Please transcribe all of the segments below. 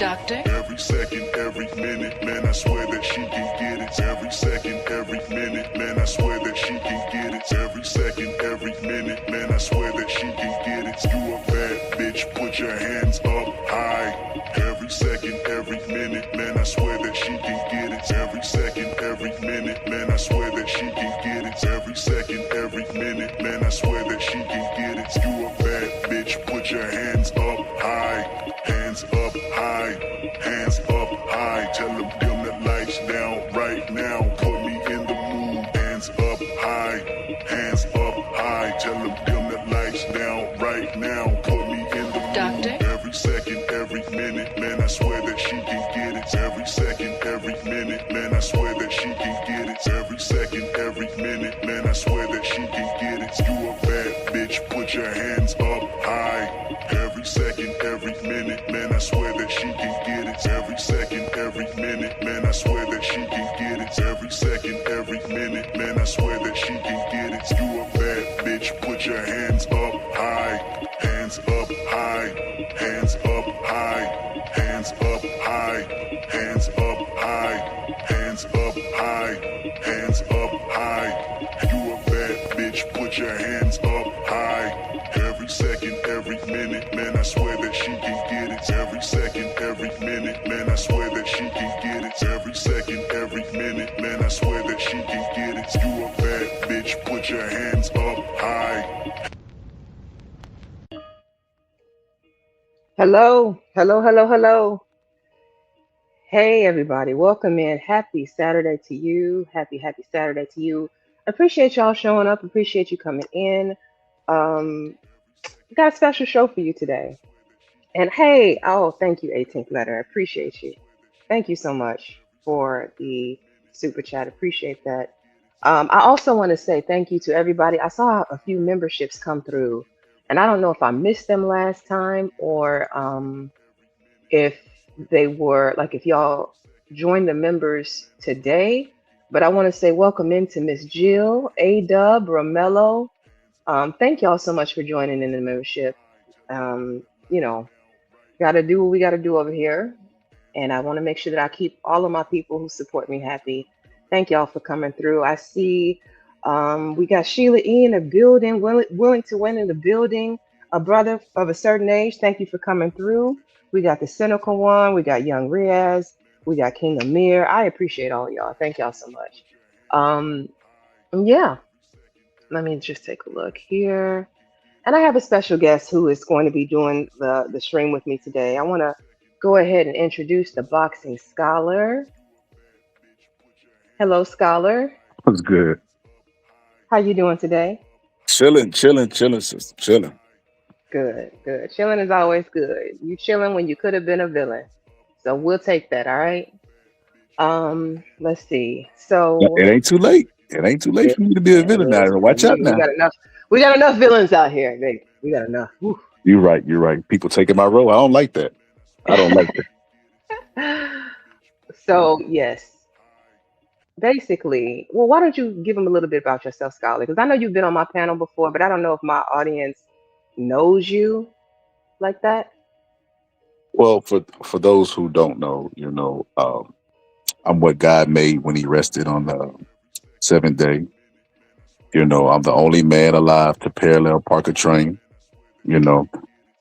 Doctor. Every second, every minute, man, I swear that she can get it. Every second, every minute, man, I swear that she can get it. Every second, every minute, man, I swear that she can get it. You a bad bitch, put your hands up high. Every second, every minute, man, I swear that she can get it. Every second, every minute, man, I swear that she can get it. Every second, every minute, man, I swear that she can get it. You a bad bitch, put your hands up high. Hands up high, hands up high. Tell them dim the lights down right now. Put me in the mood. Hands up high, hands up high. Tell them dim the lights down right now. Put me in the mood. Doctor. Every second, every minute, man, I swear that she can get it. Every second, every minute, man, I swear that she can get it. Every second, every minute, man, I swear that she can get it. You a bad bitch, put your hands up high. Every second, every minute, man, I swear that she can get it. Every second, every minute, man, I swear that she can get it. Every second, every minute, man, I swear that she can get it. You a bad bitch, put your hands up high. Hands up high, hands up high, hands up high, hands up high, hands up high, hands up high. You a bad bitch, put your hands up high. Every second, every minute, man, I swear that she can get it. Every second, every minute, man, I swear that she can get it. Every second, every minute, man, I swear that she can get it. You a bad bitch, put your hands up high. Hello, hello, hello, hello. Hey, everybody. Welcome in. Happy Saturday to you. Happy Saturday to you. Appreciate y'all showing up. Appreciate you coming in. Um, got a special show for you today. And hey, oh, thank you, 18th letter. I appreciate you. Thank you so much for the super chat. Appreciate that. I also want to say thank you to everybody. I saw a few memberships come through, and I don't know if I missed them last time or if they were like if y'all joined the members today. But I want to say welcome in to Miss Jill, A Dub, Romello. Thank y'all so much for joining in the membership. You know, got to do what we got to do over here. And I want to make sure that I keep all of my people who support me happy. Thank y'all for coming through. I see we got Sheila E in the building, willing to win in the building, a brother of a certain age. Thank you for coming through. We got the cynical one. We got Young Riaz. We got King Amir. I appreciate all y'all. Thank y'all so much. Yeah, let me just take a look here. And I have a special guest who is going to be doing the stream with me today. I want to go ahead and introduce the boxing scholar. Hello, scholar. What's good? How you doing today? Chilling, sister. Chilling. Good, good. Chilling is always good. You chilling when you could have been a villain. So we'll take that, all right? Let's see. So It ain't too late. It ain't too late it, for me to be a villain now. Watch out we now. got enough. We got enough villains out here, baby. We got enough. Whew. You're right. You're right. People taking my role. I don't like that. I don't like that. So yes, basically, well, why don't you give them a little bit about yourself, Scholar? Because I know you've been on my panel before, but I don't know if my audience knows you like that. Well, for those who don't know, I'm what God made when He rested on the seventh day. I'm the only man alive to parallel park a train. You know,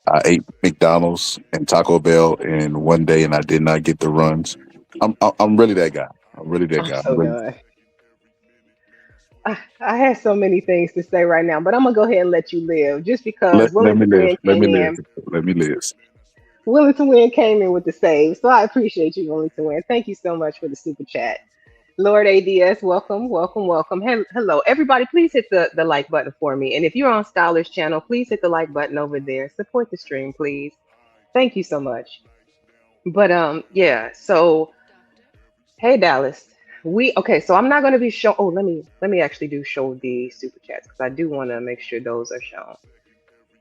I ate McDonald's and Taco Bell in one day, and I did not get the runs. I'm really that guy. I'm really that I'm guy. so done. I had so many things to say right now, but I'm gonna go ahead and let you live, just because Let Willing me to live. Win Let me came live. in. Let me live. Willing to Win came in with the save, so I appreciate you, Willing to Win. Thank you so much for the super chat. Lord ADS, welcome, welcome, welcome. Hello, everybody. Please hit the like button for me, and if you're on Scholar's channel, please hit the like button over there. Support the stream, please. Thank you so much. But yeah. So hey, Dallas. So I'm not going to be show. Oh, let me actually do show the super chats because I do want to make sure those are shown.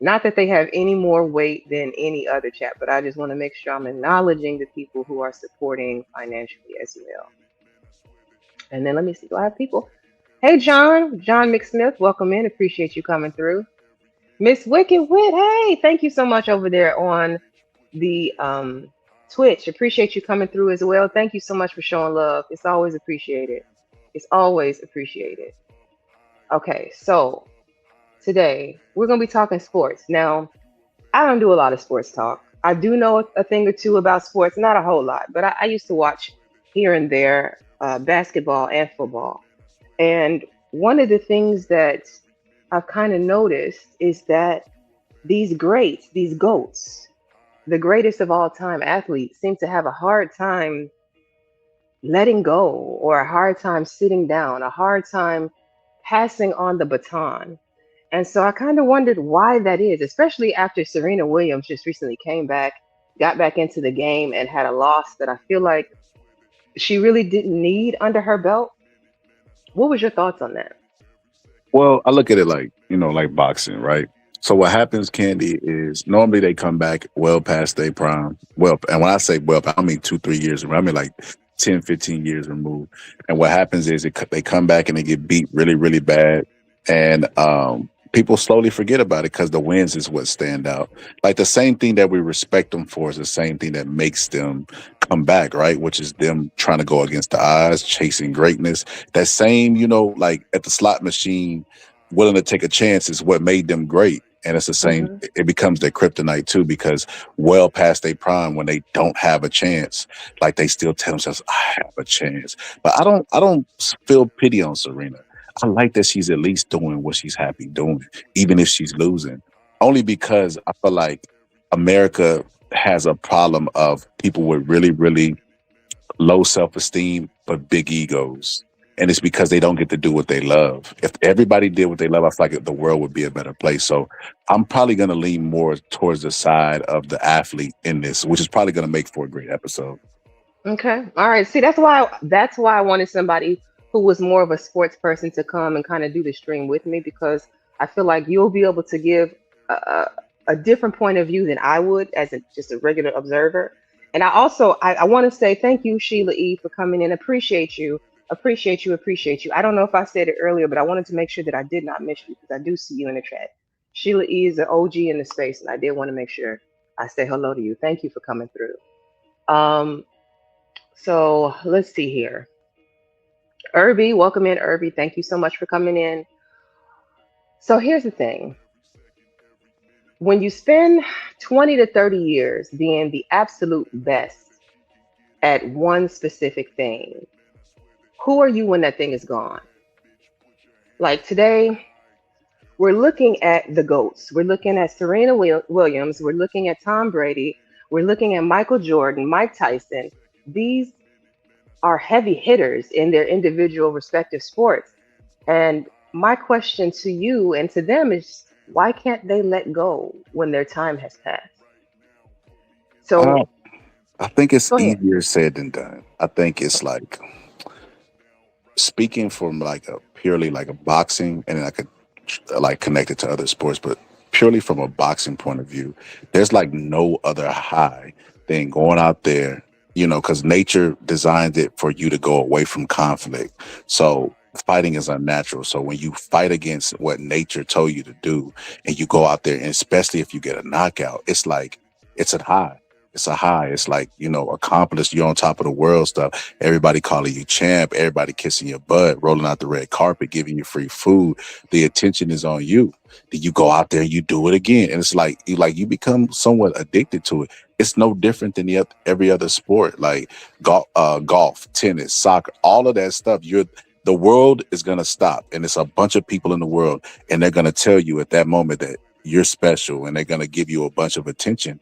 Not that they have any more weight than any other chat, but I just want to make sure I'm acknowledging the people who are supporting financially as well. And then let me see. Do I have people? Hey, John McSmith, welcome in. Appreciate you coming through. Miss Wicked Wit, hey, thank you so much over there on the Twitch, appreciate you coming through as well. Thank you so much for showing love. It's always appreciated. It's always appreciated. Okay, so today we're going to be talking sports. Now, I don't do a lot of sports talk. I do know a thing or two about sports, not a whole lot, but I used to watch here and there basketball and football. And one of the things that I've kind of noticed is that these greats, these GOATs, the greatest of all time athletes, seem to have a hard time letting go or a hard time sitting down, a hard time passing on the baton. And so I kind of wondered why that is, especially after Serena Williams just recently came back, got back into the game, and had a loss that I feel like she really didn't need under her belt. What was your thoughts on that? Well, I look at it like, like boxing, right? So what happens, Candy, is normally they come back well past their prime. Well, and when I say well, I don't mean 2, 3 years removed. I mean like 10, 15 years removed. And what happens is they come back and they get beat really, really bad. And people slowly forget about it because the wins is what stand out. Like the same thing that we respect them for is the same thing that makes them come back, right? Which is them trying to go against the odds, chasing greatness. That same, like at the slot machine, willing to take a chance is what made them great. And it's the same, Hmm. it becomes their kryptonite too, because well past their prime, when they don't have a chance, like they still tell themselves, I have a chance. But I don't feel pity on Serena. I like that she's at least doing what she's happy doing, even if she's losing. Only because I feel like America has a problem of people with really, really low self esteem, but big egos. And it's because they don't get to do what they love. If everybody did what they love, I feel like the world would be a better place. So I'm probably going to lean more towards the side of the athlete in this, which is probably going to make for a great episode. Okay. All right. See, that's why I wanted somebody who was more of a sports person to come and kind of do the stream with me because I feel like you'll be able to give a different point of view than I would as just a regular observer. And I want to say thank you, Sheila E, for coming in. Appreciate you. Appreciate you. Appreciate you. I don't know if I said it earlier, but I wanted to make sure that I did not miss you because I do see you in the chat. Sheila E is an OG in the space, and I did want to make sure I say hello to you. Thank you for coming through. Um, so let's see here. Irby, welcome in, Irby. Thank you so much for coming in. So here's the thing. When you spend 20 to 30 years being the absolute best at one specific thing, who are you when that thing is gone? Like today, we're looking at the GOATs. We're looking at Serena Williams. We're looking at Tom Brady. We're looking at Michael Jordan, Mike Tyson. These are heavy hitters in their individual respective sports. And my question to you and to them is why can't they let go when their time has passed? Uh, So I think it's go ahead. easier said than done. I think it's like speaking from like a purely like a boxing, and then I could like connect it to other sports, but purely from a boxing point of view, there's like no other high than going out there, because nature designed it for you to go away from conflict. So fighting is unnatural. So when you fight against what nature told you to do and you go out there, and especially if you get a knockout, it's like it's a high. It's a high. It's like, accomplished, you're on top of the world stuff. Everybody calling you champ, everybody kissing your butt, rolling out the red carpet, giving you free food. The attention is on you. Then you go out there and you do it again. And it's like you become somewhat addicted to it. It's no different than every other sport, like golf, tennis, soccer, all of that stuff. The world is gonna stop, and it's a bunch of people in the world, and they're gonna tell you at that moment that you're special, and they're gonna give you a bunch of attention.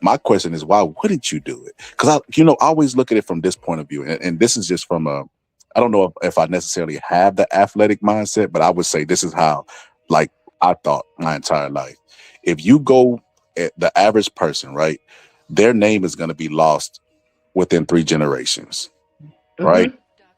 My question is, why wouldn't you do it? Because I always look at it from this point of view, and this is just from I don't know if I necessarily have the athletic mindset, but I would say this is how, like, I thought my entire life. If you go at the average person, right, their name is going to be lost within 3 generations, right?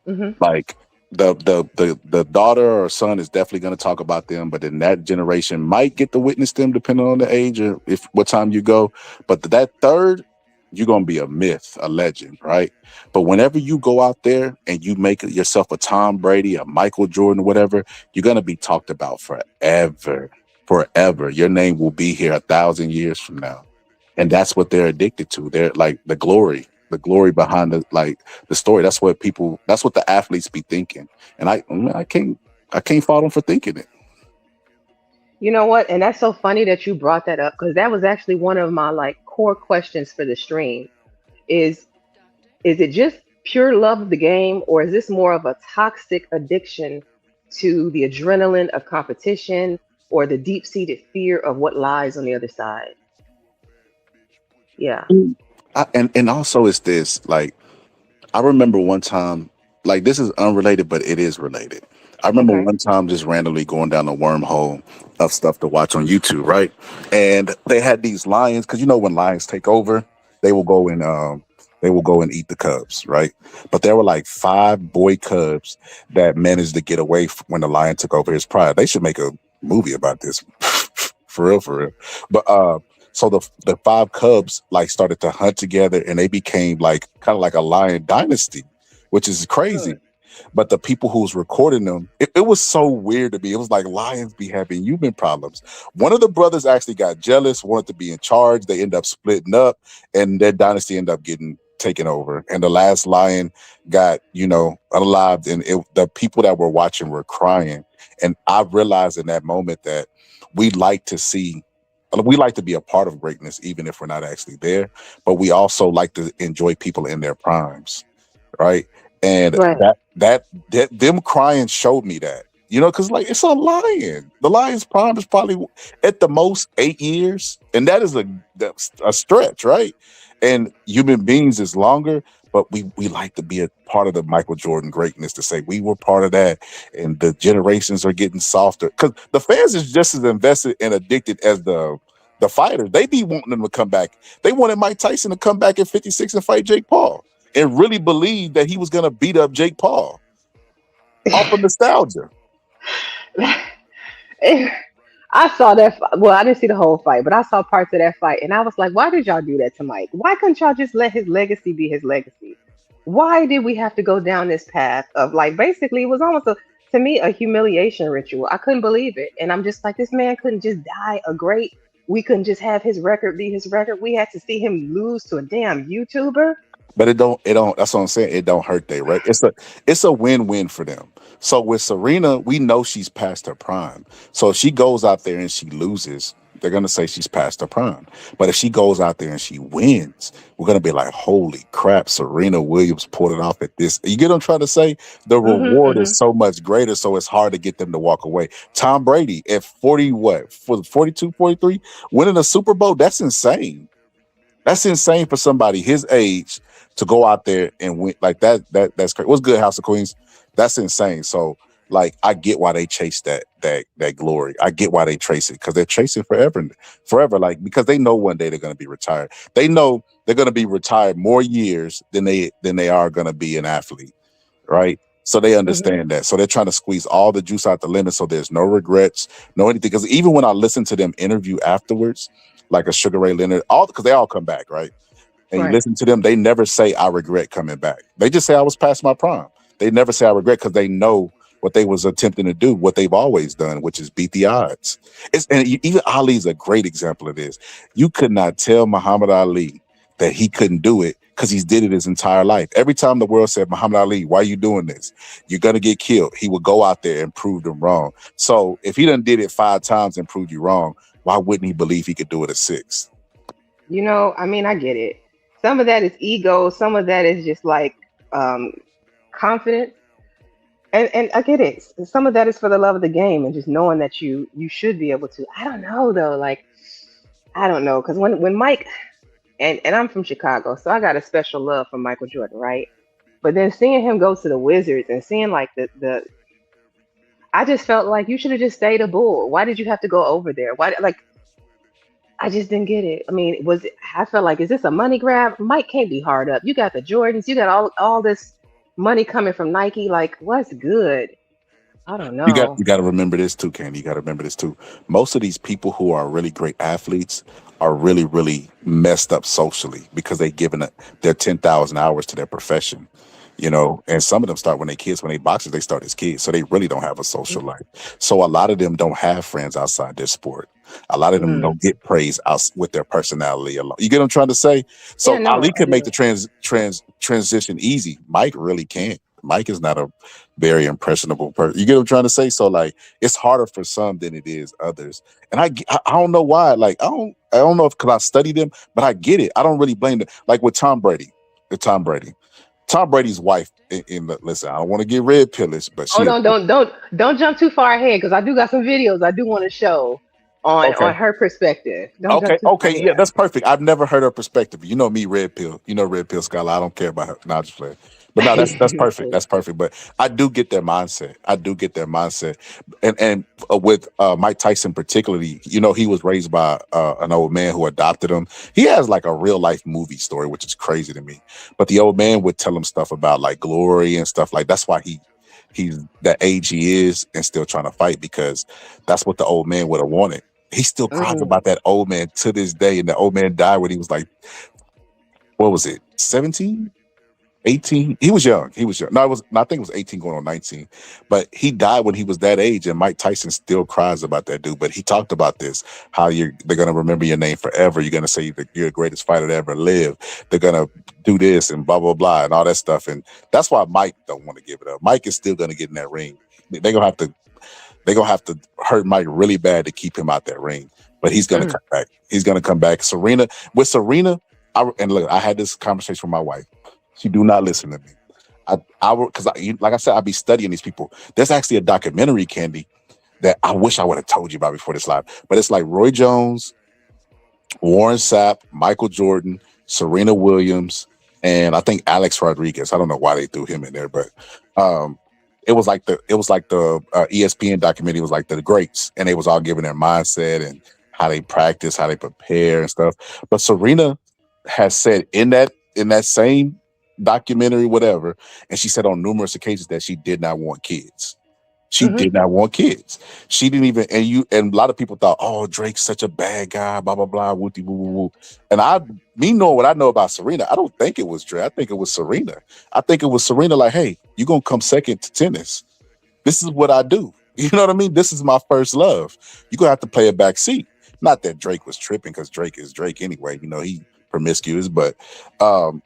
Mhm. Mhm. Like the daughter or son is definitely going to talk about them, but then that generation might get to witness them depending on the age or if what time you go. But that third, you're going to be a myth, a legend, right? But whenever you go out there and you make yourself a Tom Brady, a Michael Jordan, whatever, you're going to be talked about forever. Forever. Your name will be here 1,000 years from now. and that's what they're addicted to. They're like the glory behind the story. That's what people. That's what the athletes be thinking. And I can't fault them for thinking it. You know what? And that's so funny that you brought that up because that was actually one of my like core questions for the stream. Is is it just pure love of the game, or is this more of a toxic addiction to the adrenaline of competition or the deep-seated fear of what lies on the other side? Yeah. And also it's this like I remember one time, like this is unrelated, but it is related. I remember Okay. one time just randomly going down a wormhole of stuff to watch on YouTube, right? And they had these lions because you know when lions take over, they will go and they will go and eat the cubs, right? But there were like five boy cubs that managed to get away when the lion took over his pride. They should make a movie about this, for real, for real. But so the five cubs like started to hunt together, and they became like kind of like a lion dynasty, which is crazy. Mm. But the people who was recording them, it was so weird to me. It was like lions be having human problems. One of the brothers actually got jealous, wanted to be in charge. They end up splitting up, and their dynasty ended up getting taken over. And the last lion got, unalived, and the people that were watching were crying. And I realized in that moment that we like to see. We like to be a part of greatness, even if we're not actually there. But we also like to enjoy people in their primes, right? And Right. that them crying showed me that, because like it's a lion. The lion's prime is probably at the most 8 years, and that's a stretch, right? And human beings is longer, but we like to be a part of the Michael Jordan greatness to say we were part of that, and the generations are getting softer because the fans is just as invested and addicted as the fighters. They be wanting them to come back. They wanted Mike Tyson to come back at 56 and fight Jake Paul and really believe that he was going to beat up Jake Paul off of nostalgia. I saw that. Well, I didn't see the whole fight, but I saw parts of that fight, and I was like, "Why did y'all do that to Mike? Why couldn't y'all just let his legacy be his legacy? Why did we have to go down this path of like basically it was almost to me a humiliation ritual? I couldn't believe it, and I'm just like, this man couldn't just die a great. We couldn't just have his record be his record. We had to see him lose to a damn YouTuber. But it don't. That's what I'm saying. It don't hurt they right. It's a win-win for them. So with Serena, we know she's past her prime. So if she goes out there and she loses, they're gonna say she's past her prime. But if she goes out there and she wins, we're gonna be like, holy crap, Serena Williams pulled it off at this. You get what I'm trying to say? The Hmm, reward is hmm. so much greater, so it's hard to get them to walk away. Tom Brady at 40, what, for 42, 43, winning a Super Bowl, that's insane. That's insane for somebody his age to go out there and win like that. That's crazy. What's good, House of Queens? That's insane. So like I get why they chase that glory. I get why they chase it because they're chasing forever, forever. Like because they know one day they're going to be retired. They know they're going to be retired more years than they are going to be an athlete, right? So they Hmm. understand that. So they're trying to squeeze all the juice out the limit so there's no regrets, no anything. Because even when I listen to them interview afterwards, like a Sugar Ray Leonard, all because they all come back, right? And you Right. listen to them, they never say I regret coming back. They just say I was past my prime. They never say I regret because they know what they was attempting to do, what they've always done, which is beat the odds. Even Ali is a great example of this. You could not tell Muhammad Ali that he couldn't do it because he's did it his entire life. Every time the world said, Muhammad Ali, why are you doing this? You're gonna get killed. He would go out there and prove them wrong. So if he done did it 5 times and proved you wrong, why wouldn't he believe he could do it a sixth? I mean, I get it. Some of that is ego. Some of that is just like um, confidence, and I get it. Some of that is for the love of the game and just knowing that you should be able to. I don't know though. Like I don't know because when Mike and I'm from Chicago, so I got a special love for Michael Jordan, right? But then seeing him go to the Wizards and seeing like the I just felt like you should have just stayed a Bull. Why did you have to go over there? Why like I just didn't get it. I mean, I felt like is this a money grab? Mike can't be hard up. You got the Jordans, you got all this money coming from Nike. Like, what's good? I don't You got know. you got to remember this too, Candy. You got to remember this too. Most of these people who are really great athletes are really, really messed up socially because they've given their 10,000 hours to their profession. And some of them start when they kids. When they boxers, they start as kids, so they really don't have a social life. So a lot of them don't have friends outside their sport. A lot of them Mm. don't get praise out with their personality alone. You get what I'm trying to say? Yeah, So no, Ali I could make do. the transition easy. Mike really can't. Mike is not a very impressionable person. You get what I'm trying to say? So like, it's harder for some than it is others. And I don't know why. Like I don't know if because I studied them, but I get it. I don't really blame them. Like with Tom Brady, the Tom Brady's wife. Listen, I don't want to get red pillish, but she Hold is on, don't jump too far ahead because I do got some videos I do want to show okay. on her perspective. Don't jump Okay, too far okay, yeah, ahead. that's perfect. I've never heard her perspective. You know me, red pill. You know red pill scholar. I don't care about her. No, I'm just playing. But no, that's perfect. Cool. That's perfect. But I do get their mindset. I do get their mindset. And with Mike Tyson particularly, he was raised by an old man who adopted him. He has like a real life movie story, which is crazy to me. But the old man would tell him stuff about like glory and stuff like. That's why he's that age he is and still trying to fight because that's what the old man would have wanted. He still cries Mm, about that old man to this day. And the old man died when he was like, what was it, 17, 18? He was young. He was young. No, I think it was 18 going on 19. But he died when he was that age. And Mike Tyson still cries about that dude. But he talked about this, how they're going to remember your name forever. You're going to say that you're the greatest fighter to ever live. They're going to do this and blah, blah, blah, and all that stuff. And that's why Mike don't want to give it up. Mike is still going to get in that ring. They're gonna have to hurt Mike really bad to keep him out that ring. But he's gonna mm, come back. He's gonna come back. Serena, and look, I had this conversation with my wife. She do not listen to me. Because like I said, I be studying these people. There's actually a documentary, Candy, that I wish I would have told you about before this live. But it's like Roy Jones, Warren Sapp, Michael Jordan, Serena Williams, and I think Alex Rodriguez. I don't know why they threw him in there, but um, it was like the ESPN documentary was like the greats, and they was all giving their mindset and how they practice, how they prepare and stuff. But Serena has said in that same documentary, whatever, and she said on numerous occasions that she did not want kids. She mm-hmm. did not want kids. She didn't even, and a lot of people thought, oh, Drake's such a bad guy, blah, blah, blah, wooty woo woo woo. And me knowing what I know about Serena, I don't think it was Drake. I think it was Serena. I think it was Serena like, hey, you're gonna come second to tennis. This is what I do. You know what I mean? This is my first love. You're gonna have to play a back seat. Not that Drake was tripping, because Drake is Drake anyway. He promiscuous, but um,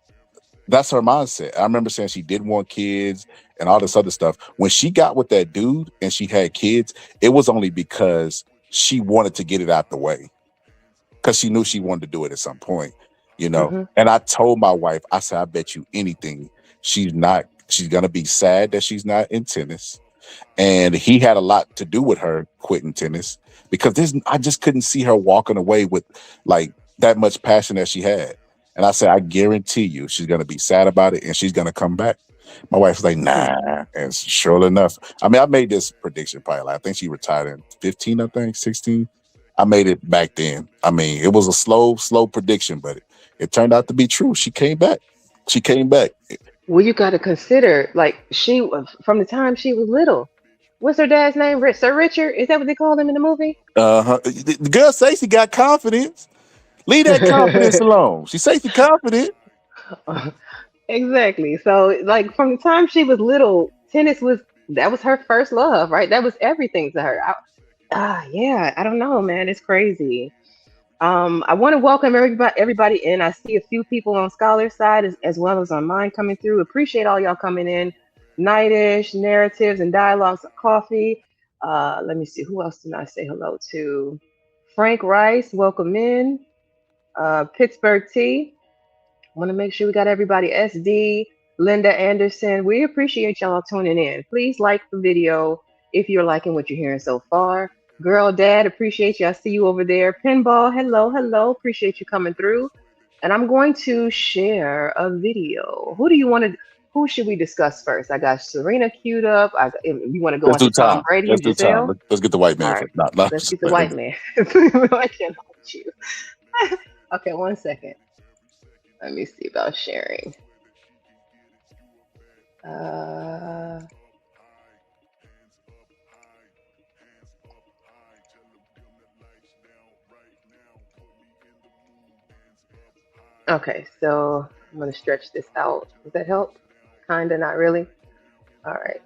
that's her mindset. I remember saying she didn't want kids and all this other stuff. When she got with that dude and she had kids, it was only because she wanted to get it out the way, because she knew she wanted to do it at some point, you know. Mm-hmm. And I told my wife, I said, I bet you anything she's gonna be sad that she's not in tennis. And he had a lot to do with her quitting tennis, because I just couldn't see her walking away with like that much passion that she had. And I said, I guarantee you she's gonna be sad about it and she's gonna come back. My wife was like, nah. And sure enough, I mean, I made this prediction probably I think she retired in 15, I think, 16. I made it back then. I mean, it was a slow prediction, but it turned out to be true. She came back. She came back. Well, you got to consider, like, she from the time she was little. What's her dad's name? Sir Richard? Is that what they called him in the movie? Uh-huh. The girl say she got confidence. Leave that confidence alone. She say she confident. Exactly. So, like, from the time she was little, tennis was that was her first love, right? That was everything to her. Yeah. I don't know, man. It's crazy. I want to welcome everybody in. I see a few people on Scholar's side as well as on mine coming through. Appreciate all y'all coming in. Nightish, narratives, and dialogues of coffee. Let me see. Who else did I say hello to? Frank Rice, welcome in. Pittsburgh T. Want to make sure we got everybody. SD, Linda Anderson. We appreciate y'all tuning in. Please like the video if you're liking what you're hearing so far. Girl, Dad, appreciate you. I see you over there. Pinball, hello, hello. Appreciate you coming through. And I'm going to share a video. Who should we discuss first? I got Serena queued up. If you want to go Let's do into Tom time. Brady Let's and do time. Giselle? Let's get the white All man right, for not let's just get the playing. white man. I can't hold you. Okay, one second. Let me see about sharing. Uh, okay, so I'm gonna stretch this out. Does that help? Kinda, not really. All right,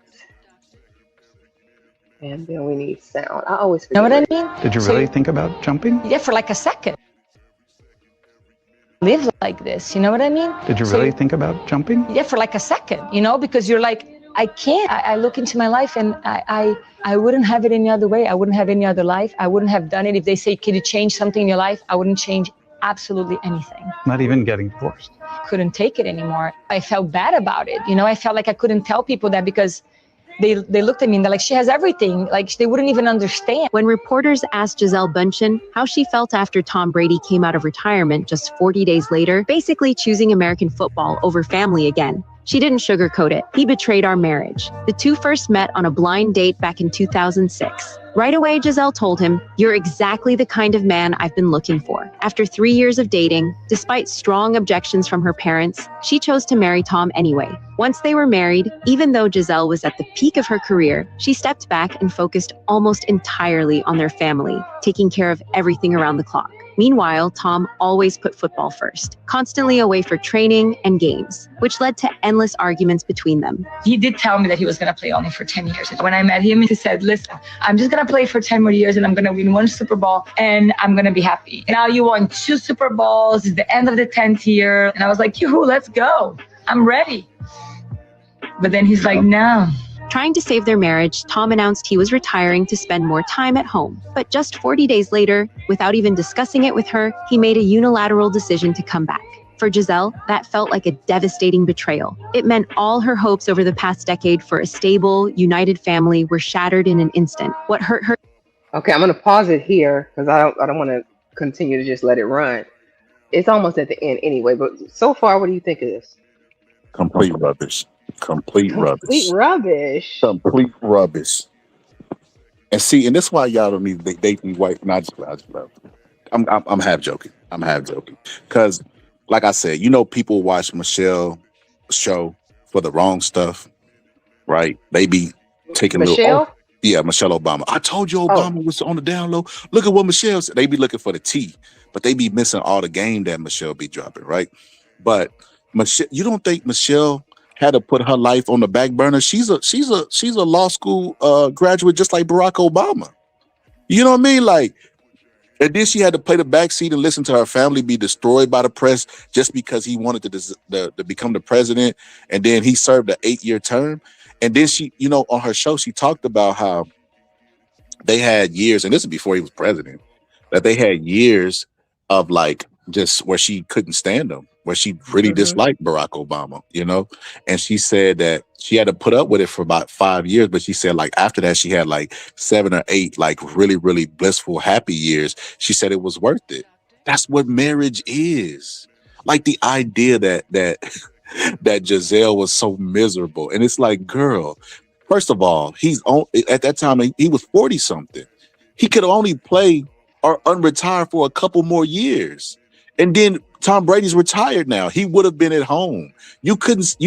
and then we need sound. I always You know forget what I where. mean? Did you really think about jumping? Yeah, for like a second. Live like this, you know what I mean? Did you really think about jumping? Yeah, for like a second, because you're like, I can't. I look into my life and I wouldn't have it any other way. I wouldn't have any other life. I wouldn't have done it. If they say, can you change something in your life? I wouldn't change absolutely anything. Not even getting divorced. Couldn't take it anymore. I felt bad about it. I felt like I couldn't tell people that because they looked at me and they're like, she has everything. Like they wouldn't even understand. When reporters asked Gisele Bündchen how she felt after Tom Brady came out of retirement just 40 days later, basically choosing American football over family again, she didn't sugarcoat it. He betrayed our marriage. The two first met on a blind date back in 2006. Right away, Gisele told him, "You're exactly the kind of man I've been looking for." After 3 years of dating, despite strong objections from her parents, she chose to marry Tom anyway. Once they were married, even though Gisele was at the peak of her career, she stepped back and focused almost entirely on their family, taking care of everything around the clock. Meanwhile, Tom always put football first, constantly away for training and games, which led to endless arguments between them. He did tell me that he was going to play only for 10 years. When I met him, he said, listen, I'm just going to play for 10 more years and I'm going to win one Super Bowl and I'm going to be happy. Now you won 2 Super Bowls. It's the end of the 10th year. And I was like, yoo-hoo, let's go. I'm ready. But then he's like, no. Trying to save their marriage, Tom announced he was retiring to spend more time at home. But just 40 days later, without even discussing it with her, he made a unilateral decision to come back. For Gisele, that felt like a devastating betrayal. It meant all her hopes over the past decade for a stable, united family were shattered in an instant. What hurt her... Okay, I'm gonna pause it here because I don't want to continue to just let it run. It's almost at the end anyway. But so far, what do you think of this? Complete rubbish. Complete Complete rubbish. rubbish. Complete rubbish. And see, and that's why y'all don't need to date these white. No, I just love. I'm half joking. I'm half joking because, like I said, people watch Michelle show for the wrong stuff, right? They be taking little. Oh, Michelle? yeah, Michelle Obama. I told you Oh, Obama was on the down low. Look at what Michelle said. They be looking for the tea, but they be missing all the game that Michelle be dropping, right? But Michelle, you don't think Michelle had to put her life on the back burner? She's a law school graduate, just like Barack Obama. You know what I mean? Like, and then she had to play the backseat and listen to her family be destroyed by the press just because he wanted to become the president. And then he served an 8-year term. And then she, on her show, she talked about how they had years, and this is before he was president, that they had years of like just where she couldn't stand him, where she really mm-hmm. disliked Barack Obama, and she said that she had to put up with it for about 5 years, but she said like after that she had like 7 or 8 like really, really blissful, happy years. She said it was worth it. That's what marriage is. Like the idea that that Giselle was so miserable. And it's like, girl, first of all, he's on at that time he was 40 something. He could only play or unretire for a couple more years. And then Tom Brady's retired now. He would have been at home. You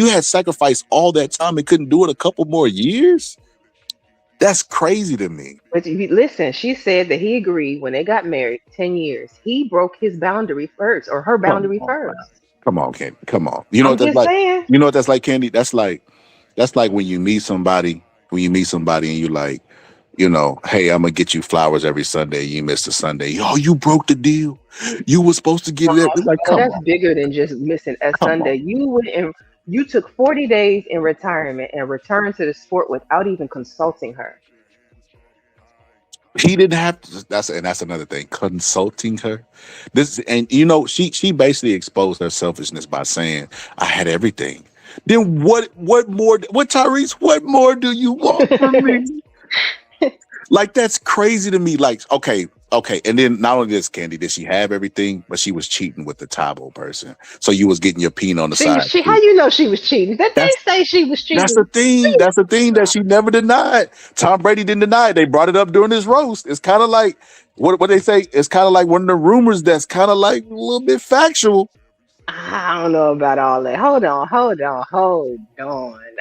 had sacrificed all that time and couldn't do it a couple more years? That's crazy to me. But listen, she said that he agreed when they got married, 10 years. He broke his boundary first, or her boundary first. Come on, Candy. Come on. You know I'm what that's just like? saying. You know what that's like, Candy? That's like when you meet somebody, and you like, hey, I'm gonna get you flowers every Sunday. You missed a Sunday. Oh, you broke the deal. You were supposed to give it. It's like, Oh, come that's on, bigger than just missing a come Sunday. on. You took 40 days in retirement and returned to the sport without even consulting her. He didn't have to. That's another thing. Consulting her, she basically exposed her selfishness by saying, "I had everything." Then what? What more? What, Tyrese? What more do you want from me? Like, that's crazy to me. Like, okay. And then not only this, Candy, did she have everything, but she was cheating with the Tabo person. So you was getting your peen on the side. How you know she was cheating? Did they say she was cheating? That's the thing. That's the thing that she never denied. Tom Brady didn't deny it. They brought it up during his roast. It's kind of like what they say. It's kind of like one of the rumors that's kind of like a little bit factual. I don't know about all that. Hold on.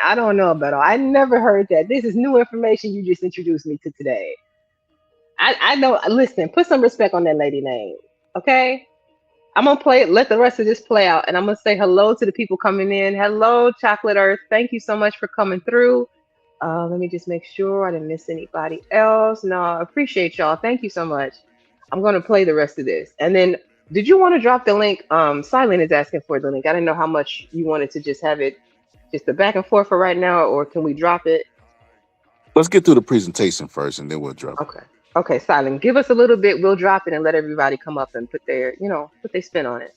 I don't know about all. I never heard that. This is new information you just introduced me to today. I know. Listen, put some respect on that lady name, okay? I'm gonna play it. Let the rest of this play out, and I'm gonna say hello to the people coming in. Hello, Chocolate Earth. Thank you so much for coming through. Let me just make sure I didn't miss anybody else. No, I appreciate y'all. Thank you so much. I'm gonna play the rest of this, and then did you want to drop the link? Silent is asking for the link. I didn't know how much you wanted to just have it, just the back and forth for right now, or can we drop it? Let's get through the presentation first, and then we'll drop it. Okay. Okay, Silent. Give us a little bit. We'll drop it and let everybody come up and put their, put their spin on it.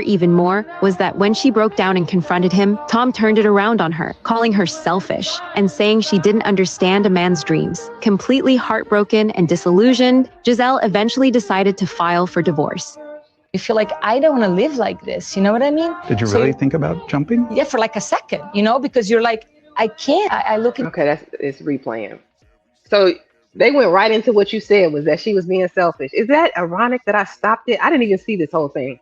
Even more was that when she broke down and confronted him, Tom turned it around on her, calling her selfish and saying she didn't understand a man's dreams. Completely heartbroken and disillusioned, Giselle eventually decided to file for divorce. You feel like, I don't want to live like this. You know what I mean? Did you really think about jumping? Yeah, for like a second, because you're like, I can't. I look at. Okay, it's replaying. So they went right into what you said was that she was being selfish. Is that ironic that I stopped it? I didn't even see this whole thing.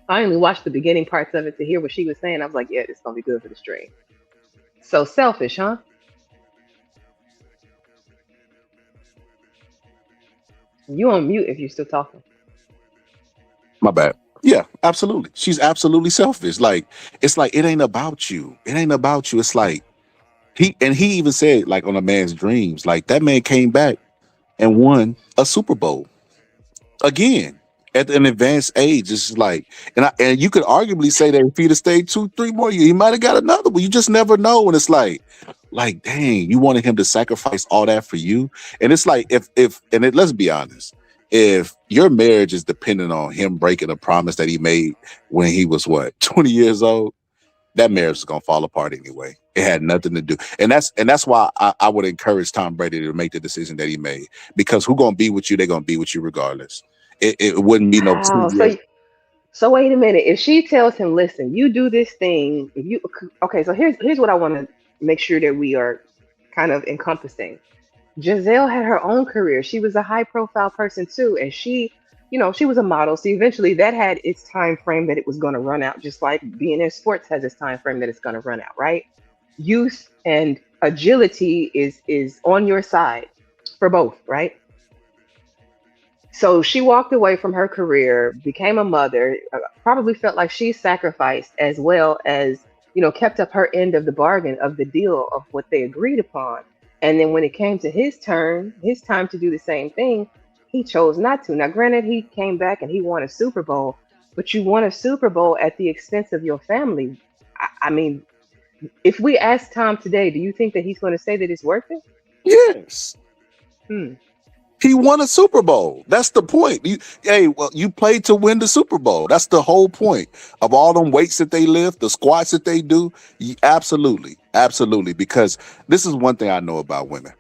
I only watched the beginning parts of it to hear what she was saying. I was like, yeah, it's gonna be good for the stream. So selfish, huh? You on mute if you're still talking. My bad. Yeah, absolutely. She's absolutely selfish. Like, it's like, it ain't about you. It ain't about you. It's like, he even said, like, on a man's dreams, like, that man came back and won a Super Bowl again at an advanced age. It's like, and you could arguably say that if he'd have stayed 2-3 more years, he might have got another one. You just never know. And it's like, dang, you wanted him to sacrifice all that for you. And it's like, let's be honest, if your marriage is dependent on him breaking a promise that he made when he was 20 years old, that marriage is gonna fall apart anyway. It had nothing to do, and that's why I would encourage Tom Brady to make the decision that he made, because who gonna be with you? They're gonna be with you regardless. It wouldn't be no 2 years. So wait a minute. If she tells him, "Listen, you do this thing," okay. So here's what I want to make sure that we are kind of encompassing. Giselle had her own career. She was a high profile person too, and she was a model. So eventually, that had its time frame that it was going to run out, just like being in sports has its time frame that it's going to run out, right? Youth and agility is on your side for both, right? So she walked away from her career, became a mother, probably felt like she sacrificed as well as, kept up her end of the bargain of the deal of what they agreed upon. And then when it came to his turn, his time to do the same thing, he chose not to. Now, granted, he came back and he won a Super Bowl, but you won a Super Bowl at the expense of your family. I mean, if we ask Tom today, do you think that he's going to say that it's worth it? Yes. He won a Super Bowl. That's the point. You played to win the Super Bowl. That's the whole point of all them weights that they lift, the squats that they do. Absolutely. Because this is one thing I know about women.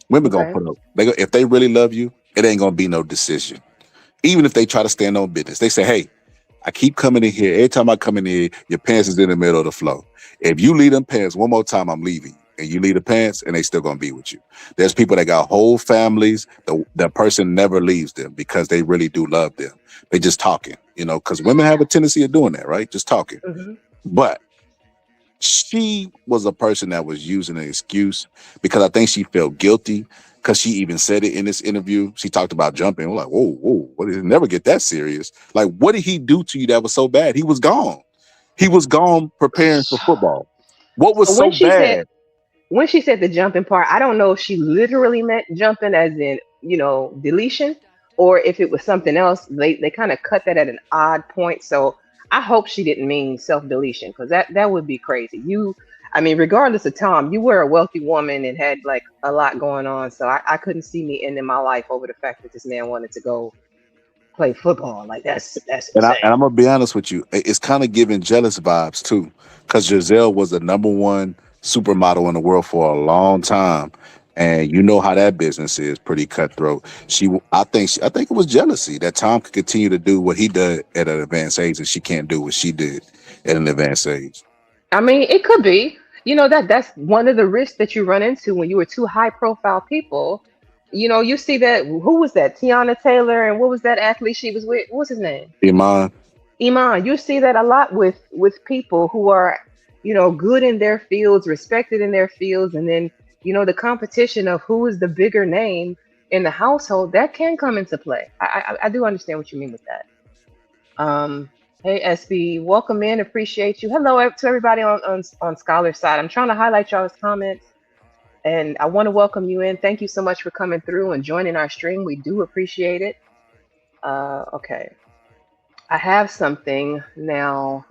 Women gonna put up. If they really love you, it ain't gonna be no decision. Even if they try to stand on business, they say, "Hey, I keep coming in here. Every time I come in here, your pants is in the middle of the floor. If you leave them pants one more time, I'm leaving. And you leave the pants, and they still gonna be with you." There's people that got whole families. The person never leaves them because they really do love them. They just talking, because women have a tendency of doing that, right? Just talking. Mm-hmm. But she was a person that was using an excuse because I think she felt guilty, because she even said it in this interview. She talked about jumping. We're like, whoa, what did it never get that serious? Like, what did he do to you that was so bad? He was gone. He was gone preparing for football. What was so bad? When she said the jumping part, I don't know if she literally meant jumping as in, deletion, or if it was something else. They kind of cut that at an odd point. So I hope she didn't mean self-deletion, because that would be crazy. Regardless of Tom, you were a wealthy woman and had like a lot going on. So I couldn't see me ending my life over the fact that this man wanted to go play football. Like that's and insane. I'm gonna be honest with you, it's kind of giving jealous vibes too, because Giselle was the #1 supermodel in the world for a long time, and you know how that business is, pretty cutthroat. I think it was jealousy that Tom could continue to do what he did at an advanced age, and she can't do what she did at an advanced age. It could be. That's one of the risks that you run into when you were two high profile people. You see that, who was that? Tiana Taylor, and what was that athlete she was with? What's his name? Iman. You see that a lot with people who are, good in their fields, respected in their fields, and then, the competition of who is the bigger name in the household, that can come into play. I do understand what you mean with that. Hey SB, welcome in. Appreciate you. Hello to everybody on Scholar's side. I'm trying to highlight y'all's comments, and I want to welcome you in. Thank you so much for coming through and joining our stream. We do appreciate it. Okay, I have something now.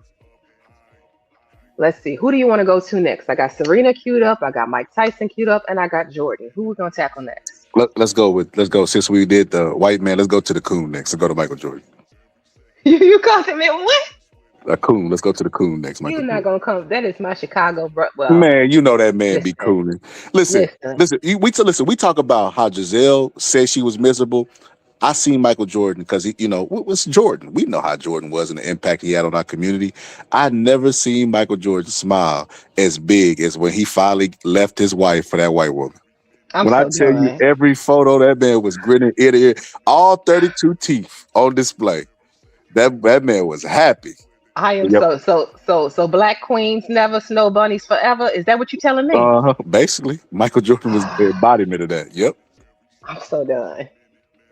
Let's see. Who do you want to go to next? I got Serena queued up. I got Mike Tyson queued up, and I got Jordan. Who we gonna tackle next? Let's go. Since we did the white man, let's go to the coon next. Let's go to Michael Jordan. You called him in what? A coon. Let's go to the coon next, Michael. You're not Jordan. gonna come. That is my Chicago, bro. Well, Man, you know that man listen, be cooning. Listen. We talk about how Giselle said she was miserable. I seen Michael Jordan because what's Jordan? We know how Jordan was and the impact he had on our community. I never seen Michael Jordan smile as big as when he finally left his wife for that white woman. I'm When I so tell you done. every photo, that man was grinning ear to ear, all 32 teeth on display. That man was happy. I am Yep. so black queens never, snow bunnies forever. Is that what you're telling me? Basically, Michael Jordan was the embodiment of that. Yep. I'm so done.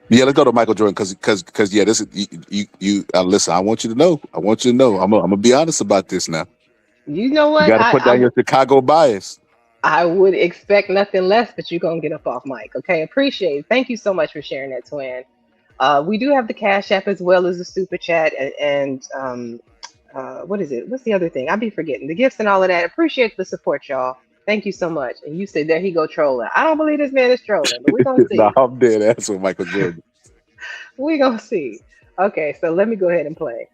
Yeah, let's go to Michael Jordan because yeah, this is you listen. I want you to know. I'm gonna be honest about this now. You know You what? got to put down your Chicago bias. I would expect nothing less, but you're gonna get up off mic. Okay, appreciate it. Thank you so much for sharing that, twin. We do have the Cash App as well as the Super Chat and what is it? What's the other thing? I be forgetting the gifts and all of that. Appreciate the support, y'all. Thank you so much. And you said there he go trolling. I don't believe this man is trolling, but we're gonna see. No, I'm dead ass with Michael Jordan. We're gonna see. Okay, so let me go ahead and play.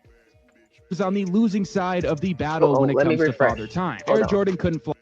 Was on the losing side of the battle when it comes to Father Time. Air Jordan couldn't fly.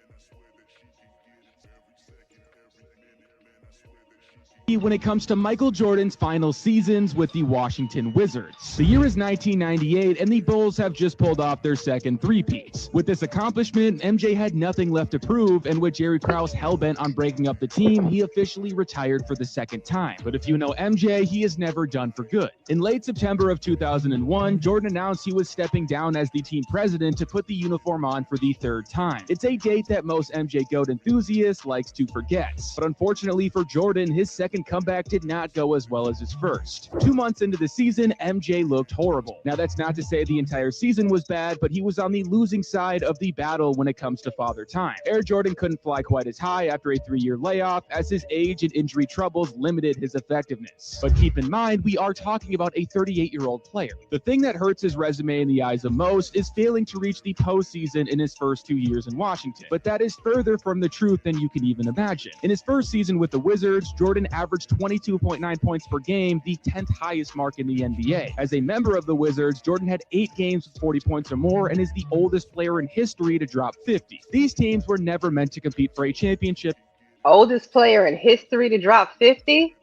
When it comes to Michael Jordan's final seasons with the Washington Wizards. The year is 1998, and the Bulls have just pulled off their second three-peat. With this accomplishment, MJ had nothing left to prove, and with Jerry Krause hell-bent on breaking up the team, he officially retired for the second time. But if you know MJ, he is never done for good. In late September of 2001, Jordan announced he was stepping down as the team president to put the uniform on for the third time. It's a date that most MJ GOAT enthusiasts likes to forget. But unfortunately for Jordan, his second comeback did not go as well as his first. 2 months into the season, MJ looked horrible. Now, that's not to say the entire season was bad, but he was on the losing side of the battle when it comes to Father Time. Air Jordan couldn't fly quite as high after a 3-year layoff, as his age and injury troubles limited his effectiveness. But keep in mind, we are talking about a 38-year-old player. The thing that hurts his resume in the eyes of most is failing to reach the postseason in his first 2 years in Washington. But that is further from the truth than you can even imagine. In his first season with the Wizards, Jordan averaged 22.9 points per game, the 10th highest mark in the NBA. As a member of the Wizards, Jordan had 8 games with 40 points or more and is the oldest player in history to drop 50. These teams were never meant to compete for a championship. Oldest player in history to drop 50?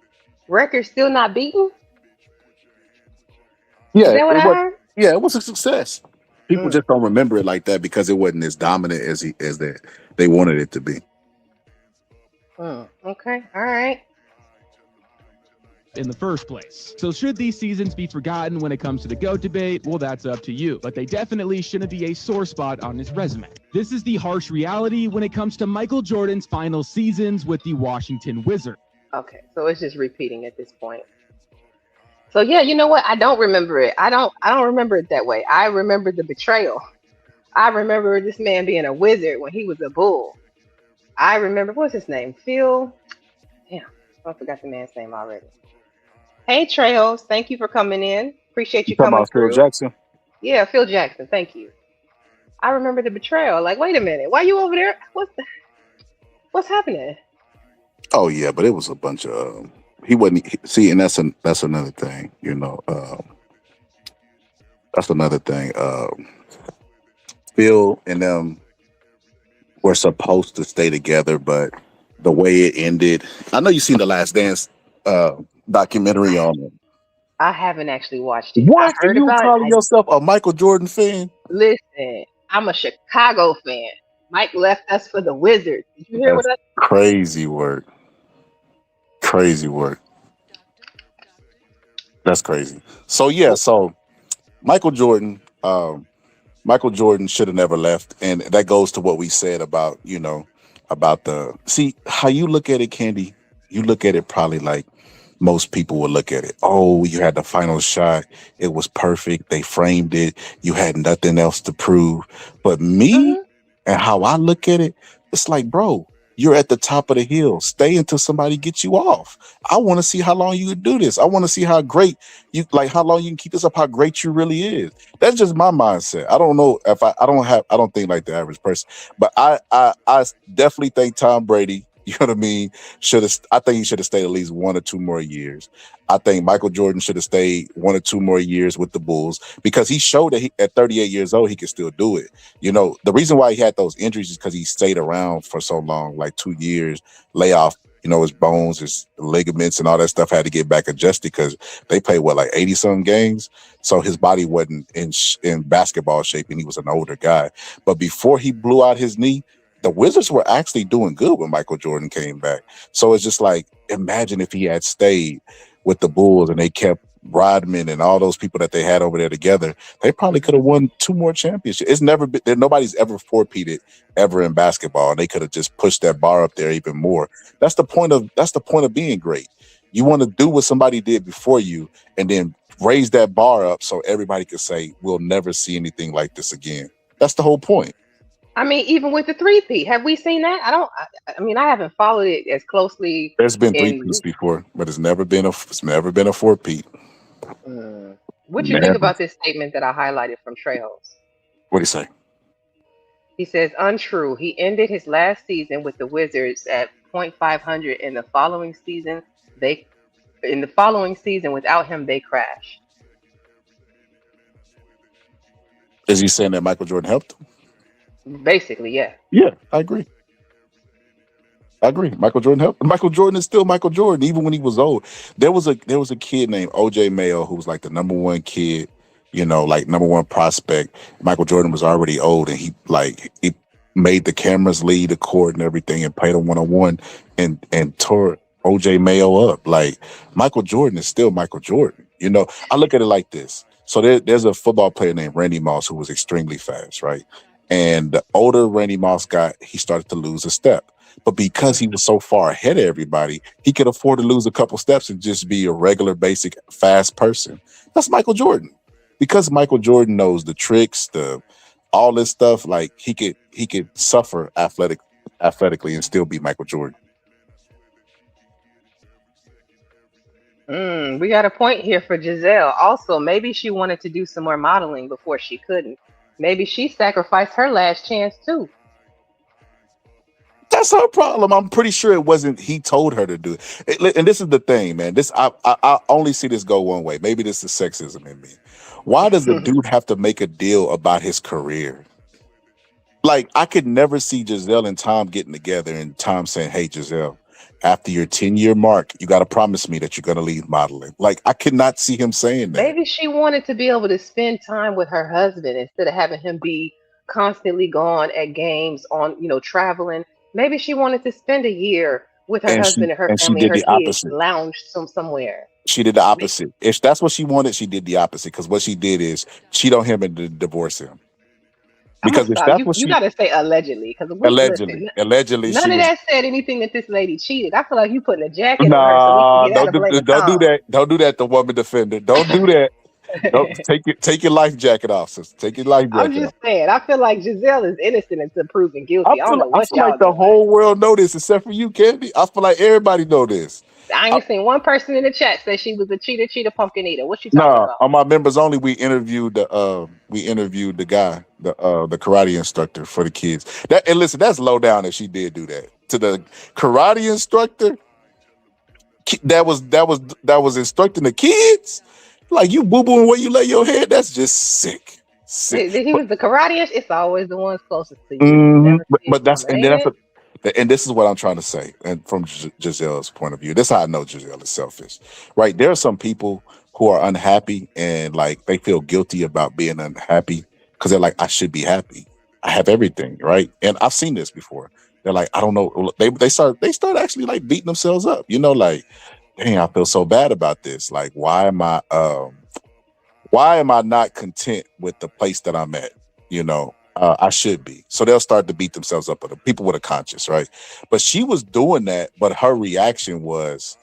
Record still not beaten? Yeah, Is that what I heard? Yeah, it was a success. People just don't remember it like that because it wasn't as dominant as they wanted it to be. Okay, all right. In the first place. So should these seasons be forgotten when it comes to the GOAT debate? Well, that's up to you. But they definitely shouldn't be a sore spot on his resume. This is the harsh reality when it comes to Michael Jordan's final seasons with the Washington Wizards. Okay, so it's just repeating at this point. So yeah, you know what? I don't remember it. I don't remember it that way. I remember the betrayal. I remember this man being a wizard when he was a Bull. I remember, what's his name? Phil? Damn, I forgot the man's name already. Hey, Trails, thank you for coming in. Appreciate you coming through. Phil Jackson? Yeah, Phil Jackson, thank you. I remember the betrayal. Like, wait a minute, why you over there? What's happening? Oh yeah, but it was a bunch of he wasn't see, and that's another thing, that's another thing. Phil and them were supposed to stay together, but the way it ended, I know you've seen the Last Dance documentary on it. I haven't actually watched it. What? Are you calling yourself a Michael Jordan fan? Listen, I'm a Chicago fan. Mike left us for the Wizards. Did you hear what I said? Crazy work. Crazy work. That's crazy. So yeah, Michael Jordan should have never left, and that goes to what we said about see how you look at it, Candy. You look at it probably like most people would look at it. Oh, you had the final shot. It was perfect. They framed it. You had nothing else to prove. But me Hmm. and how I look at it, it's like, bro, you're at the top of the hill. Stay until somebody gets you off. I want to see how long you can do this. I want to see how great you like how long you can keep this up, how great you really is. That's just my mindset. I don't know if I don't think like the average person. But I definitely think Tom Brady, you know what I mean, I think he should have stayed at least 1 or 2 more years. I think Michael Jordan should have stayed 1 or 2 more years with the Bulls because he showed that at 38 years old he could still do it. You know, the reason why he had those injuries is because he stayed around for so long, like 2 years, layoff, his bones, his ligaments, and all that stuff had to get back adjusted because they played like 80 some games. So his body wasn't in basketball shape and he was an older guy. But before he blew out his knee, the Wizards were actually doing good when Michael Jordan came back. So it's just like, imagine if he had stayed with the Bulls and they kept Rodman and all those people that they had over there together, they probably could have won 2 more championships. It's never been there. Nobody's ever four-peated ever in basketball, and they could have just pushed that bar up there even more. That's the point of being great. You want to do what somebody did before you, and then raise that bar up so everybody could say, "We'll never see anything like this again." That's the whole point. I mean, even with the three-peat, have we seen that? I don't. I mean, I haven't followed it as closely. There's been three In peats before, but it's never been a four-peat. what you think Never. about this statement that I highlighted from Trejo's? What do you say? He says untrue. He ended his last season with the Wizards at .500. They in the following season without him they crashed. Is he saying that Michael Jordan helped him? Basically, yeah. Yeah, I agree. I agree. Michael Jordan helped. Michael Jordan is still Michael Jordan, even when he was old. There was a kid named OJ Mayo who was like the number one kid, like number one prospect. Michael Jordan was already old, and he made the cameras lead the court and everything, and played a 1-on-1 and tore OJ Mayo up. Like Michael Jordan is still Michael Jordan. I look at it like this. So there's a football player named Randy Moss who was extremely fast, right? And the older Randy Moss got, he started to lose a step. But because he was so far ahead of everybody, he could afford to lose a couple steps and just be a regular, basic, fast person. That's Michael Jordan. Because Michael Jordan knows the tricks, the all this stuff, like he could suffer athletically and still be Michael Jordan. We got a point here for Giselle. Also, maybe she wanted to do some more modeling before she couldn't. Maybe she sacrificed her last chance too. That's her problem. I'm pretty sure it wasn't. He told her to do it. And this is the thing, man. This I only see this go one way. Maybe this is sexism in me. Why does the dude have to make a deal about his career? Like I could never see Giselle and Tom getting together and Tom saying, "Hey, Giselle, after your 10-year mark, you got to promise me that you're going to leave modeling." Like I could not see him saying that. Maybe she wanted to be able to spend time with her husband instead of having him be constantly gone at games on, traveling. Maybe she wanted to spend a year with her And she husband and her and she family and did her the kids, opposite. lounge somewhere. She did the May- opposite. If that's what she wanted, she did the opposite. Because what she did is cheat on him and divorce him. I'm gonna Because if stop. that's You what you she gotta say allegedly because we allegedly, listen. allegedly None she of was. that said anything that this lady cheated. I feel like you putting a jacket on her so we can Nah, get out of blaming don't do Tom. that. Don't do that. The woman defender. Don't do that. Don't take your life jacket off, sister. Take your life I'm jacket just off. saying. I feel like Giselle is innocent until proven guilty. I don't know I what feel like y'all the doing. whole world know this except for you, Candy. I feel like everybody know this. I I, ain't seen one person in the chat say she was a cheater, pumpkin eater. What you talking nah, about? on my members only, we interviewed the guy, the karate instructor for the kids. And listen, that's low down if she did do that to the karate instructor that was instructing the kids. Like you boo booing where you lay your head. That's just sick, sick. He But was the karate. It's always the ones closest to you. You never see it but that's coming, ain't it? and this is what I'm trying to say. And from Giselle's point of view, this is how I know Giselle is selfish. Right? There are some people who are unhappy and like they feel guilty about being unhappy because they're like, I should be happy. I have everything, right? And I've seen this before. They're like, I don't know. They start actually like beating themselves up. Like, dang, I feel so bad about this. Like, why am I not content with the place that I'm at? I should be. So they'll start to beat themselves up. But people with a conscience, right? But she was doing that, but her reaction was,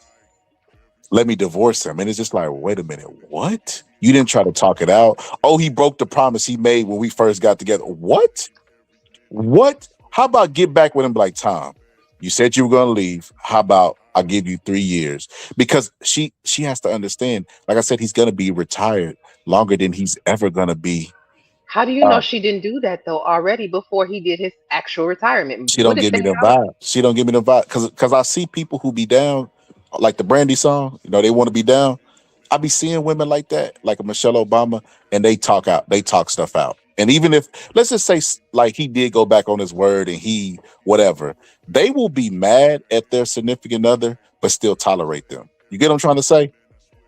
let me divorce him. And it's just like, wait a minute, what? You didn't try to talk it out. Oh, he broke the promise he made when we first got together. What? What? How about get back with him like, Tom, you said you were going to leave. How about I give you 3 years? Because she has to understand, like I said, he's going to be retired longer than he's ever going to be. How do you know she didn't do that though already before he did his actual retirement? She What don't if give me they the vibe. She don't give me the vibe because I see people who be down, like the Brandy song. You know, they want to be down. I be seeing women like that, like a Michelle Obama, and they talk stuff out. And even if, let's just say, like he did go back on his word and he whatever, they will be mad at their significant other, but still tolerate them. You get what I'm trying to say?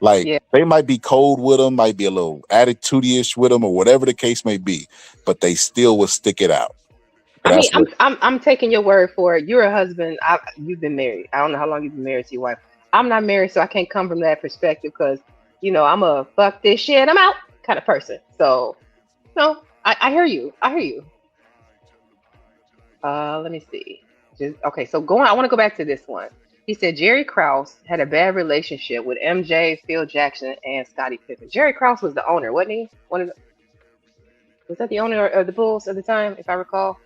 Like Yeah. they might be cold with them, might be a little attitude-ish with them, or whatever the case may be, but they still will stick it out. I mean, That's what. I'm taking your word for it. You're a husband. You've been married. I don't know how long you've been married to your wife. I'm not married, so I can't come from that perspective because I'm a fuck this shit, I'm out kind of person. So no, I hear you. I hear you. Let me see. Okay, so going. I want to go back to this one. He said Jerry Krause had a bad relationship with MJ, Phil Jackson, and Scottie Pippen. Jerry Krause was the owner, wasn't he? Was that the owner of the Bulls at the time, if I recall?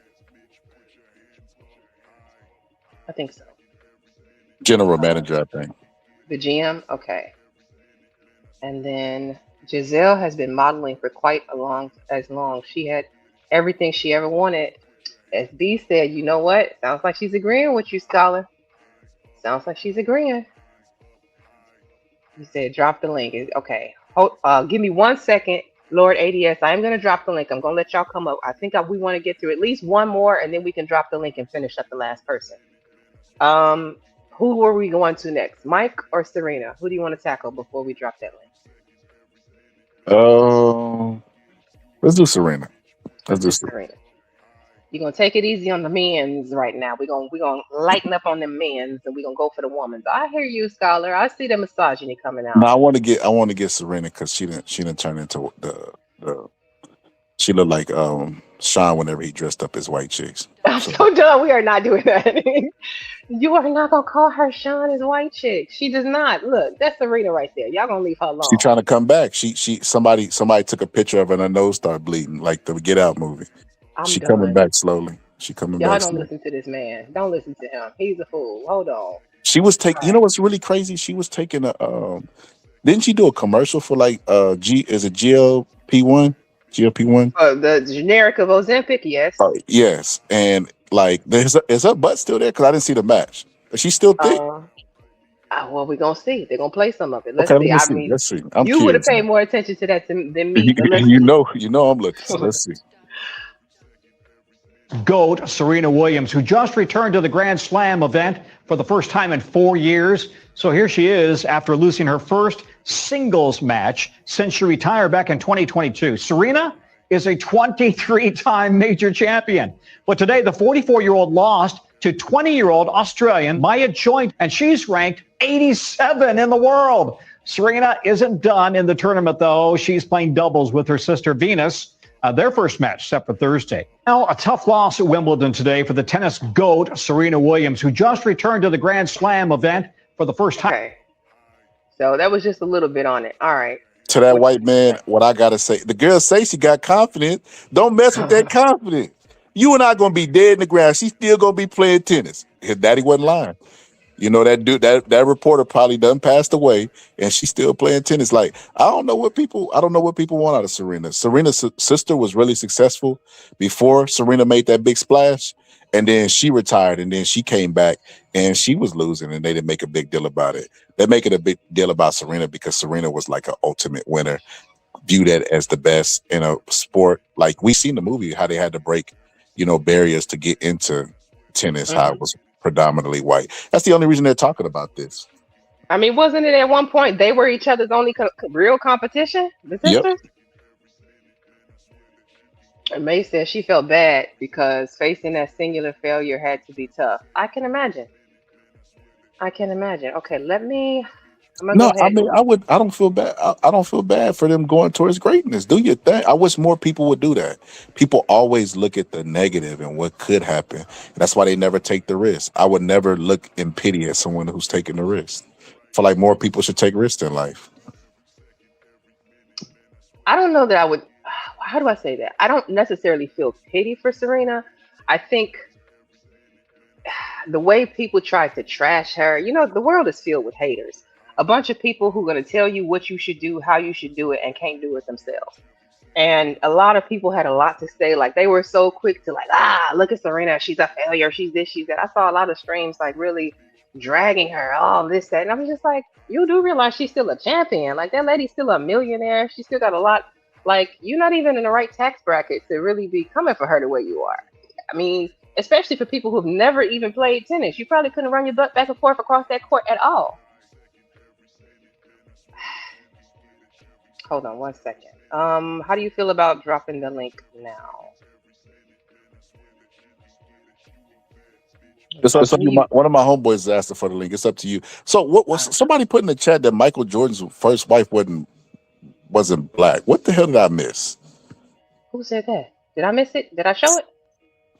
I think so. General manager, I think. The GM? Okay. And then Giselle has been modeling for quite as long. She had everything she ever wanted. As B said, you know what? Sounds like she's agreeing with you, Scholar. Sounds like she's agreeing. You said drop the link. Okay. Give me 1 second, Lord ADS. I am going to drop the link. I'm going to let y'all come up. I think we want to get through at least one more, and then we can drop the link and finish up the last person. Who were we going to next, Mike or Serena? Who do you want to tackle before we drop that link? Let's do Serena. Let's do Serena. You're gonna take it easy on the men's right now. We're gonna lighten up on the men's, and we're gonna go for the women's. I hear you, Scholar. I see the misogyny coming out. No, I want to get Serena because she didn't turn into the she looked like Sean whenever he dressed up as white chicks. I'm so done. We are not doing that. You are not gonna call her Sean as white chick. She does not. Look, that's Serena right there. Y'all gonna leave her alone. She trying to come back. Somebody took a picture of her and her nose started bleeding, like the Get Out movie. She coming back slowly. She coming Y'all back. Y'all don't listen to this man. Don't listen to him. He's a fool. Hold on. She was taking. Right. You know what's really crazy? She was taking a. Didn't she do a commercial for like is it GLP-1? GLP-1? The generic of Ozempic, yes. Yes, and like is her butt still there? Because I didn't see the match. Is she still thick? Well, we're gonna see. They're gonna play some of it. Let's see. Let's see. You would have paid more attention to that than me. You know I'm looking. So let's see. GOAT Serena Williams, who just returned to the Grand Slam event for the first time in 4 years. So here she is after losing her first singles match since she retired back in 2022. Serena is a 23-time major champion. But today, the 44-year-old lost to 20-year-old Australian Maya Joint, and she's ranked 87 in the world. Serena isn't done in the tournament, though. She's playing doubles with her sister Venus. Their first match set for Thursday. Now, a tough loss at Wimbledon today for the tennis GOAT, Serena Williams, who just returned to the Grand Slam event for the first time. Okay. So that was just a little bit on it. All right. To that white man, what I got to say, the girl say she got confidence. Don't mess with that confidence. You and I going to be dead in the ground. She's still going to be playing tennis. His daddy wasn't lying. You know, that dude, that reporter probably done passed away, and she's still playing tennis. Like, I don't know what people want out of Serena. Serena's sister was really successful before Serena made that big splash, and then she retired, and then she came back, and she was losing, and they didn't make a big deal about it. They make it a big deal about Serena because Serena was like an ultimate winner, viewed as the best in a sport. Like, we seen the movie, how they had to break, barriers to get into tennis, how it was predominantly white. That's the only reason they're talking about this. I mean, wasn't it at one point they were each other's only real competition? The sisters? Yep. And May said she felt bad because facing that singular failure had to be tough. I can imagine. Okay, I don't feel bad. I don't feel bad for them going towards greatness. Do your thing. I wish more people would do that. People always look at the negative and what could happen. That's why they never take the risk. I would never look in pity at someone who's taking the risk. feel like more people should take risks in life. I don't know that I would. How do I say that? I don't necessarily feel pity for Serena. I think the way people try to trash her, the world is filled with haters. A bunch of people who are going to tell you what you should do, how you should do it, and can't do it themselves. And a lot of people had a lot to say. Like they were so quick to look at Serena, she's a failure, she's this, she's that. I saw a lot of streams like really dragging her, all this, that. And I was just like, you do realize she's still a champion. Like that lady's still a millionaire. She still got a lot. Like you're not even in the right tax bracket to really be coming for her the way you are. I mean, especially for people who've never even played tennis. You probably couldn't run your butt back and forth across that court at all. Hold on one second. How do you feel about dropping the link now? It's up to you. One of my homeboys asked for the link. It's up to you. So, what was somebody put in the chat that Michael Jordan's first wife wasn't black? What the hell did I miss? Who said that? Did I miss it? Did I show it?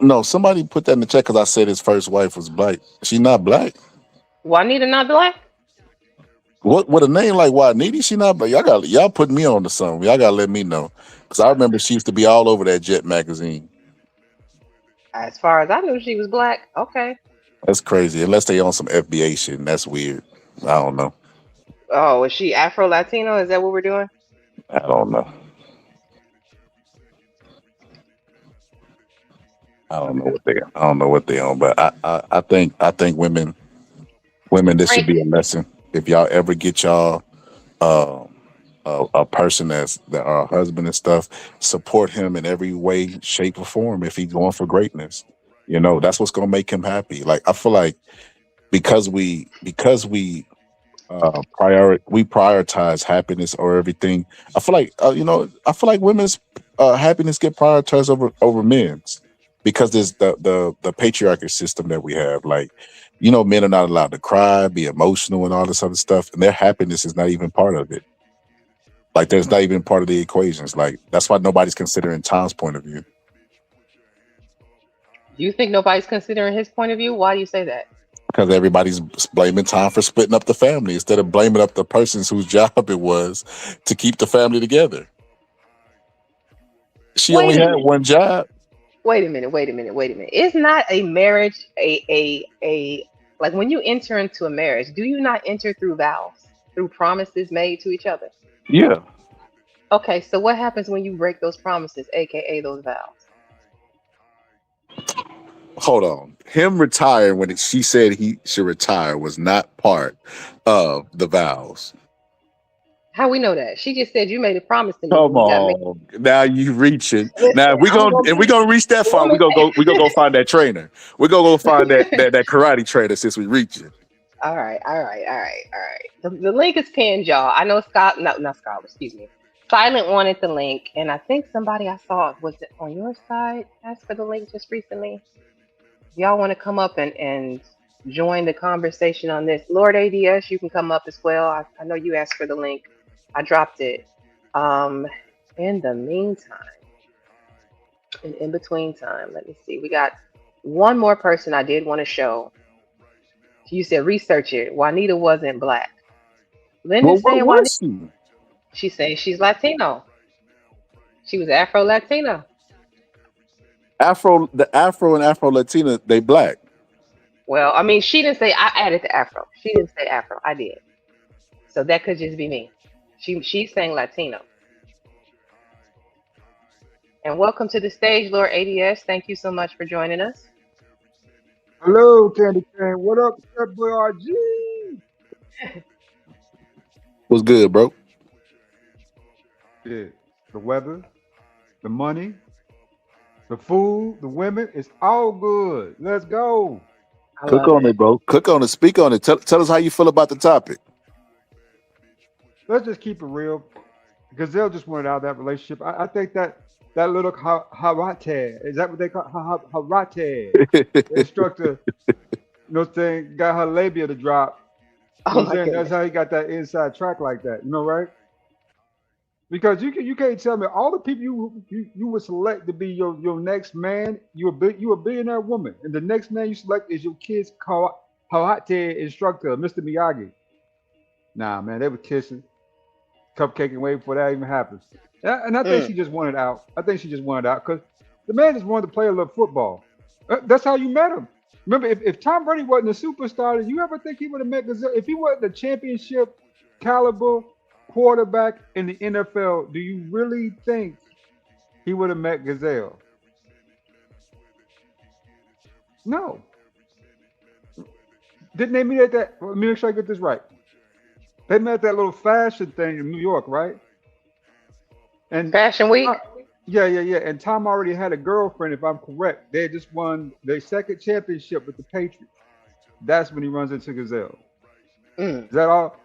No, somebody put that in the chat because I said his first wife was black. She not black. Juanita not black? What with a name like Juanita? She not black. Y'all putting me on to something. Y'all gotta let me know because I remember she used to be all over that Jet magazine. As far as I knew, she was black. Okay. That's crazy. Unless they on some FBA shit. That's weird. I don't know. Oh, is she Afro Latino? Is that what we're doing? I don't know. I don't know what they on, but I think women, this should be a lesson. If y'all ever get y'all a person that our husband and stuff, support him in every way, shape, or form. If he's going for greatness, that's what's gonna make him happy. Like I feel like because we prioritize happiness or everything. I feel like women's happiness get prioritized over men's because there's the patriarchal system that we have. Like, men are not allowed to cry, be emotional, and all this other stuff, and their happiness is not even part of it. Like, there's not even part of the equations. Like, that's why nobody's considering Tom's point of view. You think nobody's considering his point of view? Why do you say that? Because everybody's blaming Tom for splitting up the family instead of blaming up the persons whose job it was to keep the family together. She only had one job. Wait a minute. Is not a marriage a like when you enter into a marriage, do you not enter through vows, through promises made to each other? Yeah. Okay, so what happens when you break those promises, aka those vows? Hold on. Him retiring when she said he should retire was not part of the vows. How we know that? She just said you made a promise to me. Come on, now you reaching. Now we're gonna reach that far. We're gonna go find that trainer. We're gonna go find that karate trainer since we reaching. All right. The link is pinned, y'all. I know Scott, not Scott. Excuse me. Silent wanted the link, and I think somebody I saw, was it on your side, asked for the link just recently. If y'all want to come up and join the conversation on this, Lord ADS, you can come up as well. I know you asked for the link. I dropped it. In the meantime, in between time, let me see. We got one more person I did want to show. You said research it. Juanita wasn't black. Linda's saying Juanita. She's saying she's Latino. She was Afro Latina. The Afro and Afro Latina, they black. Well, I mean, she didn't say. I added the Afro. She didn't say Afro. I did. So that could just be me. She's saying Latino. And welcome to the stage, Lord ADS. Thank you so much for joining us. Hello, Candy Cane. What up, Step Boy RG? What's good, bro? Yeah, the weather, the money, the food, the women, it's all good. Let's go. Cook on it, bro. Cook on it. Speak on it. Tell us how you feel about the topic. Let's just keep it real. Gazelle just wanted out of that relationship. I think that little Harate, is that what they call Harate? The instructor, got her labia to drop. That's how he got that inside track like that, right? Because you can't tell me all the people you would select to be your next man. You a billionaire woman, and the next man you select is your kid's karate instructor, Mr. Miyagi. Nah, man, they were kissing, cupcaking way before that even happened. And I think Mm. she just wanted out. I think she just wanted out because the man just wanted to play a little football. That's how you met him. Remember, if Tom Brady wasn't a superstar, did you ever think he would have met Gazelle? If he wasn't a championship caliber quarterback in the NFL, do you really think he would have met Gazelle? No. Didn't they meet at that? Let me make sure I get this right. They met at that little fashion thing in New York, right? And Fashion Week. yeah. And Tom already had a girlfriend, if I'm correct. They had just won their second championship with the Patriots. That's when he runs into Gazelle. Mm. Is that all?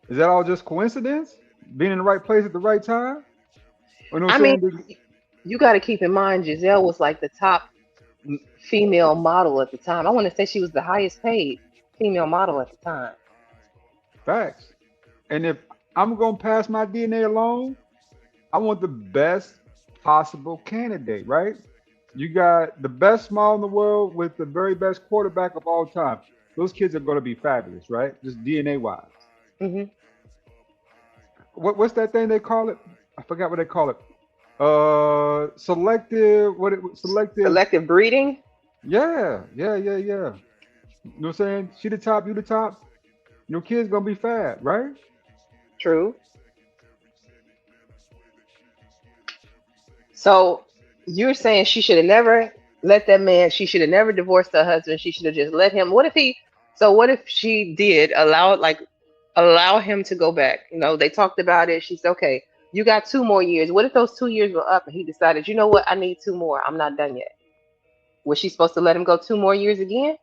Is that all just coincidence? Being in the right place at the right time? You know what I I'm mean, saying? you got to keep in mind, Giselle was like the top female model at the time. I want to say she was the highest paid female model at the time. Facts. And if I'm gonna pass my DNA along, I want the best possible candidate, right? You got the best smile in the world with the very best quarterback of all time. Those kids are going to be fabulous, right? Just DNA wise. Hmm. What's that thing they call it? I forgot what they call it. Selective. Selective? Selective breeding. Yeah. You know what I'm saying? She the top, you the top. Your kid's gonna be fab, right? True. So you're saying she should have never let that man. She should have never divorced her husband. She should have just let him. What if he? So what if she did allow him to go back? You know, they talked about it. She said, okay, you got 2 more years. What if those 2 years were up and he decided, you know what, I need 2 more. I'm not done yet. Was she supposed to let him go 2 more years again?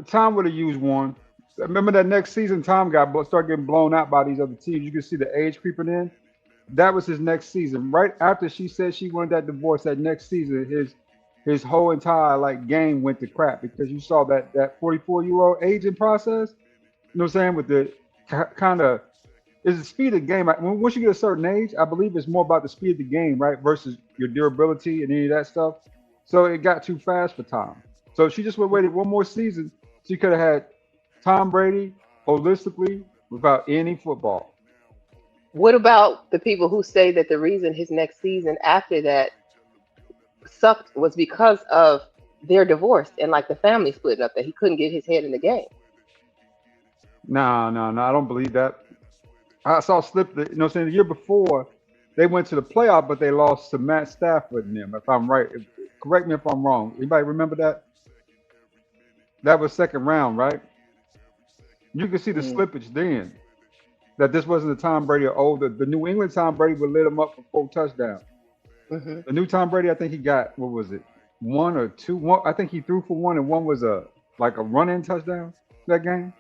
Tom would have used one. Remember that next season, Tom started getting blown out by these other teams. You can see the age creeping in. That was his next season. Right after she said she wanted that divorce, that next season, his whole entire like game went to crap because you saw that 44-year-old aging process. You know what I'm saying? With the kind of is the speed of the game. Once you get a certain age, I believe it's more about the speed of the game, right, versus your durability and any of that stuff. So it got too fast for Tom. So she just would have waited one more season. She could have had Tom Brady holistically without any football. What about the people who say that the reason his next season after that sucked was because of their divorce and like the family split up that he couldn't get his head in the game? No, I don't believe that. I saw Slip, you know what I'm saying, the year before, they went to the playoff, but they lost to Matt Stafford and them, if I'm right. Correct me if I'm wrong. Anybody remember that? That was second round, right? You can see the Mm. slippage then. That this wasn't the Tom Brady of old. The New England Tom Brady would lit him up for 4 touchdowns. Hmm. The new Tom Brady, I think he got, what was it, one or two? One, I think he threw for one, and one was a run-in touchdown that game.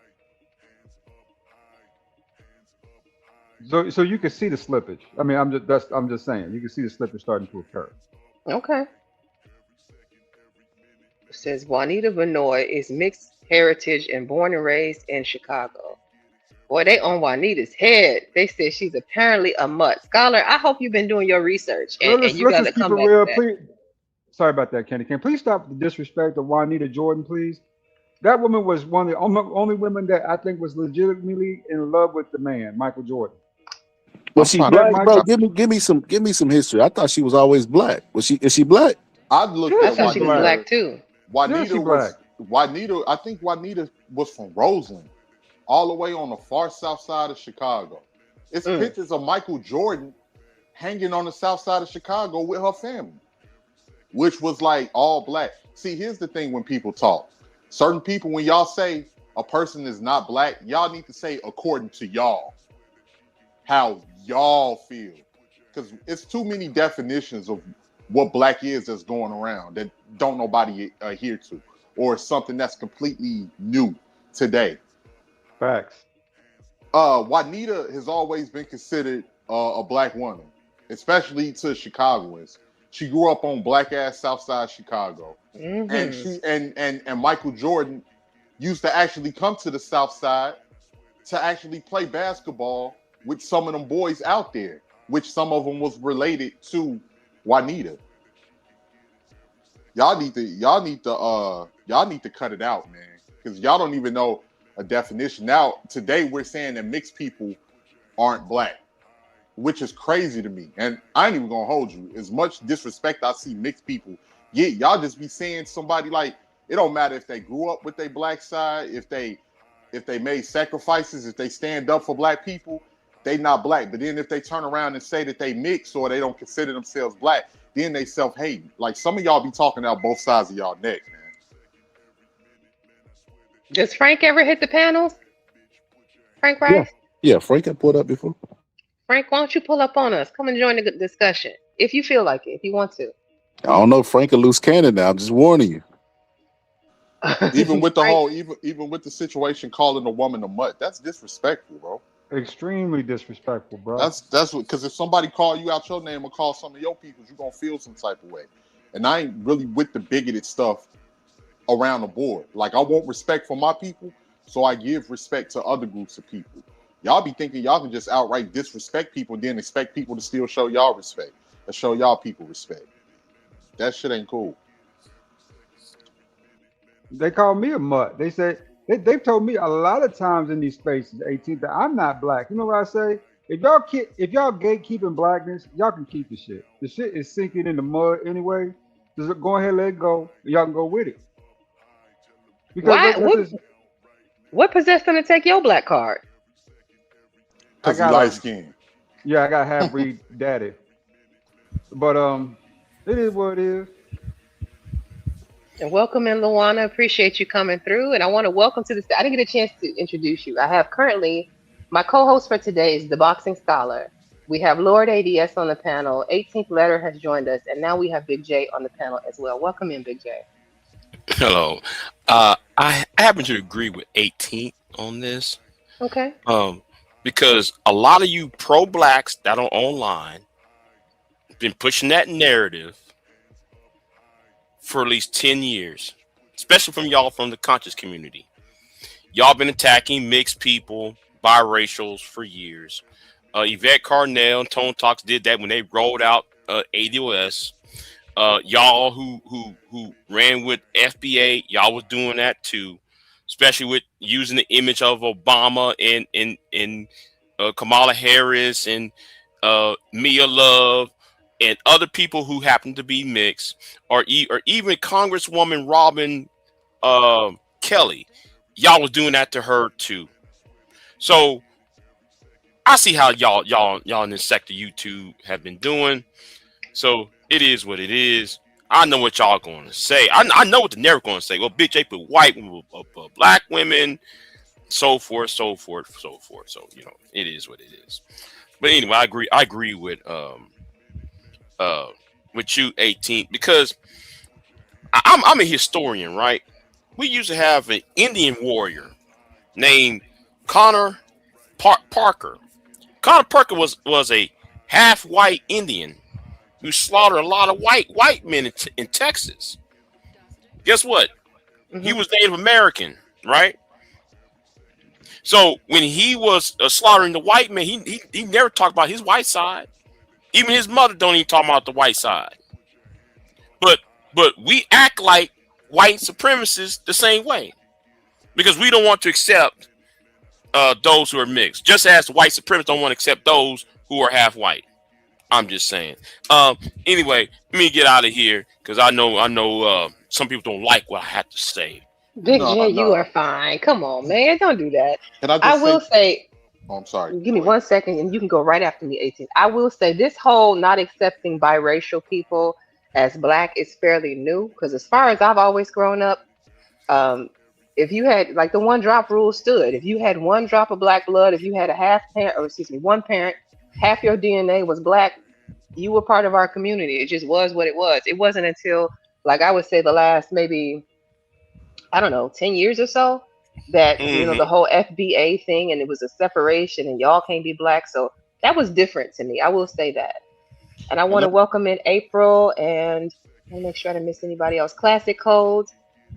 So you can see the slippage. I mean, I'm just saying you can see the slippage starting to occur. Okay. It says Juanita Benoit is mixed heritage and born and raised in Chicago. Boy, they on Juanita's head. They said she's apparently a mutt. Scholar, I hope you've been doing your research Well, and you let's got to just keep it come back with real, that. please. Sorry about that, Kenny. Can please stop the disrespect of Juanita Jordan, please? That woman was one of the only women that I think was legitimately in love with the man, Michael Jordan. Was I'm she trying Correct, black, to. Mike? bro? Give me some history. I thought she was always black. Is she black? I looked I Yeah, at thought she's she was black. black Juanita. too. Yeah, she Juanita black. was Juanita. I think Juanita was from Roseland, all the way on the far south side of Chicago. It's Mm. pictures of Michael Jordan hanging on the south side of Chicago with her family, which was like all black. See, here's the thing: when people talk, certain people, when y'all say a person is not black, y'all need to say according to y'all, how y'all feel, because it's too many definitions of what black is that's going around that don't nobody adhere to, or something that's completely new today. Facts. Juanita has always been considered a black woman, especially to Chicagoans. She grew up on black ass South Side Chicago, and Hmm. and Michael Jordan used to actually come to the South Side to actually play basketball with some of them boys out there, which some of them was related to Juanita. Y'all need to cut it out, man, because y'all don't even know. a definition. Now, today we're saying that mixed people aren't black, which is crazy to me. And I ain't even gonna hold you. As much disrespect I see mixed people get, y'all just be saying somebody like, it don't matter if they grew up with their black side, if they made sacrifices, if they stand up for black people, they not black. But then if they turn around and say that they mix or they don't consider themselves black, then they self-hate. Like some of y'all be talking out both sides of y'all neck, man. Does Frank ever hit the panels? Frank Rice? Yeah, Frank got pulled up before. Frank, why don't you pull up on us? Come and join the discussion. If you feel like it, if you want to. I don't know, Frank a loose cannon now. I'm just warning you. Even with the whole, even with the situation calling a woman a mutt, that's disrespectful, bro. Extremely disrespectful, bro. That's what, because if somebody call you out your name or call some of your people, you're gonna feel some type of way. And I ain't really with the bigoted stuff around the board. Like I want respect for my people, so I give respect to other groups of people. Y'all be thinking y'all can just outright disrespect people and then expect people to still show y'all respect and show y'all people respect. That shit ain't cool. They call me a mutt. They say they've told me a lot of times in these spaces, 18, that I'm not black. You know what I say? If y'all gatekeeping blackness, y'all can keep the shit. The shit is sinking in the mud anyway. Just go ahead, let it go. Y'all can go with it. Because what possessed them to take your black card? Because you light skin. Yeah, I got half breed daddy. But it is what it is. And welcome in, Luana. Appreciate you coming through. And I want to welcome to this. I didn't get a chance to introduce you. I have currently my co-host for today is the boxing scholar. We have Lord ADS on the panel. 18th letter has joined us, and now we have Big J on the panel as well. Welcome in, Big J. Hello. I happen to agree with 18th on this. Okay. Because a lot of you pro-blacks that are online been pushing that narrative for at least 10 years, especially from y'all from the conscious community. Y'all been attacking mixed people, biracials for years. Yvette Carnell and Tone Talks did that when they rolled out ADOS. Y'all who ran with FBA, y'all was doing that too, especially with using the image of Obama and Kamala Harris and Mia Love and other people who happen to be mixed, or even Congresswoman Robin Kelly. Y'all was doing that to her too. So I see how y'all in this sector YouTube have been doing. So it is what it is. I know what y'all going to say. I know what the narrative going to say. Well, Big J put white women, black women, so forth. So you know, it is what it is. But anyway, I agree with you, 18, because I'm a historian, right? We used to have an Indian warrior named Connor Parker. Connor Parker was a half white Indian who slaughtered a lot of white men in Texas. Guess what? Mm-hmm. He was Native American, right? So when he was slaughtering the white men, he never talked about his white side. Even his mother don't even talk about the white side. But we act like white supremacists the same way because we don't want to accept those who are mixed, just as the white supremacists don't want to accept those who are half white. I'm just saying. Anyway, let me get out of here because I know some people don't like what I have to say. Big J, you are fine. Come on, man. Don't do that. I will say. Oh, I'm sorry. Give me 1 second and you can go right after me, 18. I will say this whole not accepting biracial people as black is fairly new because as far as I've always grown up, if you had like the one drop rule stood, if you had one drop of black blood, if you had one parent, half your DNA was black, you were part of our community. It just was what it was. It wasn't until, like I would say, the last maybe, I don't know, 10 years or so that, you know, the whole FBA thing and it was a separation and y'all can't be black. So that was different to me. I will say that. And I want to welcome in April and I'll make sure I didn't miss anybody else. Classic Codes,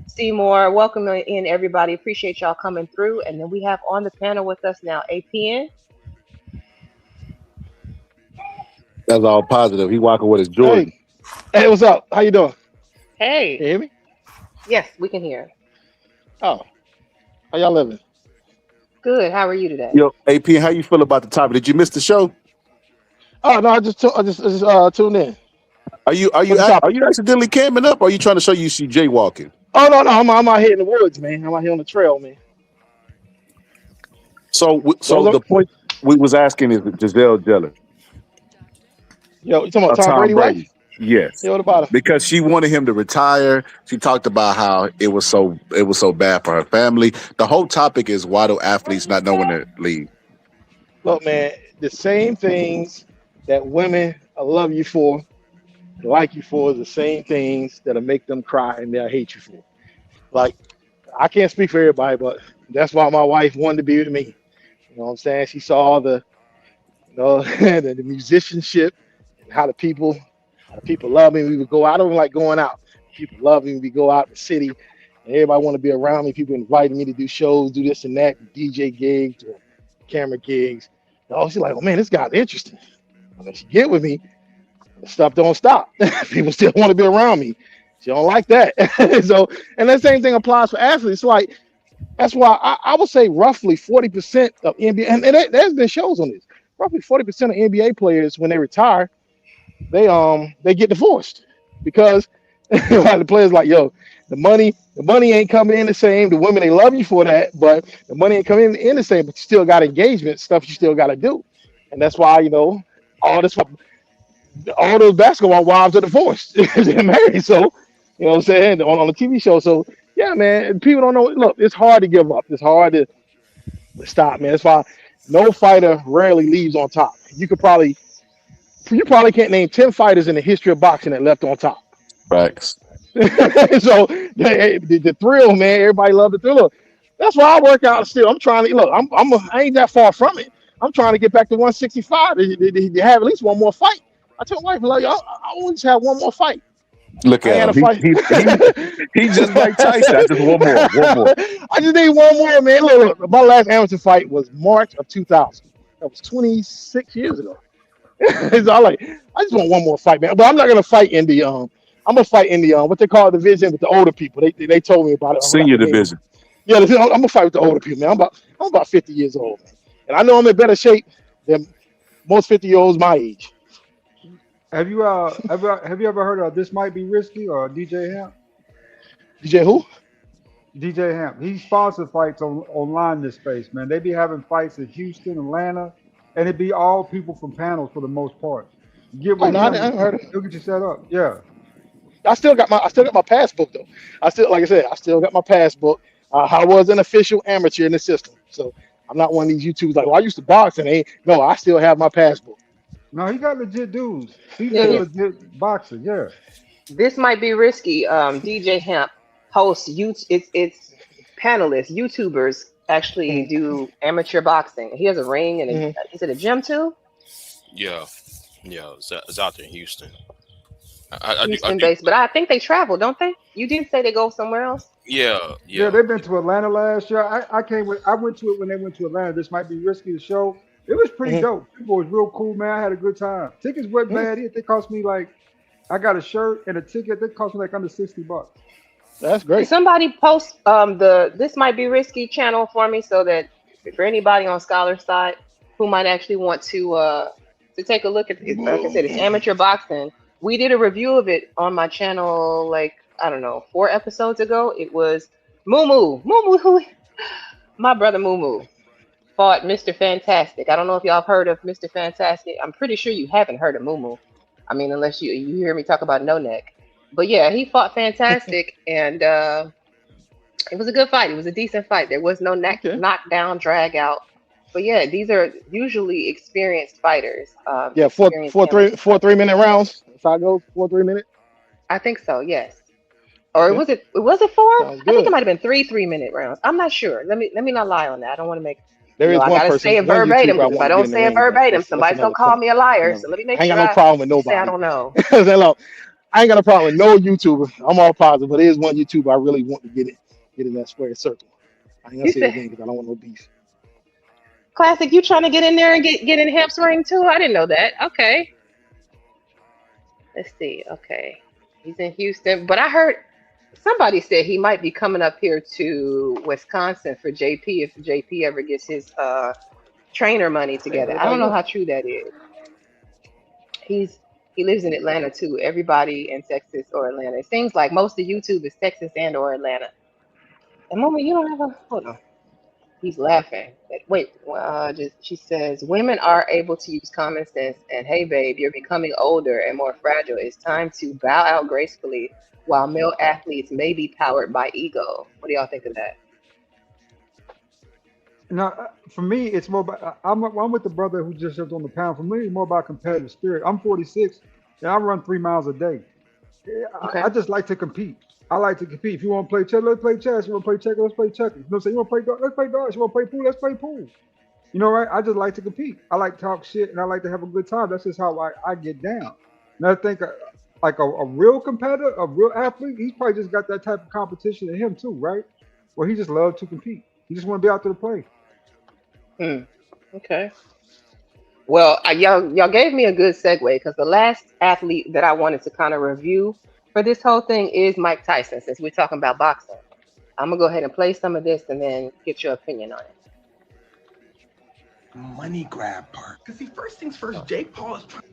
Seymour, welcome in everybody. Appreciate y'all coming through. And then we have on the panel with us now, APN. That's all positive. He walking with his Jordan. Hey, what's up? How you doing? Hey. You hear me? Yes, we can hear. Oh. How y'all living? Good. How are you today? Yo, AP, how you feel about the topic? Did you miss the show? Oh no, I just tuned in. What's the Are topic? you accidentally camming up? Or are you trying to show you see jaywalking? Oh no, I'm out here in the woods, man. I'm out here on the trail, man. So Those are, the point we was asking is Giselle Jealous yo, you talking about of Tom Tom Brady wife? Brady? Yes, Yeah, what about her? because she wanted him to retire. She talked about how it was so bad for her family. The whole topic is why do athletes not know when to leave? Look, man, the same things that women love you for, like you for, is the same things that'll make them cry and they'll hate you for. Like, I can't speak for everybody, but that's why my wife wanted to be with me. You know what I'm saying? She saw the, the musicianship and how the people love me. We would go. I don't like going out. People love me. We go out in the city, and everybody want to be around me. People inviting me to do shows, do this and that, DJ gigs or camera gigs. And she's like, "Oh man, this guy's interesting." And then she get with me, stuff don't stop. People still want to be around me. She don't like that. So, and that same thing applies for athletes. Like that's why I would say roughly 40% of NBA, and there's been shows on this. Roughly 40% of NBA players, when they retire, they get divorced because the players like, yo, the money ain't coming in the same. The women, they love you for that, but the money ain't coming in the same. But you still got engagement stuff you still got to do, and that's why all this, all those basketball wives are divorced. They're married, so you know what I'm saying on the TV show. So yeah, man, people don't know. Look, it's hard to give up. It's hard to stop, man. That's why no fighter rarely leaves on top. You probably can't name 10 fighters in the history of boxing that left on top. Facts. So the thrill, man, everybody love the thrill. Look, that's why I work out still. I'm trying to look. I ain't that far from it. I'm trying to get back to 165 to have at least one more fight. I told my wife, like, I always have one more fight. Look I at had a him. fight. He just like Tyson. I just one more. I just need one more, man. Look, my last amateur fight was March of 2000. That was 26 years ago. So I just want one more fight, man. But I'm not gonna fight in the I'm gonna fight in the what they call division with the older people. They told me about it. I forgot Senior the name. division. Yeah, I'm gonna fight with the older people, man. I'm about 50 years old, man. And I know I'm in better shape than most 50-year-olds my age. Have you ever heard of This Might Be Risky or DJ Hamp? DJ who? DJ Hamp. He sponsors fights online this space, man. They be having fights in Houston, Atlanta, and it be all people from panels for the most part. You get Oh with no, I him, haven't heard of it. he'll get you set up. Yeah. I still got my passbook though. Like I said, I still got my passbook. I was an official amateur in the system, so I'm not one of these YouTubers like, well, I used to box and no, I still have my passbook. No, he got legit dudes. He's Yeah, a yeah. legit boxer. Yeah. This might be risky. DJ Hemp hosts it's panelists, YouTubers actually Mm-hmm. do amateur boxing. He has a ring and Mm-hmm. is it a gym too? Yeah, it's out there in Houston. I Houston do. based, but I think they travel, don't they? You did say they go somewhere else. Yeah. Yeah, they've been to Atlanta last year. I went to it when they went to Atlanta. This might be risky to show. It was pretty Mm-hmm. dope. People was real cool, man. I had a good time. Tickets weren't bad. They cost me like I got a shirt and a ticket. They cost me like under $60. That's Can great. somebody post the This Might Be Risky channel for me so that for anybody on Scholar side who might actually want to take a look at it, like I said, it's amateur boxing. We did a review of it on my channel like I don't know 4 episodes ago. It was Moo Moo, my brother Moo fought Mr. Fantastic. I don't know if y'all have heard of Mr. Fantastic. I'm pretty sure you haven't heard of Moo. I mean, unless you hear me talk about No Neck. But yeah, he fought Fantastic, and it was a good fight. It was a decent fight. There was no Okay. knockdown, drag out. But yeah, these are usually experienced fighters. Yeah, Experienced amateur four fighters. 3-minute rounds. If I go 4 3 minute, I think so. Yes. Or okay, was it 4? sounds I think it good. might have been 3 3-minute rounds. I'm not sure. Let me not lie on that. I don't want to make There is I one gotta person, say it one verbatim YouTuber I because if I want to get don't in the say it ring, but verbatim, that's somebody's gonna another call time. me a liar. No, So let me make I ain't got sure no I problem with say I nobody. don't know. Look, I ain't got no problem with no YouTuber. I'm all positive, but there is one YouTuber I really want to get in that square circle. I ain't gonna You say his said name because I don't want no beef. classic. You trying to get in there and get in Hemp's ring too? I didn't know that. Okay, let's see. Okay, he's in Houston, but I heard Somebody said he might be coming up here to Wisconsin for JP if JP ever gets his trainer money together. I don't know how true that is. He lives in Atlanta too. Everybody in Texas or Atlanta. It seems like most of YouTube is Texas and or Atlanta. And Mama, you don't have a hold on. He's laughing. Wait, just she says women are able to use common sense and hey babe, you're becoming older and more fragile. It's time to bow out gracefully while male athletes may be powered by ego. What do y'all think of that? Now, for me, it's more about, I'm with the brother who just jumped on the pound. For me, it's more about competitive spirit. I'm 46 and I run 3 miles a day. Okay. I just like to compete. I like to compete. If you want to play chess, let's play chess. You want to play checkers, let's play checkers. You know what I'm saying? You want to play darts, let's play darts. You want to play pool, let's play pool. You know, right? I just like to compete. I like to talk shit and I like to have a good time. That's just how I get down. And I think like a real competitor, a real athlete, he's probably just got that type of competition in him too, right? Where he just loves to compete. He just want to be out there to play. Okay. Well, y'all gave me a good segue because the last athlete that I wanted to kind of review for this whole thing is Mike Tyson. Since we're talking about boxing, I'm gonna go ahead and play some of this and then get your opinion on it. Money grab part. Because see, first things first, Jake Paul is trying.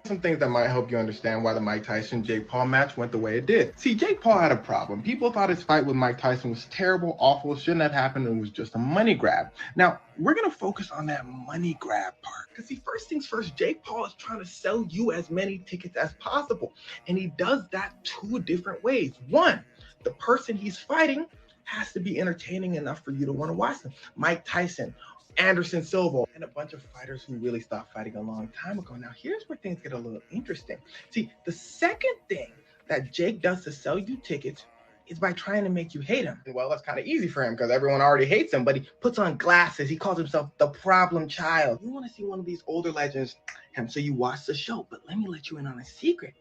Some things that might help you understand why the Mike Tyson-Jake Paul match went the way it did. See, Jake Paul had a problem. People thought his fight with Mike Tyson was terrible, awful, shouldn't have happened, and was just a money grab. Now, we're going to focus on that money grab part. Because see, first things first, Jake Paul is trying to sell you as many tickets as possible. And he does that 2 different ways. One, the person he's fighting has to be entertaining enough for you to want to watch them. Mike Tyson, Anderson Silva, and a bunch of fighters who really stopped fighting a long time ago. Now, here's where things get a little interesting. See, the second thing that Jake does to sell you tickets is by trying to make you hate him. Well, that's kind of easy for him because everyone already hates him, but he puts on glasses. He calls himself the problem child. You want to see one of these older legends, so you watch the show. But let me let you in on a secret.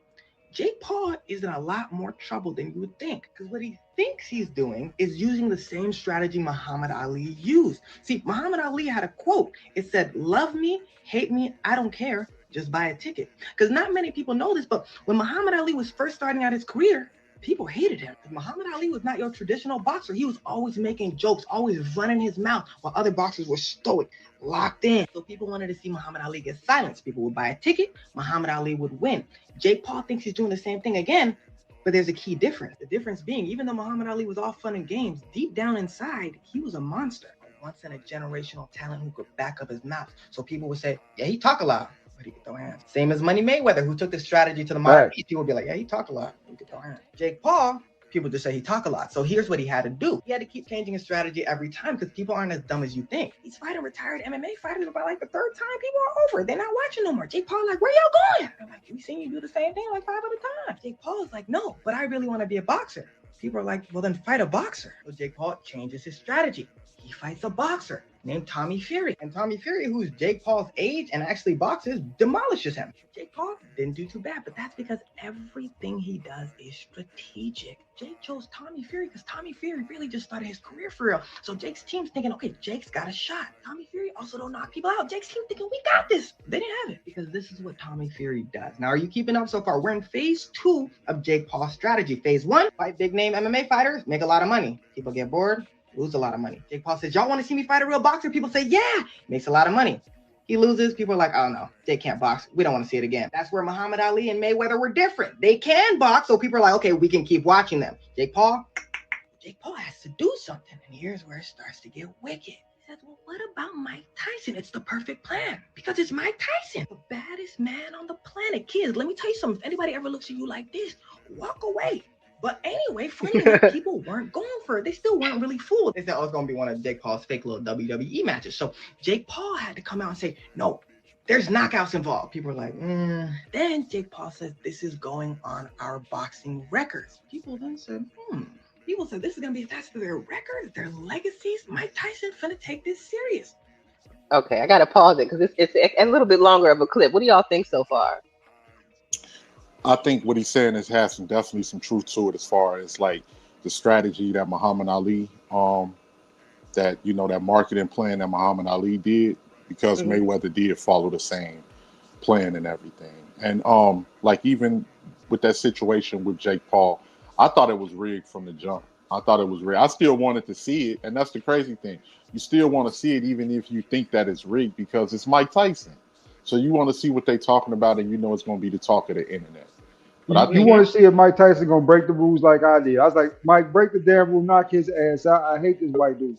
Jake Paul is in a lot more trouble than you would think, because what he thinks he's doing is using the same strategy Muhammad Ali used. See, Muhammad Ali had a quote. It said, "Love me, hate me, I don't care, just buy a ticket." Because not many people know this, but when Muhammad Ali was first starting out his career, people hated him. Muhammad Ali was not your traditional boxer. He was always making jokes, always running his mouth, while other boxers were stoic, locked in. So people wanted to see Muhammad Ali get silenced. People would buy a ticket, Muhammad Ali would win. Jake Paul thinks he's doing the same thing again, but there's a key difference. The difference being, even though Muhammad Ali was all fun and games, deep down inside, he was a monster. A once-in-a-generational talent who could back up his mouth. So people would say, yeah, he talk a lot, but he could throw hands. Same as Money Mayweather, who took the strategy to the modern age. People would be like, yeah, he talk a lot, but he could throw hands. Jake Paul, people just say he talk a lot. So here's what he had to do. He had to keep changing his strategy every time because people aren't as dumb as you think. He's fighting retired MMA fighters, but by like the 3rd time, people are over. They're not watching no more. Jake Paul like, where y'all going? I'm like, we seen you do the same thing like 5 other times. Jake Paul is like, no, but I really want to be a boxer. People are like, well, then fight a boxer. So Jake Paul changes his strategy. He fights a boxer named Tommy Fury. And Tommy Fury, who's Jake Paul's age and actually boxes, demolishes him. Jake Paul didn't do too bad, but that's because everything he does is strategic. Jake chose Tommy Fury because Tommy Fury really just started his career for real. So Jake's team's thinking, okay, Jake's got a shot. Tommy Fury also don't knock people out. Jake's team thinking, we got this. They didn't have it because this is what Tommy Fury does. Now, are you keeping up so far? We're in phase 2 of Jake Paul's strategy. Phase 1, fight big name MMA fighters, make a lot of money. People get bored, lose a lot of money. Jake Paul says, y'all want to see me fight a real boxer? People say, yeah, makes a lot of money. He loses, people are like, oh no, Jake can't box. We don't want to see it again. That's where Muhammad Ali and Mayweather were different. They can box, so people are like, okay, we can keep watching them. Jake Paul has to do something. And here's where it starts to get wicked. He says, well, what about Mike Tyson? It's the perfect plan because it's Mike Tyson, the baddest man on the planet. Kids, let me tell you something. If anybody ever looks at you like this, walk away. But anyway, funny enough, people weren't going for it. They still weren't really fooled. They said, oh, it's going to be one of Jake Paul's fake little WWE matches. So Jake Paul had to come out and say, no, there's knockouts involved. People were like, Then Jake Paul says, this is going on our boxing records. People then said, People said, this is going to be attached to their records, their legacies. Mike Tyson finna take this serious. Okay, I got to pause it because it's a little bit longer of a clip. What do y'all think so far? I think what he's saying is has definitely some truth to it as far as like the strategy that Muhammad Ali, that marketing plan that Muhammad Ali did, because Mayweather did follow the same plan and everything. And like even with that situation with Jake Paul, I thought it was rigged from the jump. I thought it was rigged. I still wanted to see it, and that's the crazy thing. You still want to see it even if you think that it's rigged because it's Mike Tyson. So you want to see what they're talking about, and you know it's going to be the talk of the internet. But I You think want to see if Mike Tyson gonna break the rules like I did. I was like, Mike, break the damn rule, knock his ass out. I hate this white dude.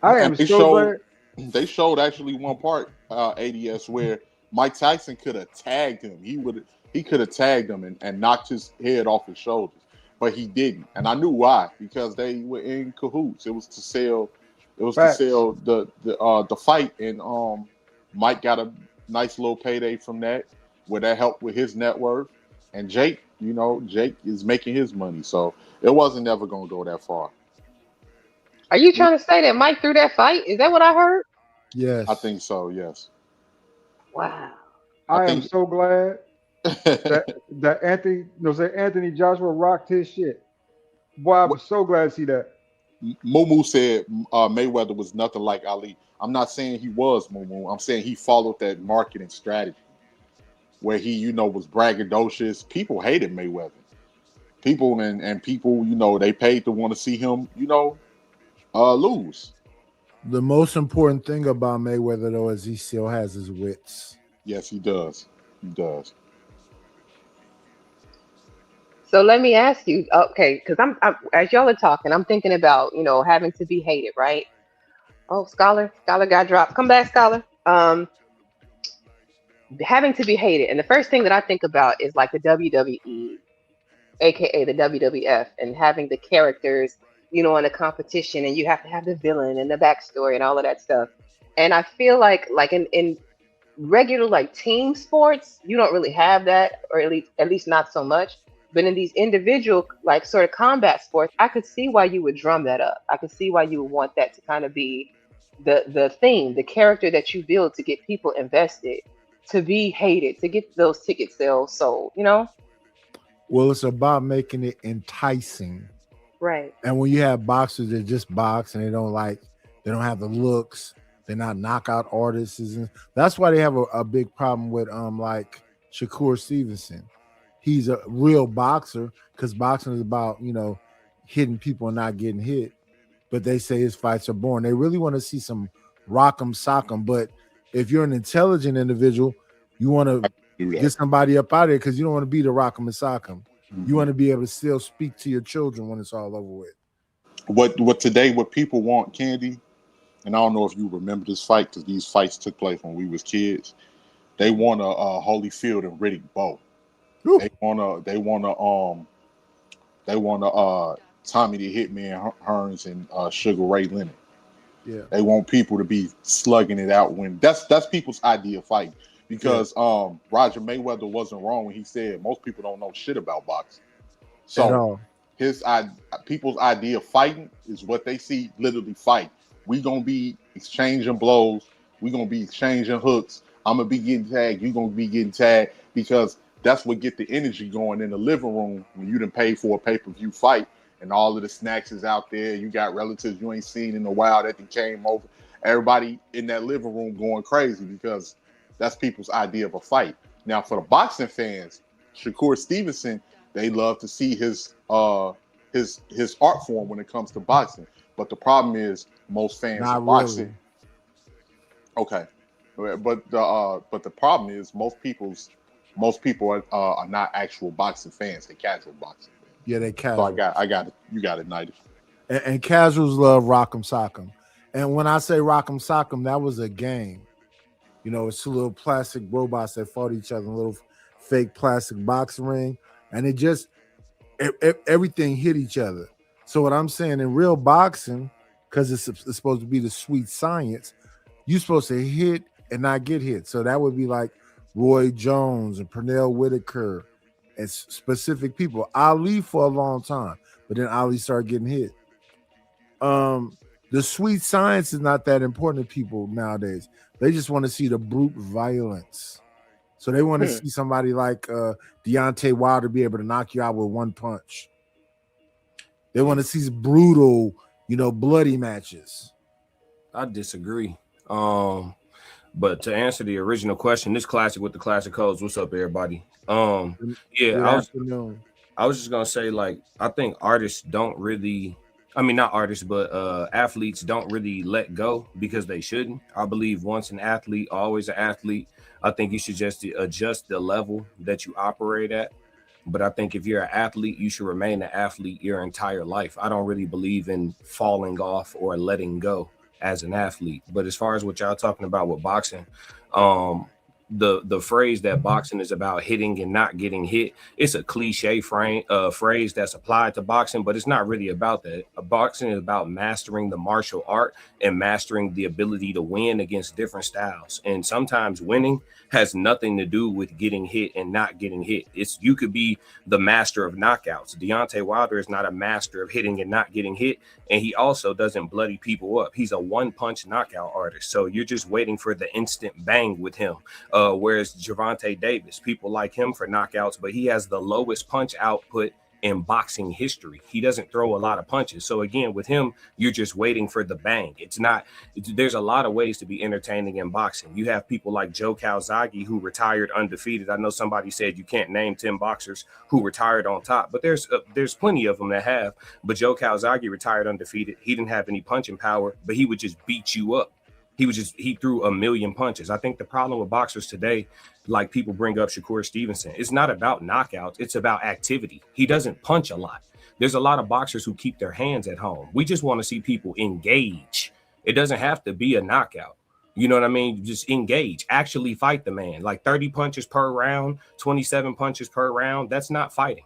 I and am so glad. they showed actually one part ADS where Mike Tyson could have tagged him. He could have tagged him and knocked his head off his shoulders, but he didn't. And I knew why because they were in cahoots. It was to sell. It was to Facts. sell the fight, and Mike got a nice little payday from that, where that helped with his net worth. And Jake, Jake is making his money, so it wasn't never going to go that far. Are you trying to say that Mike threw that fight? Is that what I heard? I Yes. think so. Yes, Wow. I I am think. so glad that Anthony Joshua rocked his shit. Boy, I'm so glad to see that. Mumu said Mayweather was nothing like Ali. I'm not saying he was Mumu. I'm saying he followed that marketing strategy where he, was braggadocious. People hated Mayweather. People and people, they paid to want to see him, lose. The most important thing about Mayweather, though, is he still has his wits. Yes, he does. He does. So let me ask you, okay, because I'm as y'all are talking, I'm thinking about having to be hated, right? Oh, scholar got dropped. Come back, scholar. Having to be hated, and the first thing that I think about is like the WWE, aka the WWF, and having the characters, in a competition, and you have to have the villain and the backstory and all of that stuff. And I feel like in regular like team sports, you don't really have that, or at least not so much. But in these individual like sort of combat sports, I could see why you would drum that up. I could see why you would want that to kind of be the theme, the character that you build to get people invested, to be hated, to get those ticket sales sold. Well, it's about making it enticing. Right. And when you have boxers that just box and they don't have the looks, they're not knockout artists, and that's why they have a big problem with like Shakur Stevenson. He's a real boxer because boxing is about hitting people and not getting hit. But they say his fights are boring. They really want to see some rock'em sock'em. But if you're an intelligent individual, you want to get somebody up out of there because you don't want to be the rock'em and sock'em. Mm-hmm. You want to be able to still speak to your children when it's all over with. What people want, Candy, and I don't know if you remember this fight because these fights took place when we was kids. They want a Holyfield and Riddick Bowe. They want Tommy the Hitman Hearns and Sugar Ray Leonard. Yeah. They want people to be slugging it out when that's people's idea of fighting. Because Roger Mayweather wasn't wrong when he said most people don't know shit about boxing. So people's idea of fighting is what they see literally fight. We gonna be exchanging blows. We gonna be exchanging hooks. I'm gonna be getting tagged. You gonna be getting tagged because that's what get the energy going in the living room when you done pay for a pay-per-view fight and all of the snacks is out there. You got relatives you ain't seen in a while that they came over. Everybody in that living room going crazy because that's people's idea of a fight. Now for the boxing fans, Shakur Stevenson, they love to see his art form when it comes to boxing. But the problem is most fans of boxing. Okay. But the problem is most people are not actual boxing fans. They're casual boxing fans. Yeah, they casual. So you got it, Nighty. And casuals love Rock'em Sock'em. And when I say Rock'em Sock'em, that was a game. It's two little plastic robots that fought each other in a little fake plastic boxing ring. And it just everything hit each other. So what I'm saying in real boxing, because it's supposed to be the sweet science, you're supposed to hit and not get hit. So that would be like Roy Jones and Pernell Whitaker and specific people. Ali for a long time, but then Ali started getting hit. The sweet science is not that important to people nowadays. They just want to see the brute violence. So they want to see somebody like Deontay Wilder be able to knock you out with one punch. They want to see brutal, bloody matches. I disagree. But to answer the original question, this classic with the classic codes. What's up, everybody? Yeah, Good afternoon. I was just gonna say, like, I think artists don't really, I mean, not artists, but athletes don't really let go because they shouldn't. I believe once an athlete, always an athlete. I think you should just adjust the level that you operate at. But I think if you're an athlete, you should remain an athlete your entire life. I don't really believe in falling off or letting go as an athlete. But as far as what y'all talking about with boxing, the phrase that boxing is about hitting and not getting hit, it's a cliche phrase that's applied to boxing, but it's not really about that. Boxing is about mastering the martial art and mastering the ability to win against different styles. And sometimes winning has nothing to do with getting hit and not getting hit. It's you could be the master of knockouts. Deontay Wilder is not a master of hitting and not getting hit, and he also doesn't bloody people up. He's a one-punch knockout artist. So you're just waiting for the instant bang with him. Whereas Gervonta Davis, people like him for knockouts, but he has the lowest punch output in boxing history. He doesn't throw a lot of punches. So again, with him, you're just waiting for the bang. There's a lot of ways to be entertaining in boxing. You have people like Joe Calzaghe who retired undefeated. I know somebody said you can't name 10 boxers who retired on top, but there's plenty of them that have. But Joe Calzaghe retired undefeated. He didn't have any punching power, but he would just beat you up. He threw a million punches. I think the problem with boxers today, like people bring up Shakur Stevenson, it's not about knockouts. It's about activity. He doesn't punch a lot. There's a lot of boxers who keep their hands at home. We just want to see people engage. It doesn't have to be a knockout. You know what I mean? Just engage, actually fight the man. Like 30 punches per round, 27 punches per round. That's not fighting.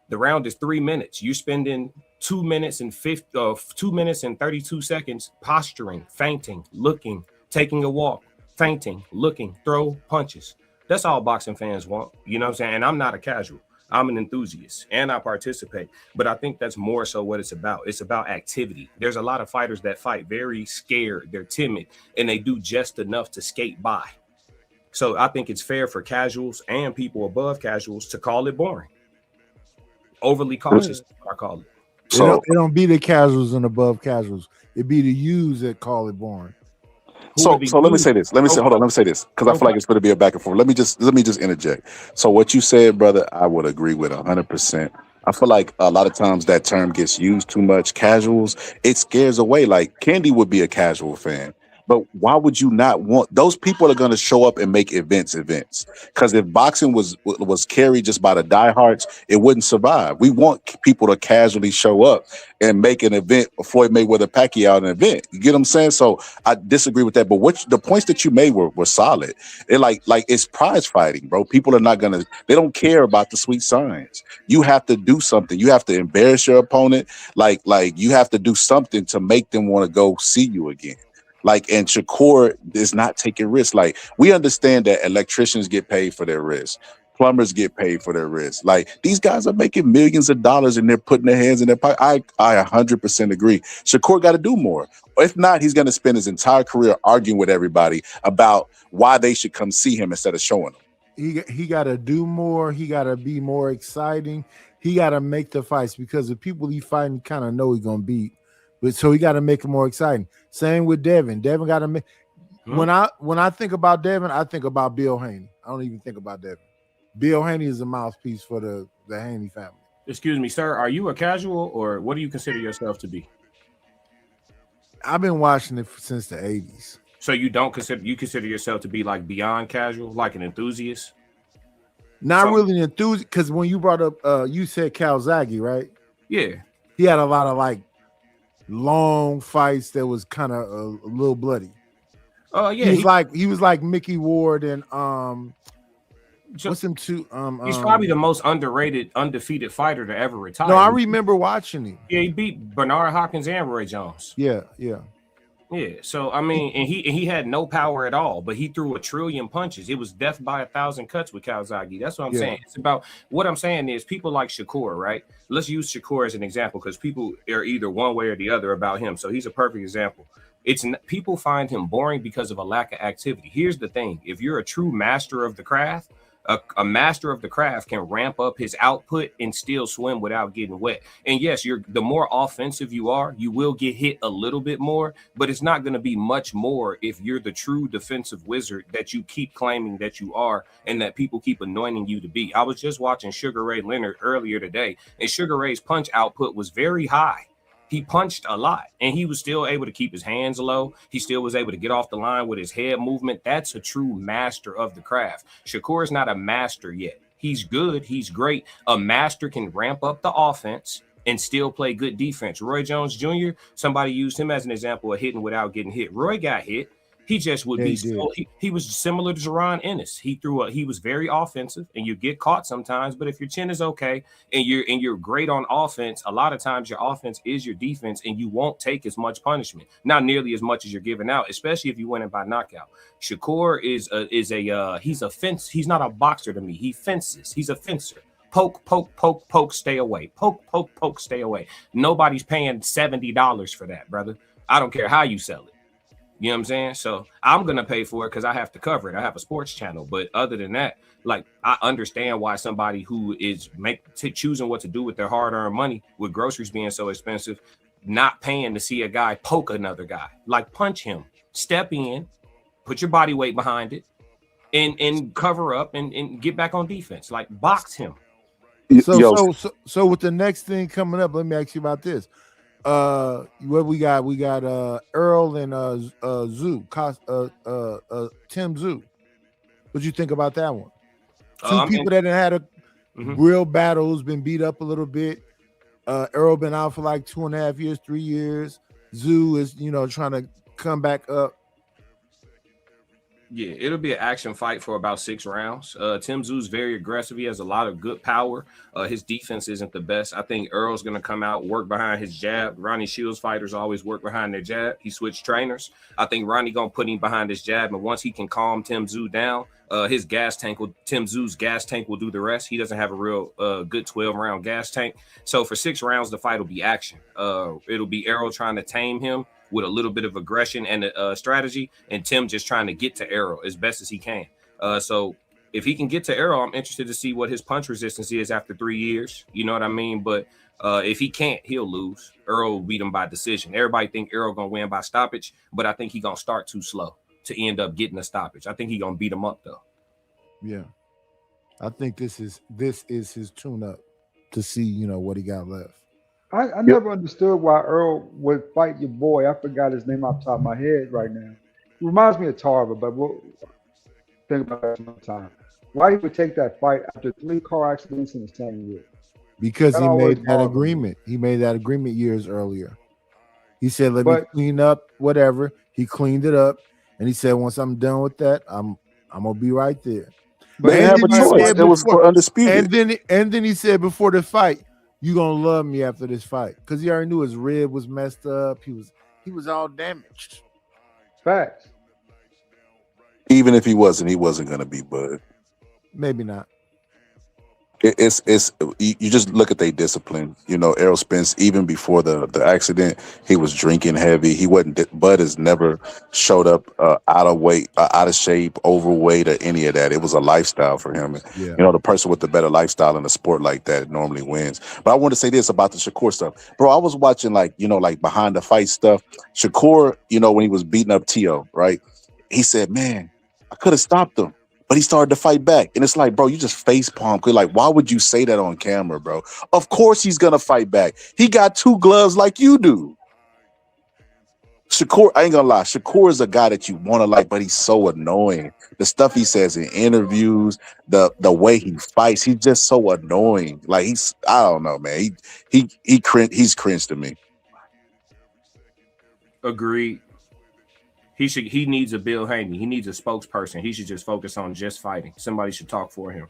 The round is 3 minutes. You're spending 2 minutes and 32 seconds posturing, feinting, looking, taking a walk, feinting, looking, throw punches. That's all boxing fans want. You know what I'm saying? And I'm not a casual. I'm an enthusiast and I participate. But I think that's more so what it's about. It's about activity. There's a lot of fighters that fight very scared. They're timid and they do just enough to skate by. So I think it's fair for casuals and people above casuals to call it boring. Overly cautious, I call it. So it don't be the casuals and above casuals. It be the yous that call it boring. So let me say this. Hold on. Let me say this because I feel like it's going to be a back and forth. Let me just interject. So what you said, brother, I would agree with 100%. I feel like a lot of times that term gets used too much. Casuals, it scares away. Like Candy would be a casual fan. But why would you not want those people are going to show up and make events? Because if boxing was carried just by the diehards, it wouldn't survive. We want people to casually show up and make an event. Floyd Mayweather Pacquiao an event. You get what I'm saying? So I disagree with that. But the points that you made were solid. They're like it's prize fighting, bro. People are not they don't care about the sweet signs. You have to do something. You have to embarrass your opponent. Like you have to do something to make them want to go see you again. And Shakur is not taking risks. Like, we understand that electricians get paid for their risks. Plumbers get paid for their risks. Like, these guys are making millions of dollars and they're putting their hands in their pocket. I 100% agree. Shakur got to do more. If not, he's going to spend his entire career arguing with everybody about why they should come see him instead of showing them. He got to do more. He got to be more exciting. He got to make the fights because the people he fighting kind of know he's going to beat. But so he got to make it more exciting. Same with Devin. Devin got to make. When I think about Devin, I think about Bill Haney. I don't even think about Devin. Bill Haney is a mouthpiece for the Haney family. Excuse me, sir. Are you a casual, or what do you consider yourself to be? I've been watching it since the 80s. So you consider yourself to be like beyond casual, like an enthusiast? Not really an enthusiast, because when you brought up, you said Calzaghe, right? Yeah. He had a lot of long fights that was kind of a little bloody. Oh yeah, he was like Mickey Ward and what's him too? He's probably the most underrated undefeated fighter to ever retire. No, I remember watching him. Yeah, he beat Bernard Hopkins and Roy Jones. Yeah. So I mean, and he had no power at all, but he threw 1 trillion punches. It was death by 1,000 cuts with Calzaghe. That's what I'm saying. It's about what I'm saying is people like Shakur, right? Let's use Shakur as an example because people are either one way or the other about him. So he's a perfect example. People find him boring because of a lack of activity. Here's the thing: if you're a true master of the craft, A master of the craft can ramp up his output and still swim without getting wet. And yes, the more offensive you are, you will get hit a little bit more, but it's not going to be much more if you're the true defensive wizard that you keep claiming that you are and that people keep anointing you to be. I was just watching Sugar Ray Leonard earlier today, and Sugar Ray's punch output was very high. He punched a lot, and he was still able to keep his hands low. He still was able to get off the line with his head movement. That's a true master of the craft. Shakur is not a master yet. He's good. He's great. A master can ramp up the offense and still play good defense. Roy Jones Jr., somebody used him as an example of hitting without getting hit. Roy got hit. He just would be so he was similar to Jerron Ennis. He was very offensive, and you get caught sometimes. But if your chin is okay and you're great on offense, a lot of times your offense is your defense, and you won't take as much punishment, not nearly as much as you're giving out, especially if you win it by knockout. Shakur he's a fence. He's not a boxer to me. He fences. He's a fencer. Poke, poke, poke, poke, stay away. Poke, poke, poke, stay away. Nobody's paying $70 for that, brother. I don't care how you sell it. You know what I'm saying? So I'm going to pay for it because I have to cover it. I have a sports channel. But other than that, like, I understand why somebody who is choosing what to do with their hard-earned money, with groceries being so expensive, not paying to see a guy poke another guy. Like, punch him, step in, put your body weight behind it, and cover up and get back on defense. Like, box him. So with the next thing coming up, let me ask you about this. What we got? We got Earl and Tim Zoo. What'd you think about that one? Two people that had a real battle, who's been beat up a little bit. Earl been out for like 2.5 years, 3 years. Zoo is, trying to come back up. Yeah, it'll be an action fight for about 6 rounds. Tim Zoo's very aggressive. He has a lot of good power. His defense isn't the best. I think Earl's going to come out, work behind his jab. Ronnie Shields fighters always work behind their jab. He switched trainers. I think Ronnie going to put him behind his jab, and once he can calm Tim Zoo down, Tim Zoo's gas tank will do the rest. He doesn't have a real good 12-round gas tank. So for 6 rounds, the fight will be action. It'll be Errol trying to tame him with a little bit of aggression and strategy, and Tim just trying to get to Errol as best as he can. So if he can get to Errol, I'm interested to see what his punch resistance is after 3 years. You know what I mean? But if he can't, he'll lose. Errol will beat him by decision. Everybody think Errol going to win by stoppage, but I think he's going to start too slow to end up getting a stoppage. I think he's going to beat him up, though. Yeah. I think this is his tune-up to see, what he got left. I never understood why Earl would fight your boy. I forgot his name off the top of my head right now. It reminds me of Tarver, but we'll think about that sometime. Why he would take that fight after 3 car accidents in the same year? Because he made that agreement. He made that agreement years earlier. He said, let me clean up whatever. He cleaned it up. And he said, once I'm done with that, I'm going to be right there. But they have a choice. It was for undisputed. And then he said before the fight, you gonna love me after this fight, because he already knew his rib was messed up. He was all damaged. Facts. Even if he wasn't gonna be, but maybe not. It's you just look at their discipline. Errol Spence, even before the accident, he was drinking heavy. He wasn't. Bud has never showed up out of weight, out of shape, overweight, or any of that. It was a lifestyle for him. Yeah. The person with the better lifestyle in a sport like that normally wins. But I want to say this about the Shakur stuff, bro. I was watching like behind the fight stuff. Shakur, when he was beating up Tio, right? He said, "Man, I could have stopped him." But he started to fight back. And it's like, bro, you just face palm. Like, why would you say that on camera, bro? Of course he's going to fight back. He got 2 gloves like you do. Shakur, I ain't going to lie. Shakur is a guy that you want to like, but he's so annoying. The stuff he says in interviews, the way he fights, he's just so annoying. Like, I don't know, man. He's cringe to me. Agreed. He needs a Bill Haney. He needs a spokesperson. He should just focus on just fighting. Somebody should talk for him.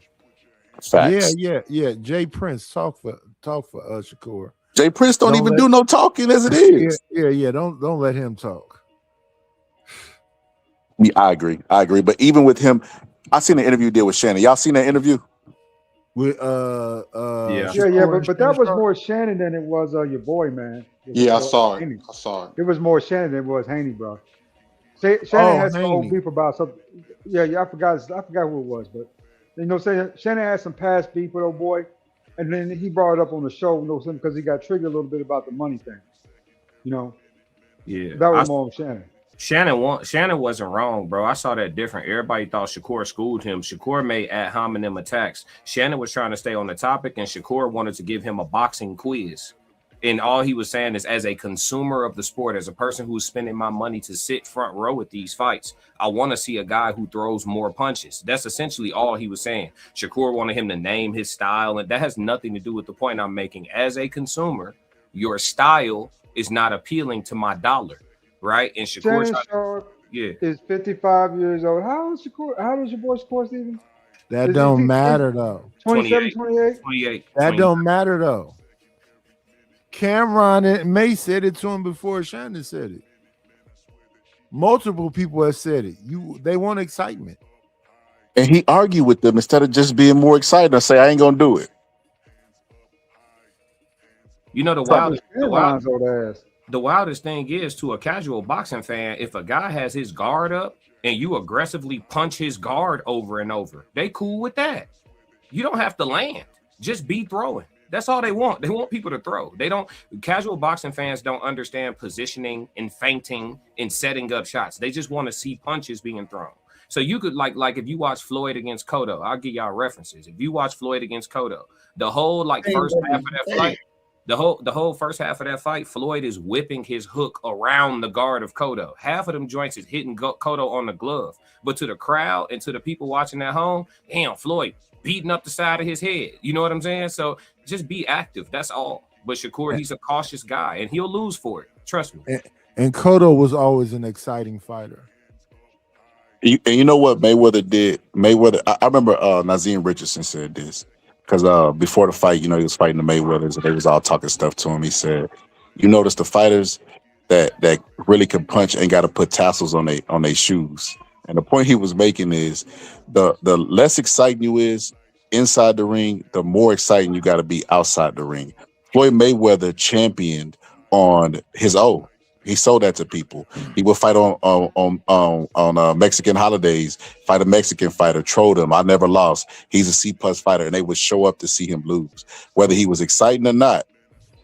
Facts. Yeah. Jay Prince talk for Shakur. Jay Prince don't even do no talking as it is. Yeah. Don't let him talk. Yeah, I agree. But even with him, I seen the interview he did with Shannon. Y'all seen that interview? With but that was more Shannon than it was your boy, man. I saw it. It was more Shannon than it was Haney, bro. Shannon had some old beef about something. Yeah, I forgot who it was, but You know, say Shannon had some past beef with old boy, and then he brought it up on the show, you know, because he got triggered a little bit about the money thing. You know, Yeah, that was more of Shannon. Shannon wasn't wrong, bro. I saw that different. Everybody thought Shakur schooled him. Shakur made ad hominem attacks. Shannon was trying to stay on the topic, and Shakur wanted to give him a boxing quiz. And all he was saying is, as a consumer of the sport, as a person who's spending my money to sit front row at these fights, I want to see a guy who throws more punches. That's essentially all he was saying. Shakur wanted him to name his style, and that has nothing to do with the point I'm making. As a consumer, your style is not appealing to my dollar, right? And Shakur Shannon Sharp yeah, is 55 years old. How old is Shakur? How old is your boy Shakur Steven? That don't matter though. 27, 28? 28. That don't matter though. Cameron and May said it to him before Shannon said it. Multiple people have said it. They want excitement. And he argued with them instead of just being more excited and say, I ain't gonna do it. You know, the wildest thing is, to a casual boxing fan, if a guy has his guard up and you aggressively punch his guard over and over, they cool with that. You don't have to land. Just be throwing. That's all they want. They want people to throw. Casual boxing fans don't understand positioning and feinting and setting up shots. They just want to see punches being thrown. So you could like if you watch Floyd against Cotto, I'll give y'all references. If you watch Floyd against Cotto, the whole first half of that fight, the whole first half of that fight, Floyd is whipping his hook around the guard of Cotto. Half of them joints is hitting Cotto on the glove. But to the crowd and to the people watching at home, damn, Floyd beating up the side of his head. You know what I'm saying? So just be active. That's all. But Shakur, he's a cautious guy, and he'll lose for it. Trust me. And Cotto was always an exciting fighter. And you know what Mayweather did? I remember Nazim Richardson said this, because before the fight, you know, he was fighting the Mayweathers, and they was all talking stuff to him. He said, you notice the fighters that really can punch ain't got to put tassels on their shoes. And the point he was making is the less exciting you is inside the ring, the more exciting you got to be outside the ring. Floyd Mayweather championed on his own. He sold that to people. He would fight on Mexican holidays, fight a Mexican fighter, trolled him. I never lost. He's a C+ fighter, and they would show up to see him lose. Whether he was exciting or not,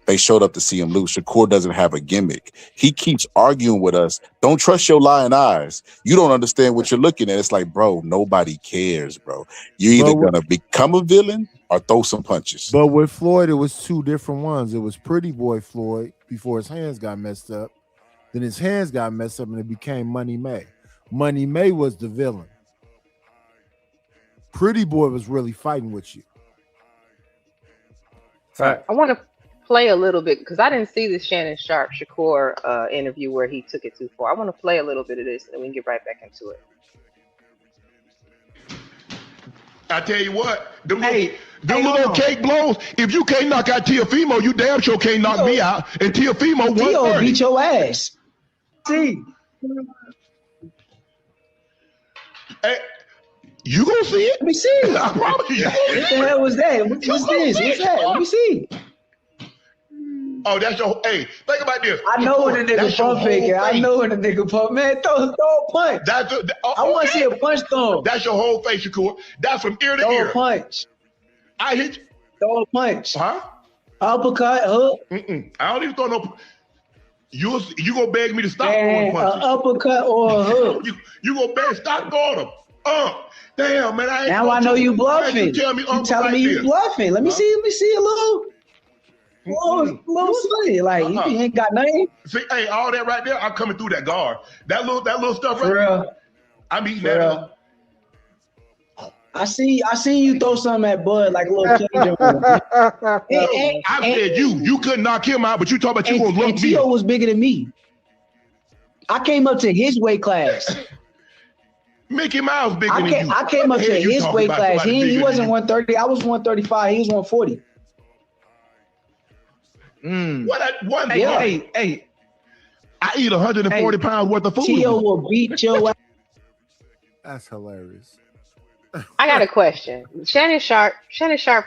they showed up to see him lose. Shakur doesn't have a gimmick. He keeps arguing with us. Don't trust your lying eyes. You don't understand what you're looking at. It's like, bro, nobody cares, bro. You're either going to become a villain or throw some punches. But with Floyd, it was two different ones. It was Pretty Boy Floyd before his hands got messed up. Then his hands got messed up and it became Money May. Money May was the villain. Pretty Boy was really fighting with you. I want to play a little bit, because I didn't see the Shannon Sharp Shakur interview where he took it too far. I want to play a little bit of this and we can get right back into it. I tell you what, them little cake blows, if you can't knock out Teofimo, you damn sure can't knock me out. And Teofimo won. Teo beat your ass. See. Hey, you gonna see it? Let me see. I promise you. What the hell was that? What's this? What's that? Let me see. Oh, that's your. Hey, think about this. I know when a nigga pump faking. I know when a nigga pump. Man, throw a punch. I want to see a punch throw. That's your whole face, Shakur. That's from ear to ear. Throw a punch. I hit you. Throw a punch. Huh? Uppercut, hook. I don't even throw no. You gonna beg me to stop throwing punches? An uppercut or a hook? you gonna beg stop throwing them? Damn, man. Now I know you bluffing. You telling me you bluffing? Let me see a little funny. Like you ain't got nothing. See, hey, all that right there, I'm coming through that guard. That little stuff right there. I'm eating that up. I see you throw something at Bud like a little change. I said you couldn't knock him out, but you talking about you gonna lump me. Tio was bigger than me. I came up to his weight class. Mickey Mouse bigger than you. I came up to his weight class. He wasn't 130. I was 135. He was 140. Hey, I eat 140 pounds worth of food. Tio will beat your ass. That's hilarious. I got a question. Shannon Sharp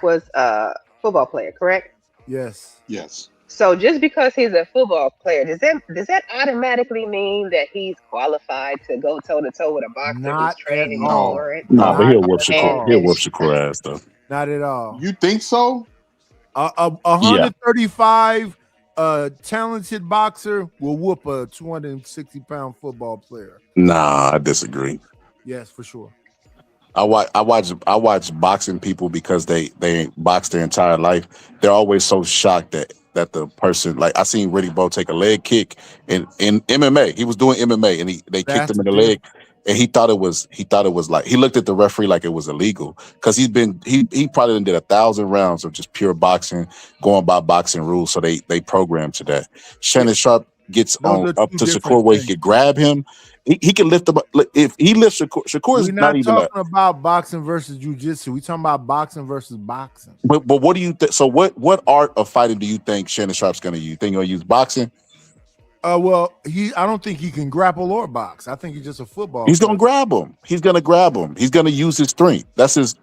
was a football player, correct? Yes. Yes. So just because he's a football player, does that automatically mean that he's qualified to go toe to toe with a boxer who's Not at training No, for it? Nah, but Not he'll whoop at Shakur. And He'll all. whoop Shakur ass though. Not at all. you think so? A Yeah. 135 talented boxer will whoop a 260-pound football player. Nah, I disagree. Yes, for sure. I watch boxing people because they ain't boxed their entire life. They're always so shocked that the person, like I seen Riddick Bowe take a leg kick in MMA. He was doing MMA and they kicked him That's in the different. leg and he thought it was like he looked at the referee like it was illegal because he probably done did 1,000 rounds of just pure boxing, going by boxing rules. So they programmed to that. Shannon Sharp gets Those on are up two to different Shakur where he things. could grab him. He can lift him up. If he lifts Shakur is We're not not even a. talking about boxing versus jiu-jitsu. We're talking about boxing versus boxing. But what do you think? So what art of fighting do you think Shannon Sharp's going to use? Think he'll use boxing? Well, I don't think he can grapple or box. I think he's just a football He's going player. to grab him. He's going to grab him. He's going to use his strength. That's his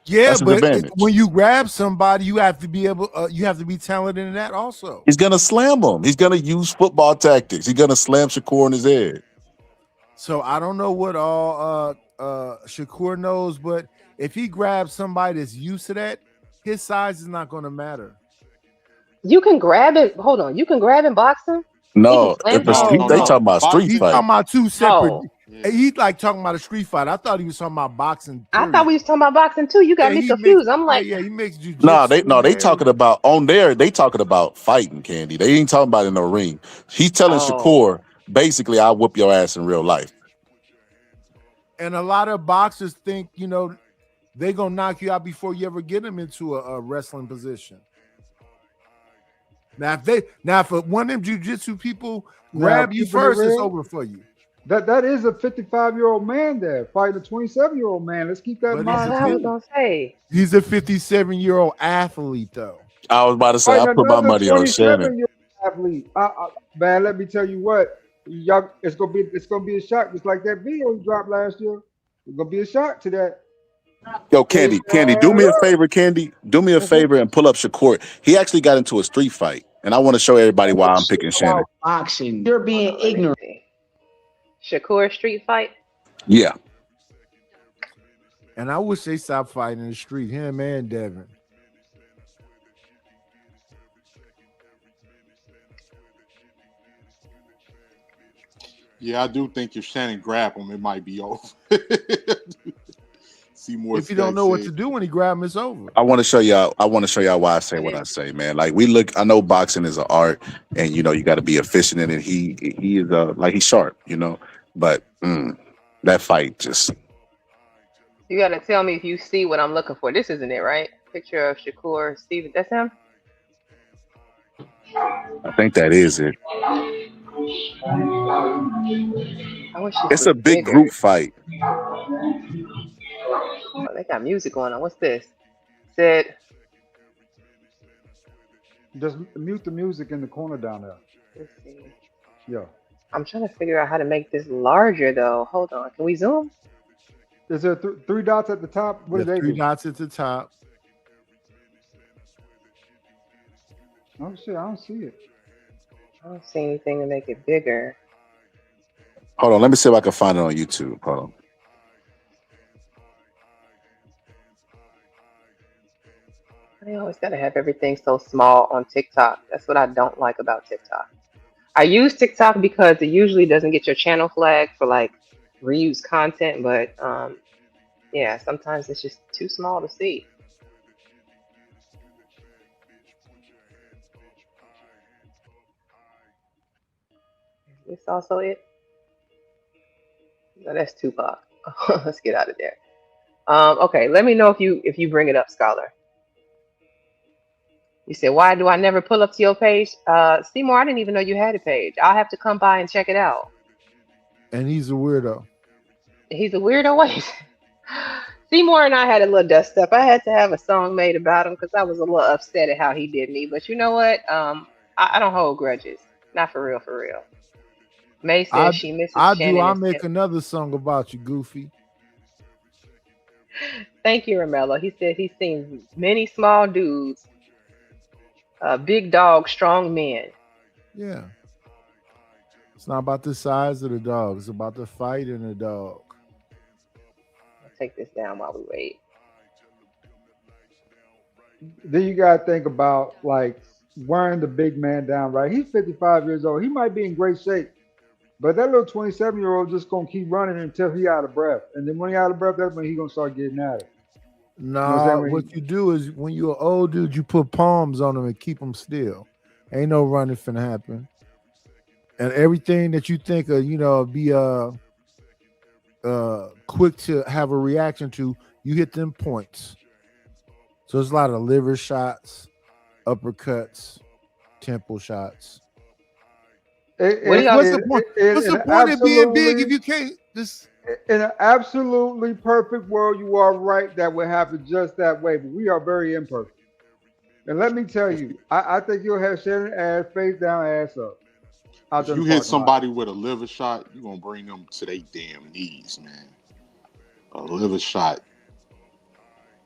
Yeah, but advantage. when you grab somebody, you have to be able. You have to be talented in that also. He's going to slam him. He's going to use football tactics. He's going to slam Shakur in his head. So I don't know what all Shakur knows, but if he grabs somebody that's used to that, his size is not going to matter. you can grab it. Hold on, you can grab in boxing. No, He can slam they talking about street He's fight. talking about two separate. No. He's like talking about a street fight. I thought he was talking about boxing. I thought we was talking about boxing too. You got me confused. I'm like, he makes jiu-jitsu. They talking about on there. They talking about fighting, Candy. They ain't talking about in no ring. He's telling Shakur basically, "I'll whoop your ass in real life." And a lot of boxers think they gonna knock you out before you ever get them into a wrestling position. Now if one of them jiu-jitsu people grab you first, it's over for you. That is a 55-year-old man there fighting a 27-year-old man. Let's keep that in mind. That's what I was gonna say. He's a 57-year-old athlete, though. I was about to say, I put my money on Shannon. Athlete. Man, let me tell you what, y'all, it's gonna be a shock, just like that video you dropped last year. It's gonna be a shock to that. Yo, Candy, do me a favor, Candy. Do me a favor and pull up Shakur. He actually got into a street fight, and I want to show everybody why I'm picking Shannon. Boxing. You're being ignorant. Shakur street fight. Yeah. And I wish they stopped fighting in the street, him and Devin. Yeah, I do think if Shannon grab him, it might be over. See more. If you don't know what to do when he grab him, it's over. I want to show y'all why I say what I say, man. Like I know boxing is an art, and you got to be efficient in it. He is he's sharp, but that fight just. You gotta tell me if you see what I'm looking for. This isn't it, right? Picture of Shakur Steven. That's him. I think that is it. I wish it's a big group fight. Oh, they got music going on. What's this? Said. Just mute the music in the corner down there. Let's see. Yeah. I'm trying to figure out how to make this larger, though. Hold on. Can we zoom? Is there three dots at the top? What do they do? 3 dots at the top. Oh shit! I don't see it. I don't see anything to make it bigger. Hold on. Let me see if I can find it on YouTube. Hold on. They always gotta have everything so small on TikTok. That's what I don't like about TikTok. I use TikTok because it usually doesn't get your channel flagged for like reused content, but yeah, sometimes it's just too small to see. Is this also it? No, that's Tupac. Let's get out of there. Okay, let me know if you bring it up, Scholar. You said, why do I never pull up to your page? Seymour, I didn't even know you had a page. I'll have to come by and check it out. And he's a weirdo. He's a weirdo? Wait. Seymour and I had a little dust up. I had to have a song made about him because I was a little upset at how he did me. But you know what? I don't hold grudges. Not for real, for real. May says she misses Shannon. I'll make another song about you, Goofy. Thank you, Romello. He said he's seen many small dudes Big dog, strong men. Yeah. It's not about the size of the dog. It's about the fight in the dog. I'll take this down while we wait. Then you gotta think about like wearing the big man down, right? He's 55 years old. He might be in great shape, but that little 27-year-old just gonna keep running until he out of breath. And then when he out of breath, that's when he gonna start getting at it. You know what I'm Nah, saying? what you do is when you're an old dude, you put palms on them and keep them still. Ain't no running finna happen. And everything that you think of, be quick to have a reaction to, you hit them points. So there's a lot of liver shots, uppercuts, temple shots. What's the point? What's the point of being big if you can't just? In an absolutely perfect world, you are right. That would happen just that way, but we are very imperfect. And let me tell you, I think you'll have Shannon ass face down, ass up. If you hit somebody with a liver shot, you're gonna bring them to their damn knees, man. A liver shot.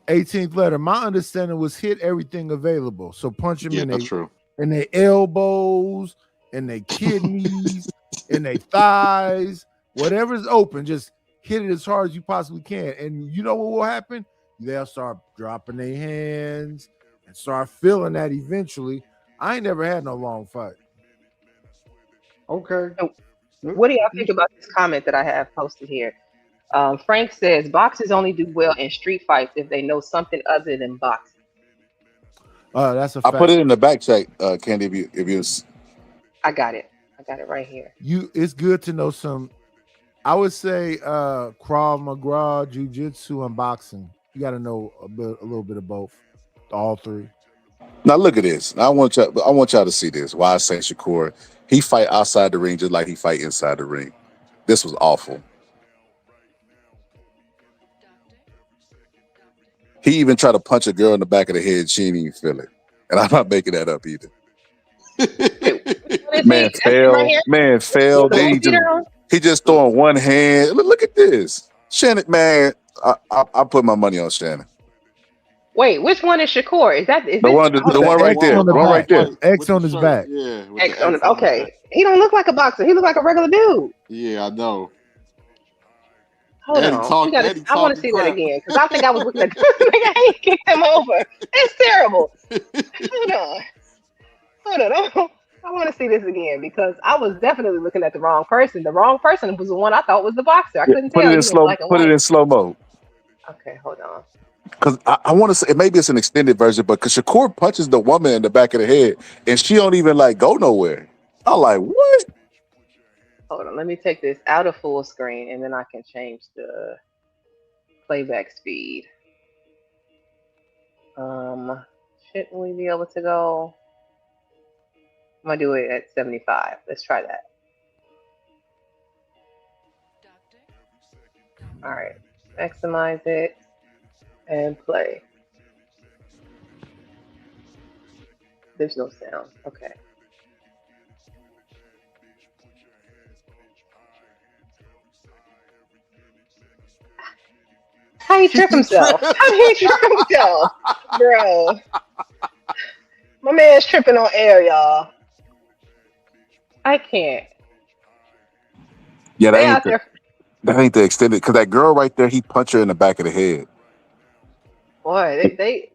18th letter. My understanding was hit everything available. So punch them in their elbows, in their kidneys, in their thighs, whatever's open, just hit it as hard as you possibly can. And you know what will happen? They'll start dropping their hands and start feeling that eventually. I ain't never had no long fight. Okay. So what do y'all think about this comment that I have posted here? Frank says boxers only do well in street fights if they know something other than boxing. That's a fact. I put it in the back check, Candy. If you, I got it right here. It's good to know some. I would say Krav Maga, Jiu-Jitsu, and boxing. You got to know a little bit of both, all three. Now look at this. I want y'all to see this. Why I say Shakur, he fight outside the ring just like he fight inside the ring. This was awful. He even tried to punch a girl in the back of the head. She didn't even feel it. And I'm not making that up either. Man fell. Then he just throwing one hand. Look at this. Shannon, man, I put my money on Shannon. Wait, which one is Shakur? Is the one right there? The one right there. X on his back. Yeah. X on his, okay. He don't look like a boxer. He look like a regular dude. Yeah, I know. Hold on. I want to see that again because I think I was looking at he kicked him over. It's terrible. Hold on. I want to see this again because I was definitely looking at the wrong person. The wrong person was the one I thought was the boxer. I couldn't tell. Put it in slow mo. Okay, hold on. Because I want to say maybe it's an extended version, but because Shakur punches the woman in the back of the head and she don't even go nowhere. I'm like, what? Hold on, let me take this out of full screen and then I can change the playback speed. Shouldn't we be able to go? I'm gonna do it at 75. Let's try that. All right, maximize it and play. There's no sound. Okay. How he trip himself? Bro? My man's tripping on air, y'all. I can't. Yeah, that ain't the extended. Because that girl right there, he punched her in the back of the head. Boy, they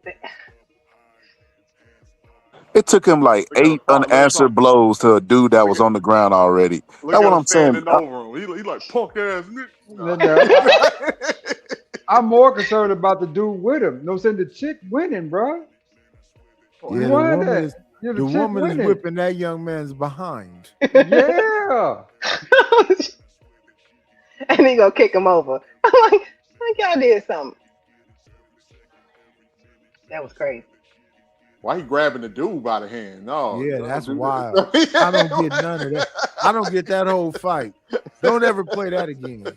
It took him 8 unanswered blows to a dude that was on the ground already. That's what I'm saying. Over him. He like punk ass nigga. I'm more concerned about the dude with him. No saying the chick winning, bro. Yeah, the woman is whipping that young man's behind. Yeah. And he gonna kick him over. I'm like y'all did something. That was crazy. Why he grabbing the dude by the hand? No. Yeah, that's wild. I don't get none of that. I don't get that whole fight. Don't ever play that again.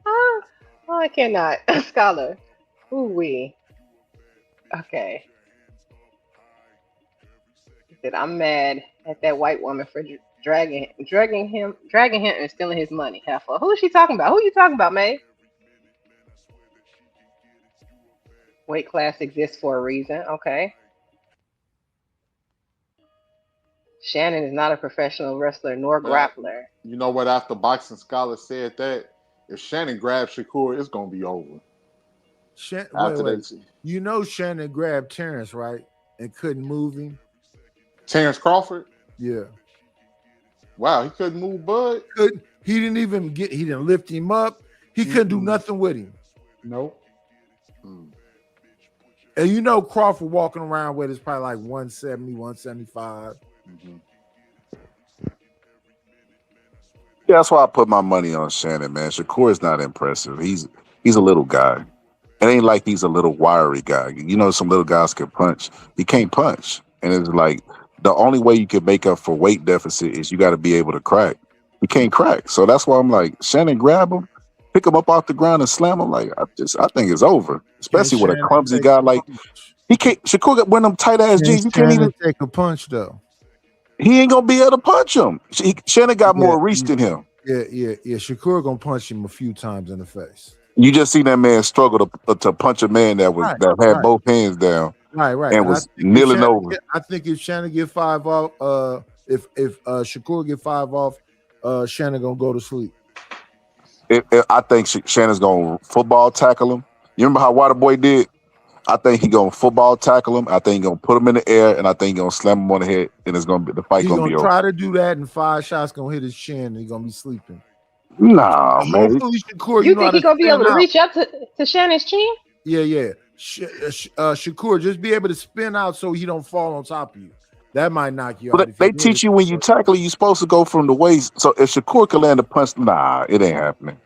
Oh, I cannot. Scholar. Ooh-wee. Okay. He said, I'm mad at that white woman for dragging him and stealing his money. Heifer. Who is she talking about? Who are you talking about, May? Weight class exists for a reason. Okay. Shannon is not a professional wrestler nor Man, grappler. you know what? After Boxing Scholar said that, if Shannon grabs Shakur, it's gonna be over. Wait. You know Shannon grabbed Terrence, right? And couldn't move him. Terrence Crawford? Yeah. Wow, he couldn't move Bud? He didn't lift him up. He couldn't do nothing with him. Nope. And you know Crawford walking around with is probably like 170, 175. Mm-hmm. Yeah, that's why I put my money on Shannon, man. Shakur is not impressive. He's a little guy. It ain't like he's a little wiry guy. You know, some little guys can punch. He can't punch. And it's like the only way you can make up for weight deficit is you got to be able to crack. He can't crack. So that's why I'm like, Shannon, grab him, pick him up off the ground and slam him. Like, I think it's over. Especially with a clumsy guy like he can't. Shakur got one of them tight ass jeans. You can't even take a punch though. He ain't gonna be able to punch him. Shannon got more reach than him. Yeah. Shakur gonna punch him a few times in the face. You just seen that man struggle to punch a man that had both hands down, right, and was kneeling over. I think if Shannon get 5 off, if Shakur get 5 off, Shannon gonna go to sleep. I think Shannon's gonna football tackle him. You remember how Waterboy did? I think he gonna football tackle him. I think he gonna put him in the air, and I think he gonna slam him on the head, and it's gonna be the fight. He's gonna be over. Try to do that, and 5 shots gonna hit his chin, and he's gonna be sleeping. Nah, man. Shakur, you think he's gonna be able to reach up to Shannon's chin? Yeah. Shakur, just be able to spin out so he don't fall on top of you. That might knock you out. They teach you when you tackle, you're supposed to go from the waist. So if Shakur can land a punch, nah, it ain't happening.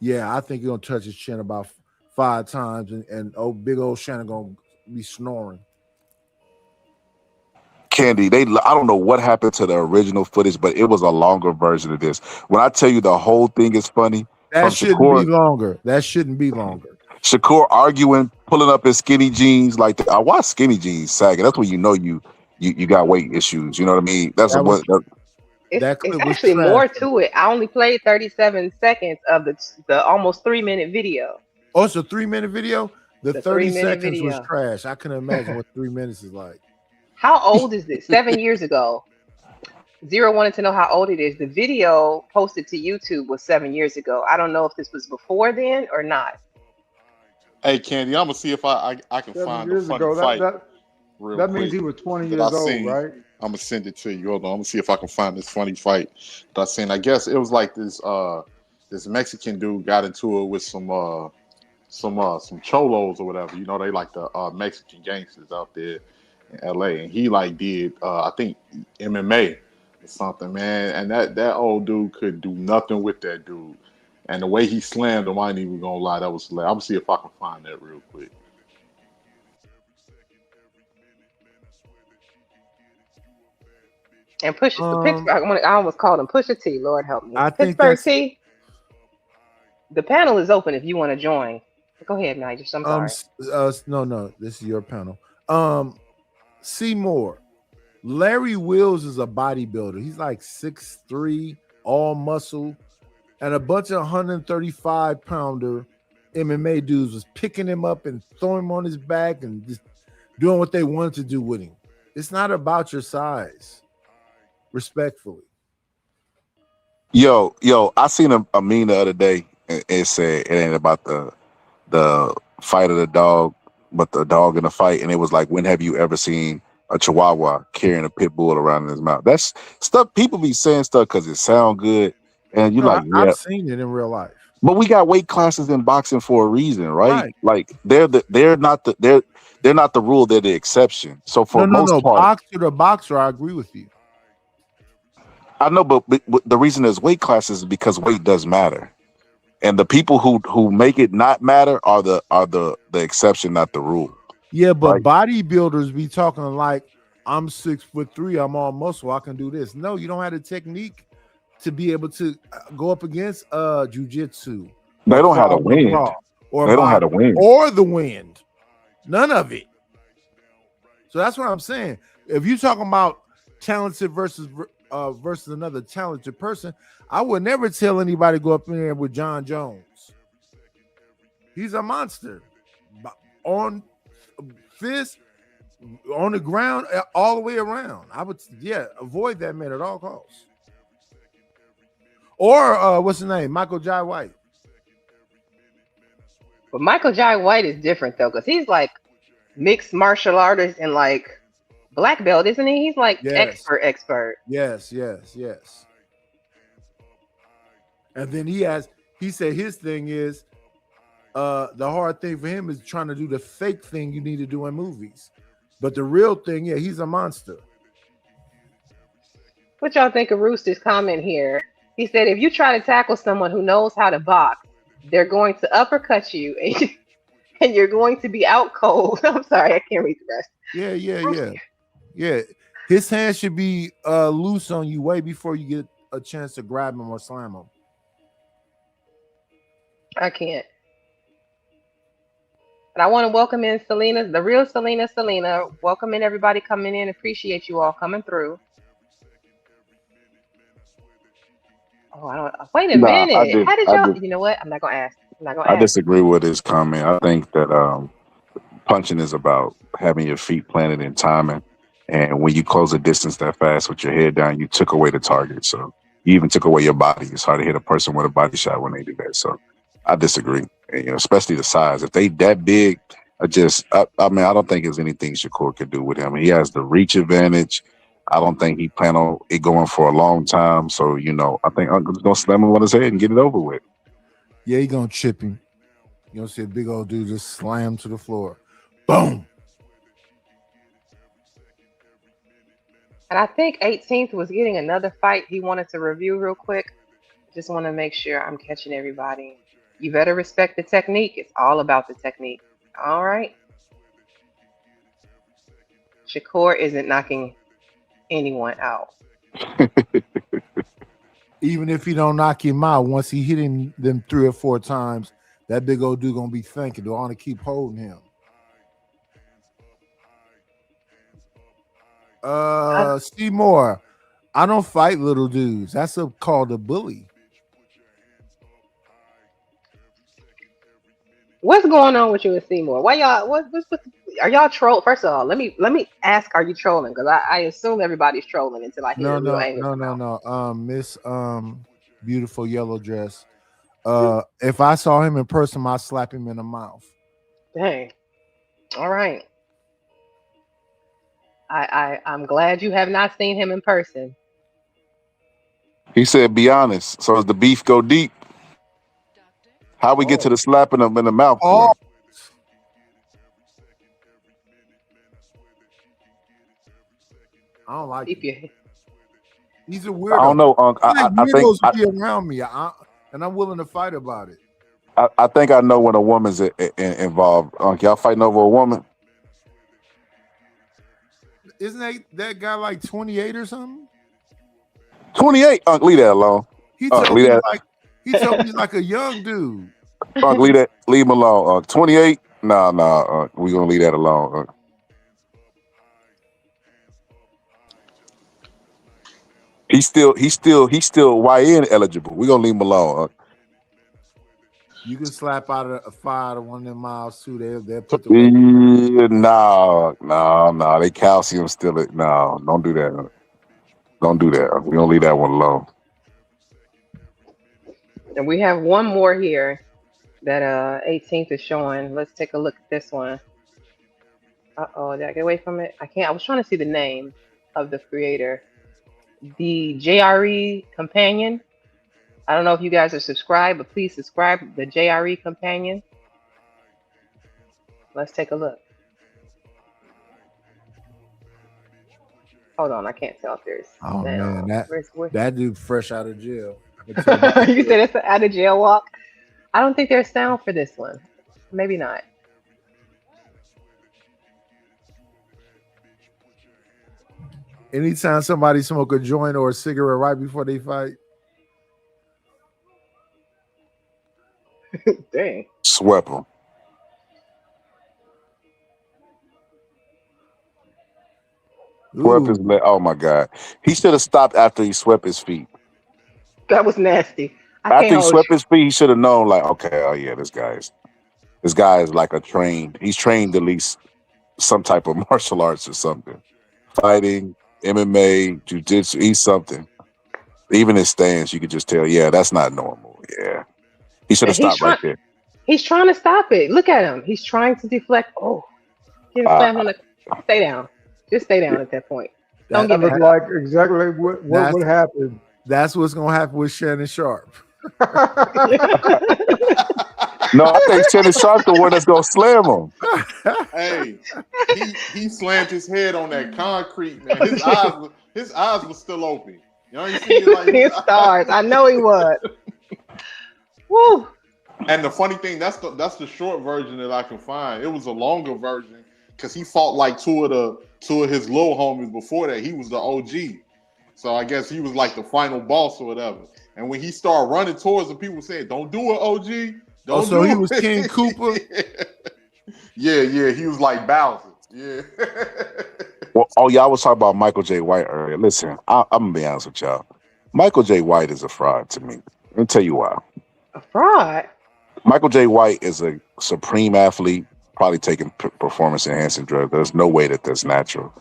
Yeah, I think he's gonna touch his chin about 5 times, and big old Shannon gonna be snoring. Candy, I don't know what happened to the original footage, but it was a longer version of this. When I tell you the whole thing is funny, that shouldn't be longer. That shouldn't be longer. Shakur arguing, pulling up his skinny jeans like that. I watch skinny jeans sagging. That's when you know you got weight issues. You know what I mean? It's actually more to it. I only played 37 seconds of the almost 3-minute video. Oh, it's a 3-minute video? The 30 seconds was trash. I couldn't imagine what 3 minutes is like. How old is this? 7 years ago. Zero wanted to know how old it is. The video posted to YouTube was 7 years ago. I don't know if this was before then or not. Hey, Candy, I'm gonna see if I can find the funny fight. That means he was 20 years old, right? I'm gonna send it to you. Hold on, I'm gonna see if I can find this funny fight that I seen. I guess it was like this Mexican dude got into it with some cholos or whatever. You know, they like the Mexican gangsters out there in LA, and he like did I think MMA or something, man. And that old dude could do nothing with that dude. And the way he slammed him, I ain't even gonna lie, that was hilarious. I'm gonna see if I can find that real quick. And Pittsburgh, I almost called him Pusha T. Lord help me. I Pittsburgh T. The panel is open if you want to join. Go ahead, Nigel. I'm sorry. No, this is your panel. Seymour. Larry Wills is a bodybuilder. He's like 6'3", all muscle, and a bunch of 135-pounder MMA dudes was picking him up and throwing him on his back and just doing what they wanted to do with him. It's not about your size. Respectfully. Yo, I seen a meme the other day, and it said it ain't about the fight of the dog, but the dog in the fight. And it was like, when have you ever seen a Chihuahua carrying a pit bull around in his mouth? That's stuff people be saying stuff because it sound good, and you yeah. I've seen it in real life. But we got weight classes in boxing for a reason, right? Like they're not the rule, they're the exception. So for most part, boxer, I agree with you. I know, but the reason there's weight classes is because weight does matter, and the people who make it not matter are the exception, not the rule. Yeah, but bodybuilders be talking like, I'm 6'3", I'm all muscle, I can do this. No, you don't have the technique to be able to go up against jiu-jitsu. They don't have the wind. They don't have the wind. Or the wind. None of it. So that's what I'm saying. If you're talking about talented versus another talented person, I would never tell anybody to go up in there with John Jones. He's a monster. on fist on the ground all the way around. I would avoid that man at all costs. Or what's his name? Michael Jai White. But Michael Jai White is different though, because he's like mixed martial artist and like black belt, isn't he? He's like expert. Yes. And then he said his thing is the hard thing for him is trying to do the fake thing you need to do in movies. But the real thing, he's a monster. What y'all think of Rooster's comment here? He said, if you try to tackle someone who knows how to box, they're going to uppercut you and you're going to be out cold. I'm sorry, I can't read the rest. Yeah. His hands should be loose on you way before you get a chance to grab him or slam him. I can't. And I want to welcome in Selena, the real Selena. Welcome in everybody coming in. Appreciate you all coming through. Oh, wait a minute. How did y'all? You know what? I'm not gonna ask. I disagree with his comment. I think that punching is about having your feet planted in timing, and when you close a distance that fast with your head down, you took away the target. So you even took away your body. It's hard to hit a person with a body shot when they do that. So I disagree, and, especially the size. If they that big, I don't think there's anything Shakur could do with him. He has the reach advantage. I don't think he planned on it going for a long time. So, I think Uncle's going to slam him on his head and get it over with. Yeah, he's going to chip him. You don't see a big old dude just slam to the floor. Boom. And I think 18th was getting another fight he wanted to review real quick. Just want to make sure I'm catching everybody. You better respect the technique. It's all about the technique. All right. Shakur isn't knocking anyone out. Even if he don't knock him out, once he hit him them 3 or 4 times, that big old dude gonna be thinking, do I want to keep holding him? Steve Moore, I don't fight little dudes. That's called a bully. What's going on with you and Seymour? Why y'all? Are y'all troll? First of all, let me ask: are you trolling? Because I assume everybody's trolling until I hear real anger. No. Miss beautiful yellow dress. If I saw him in person, I'd slap him in the mouth. Dang. All right. I'm glad you have not seen him in person. He said, "Be honest." So does the beef go deep? How we get to the slapping him in the mouth? Oh. I don't like it. He's a weirdo. I don't know, Unc. I think be around me, and I'm willing to fight about it. I think I know when a woman's involved. Unc, y'all fighting over a woman? Isn't that guy like 28 or something? 28, Unc. Leave that alone. He told me like a young dude. Unc, leave him alone. Unc, 28? Nah. Unc, we gonna leave that alone. Unc. He's still YN eligible. We gonna leave him alone. Unc. You can slap out a fire to one of them miles too. They'll put the no. They calcium still. No, don't do that. Don't do that. We gonna leave that one alone. And we have one more here that 18th is showing. Let's take a look at this one. Did I get away from it? I can't. I was trying to see the name of the creator. The JRE Companion. I don't know if you guys are subscribed, but please subscribe. The JRE Companion. Let's take a look. Hold on, I can't tell if there's. Oh man, that dude fresh out of jail. You said it's an out of jail walk. I don't think there's sound for this one. Maybe not. Anytime somebody smoke a joint or a cigarette right before they fight. Dang. Swept him. Swept his leg. Oh my God. He should have stopped after he swept his feet. That was nasty. After he swept his feet, he should have known, like, okay, oh yeah, this guy is. This guy is like he's trained at least some type of martial arts or something. Fighting, MMA, jiu-jitsu, he's something. Even his stance, you could just tell, yeah, that's not normal. Yeah. He should have stopped right there. He's trying to stop it. Look at him. He's trying to deflect. Oh, get slammed on the. Stay down. Just stay down at that point. Don't get look like exactly what happened. That's what's gonna happen with Shannon Sharp. No, I think Shannon Sharp the one that's gonna slam him. Hey, he slammed his head on that concrete, man. His eyes were still open. You know, you see like his stars. I know he was. Woo. And the funny thing, that's the short version that I can find. It was a longer version because he fought like two of his little homies before that. He was the OG, so I guess he was like the final boss or whatever. And when he started running towards him, people said, "Don't do it, OG." So he was King Cooper. Yeah, he was like Bowser. Yeah. Well, y'all was talking about Michael J. White earlier. Listen, I'm gonna be honest with y'all. Michael J. White is a fraud to me. Let me tell you why. A fraud. Michael J. White is a supreme athlete, probably taking performance-enhancing drugs. There's no way that's natural.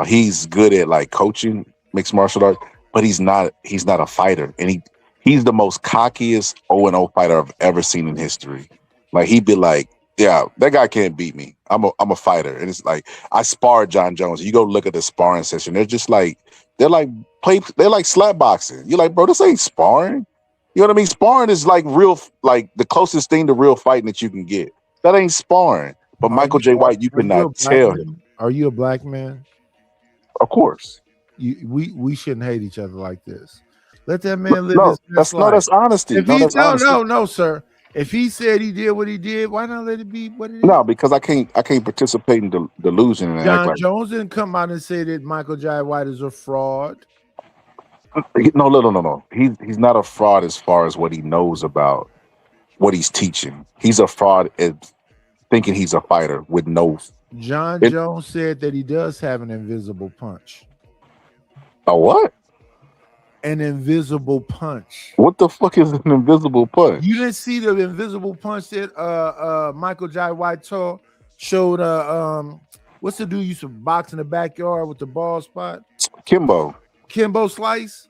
He's good at like coaching mixed martial arts, but he's not a fighter, and he's the most cockiest 0-0 fighter I've ever seen in history. Like he'd be like, "Yeah, that guy can't beat me. I'm a fighter." And it's like I sparred John Jones. You go look at the sparring session. They're like slap boxing. You're like, bro, this ain't sparring. You know what I mean? Sparring is like real, like the closest thing to real fighting that you can get. That ain't sparring. But Michael J. White, you could not tell him. Are you a black man? Of course. We shouldn't hate each other like this. Let that man live his best life. No, that's honesty. No, sir. If he said he did what he did, why not let it be what it is? No, because I can't participate in delusion and John act like Jones didn't come out and say that Michael J. White is a fraud. No. He's not a fraud as far as what he knows about what he's teaching. He's a fraud at thinking he's a fighter with no. John Jones said that he does have an invisible punch. A what? An invisible punch. What the fuck is an invisible punch? You didn't see the invisible punch that Michael J. White showed what's the dude used to box in the backyard with the ball spot? Kimbo Slice.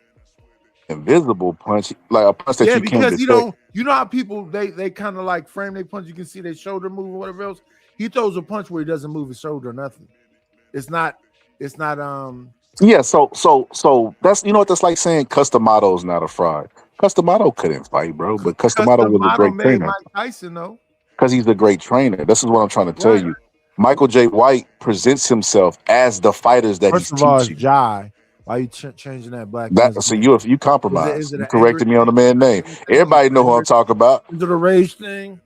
Invisible punch, like a punch that you can't detect. you know how people they kind of like frame their punch. You can see their shoulder move or whatever else. He throws a punch where he doesn't move his shoulder or nothing. It's not. Yeah, so that's what that's like saying Customado's not a fraud. Customado couldn't fight, bro, but Customado was a great trainer. Mike Tyson, though, because he's a great trainer. This is what I'm trying to tell you. Michael J. White presents himself as the fighters that he's teaching. Jai. Why are you changing that black? So you compromise. You corrected me on the man's name. Everybody know who I'm talking about. Is it a rage thing?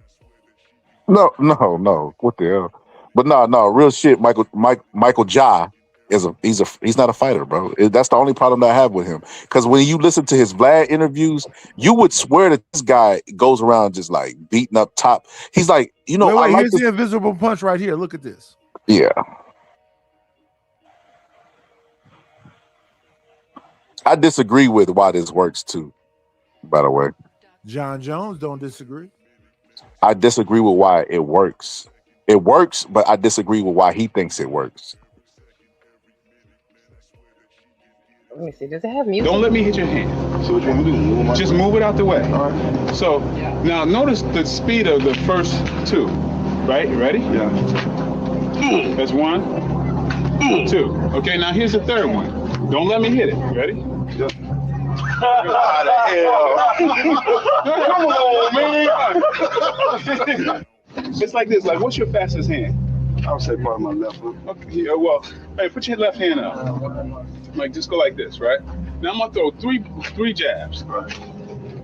No. What the hell? But no, real shit. Michael J. He's not a fighter, bro. That's the only problem that I have with him. Because when you listen to his Vlad interviews, you would swear that this guy goes around just like beating up top. He's like, wait, here's the invisible punch right here. Look at this. Yeah. I disagree with why this works too, by the way. John Jones don't disagree. I disagree with why it works. It works, but I disagree with why he thinks it works. Let me see. Does it have music? Don't let me hit your hand. So what you want to do? Just move it out the way. All right. So now notice the speed of the first two. Right? You ready? Yeah. That's 1, 2. Okay, now here's the third one. Don't let me hit it. Ready? Yeah. How the hell? Come on, man. It's like this. Like, what's your fastest hand? I would say probably my left one. Okay. Yeah, well, hey, put your left hand up. Like, just go like this, right? Now I'm gonna throw three jabs. Right.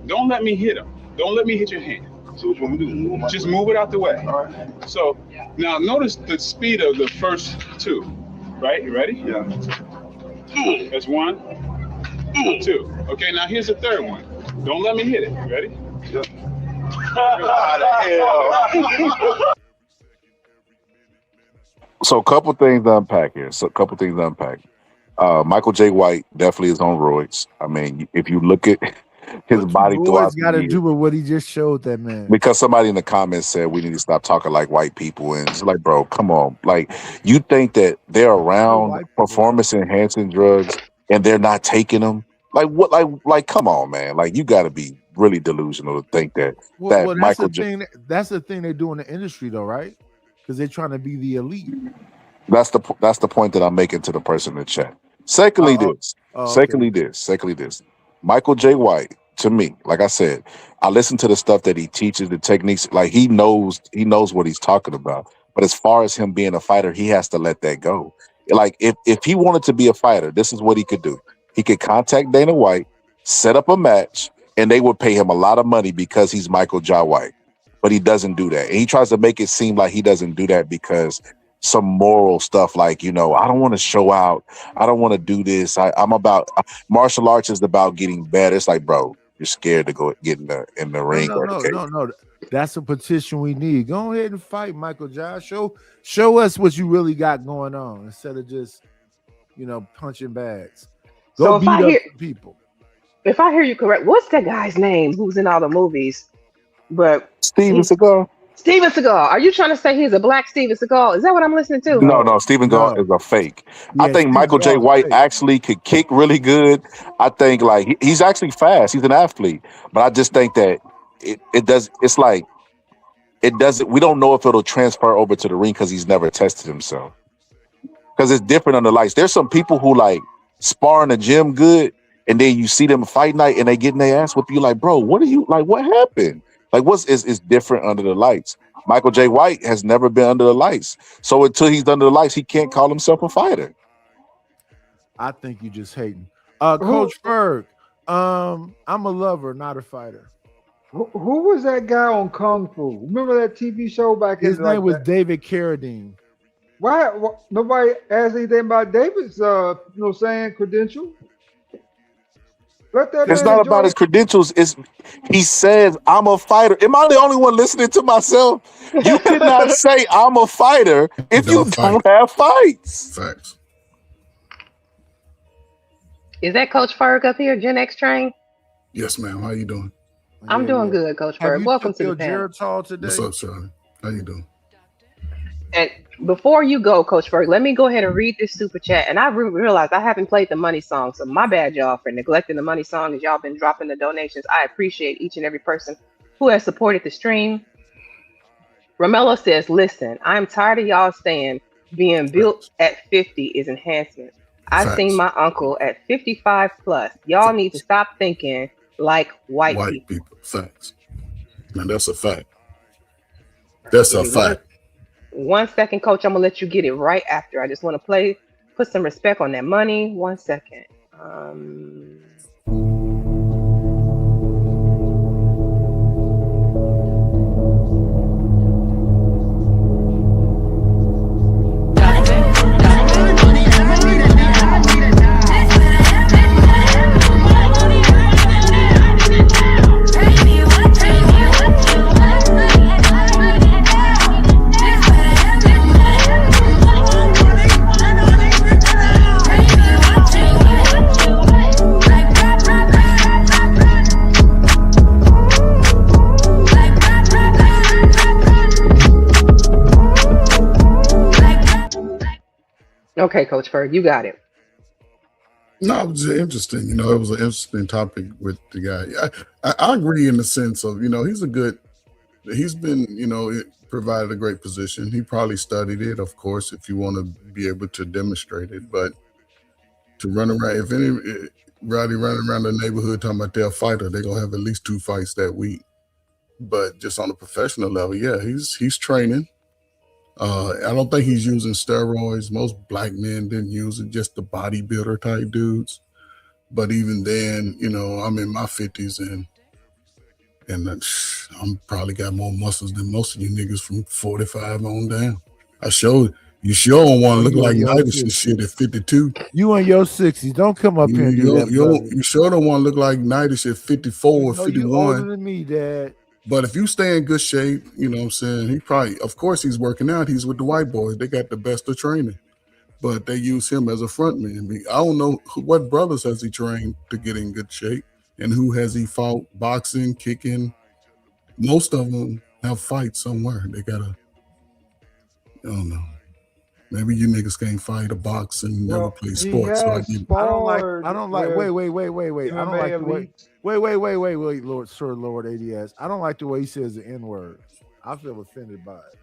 Don't let me hit them. Don't let me hit your hand. So what you want me to do? Just move it out the way. All right. So now notice the speed of the first two. Right? You ready? Yeah. That's 1, 2. Okay, now here's the third one. Don't let me hit it. You ready? Yeah. How the hell? So a couple things to unpack here. Michael J. White definitely is on roids. I mean, if you look at his body Boys throughout the got to years. do with what he just showed that man. Because somebody in the comments said we need to stop talking like white people, and it's like, bro, come on. Like, you think that they're around performance enhancing drugs and they're not taking them? Like what? Like, come on, man. Like, you got to be really delusional to think that Well, that's Michael. the thing. That's the thing they do in the industry, though, right? Because they're trying to be the elite. That's the point that I'm making to the person in the chat. Secondly, this. Michael J. White, to me, like I said, I listen to the stuff that he teaches, the techniques. Like he knows what he's talking about. But as far as him being a fighter, he has to let that go. Like if he wanted to be a fighter, this is what he could do. He could contact Dana White, set up a match, and they would pay him a lot of money because he's Michael J. White. But he doesn't do that. And he tries to make it seem like he doesn't do that because some moral stuff like, I don't want to show out. I don't want to do this. I'm about martial arts is about getting better. It's like, bro, you're scared to go get in the ring. No. That's a petition we need. Go ahead and fight, Michael J. Show us what you really got going on instead of just, punching bags. Go beat up people. If I hear you correct, what's that guy's name who's in all the movies? But Steven Seagal. Steven Seagal. Are you trying to say he's a black Steven Seagal? Is that what I'm listening to? No, Steven Seagal is a fake. I think Michael J. White actually could kick really good. I think like he's actually fast. He's an athlete, but I just think that it does. It's like it doesn't. We don't know if it'll transfer over to the ring because he's never tested himself. Because it's different on the lights. There's some people who like spar in the gym good, and then you see them fight night and they getting their ass whipped. You like, bro, what are you like? What happened? Like, is different under the lights? Michael J. White has never been under the lights. So until he's under the lights, he can't call himself a fighter. I think you just hating. Coach Ferg, I'm a lover, not a fighter. Who was that guy on Kung Fu? Remember that TV show back in His name was David Carradine. Why nobody asked anything about David's credential? It's not about his credentials. He says, I'm a fighter. Am I the only one listening to myself? You cannot say I'm a fighter if you don't have fights. Facts. Is that Coach Ferg up here, Gen X train? Yes, ma'am. How you doing? I'm doing good, Coach Ferg. Welcome to the panel. Today? What's up, Charlie? How you doing? And before you go, Coach Ferg, let me go ahead and read this super chat. And I realized I haven't played the money song, so my bad, y'all, for neglecting the money song as y'all been dropping the donations. I appreciate each and every person who has supported the stream. Romello says, listen, I'm tired of y'all saying being built at 50 is enhancement. I've seen my uncle at 55 plus. Y'all need to stop thinking like white people. Facts. Man, that's a fact. That's a fact. 1 second, Coach. I'm gonna let you get it right after. I just want to put some respect on that money. 1 second. Okay, Coach Ferg, you got it. No, it was interesting. It was an interesting topic with the guy. I agree in the sense of, he's been, provided a great position. He probably studied it, of course, if you want to be able to demonstrate it. But to run around, if anybody running around the neighborhood talking about their fighter, they're going to have at least 2 fights that week. But just on a professional level, yeah, he's training. I don't think he's using steroids. Most black men didn't use it, just the bodybuilder type dudes. But even then, I'm in my 50s and I'm probably got more muscles than most of you niggas from 45 on down. You sure don't want to look like Nightwish and shit at 52. You in your 60s. Don't come up here and do that. You sure don't want to look like Nightwish at 54 or 51. You older than me, Dad. But if you stay in good shape, you know what I'm saying, of course he's working out. He's with the white boys. They got the best of training. But they use him as a front man. I don't know what brothers has he trained to get in good shape. And who has he fought? Boxing, kicking. Most of them have fights somewhere. They gotta, I don't know. Maybe you niggas can't fight or box and never Well, play he sports. So I has get it. I don't like. sparred I don't like. with Wait. I don't MMA like the way. elites. Wait, Lord, Sir Lord ADS. I don't like the way he says the N word. I feel offended by it.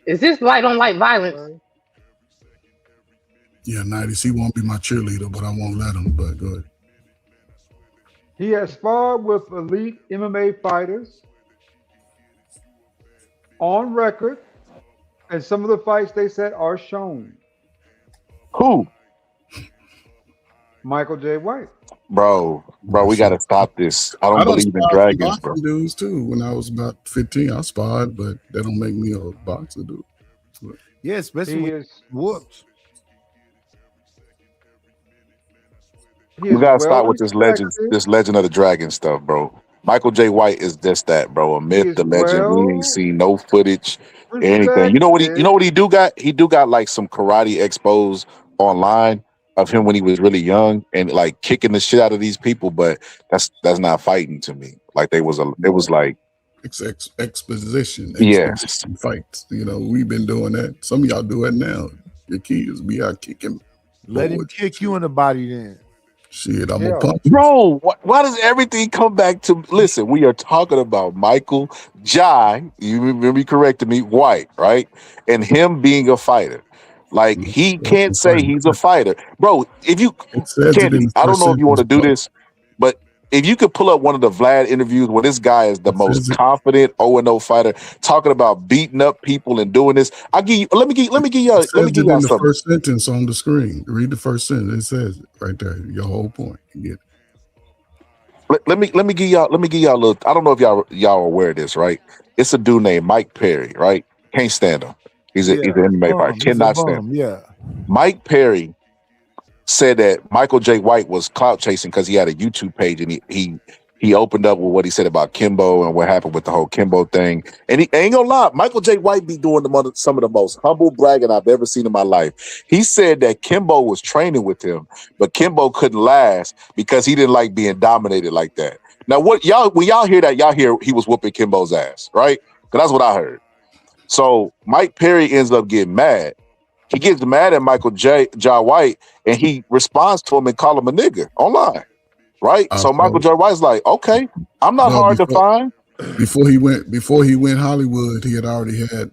Is this light on light violence? Yeah, 90s. He won't be my cheerleader, but I won't let him. But go ahead. He has sparred with elite MMA fighters on record, and some of the fights they said are shown. Who? Michael J. White. Bro, we got to stop this. I don't I done believe in sparred some dragons, bro. boxing dudes too. When I was about 15, I sparred, but that don't make me a boxer dude. But Yeah, especially when whoops. he We is gotta well stop with this respected. Legend of the Dragon stuff, bro. Michael J. White is just that, bro. A He myth, is the legend. We ain't well seen no footage, anything. respected. You know what he do got? He do got like some karate expos online of him when he was really young and like kicking the shit out of these people, but that's not fighting to me. Like it was like It's exposition yes. fights. You know, we've been doing that. Some of y'all do it now. Your kids be out kicking. Let him kick you in the body then. Shit, I'm a punch. Bro, why does everything come back to listen? We are talking about Michael Jai, you remember you corrected me, White, right? And him being a fighter. Like he can't say he's a fighter. Bro, if you It says it in Candy, the I don't first know if you want sentence, to do bro. this, but if you could pull up one of the Vlad interviews where this guy is the most says it. confident 0-0 fighter, talking about beating up people and doing this, let me give y'all It says it in the something. first sentence on the screen. Read the first sentence. It says it right there. Your whole point. You get it. Let me give y'all a little. I don't know if y'all are aware of this, right? It's a dude named Mike Perry, right? Can't stand him. He's an MMA fighter. He's a Cannot stand him. bum. Yeah. Mike Perry said that Michael J. White was clout chasing because he had a YouTube page and he opened up with what he said about Kimbo and what happened with the whole Kimbo thing. And he ain't gonna lie, Michael J. White be doing some of the most humble bragging I've ever seen in my life. He said that Kimbo was training with him, but Kimbo couldn't last because he didn't like being dominated like that. Now, when y'all hear that, y'all hear he was whooping Kimbo's ass, right? Because that's what I heard. So Mike Perry ends up getting mad. He gets mad at Michael J. White, and he responds to him and call him a nigga online, right? So Michael J. White's like, okay, I'm not hard to find. Before he went Hollywood, he had already had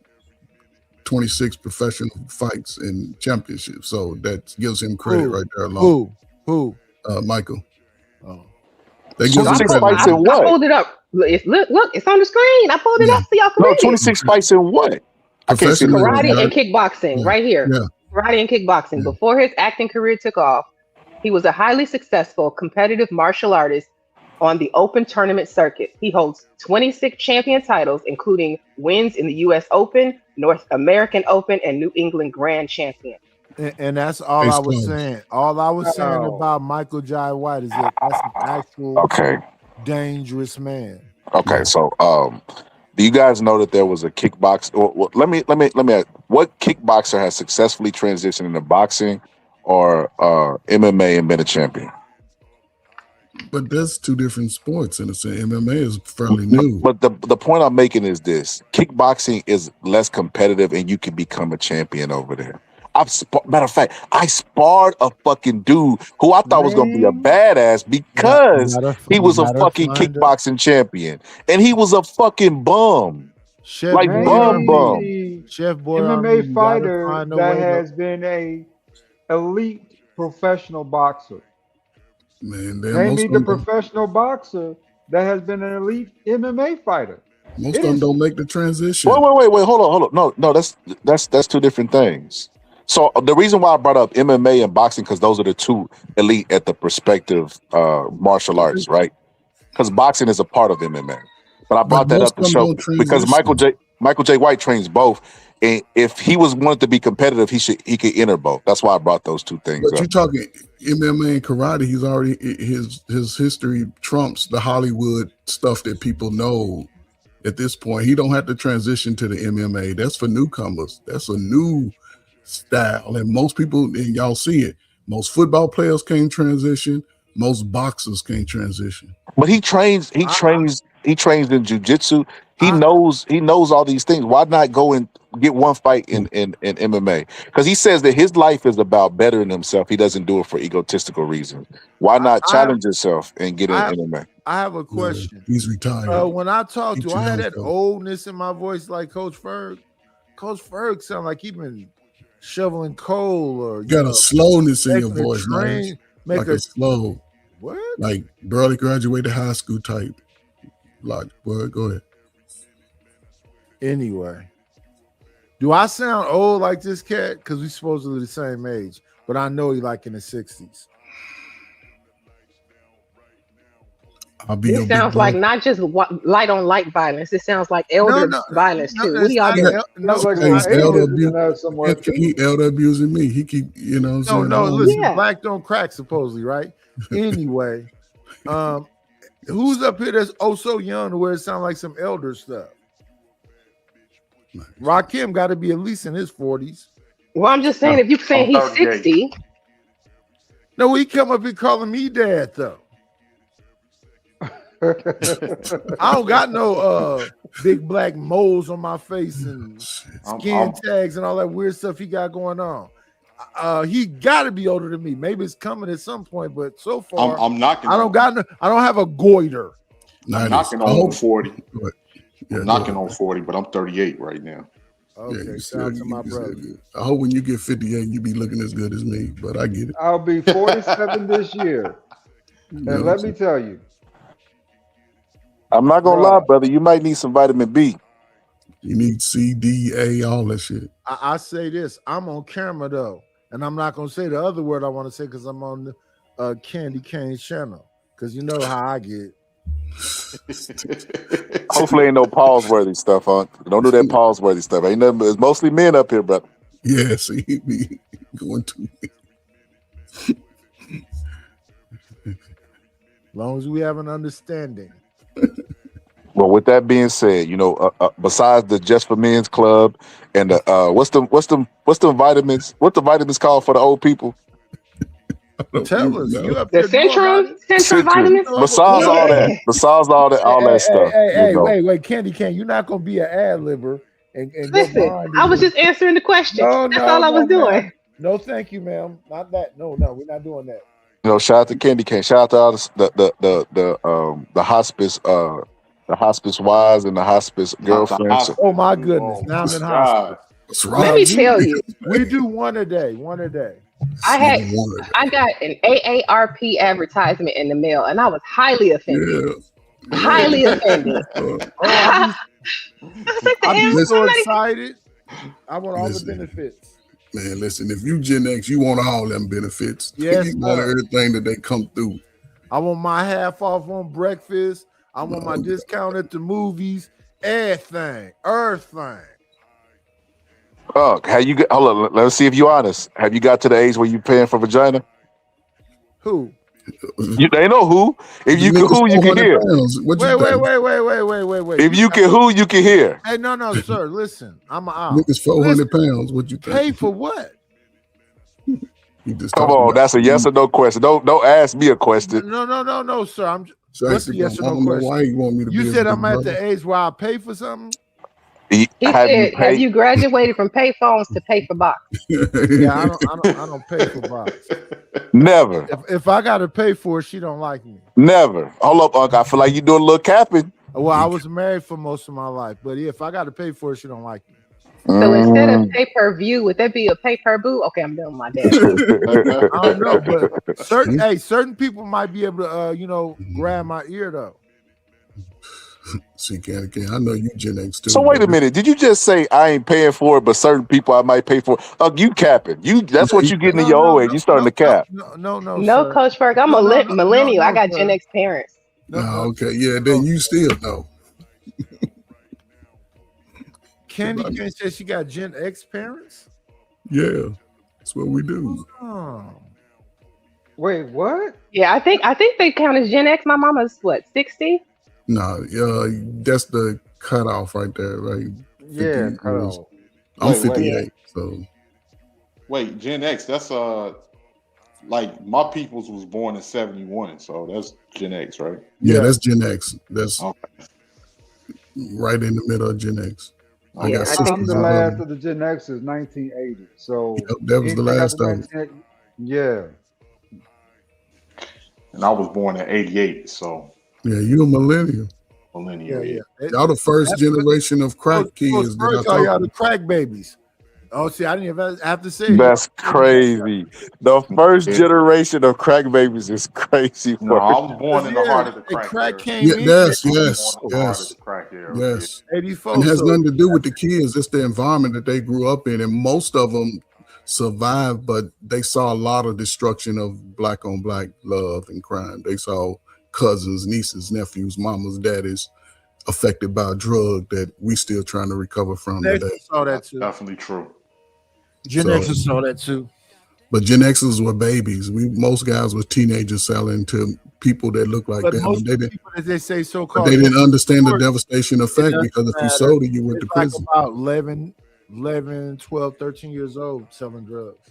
26 professional fights and championships. So that gives him credit right there alone. Who? Michael. Oh. That gives him credit. fights in what? I pulled it up. Look, it's on the screen. I pulled it up so y'all can No, read 26 fights in what? I can't see karate and kickboxing right here. Yeah. Karate and kickboxing. Before his acting career took off, he was a highly successful competitive martial artist on the open tournament circuit. He holds 26 champion titles, including wins in the U.S. Open, North American Open, and New England Grand Champion. And that's all I was saying. All I was saying about Michael J. White is that that's an actual dangerous man. Okay, so do you guys know that there was a kickbox? Let me ask, what kickboxer has successfully transitioned into boxing or MMA and been a champion? But that's two different sports in a sense. MMA is fairly new. But the point I'm making is this: kickboxing is less competitive, and you can become a champion over there. Matter of fact, I sparred a fucking dude who I thought was gonna be a badass because he was a fucking kickboxing champion, and he was a fucking bum, Chef like bum. Chef Boy MMA fighter that has been a elite professional boxer. Man, name me the professional boxer that has been an elite MMA fighter. Most of them don't make the transition. Wait, hold on. No, that's two different things. So the reason why I brought up MMA and boxing, because those are the two elite at the perspective martial arts, right? Because boxing is a part of MMA. But I brought that up to show because Michael J. White trains both. And if he wanted to be competitive, he could enter both. That's why I brought those two things But up. you're talking MMA and karate. He's already his history trumps the Hollywood stuff that people know. At this point, he don't have to transition to the MMA. That's for newcomers. That's a new style, and most people, and y'all see it. Most football players can't transition. Most boxers can't transition. But he trains in jiu-jitsu. He knows all these things. Why not go and get one fight in MMA? Because he says that his life is about bettering himself. He doesn't do it for egotistical reasons. Why not challenge yourself and get in MMA? I have a question. He's retired. When I talk to, I had that oldness in my voice like Coach Ferg. Coach Ferg sound like he been shoveling coal or you got a slowness in your voice, like a slow. What? Like barely graduated high school type. Like, well, go ahead. Anyway, do I sound old like this cat? Because we supposedly the same age, but I know he like in his 60s. It sounds like not just light on light violence. It sounds like elder violence too. What do y'all doing? He elder abusing me. He keep, you know. Listen, black don't crack supposedly, right? Anyway, who's up here that's so young to where it sounds like some elder stuff? Rakim got to be at least in his 40s. Well, I'm just saying, if you're saying he's 60. No, he come up here calling me dad though. I don't got no big black moles on my face and skin tags and all that weird stuff he got going on. He got to be older than me. Maybe it's coming at some point, but so far I'm knocking. I don't have a goiter. I'm knocking on 40. I'm knocking on 40, but I'm 38 right now. Okay, shout out to my brother. I hope when you get 58, you be looking as good as me, but I get it. I'll be 47 this year. And let me tell you. I'm not going to lie, brother. You might need some vitamin B. You need C, D, A, all that shit. I say this. I'm on camera, though. And I'm not going to say the other word I want to say because I'm on the Candy Cane channel. Because you know how I get. Hopefully ain't no pause-worthy stuff, huh? Don't do that pause-worthy stuff. Ain't nothing. It's mostly men up here, brother. Yeah, see, he be going to as long as we have an understanding. Well, with that being said, you know, besides the Just for Men's Club and the what's the vitamins? What the vitamins called for the old people? Tell us. You up the Centrum vitamins? Besides all that stuff. Hey, wait, Candy Cane, you're not gonna be an ad-libber and listen. I was just answering the question. That's all I was doing. No, thank you, ma'am. Not that. No, we're not doing that. You know, shout out to Candy Cane. Shout out to all the hospice the hospice wives and the hospice girlfriends. Oh my goodness! Now I'm in hospice. Let me tell you, we do one a day. I got an AARP advertisement in the mail, and I was highly offended. Yeah. Highly offended. I'm so excited. I want all the benefits. Man, listen, if you Gen X, you want all them benefits. Yes, you want everything that they come through. I want my half off on breakfast. I want my discount at the movies. Everything. Oh, hold on, let's see if you're honest. Have you got to the age where you're paying for vagina? Who? They know who. If you can who, you can hear. Wait. If you can who, you can hear. Hey, no, sir. Listen, I'm out. Niggas 400 pounds. What you think? Pay for what? Come on, that's a yes or no question. Don't ask me a question. No, sir. What's the yes or no question? Why you want me to you said I'm at the age where I pay for something? He said, have you graduated from pay phones to pay for box? Yeah, I don't pay for box. Never. If I got to pay for it, she don't like me. Never. Hold up, Unc. I feel like you're doing a little capping. Well, I was married for most of my life, but if I got to pay for it, she don't like me. So instead of pay-per-view, would that be a pay-per-boo? Okay, I'm doing my dad. I don't know, but certain people might be able to, grab my ear though. See, Candy, I know you Gen X too. So wait a minute. Did you just say I ain't paying for it, but certain people I might pay for it? You capping. That's what you getting in your old age. You starting to cap. No, Coach Ferg, I'm a millennial. I got Gen X parents. Okay, yeah, then you still know. Candy Cane said she got Gen X parents? Yeah, that's what we do. Oh. Wait, what? Yeah, I think they count as Gen X. My mama's what, 60? No, that's the cutoff right there, right? Yeah, cutoff. I'm 58, so. Wait, Gen X, that's like my peoples was born in 71, so that's Gen X, right? Yeah, that's Gen X. That's okay. Right in the middle of Gen X. I think the last of the Gen X is 1980. So that was the anything last after of it. 1980, yeah. And I was born in 88, so Yeah, you a millennial. Millennial, yeah. Y'all the first generation of crack kids that I Call y'all talk the to. crack babies. Oh, see, I didn't even have to say it. That's crazy. The first generation of crack babies is crazy. No, I was born in the heart of the crack era. came in. Yes. Crack era, Yes. 84. And it has nothing to do with the kids. It's the environment that they grew up in. And most of them survived, but they saw a lot of destruction of black on black love and crime. They saw cousins, nieces, nephews, mamas, daddies affected by a drug that we still trying to recover from Gen today. X saw that too. Definitely true. Gen X saw that too. But Gen Xers were babies. Most guys were teenagers selling to people that look like them. Most They didn't, people, as they say, but they didn't understand the devastation effect because if you sold it, you went to prison. Like about 11, 12, 13 years old selling drugs.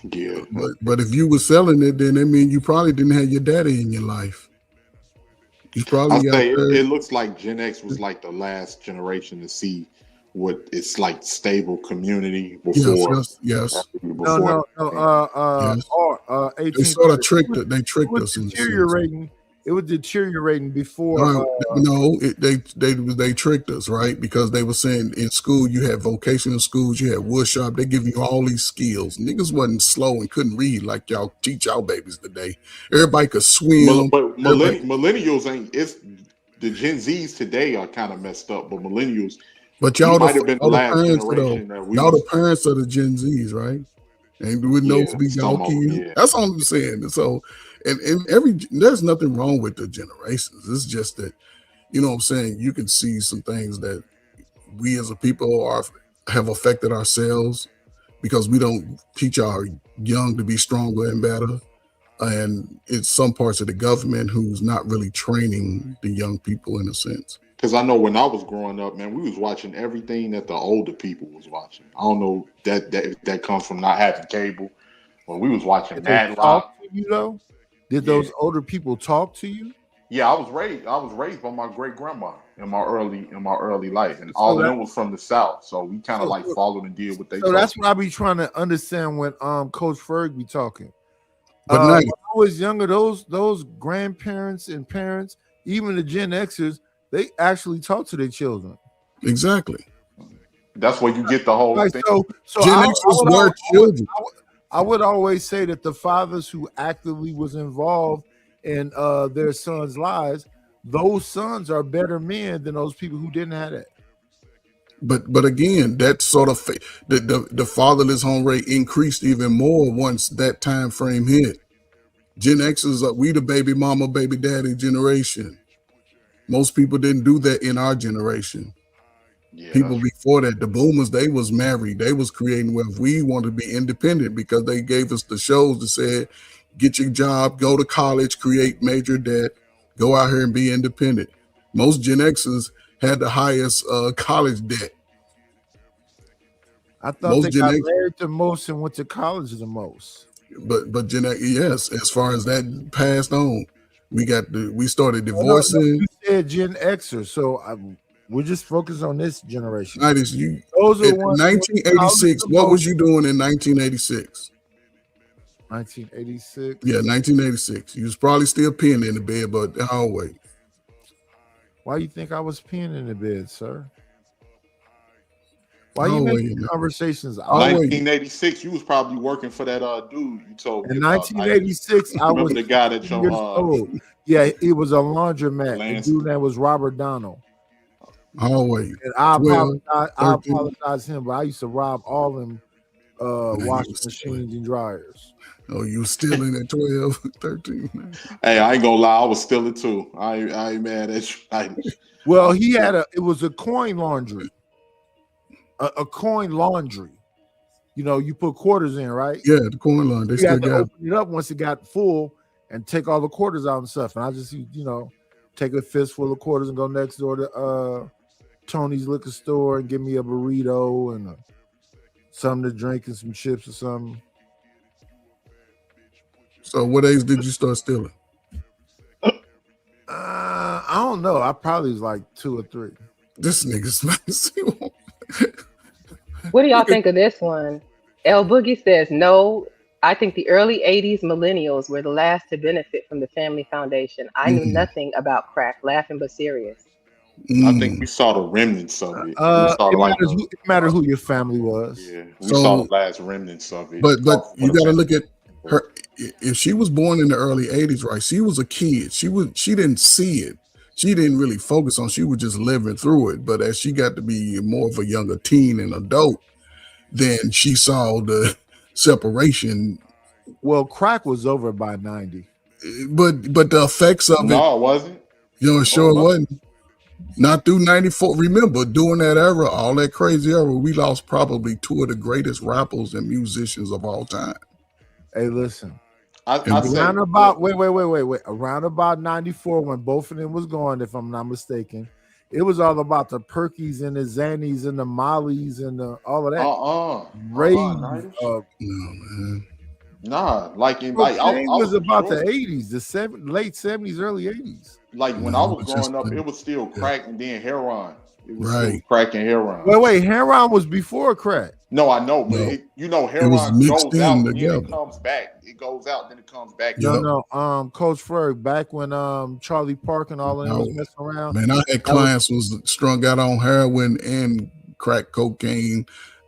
Yeah. But if you were selling it, then that means you probably didn't have your daddy in your life. You probably I say it looks like Gen X was like the last generation to see what it's like stable community before. Yes. No. 18. They sort of tricked it. They tricked us in deteriorating. It was deteriorating before. They tricked us, right? Because they were saying in school you had vocational schools, you had wood shop. They give you all these skills. Niggas wasn't slow and couldn't read like y'all teach y'all babies today. Everybody could swim. But millennials ain't. It's the Gen Zs today are kind of messed up, but millennials. But y'all might have been the last generation that we. Y'all the parents of the Gen Zs, right? And we know to be joking. That's all I'm saying. So, and there's nothing wrong with the generations. It's just that, you know what I'm saying, you can see some things that we as a people have affected ourselves because we don't teach our young to be stronger and better. And it's some parts of the government who's not really training the young people in a sense. Because I know when I was growing up, man, we was watching everything that the older people was watching. I don't know that comes from not having cable. When we was watching Mad Talk to you though? Did those older people talk to you? Yeah, I was raised by my great grandma in my early life, and all of them was from the South. So we kind of like followed and did what they. So that's what I be trying to understand when Coach Ferg be talking. But when I was younger, those grandparents and parents, even the Gen Xers, they actually talk to their children. Exactly. That's where you get the whole thing. So Gen Xers were children. I would always say that the fathers who actively was involved in their sons' lives, those sons are better men than those people who didn't have that. But again, that sort of the fatherless home rate increased even more once that time frame hit. Gen Xers, we the baby mama, baby daddy generation. Most people didn't do that in our generation. People before that, the boomers, they was married. They was creating wealth. We wanted to be independent because they gave us the shows that said, get your job, go to college, create major debt, go out here and be independent. Most Gen Xers had the highest college debt. I thought they got married the most and went to college the most. But Gen X, yes, as far as that passed on, we started divorcing. No, you said Gen Xers, so we're just focused on this generation. Those are 1986. What was you doing in 1986? 1986. Yeah, 1986. You was probably still peeing in the bed, but the hallway. Why you think I was peeing in the bed, sir? Why you making conversations? 1986, you was probably working for that dude you told me. In 1986, I was the guy that years old. Yeah, it was a laundromat. The dude that was Robert Donald. Always. And I apologize to him, but I used to rob all them washing machines and dryers. Oh, you still in at 12, 13? Man. Hey, I ain't gonna lie, I was still it too. I ain't mad at you. Well, it was a coin laundry. A coin laundry. You know, you put quarters in, right? Yeah, the coin laundry. You had to open it up once it got full and take all the quarters out and stuff. And I just, take a fistful of quarters and go next door to Tony's liquor store and give me a burrito and something to drink and some chips or something. So what age did you start stealing? I don't know. I probably was like 2 or 3. This nigga's What do y'all think of this one? L Boogie says, no, I think the early 80s millennials were the last to benefit from the family foundation. I knew nothing about crack, laughing but serious. I think we saw the remnants of it. We saw It matters who your family was. Yeah, we saw the last remnants of it. But you got to look at her. If she was born in the early 80s, right? She was a kid. She didn't see it. She didn't really focus on. She was just living through it. But as she got to be more of a younger teen and adult, then she saw the separation. Well, crack was over by 90. But the effects of it. No, it wasn't. You know, it sure wasn't. Not through 94. Remember, during that era, all that crazy era, we lost probably 2 of the greatest rappers and musicians of all time. Hey, listen. Around about 94, when both of them was gone, if I'm not mistaken, it was all about the Perkies and the Xannies and the Mollies and all of that. Nah, like in I was about the 80s, late 70s, early 80s. Like when I was growing up, it was still crack and then heroin. It was still crack and heroin. Wait, heroin was before crack. No, I know, but heroin goes out and then it comes back. It goes out, then it comes back. No, Coach Ferg, back when Charlie Park and all of them was messing around. Man, I had clients was strung out on heroin and crack cocaine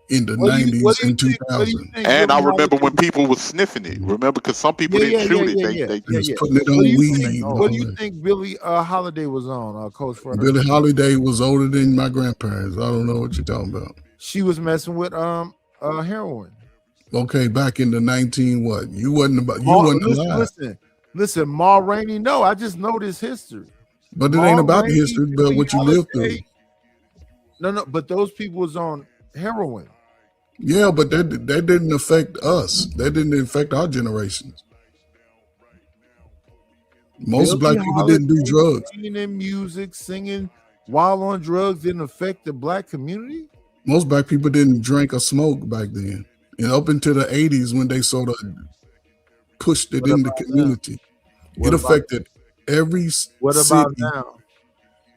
in the 90s and 2000s. And I remember when people were sniffing it. Remember, because some people didn't shoot it. They was putting it on weed. What do you think Billie Holiday was on, Coach Ferg? Billie Holiday was older than my grandparents. I don't know what you're talking about. She was messing with heroin. Okay, back in the 19 what? You wasn't alive. Listen, Ma Rainey. No, I just know this history. But it ain't about the history, but what you lived through. No, but those people was on heroin. Yeah, but that didn't affect us. That didn't affect our generations. Most black people didn't do drugs. Singing in music, singing while on drugs didn't affect the black community. Most black people didn't drink or smoke back then. And up into the 80s when they sort of pushed it in the community, it affected every city. What about now?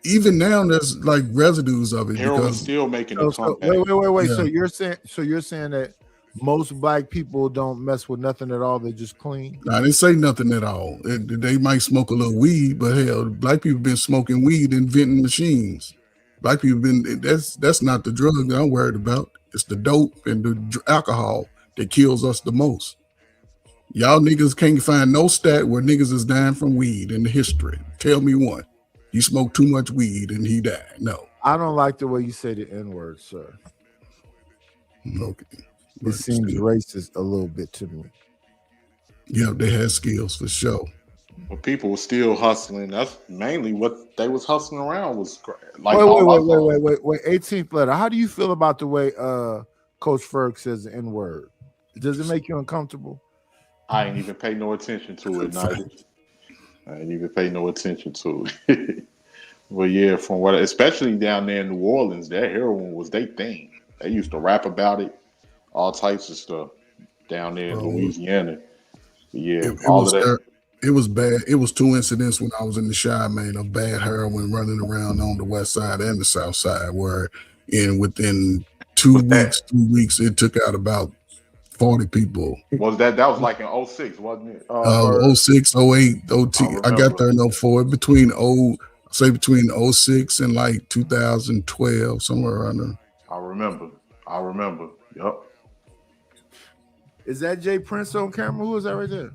Even now, there's like residues of it. Heroin's still making a comeback. Wait. Yeah. So you're saying that most black people don't mess with nothing at all? They just clean? I didn't say nothing at all. They might smoke a little weed, but hell, black people been smoking weed and vending machines. Black people that's not the drug that I'm worried about. It's the dope and the alcohol that kills us the most. Y'all niggas can't find no stat where niggas is dying from weed in the history. Tell me one. You smoked too much weed and he died. No. I don't like the way you say the N-word, sir. Okay. It seems racist a little bit to me. Yeah, they had skills for sure. But people were still hustling. That's mainly what they was hustling around was like. Wait. 18th letter. How do you feel about the way Coach Ferg says the N-word? Does it make you uncomfortable? I ain't even pay no attention to it, neither. I ain't even pay no attention to it. Well, yeah, from what, especially down there in New Orleans, that heroin was their thing. They used to rap about it, all types of stuff down there in Louisiana. Yeah, all of that. It was bad. It was 2 incidents when I was in the Chi, man, of bad heroin running around on the west side and the south side, where within 2 weeks, 3 weeks, it took out about 40 people. Was that was like in 06, wasn't it? 06, 08, 02. I got there in 04. Between 06 and like 2012, somewhere around there. I remember. Yup. Is that Jay Prince on camera? Who is that right there?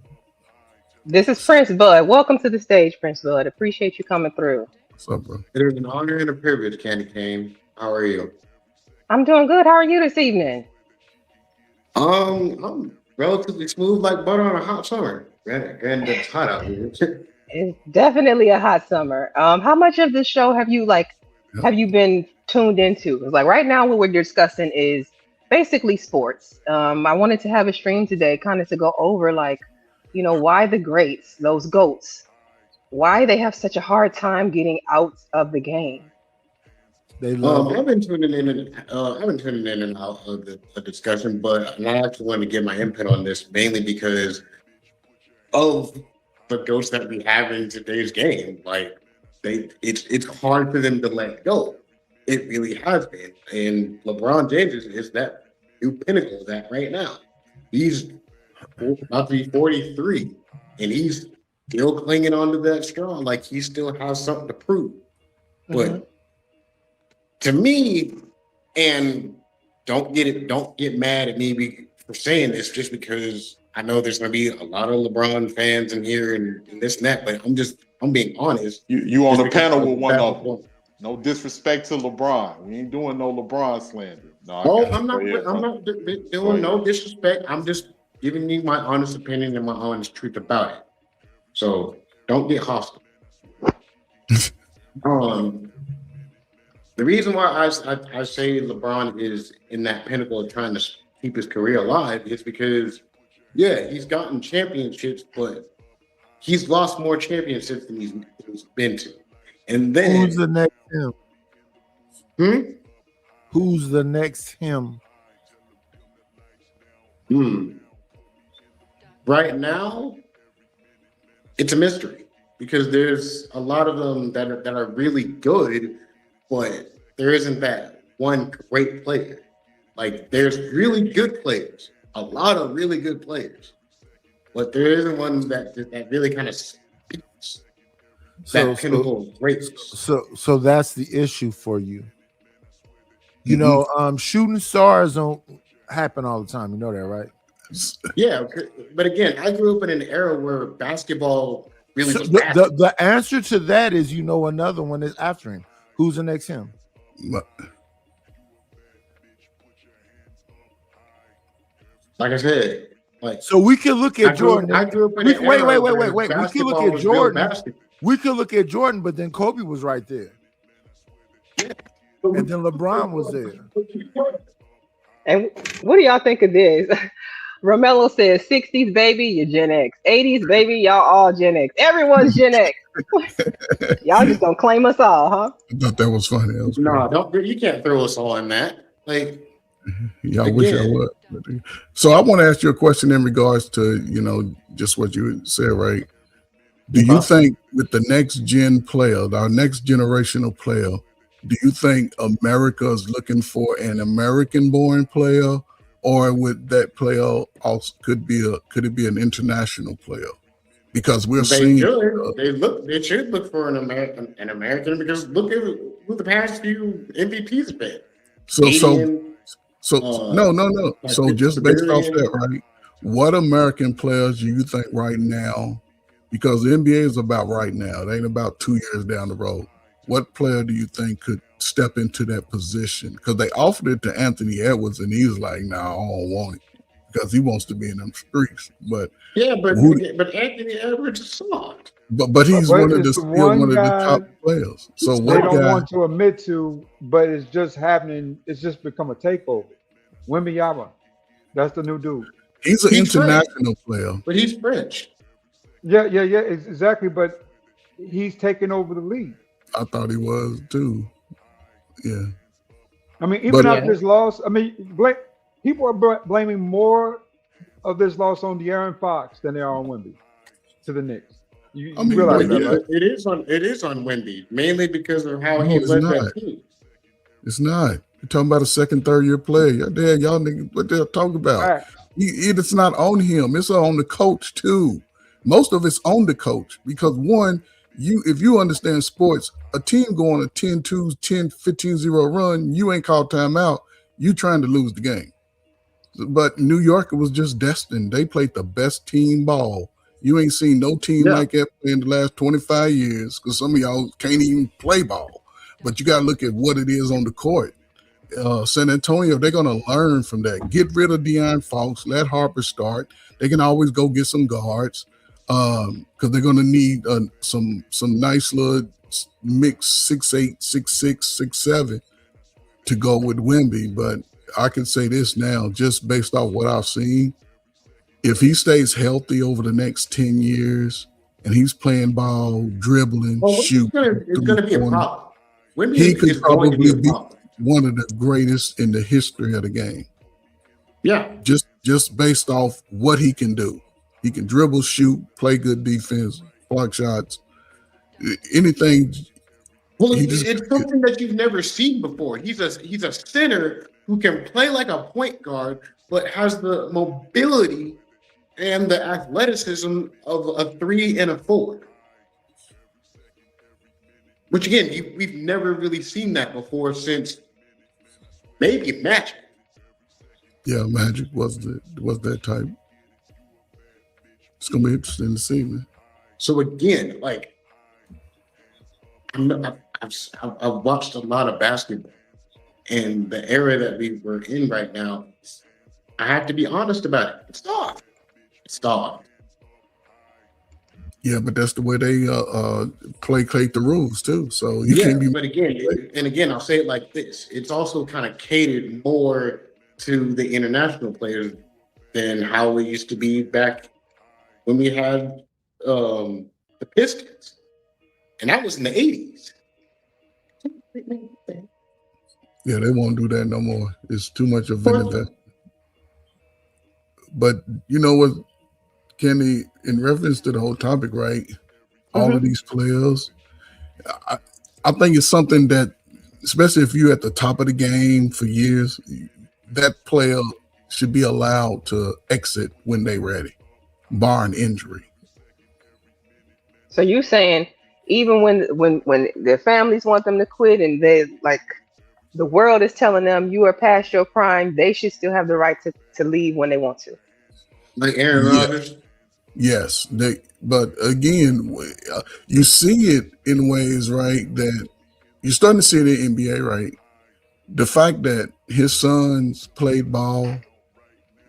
This is Prince Bud. Welcome to the stage, Prince Bud. Appreciate you coming through. What's up, bro? It is an honor and a privilege, Candy Cane. How are you? I'm doing good. How are you this evening? I'm relatively smooth like butter on a hot summer. And it's hot out here. It's definitely a hot summer. How much of this show have you been tuned into? Because like right now what we're discussing is basically sports. I wanted to have a stream today kind of to go over why the greats, those GOATs, why they have such a hard time getting out of the game. I've been tuning in and out of the discussion, but I actually wanted to get my input on this mainly because of the ghosts that we have in today's game. Like it's hard for them to let go. It really has been. And LeBron James is that new pinnacle of that right now. He's about to be 43, and he's still clinging onto that straw like he still has something to prove. But to me, and don't get mad at me for saying this just because I know there's going to be a lot of LeBron fans in here and this and that, but I'm being honest. You on the panel with one of them. No disrespect to LeBron. We ain't doing no LeBron slander. No, I'm not doing no disrespect. I'm just giving you my honest opinion and my honest truth about it. So don't get hostile. The reason why I say LeBron is in that pinnacle of trying to keep his career alive is because, yeah, he's gotten championships, but he's lost more championships than he's been to. And then who's the next him? Who's the next him? Right now, it's a mystery because there's a lot of them that are really good, but there isn't that one great player. Like there's really good players, a lot of really good players, but there isn't one that really kind of speaks that pinnacle of greatness. So that's the issue for you. You know, shooting stars don't happen all the time. You know that, right? Yeah, but again, I grew up in an era where basketball really was the answer to that is, you know, another one is after him. Who's the next him? Like I said, so we can look at Jordan. I grew up in an wait. era We where can look at Jordan. We can look at Jordan, but then Kobe was right there. And then LeBron was there. And what do y'all think of this? Romello says 60s baby, you're Gen X. 80s baby, y'all all Gen X. Everyone's Gen X. Y'all just gonna claim us all, huh? I thought that was funny. That was you can't throw us all in that. Like, yeah, I wish I would. So I want to ask you a question in regards to, you know, just what you said, right? Do you think with the next gen player, our next generational player, do you think America is looking for an American-born player, or would that player also could it be an international player? Because we're seeing they should look for an American because look at who the past few MVPs have been. So just based off that, right? What American players do you think right now? Because the NBA is about right now. It ain't about 2 years down the road. What player do you think could step into that position? Because they offered it to Anthony Edwards, and he's like, "No, I don't want it," because he wants to be in them streets. But Anthony Edwards is soft. But he's one of the top players. So they don't want to admit to, but it's just happening. It's just become a takeover. Wembanyama, that's the new dude. He's an international player, but he's French. Yeah, exactly. But he's taking over the league. I thought he was too. Yeah. I mean, even after this loss, I mean, people are blaming more of this loss on De'Aaron Fox than they are on Wemby to the Knicks. You realize that, right? It is on Wemby, mainly because of how he led that team. It's not. You're talking about a second, third year player. Y'all niggas, what they're talking about? Right. It's not on him. It's on the coach too. Most of it's on the coach because if you understand sports, a team going a 10-2, 10-15-0 run, you ain't called timeout. You trying to lose the game. But New York was just destined. They played the best team ball. You ain't seen no team like that in the last 25 years because some of y'all can't even play ball. But you got to look at what it is on the court. San Antonio, they're going to learn from that. Get rid of De'Aaron Fox. Let Harper start. They can always go get some guards because they're going to need some nice little mix 6'8", 6'6", 6'7" to go with Wemby. But I can say this now, just based off what I've seen, if he stays healthy over the next 10 years and he's playing ball, dribbling, shooting, it's going to be a problem. He could probably be one of the greatest in the history of the game. Yeah. Just based off what he can do. He can dribble, shoot, play good defense, block shots, anything. Well, it's something that you've never seen before. He's a center who can play like a point guard, but has the mobility and the athleticism of a 3 and a 4. Which again, we've never really seen that before since maybe Magic. Yeah, Magic was that type. It's gonna be interesting to see, man. So again, like I've watched a lot of basketball, and the era that we're in right now, I have to be honest about it. It's soft. It's soft. Yeah, but that's the way they play the rules too. So you can't be. But again, I'll say it like this: it's also kind of catered more to the international players than how it used to be back when we had the Pistons, and that was in the 80s. Yeah, they won't do that no more. It's too much of an investment. But you know what, Kenny, in reference to the whole topic, right? All of these players, I think it's something that, especially if you're at the top of the game for years, that player should be allowed to exit when they're ready, barring injury. So you saying even when their families want them to quit and they like the world is telling them you are past your prime, they should still have the right to leave when they want to. Like Aaron Rodgers? Yes. But again, you see it in ways, right, that you're starting to see it in the NBA, right? The fact that his sons played ball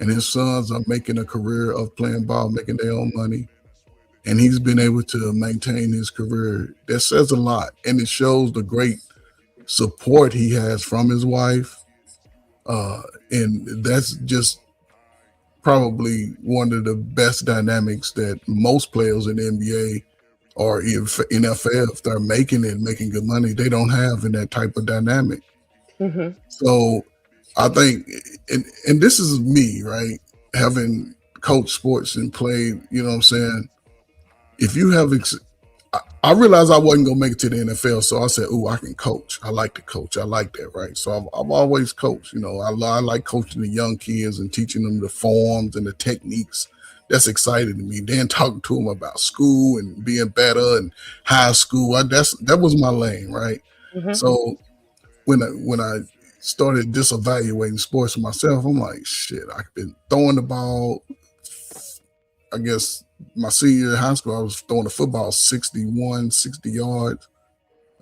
and his sons are making a career of playing ball, making their own money, and he's been able to maintain his career, that says a lot. And it shows the great support he has from his wife. And that's just probably one of the best dynamics that most players in the NBA or in NFL, if they're making good money, they don't have in that type of dynamic. So I think, and this is me, right? Having coached sports and played, you know what I'm saying? If you have, I realized I wasn't going to make it to the NFL. So I said, I can coach. I like to coach. I like that, right? So I've always coached, you know, I like coaching the young kids and teaching them the forms and the techniques. That's exciting to me. Then talking to them about school and being better and high school. That was my lane, right? So when I started disevaluating sports for myself, I'm like, shit, I've been throwing the ball. I guess my senior year in high school, I was throwing the football 60 yards.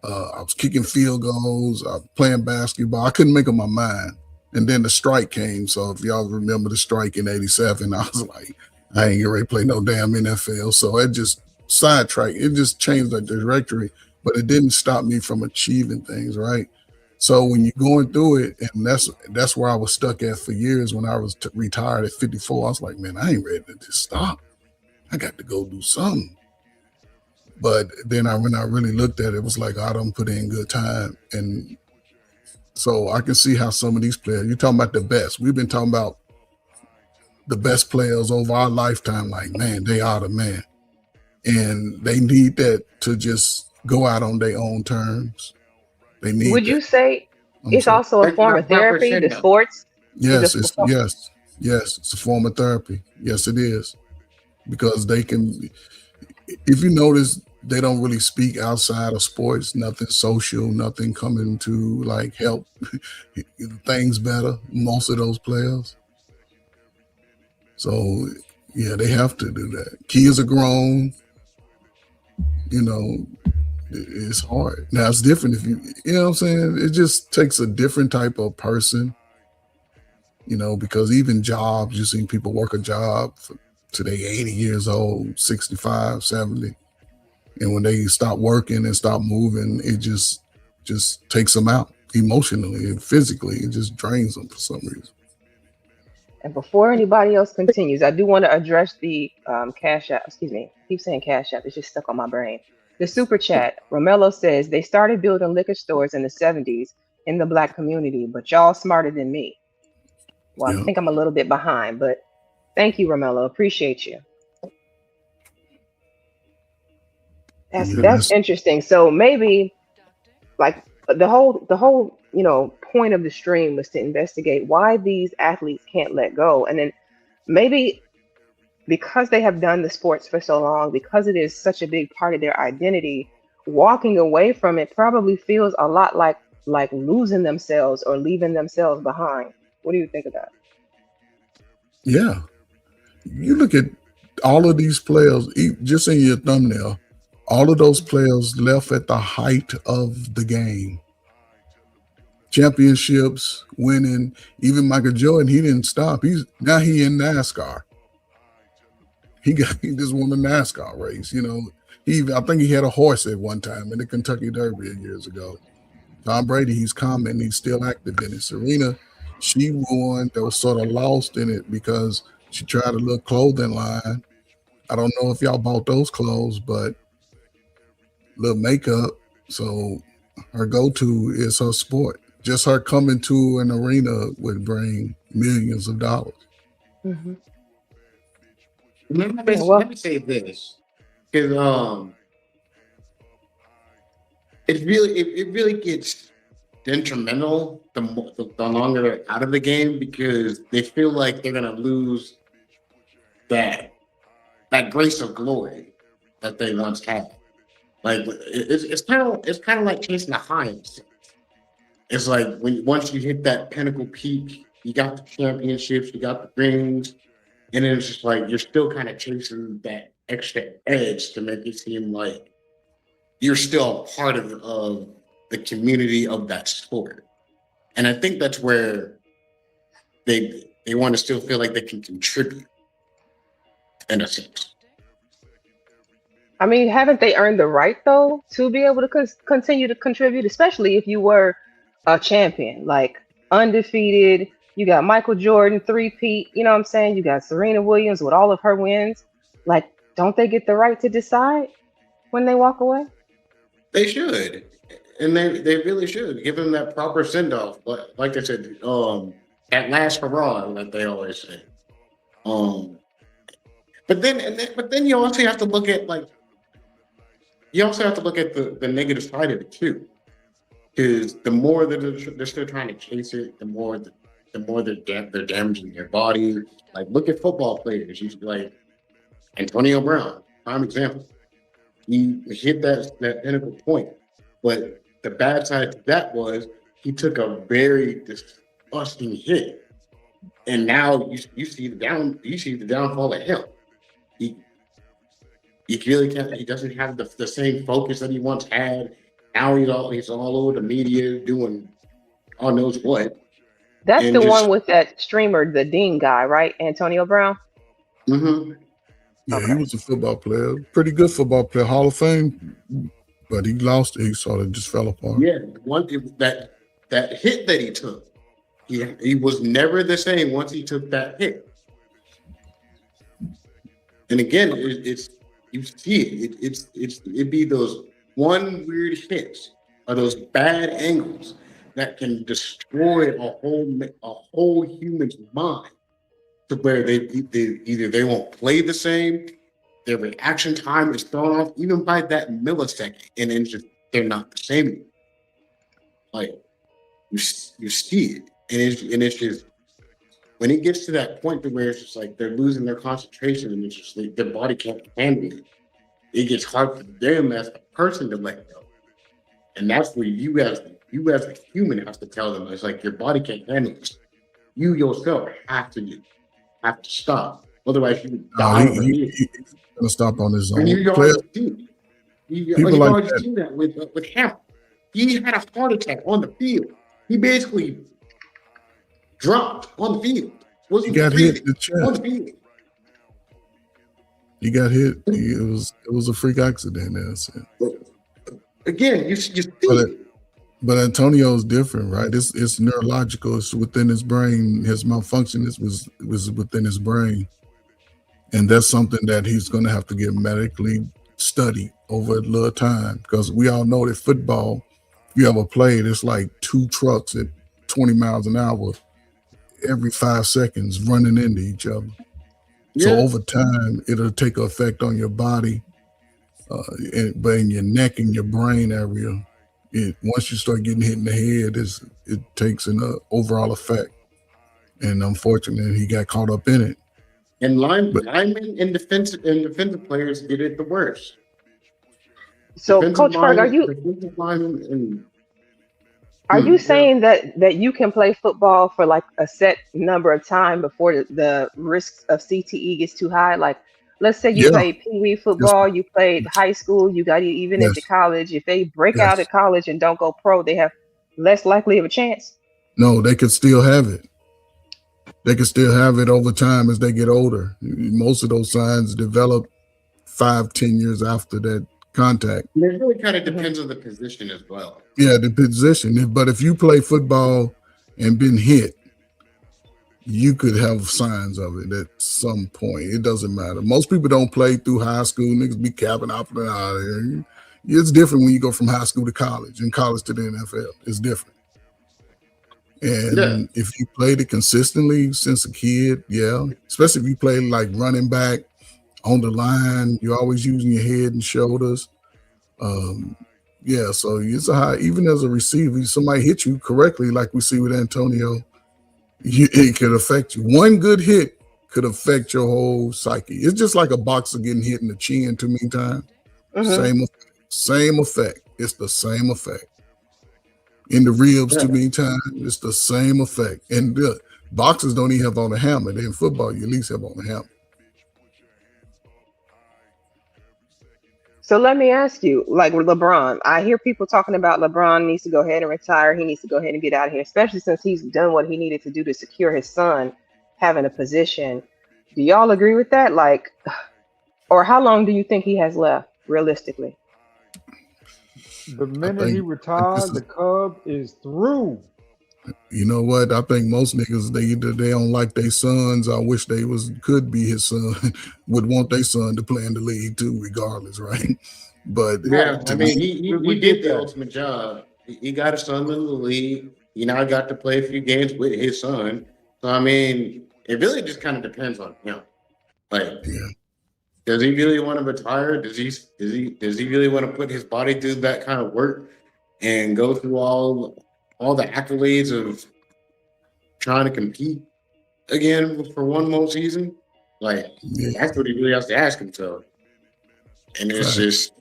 I was kicking field goals. I was playing basketball. I couldn't make up my mind. And then the strike came. So if y'all remember the strike in 87, I was like, I ain't getting ready to play no damn NFL. So it just sidetracked. It just changed the trajectory, but it didn't stop me from achieving things, right? So when you're going through it, and that's where I was stuck at for years when I was retired at 54, I was like, man, I ain't ready to just stop. I got to go do something. But then when I really looked at it, it was like, I don't put in good time. And so I can see how some of these players, you're talking about the best. We've been talking about the best players over our lifetime, like, man, they are the man. And they need that to just go out on their own terms. They need Would you say it's also a form of therapy, the sports? Yes, it's a form of therapy. Yes, it is. Because they can, if you notice, they don't really speak outside of sports, nothing social, nothing coming to like help things better, most of those players. So yeah, they have to do that. Kids are grown, you know, it's hard. Now it's different if you know what I'm saying? It just takes a different type of person, you know, because even jobs, you've seen people work a job till they 80 years old, 65, 70. And when they stop working and stop moving, it just takes them out emotionally and physically. It just drains them for some reason. And before anybody else continues, I do want to address the Cash App. Excuse me. I keep saying Cash App. It's just stuck on my brain. The super chat. Romello says they started building liquor stores in the 70s in the Black community, but y'all smarter than me. Well, I think I'm a little bit behind, but thank you, Romello. Appreciate you. That's interesting. So maybe like the whole point of the stream was to investigate why these athletes can't let go, and then maybe because they have done the sports for so long, because it is such a big part of their identity, walking away from it probably feels a lot like losing themselves or leaving themselves behind. What do you think of that? Yeah. You look at all of these players, just in your thumbnail, all of those players left at the height of the game. Championships, winning. Even Michael Jordan, he didn't stop. He in NASCAR. He just won the NASCAR race. I think he had a horse at one time in the Kentucky Derby years ago. Tom Brady, he's calm, he's still active in it. Serena, she won, that was sort of lost in it because she tried a little clothing line. I don't know if y'all bought those clothes, but little makeup. So her go-to is her sport. Just her coming to an arena would bring millions of dollars. Mm-hmm. Let me say this, because it really gets detrimental the longer they're out of the game, because they feel like they're gonna lose that grace of glory that they once had. Like it's kind of like chasing a high. It's like once you hit that pinnacle peak, you got the championships, you got the rings, and then it's just like you're still kind of chasing that extra edge to make it seem like you're still a part of the community of that sport. And I think that's where they want to still feel like they can contribute in a sense. I mean, haven't they earned the right though to be able to continue to contribute, especially if you were a champion, like undefeated? You got Michael Jordan, three-peat, you know what I'm saying? You got Serena Williams with all of her wins. Like, don't they get the right to decide when they walk away? They should. And they really should give them that proper send-off. But like I said, that last hurrah, like they always say. But then you also have to look at the negative side of it too, because the more that they're still trying to chase it, the more they're damaging their body. Like look at football players, like Antonio Brown, prime example. He hit that pinnacle point, but the bad side to that was he took a very disgusting hit, and now you see the downfall of him. He really can't. He doesn't have the same focus that he once had. Now he's all over the media doing God knows what. That's the one with that streamer, the Dean guy, right? Antonio Brown. Mm-hmm. Yeah, okay. He was a football player, pretty good football player, Hall of Fame, but he lost it. He sort of just fell apart. Yeah, that hit that he took, he was never the same once he took that hit. And again, it's you see it'd be those one weird hits or those bad angles that can destroy a whole human's mind, to where they either they won't play the same, their reaction time is thrown off even by that millisecond, and then just they're not the same anymore. Like you see it, and it's just when it gets to that point to where it's just like they're losing their concentration, and it's just like their body can't handle it. It gets hard for them as a person to let go, and that's where you as a human have to tell them, it's like your body can't handle this. You yourself have to stop, otherwise you would die. He's gonna stop on his own. And you've already seen that with him. He had a heart attack on the field. He basically dropped on the field. He got hit in the chest. He got hit. It was a freak accident. Again, you see but Antonio's different, right? It's neurological. It's within his brain. His malfunction was within his brain, and that's something that he's going to have to get medically studied over a little time, because we all know that football, if you ever played, it's like two trucks at 20 miles an hour every 5 seconds running into each other. Yeah. So over time, it'll take effect on your body. But in your neck and your brain area, once you start getting hit in the head, it takes an overall effect. And unfortunately, he got caught up in it. And linemen and defensive players get it the worst. So, Coach Ferg, are you saying that you can play football for like a set number of time before the risks of CTE gets too high? Like, let's say you played Pee Wee football, you played high school, you got even into college. If they break out at college and don't go pro, they have less likely of a chance. No, they could still have it. They can still have it over time as they get older. Most of those signs develop 5-10 years after that contact. And it really kind of depends on the position as well. Yeah, the position. But if you play football and been hit, you could have signs of it at some point. It doesn't matter. Most people don't play through high school. Niggas be capping out and out of here. It's different when you go from high school to college and college to the NFL. It's different. And if you played it consistently since a kid, especially if you play like running back on the line, you're always using your head and shoulders. So it's a high, even as a receiver, somebody hit you correctly, like we see with Antonio, it could affect you. One good hit could affect your whole psyche. It's just like a boxer getting hit in the chin too many times. Same effect. It's the same effect. In the ribs too many times, it's the same effect. And boxers don't even have on a helmet. In football, you at least have on a helmet. So let me ask you, like with LeBron, I hear people talking about LeBron needs to go ahead and retire. He needs to go ahead and get out of here, especially since he's done what he needed to do to secure his son having a position. Do y'all agree with that? Like, or how long do you think he has left, realistically? The minute he retired, the Cub is through. You know what? I think most niggas, they don't like their sons. I wish they could be his son. Would want their son to play in the league too, regardless, right? But I mean, he did the ultimate job. He got his son in the league. He now got to play a few games with his son. So I mean, it really just kind of depends on him. Like, does he really want to retire? Does he really want to put his body through that kind of work and go through all the accolades of trying to compete again for one more season? Like, that's what he really has to ask himself. And it's just,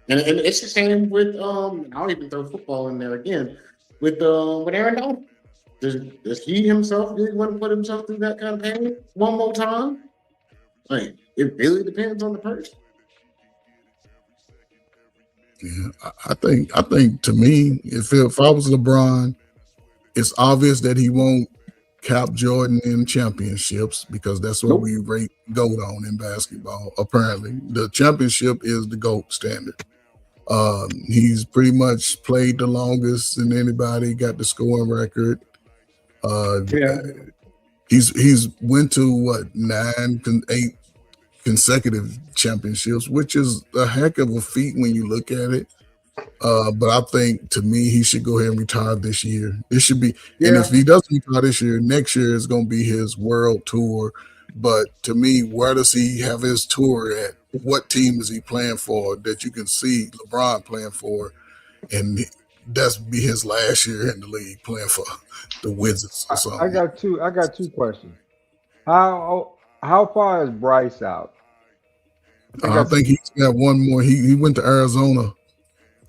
and it's the same with I'll even throw football in there again with Aaron Donald. Does he himself really want to put himself through that kind of pain one more time? Like, it really depends on the person. Yeah, I think to me, if I was LeBron, it's obvious that he won't cap Jordan in championships because that's what we rate GOAT on in basketball. Apparently, the championship is the GOAT standard. He's pretty much played the longest than anybody, got the scoring record. He's went to 8 consecutive championships, which is a heck of a feat when you look at it. But I think, to me, he should go ahead and retire this year. This should be, and if he doesn't retire this year, next year is going to be his world tour. But to me, where does he have his tour at? What team is he playing for that you can see LeBron playing for? And that's be his last year in the league playing for the Wizards or something. I got two questions. How far is Bryce out? I think he's got one more. He went to Arizona,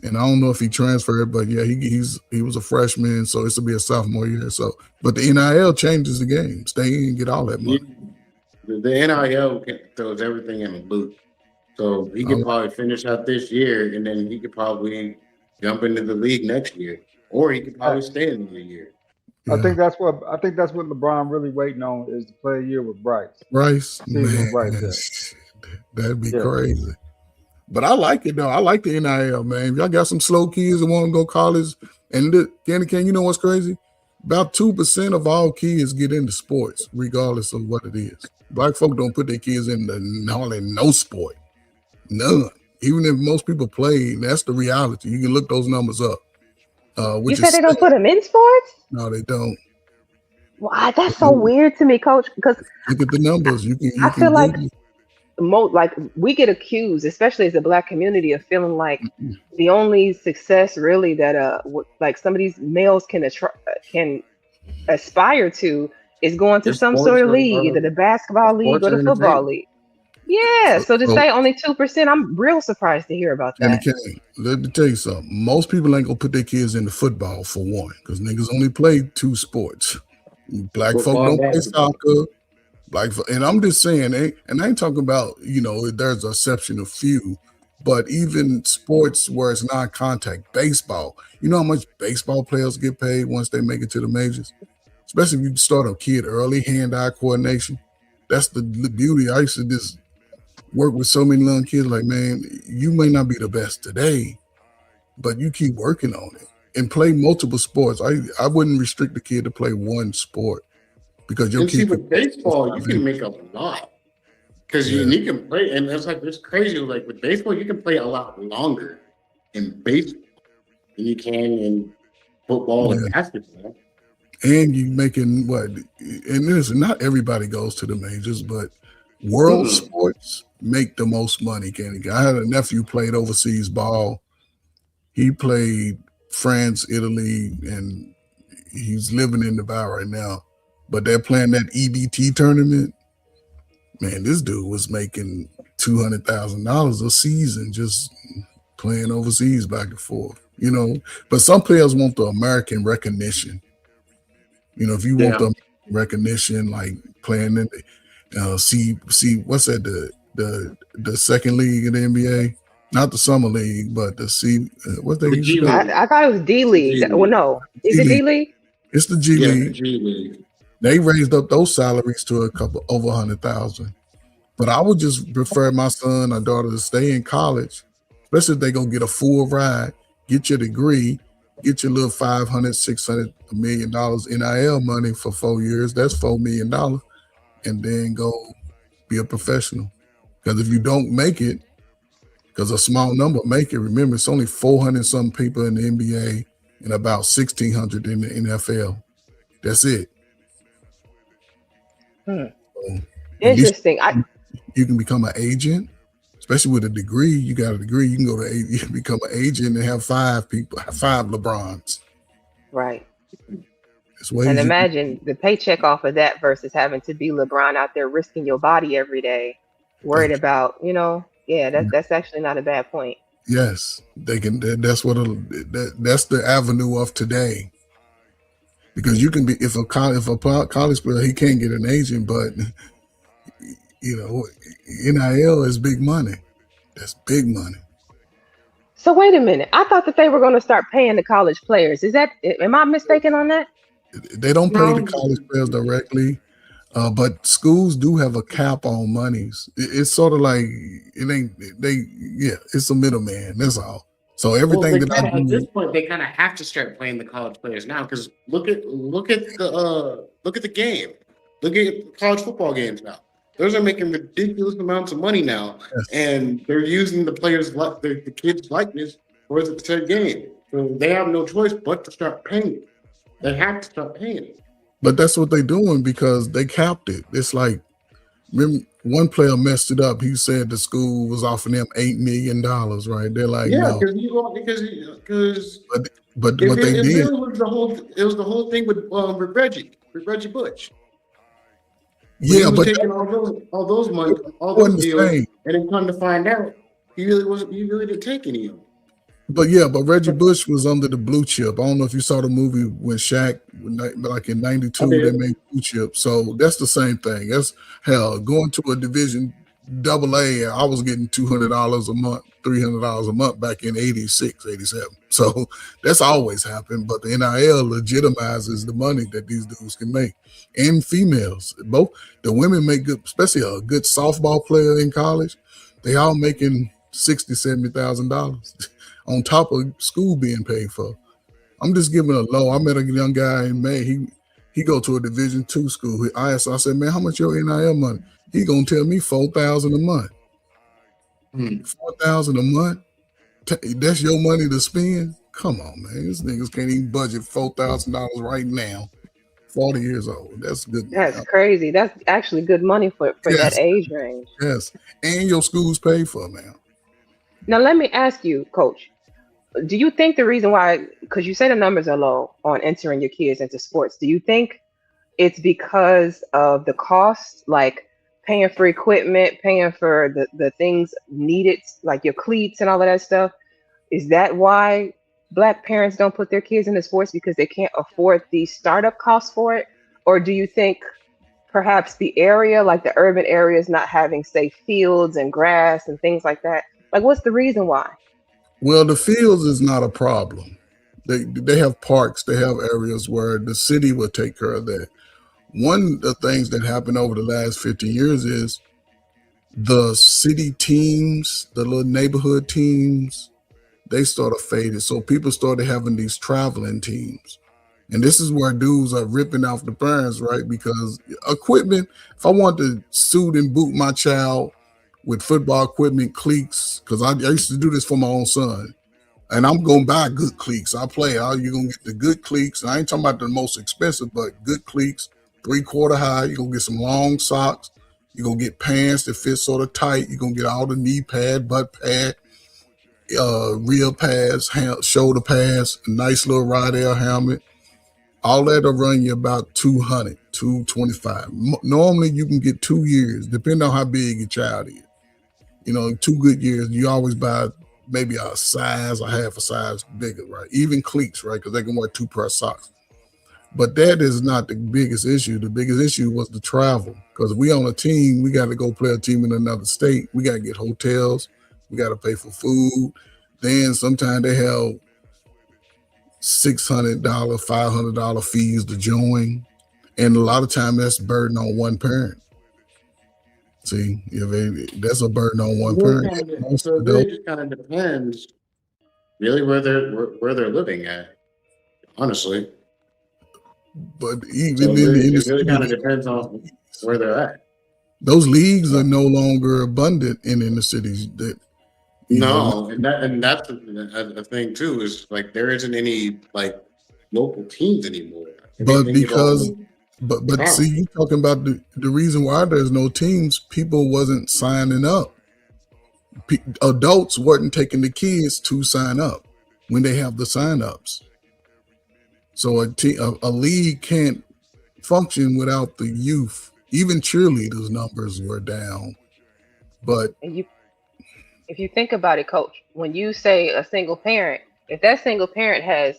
and I don't know if he transferred, but he was a freshman, so this will be a sophomore year. So, but the NIL changes the game. Stay in and get all that money. The NIL throws everything in a loop, so he could probably finish out this year, and then he could probably jump into the league next year, or he could probably stay in the year. I think that's what LeBron really waiting on is to play a year with Bryce. Man, that'd be crazy. But I like it though. I like the NIL, man. If y'all got some slow kids that want to go college, and Candy Cane, you know what's crazy? About 2% of all kids get into sports, regardless of what it is. Black folk don't put their kids in hardly no sport, none. Even if most people play, that's the reality. You can look those numbers up. You said they don't put them in sports? No, they don't. Why? That's so weird to me, Coach. Because look at the numbers. I feel like like we get accused, especially as a black community, of feeling like the only success really that like some of these males can aspire to is going to It's some sports sort of or, league, either the basketball league sports or or the football entertainment. league. Yeah, so to So, say only 2%, I'm real surprised to hear about and that. okay, let me tell you something. Most people ain't gonna put their kids into football for one, because niggas only play two sports. Black folk Football and don't play basketball. soccer. And I'm just saying, and I ain't talking about, there's an exception of few, but even sports where it's non-contact, baseball. You know how much baseball players get paid once they make it to the majors? Especially if you start a kid early, hand-eye coordination. That's the beauty. I used to just work with so many young kids. Like, man, you may not be the best today, but you keep working on it and play multiple sports. I wouldn't restrict the kid to play one sport because your And see, kid could. with baseball, you can make a lot because Yeah. you can play, and it's crazy. Like with baseball, you can play a lot longer in baseball than you can in football and basketball. And you making what? And listen, not everybody goes to the majors, but world sports make the most money. Kenny, I had a nephew played overseas ball. He played France, Italy, and he's living in Dubai right now. But they're playing that EBT tournament. Man, this dude was making $200,000 a season just playing overseas back and forth. But some players want the American recognition. If you want the recognition, like playing in see what's that, the second league in the NBA, not the summer league, but what they used to call it? I thought it was D League. Well, no, is it D League? It's the G Yeah, League. the G League. They raised up those salaries to a couple over 100,000. But I would just prefer my son or daughter to stay in college, especially if they go get a full ride, get your degree, get your little $500, $600, $1 million NIL money for 4 years. That's $4 million, and then go be a professional. Because if you don't make it, because a small number make it, remember, it's only 400 some people in the NBA and about 1,600 in the NFL. That's it. So, Interesting. You can become an agent, especially with a degree. You got a degree, you can go to you can become an agent and have 5 LeBrons. Right. It's way And easier. imagine the paycheck off of that versus having to be LeBron out there risking your body every day, worried about, that's actually not a bad point. Yes, they can. That's that's the avenue of today. Because you can be if a college player, he can't get an agent, but NIL is big money. That's big money. So wait a minute. I thought that they were going to start paying the college players. Am I mistaken on that? They don't pay the college players directly, but schools do have a cap on monies. It's sort of like it's a middleman. That's all. So everything that I do at this point, they kind of have to start playing the college players now because look at the game. Look at college football games now. Those are making ridiculous amounts of money now, and they're using the players' the kids' likeness for their game. So they have no choice but to start paying. They have to start paying. But that's what they're doing because they capped it. It's like, remember, one player messed it up. He said the school was offering them $8 million, right? They're like, no. Because but what they did, really was the whole thing with Reggie Bush. Yeah, he was but taking all those money, all those deals, and then come to find out, he really didn't take any of them. But Reggie Bush was under the blue chip. I don't know if you saw the movie when Shaq, like in '92, they made blue chip. So that's the same thing. That's hell, going to a division AA, I was getting $200 a month, $300 a month back in 86, 87. So that's always happened. But the NIL legitimizes the money that these dudes can make. And females, both the women make good, especially a good softball player in college. They all making $60,000, $70,000 on top of school being paid for. I'm just giving a low. I met a young guy in May. He go to a Division II school. I said, man, how much your NIL money? He gonna tell me $4,000 a month. $4,000 a month? That's your money to spend? Come on, man. These niggas can't even budget $4,000 right now 40 years old. That's good money. That's crazy. That's actually good money for that Yes. age range. Yes. And your school's paid for now. Now let me ask you, Coach. Do you think the reason why, because you say the numbers are low on entering your kids into sports, do you think it's because of the cost, like paying for equipment, paying for the things needed, like your cleats and all of that stuff? Is that why Black parents don't put their kids into sports because they can't afford the startup costs for it? Or do you think perhaps the area, like the urban areas, not having safe fields and grass and things like that? Like, what's the reason why? Well, the fields is not a problem. They have parks, they have areas where the city will take care of that. One of the things that happened over the last 50 years is the city teams, the little neighborhood teams, they sort of faded. So people started having these traveling teams. And this is where dudes are ripping off the parents, right? Because equipment, if I want to suit and boot my child with football equipment, cleats, because I used to do this for my own son. And I'm going to buy good cleats. You're going to get the good cleats. And I ain't talking about the most expensive, but good cleats, 3/4 high. You're going to get some long socks. You're going to get pants that fit sort of tight. You're going to get all the knee pad, butt pad, rear pads, shoulder pads, a nice little Rydell helmet. All that will run you about $200, $225. Normally, you can get 2 years, depending on how big your child is. 2 good years, you always buy maybe a size or half a size bigger, right? Even cleats, right? Because they can wear 2 pair of socks. But that is not the biggest issue. The biggest issue was the travel. Because we on a team, we got to go play a team in another state. We got to get hotels. We got to pay for food. Then sometimes they have $600, $500 fees to join. And a lot of time that's burden on one parent. See, that's a burden on one parent. So it really just kind of depends, really, where they're living at. Honestly, but even in it really kind of depends on where they're at. Those leagues are no longer abundant in the cities. And that's a thing too. Is like there isn't any like local teams anymore. But see, you talking about the reason why there's no teams, people wasn't signing up. Adults weren't taking the kids to sign up when they have the sign-ups. So a league can't function without the youth. Even cheerleaders' numbers were down. But if you think about it, Coach, when you say a single parent, if that single parent has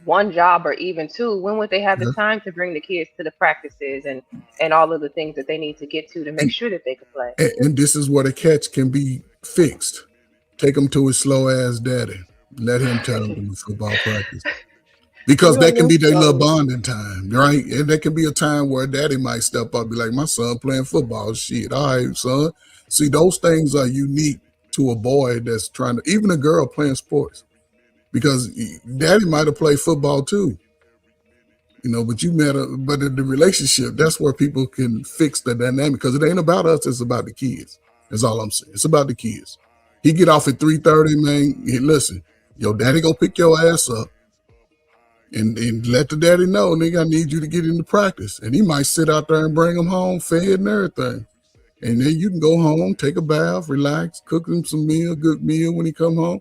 one job or even two, when would they have the time to bring the kids to the practices and all of the things that they need to get to make sure that they can play? And this is where the catch can be fixed. Take them to his slow ass daddy. Let him tell them to football practice. Because that can be their little bonding time, right? And there can be a time where daddy might step up and be like, my son playing football. Shit, all right, son. See, those things are unique to a boy that's trying to, even a girl playing sports. Because daddy might have played football too. But but in the relationship, that's where people can fix the dynamic. Because it ain't about us, it's about the kids. That's all I'm saying. It's about the kids. He get off at 3:30, man. Listen, your daddy gonna pick your ass up. And let the daddy know, nigga, I need you to get into practice. And he might sit out there and bring him home fed and everything. And then you can go home, take a bath, relax, cook him some good meal when he come home.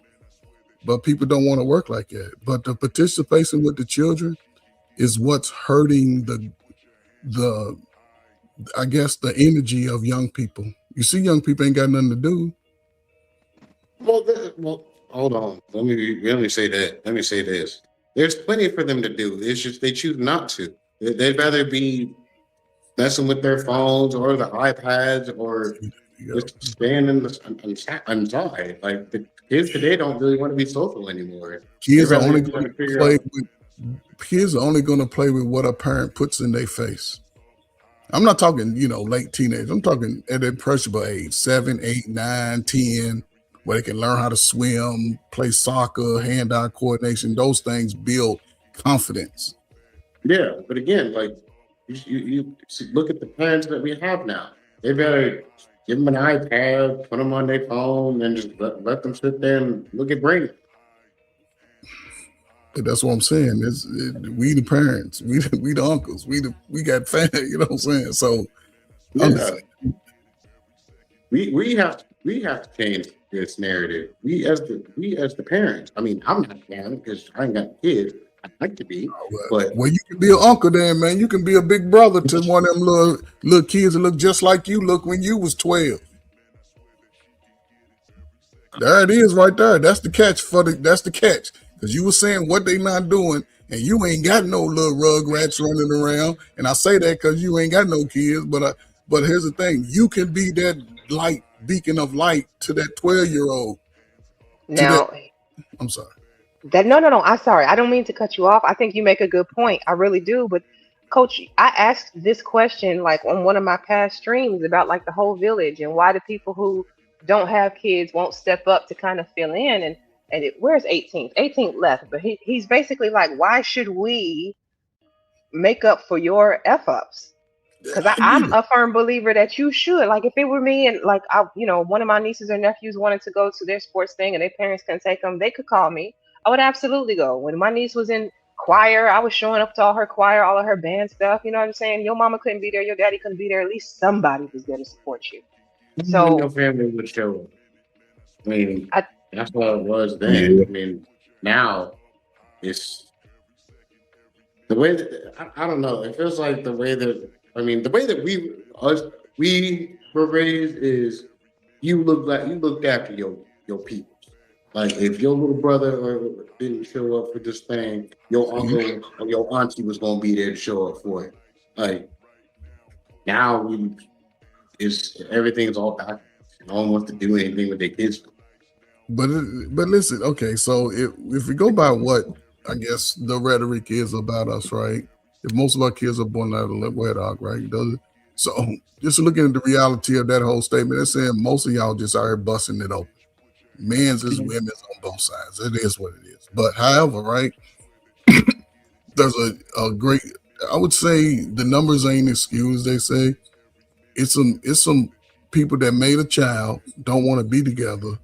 But people don't want to work like that. But the participation with the children is what's hurting the I guess the energy of young people. You see, young people ain't got nothing to do. Well, hold on. Let me say that. Let me say this. There's plenty for them to do. It's just they choose not to. They'd rather be messing with their phones or the iPads or just staying inside. Like the kids today don't really want to be social anymore. Kids are only going to play with what a parent puts in their face. I'm not talking, late teenage. I'm talking at impressionable age, 7, 8, 9, 10. Where they can learn how to swim, play soccer, hand-eye coordination. Those things build confidence. Yeah, but again, like you look at the parents that we have now. They better give them an iPad, put them on their phone, and just let them sit there and look at Brady. That's what I'm saying. We the parents, we the uncles, we got family. You know what I'm saying? So yeah, we have to change this narrative. We as the parents. I mean, I'm not a parent because I ain't got kids. I'd like to be, but well, you can be an uncle then, man. You can be a big brother to one of them little kids that look just like you look when you was 12. There it is right there. That's the catch that's the catch. Because you were saying what they not doing, and you ain't got no little rugrats running around. And I say that because you ain't got no kids, but here's the thing. You can be that light, beacon of light to that 12-year-old. Now, I'm sorry. No. I'm sorry. I don't mean to cut you off. I think you make a good point. I really do. But Coach, I asked this question like on one of my past streams about like the whole village and why the people who don't have kids won't step up to kind of fill in. And where's 18th? 18th left, but he's basically like, why should we make up for your f ups? Because I'm a firm believer that you should. Like, if it were me and like one of my nieces or nephews wanted to go to their sports thing and their parents couldn't take them, they could call me. I would absolutely go. When my niece was in choir, I was showing up to all her choir, all of her band stuff. You know what I'm saying? Your mama couldn't be there, your daddy couldn't be there. At least somebody was there to support you. So your family would show up. I mean, that's what it was then. I mean, now it's the way that I don't know. It feels like the way that we were raised is you looked after your people. Like if your little brother didn't show up for this thing, your uncle or your auntie was gonna be there to show up for it. Like now everything's all back. No one wants to do anything with their kids. But listen, okay, so if we go by what I guess the rhetoric is about us, right? If most of our kids are born out of wedlock, right? So just looking at the reality of that whole statement, they're saying most of y'all just are busting it open. Men's is women's on both sides. It is what it is. But however, right? There's a great. I would say the numbers ain't excused. They say it's some people that made a child don't want to be together,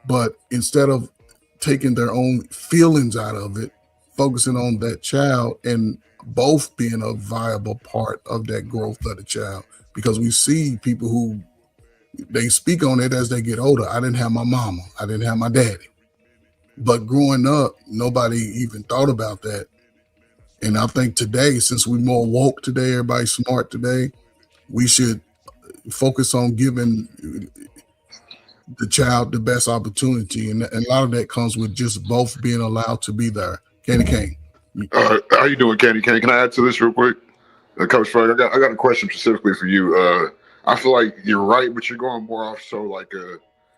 but instead of taking their own feelings out of it, focusing on that child and both being a viable part of that growth of the child. Because we see people who they speak on it as they get older. I didn't have my mama. I didn't have my daddy. But growing up, nobody even thought about that. And I think today, since we're more woke today, everybody's smart today, we should focus on giving the child the best opportunity. And a lot of that comes with just both being allowed to be there. Candy Cane. How you doing, Candy Cane? Can I add to this real quick? Coach Frank, I got a question specifically for you. I feel like you're right, but you're going more off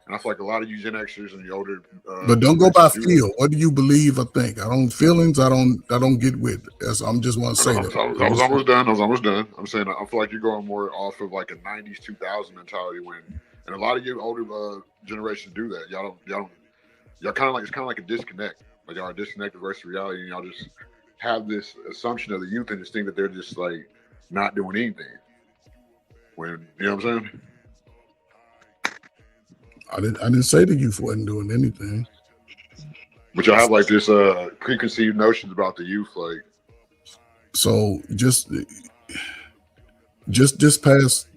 and I feel like a lot of you Gen Xers and the older. But don't go by feel. What do you believe or think? I don't feelings. I don't get with. I'm just want to say that. I was almost done. I'm saying I feel like you're going more off of like a '90s, 2000 mentality and a lot of you older generations do that. Y'all kind of like it's kind of like a disconnect. Like y'all are disconnected versus reality, and y'all just have this assumption of the youth and just think that they're just like not doing anything. When you know what I'm saying? I didn't say the youth wasn't doing anything. But y'all have like this preconceived notions about the youth, like. So just past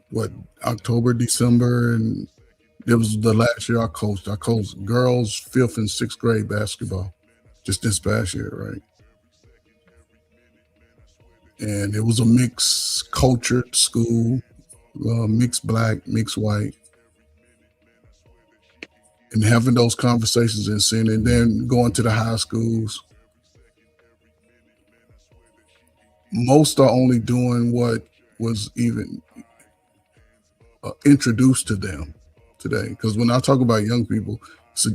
October, December, and it was the last year I coached. I coached girls 5th and 6th grade basketball, just this past year, right? And it was a mixed cultured school, mixed black, mixed white. And having those conversations and seeing, and then going to the high schools, most are only doing what was even introduced to them today. Because when I talk about young people,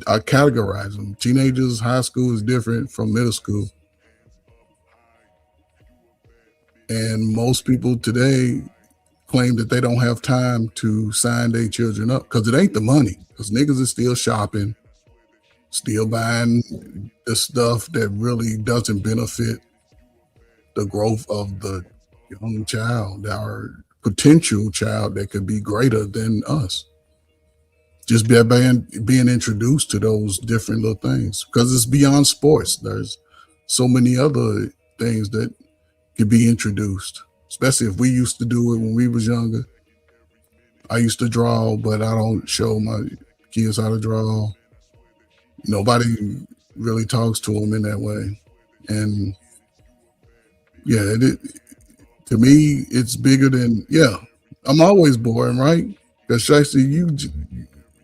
I categorize them. Teenagers, high school is different from middle school. And most people today claim that they don't have time to sign their children up because it ain't the money. Because niggas are still shopping, still buying the stuff that really doesn't benefit the growth of the young child, our potential child that could be greater than us. Just being introduced to those different little things because it's beyond sports. There's so many other things that could be introduced, especially if we used to do it when we was younger. I used to draw, but I don't show my kids how to draw. Nobody really talks to them in that way. And yeah, to me, it's bigger than, yeah, I'm always boring, right? Because Shiesty,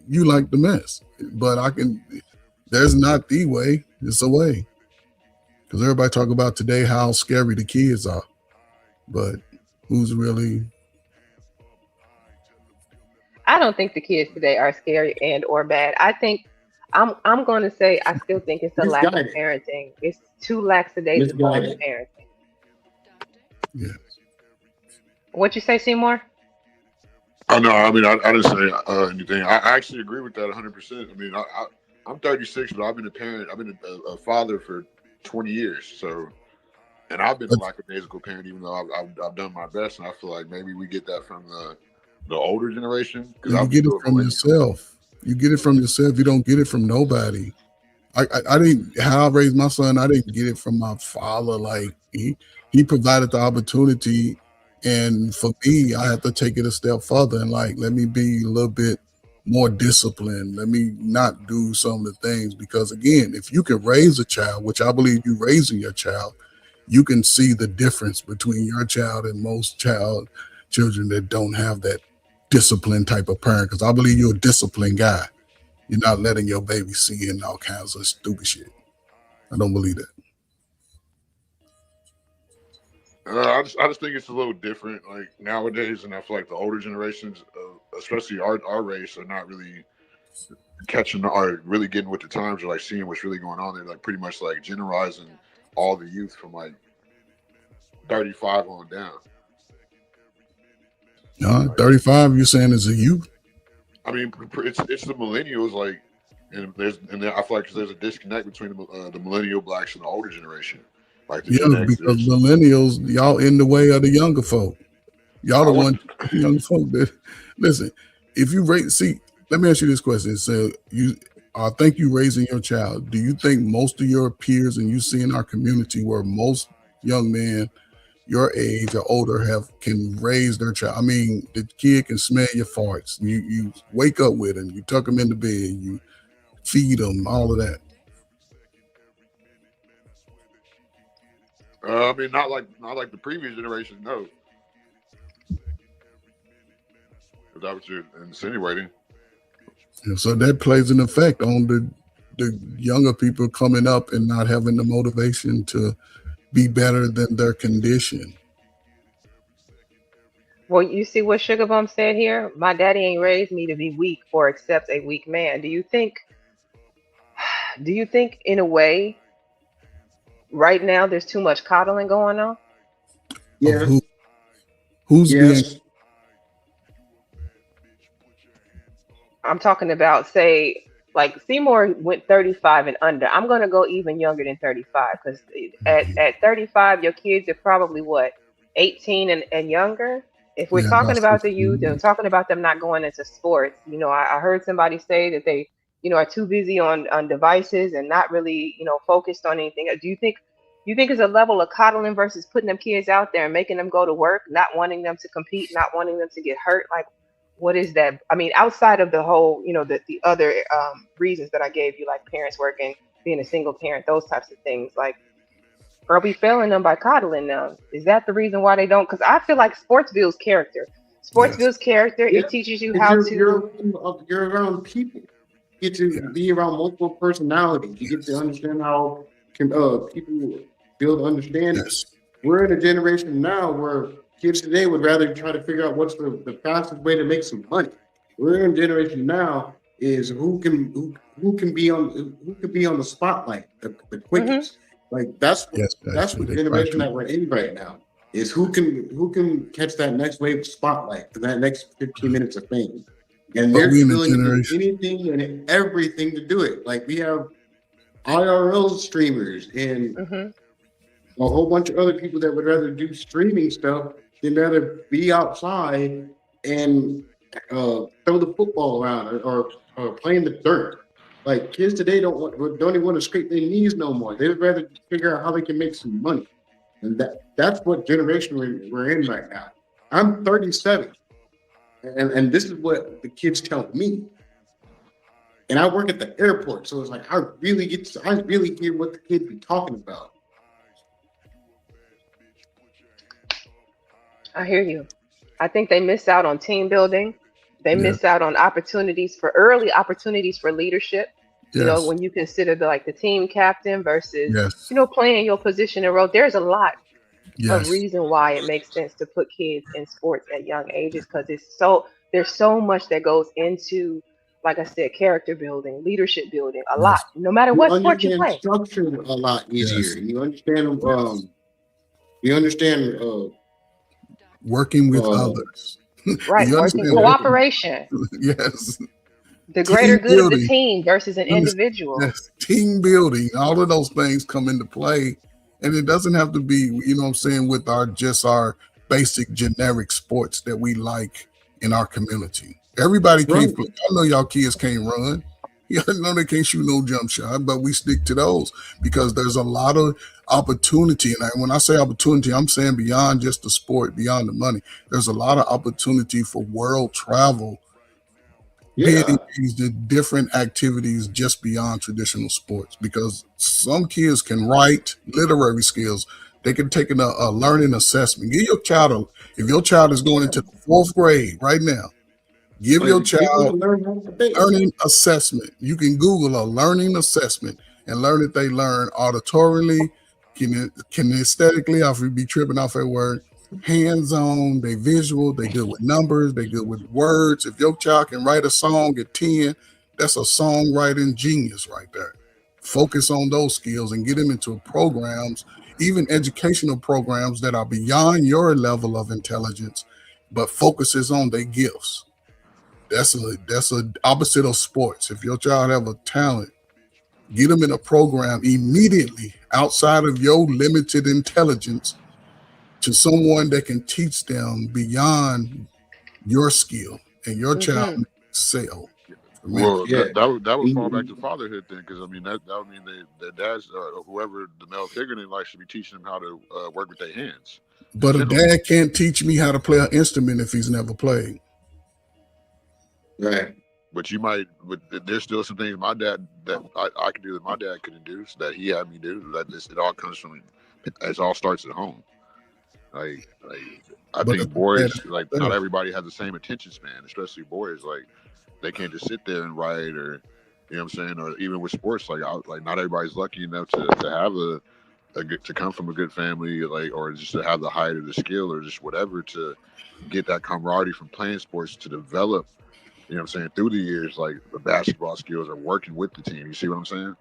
you like the mess. But there's not the way, it's a way. Because everybody talk about today how scary the kids are. But who's really... I don't think the kids today are scary and or bad. I think I'm going to say I still think it's a lack of parenting. It's too lackadaisical in the parenting. Yeah. What you say, Seymour? Oh no, I mean I didn't say anything. I actually agree with that 100%. I mean I'm 36, but I've been a parent. I've been a father for 20 years. So, and I've been a lackadaisical parent, even though I've done my best. And I feel like maybe we get that from the older generation. You get it from yourself. You get it from yourself. You don't get it from nobody. I didn't, how I raised my son, I didn't get it from my father. Like he provided the opportunity, and for me, I had to take it a step further and like, let me be a little bit more disciplined. Let me not do some of the things, because again, if you can raise a child, which I believe you raising your child, you can see the difference between your child and most children that don't have that disciplined type of parent. Because I believe you're a disciplined guy. You're not letting your baby see in all kinds of stupid shit. I don't believe that. I just think it's a little different, like nowadays, and I feel like the older generations, especially our race, are not really catching or really getting with the times, or like seeing what's really going on. They're like pretty much like generalizing all the youth from like 35 on down. 35, you're saying is a youth? I mean, it's the millennials, like, and I feel like there's a disconnect between the millennial blacks and the older generation, like the Gen Xers. Because millennials, y'all in the way of the younger folk. Y'all the one young folk that listen. If you let me ask you this question. So I think you raising your child. Do you think most of your peers and you see in our community where most young men your age or older can raise their child? I mean, the kid can smell your farts. You wake up with him. You tuck him in the bed. You feed him. All of that. I mean, not like the previous generation. No. Is that what you're insinuating? And so that plays an effect on the younger people coming up and not having the motivation to be better than their condition. Well, you see what Sugar Bum said here? My daddy ain't raised me to be weak or accept a weak man. Do you think in a way right now there's too much coddling going on? Yeah. Who's being... I'm talking about, say, like Seymour went 35 and under. I'm going to go even younger than 35, because at 35, your kids are probably what, 18 and younger? If we're talking about the youth and talking about them not going into sports, I heard somebody say that they, are too busy on devices and not really, focused on anything. Do you think it's a level of coddling versus putting them kids out there and making them go to work, not wanting them to compete, not wanting them to get hurt? Like, what is that? I mean, outside of the whole, the other reasons that I gave you, like parents working, being a single parent, those types of things, like, are we failing them by coddling them? Is that the reason why they don't? Because I feel like sports builds character. Builds character. Yeah. It teaches you how you're around people. You get to be around multiple personalities. You get to understand how people build understanding. Yes. We're in a generation now where kids today would rather try to figure out what's the fastest way to make some money. We're in a generation now is who can be on the spotlight the quickest. Mm-hmm. Like that's the generation that we're in right now. Is who can catch that next wave of spotlight for that next 15 minutes of fame. And they're willing to do anything and everything to do it. Like we have IRL streamers and a whole bunch of other people that would rather do streaming stuff than rather be outside and throw the football around or play in the dirt. Like kids today don't even want to scrape their knees no more. They'd rather figure out how they can make some money, and that's what generation we're in right now. I'm 37, and this is what the kids tell me. And I work at the airport, so it's like I really hear what the kids be talking about. I hear you. I think they miss out on team building. They miss out on early opportunities for leadership. You know, Yes. when you consider the team captain versus, Yes. playing your position and role, there's a lot of Yes. reason why it makes sense to put kids in sports at young ages because there's so much that goes into, like I said, character building, leadership building, a lot. Yes. No matter You what sport you understand play. structure a lot easier. Yes. You understand working with others. Right, You working understand? cooperation. Yes. The greater Team good of the building. team versus an individual. Yes. Team building. All of those things come into play. And it doesn't have to be, you know what I'm saying, with our basic generic sports that we like in our community. Everybody can't play. I know y'all kids can't run. Yeah, I know they can't shoot no jump shot, but we stick to those because there's a lot of opportunity. And when I say opportunity, I'm saying beyond just the sport, beyond the money. There's a lot of opportunity for world travel, being engaged in different activities just beyond traditional sports. Because some kids can write literary skills. They can take a learning assessment. Give your child if your child is going into the 4th grade right now, give your child learning assessment. You can Google a learning assessment and learn that they learn auditorily, kinesthetically, I'll be tripping off that word, hands-on, they visual, they good with numbers, they good with words. If your child can write a song at 10, that's a songwriting genius right there. Focus on those skills and get them into programs, even educational programs that are beyond your level of intelligence, but focuses on their gifts. That's a opposite of sports. If your child have a talent, get them in a program immediately outside of your limited intelligence to someone that can teach them beyond your skill and your child excel. Well, that would fall back to fatherhood then, because I mean that would mean their dads, whoever the male figure in their life, should be teaching them how to work with their hands. But a dad can't teach me how to play an instrument if he's never played. Right. But you might. But there's still some things my dad that I could do that my dad couldn't do, so that he had me do. It all comes from. It all starts at home. Like I think boys, not everybody has the same attention span, especially boys. Like they can't just sit there and write, or you know what I'm saying, or even with sports, like not everybody's lucky enough to have to come from a good family, or just to have the height or the skill or just whatever to get that camaraderie from playing sports to develop. You know what I'm saying, through the years, like the basketball skills are working with the team. You see what I'm saying?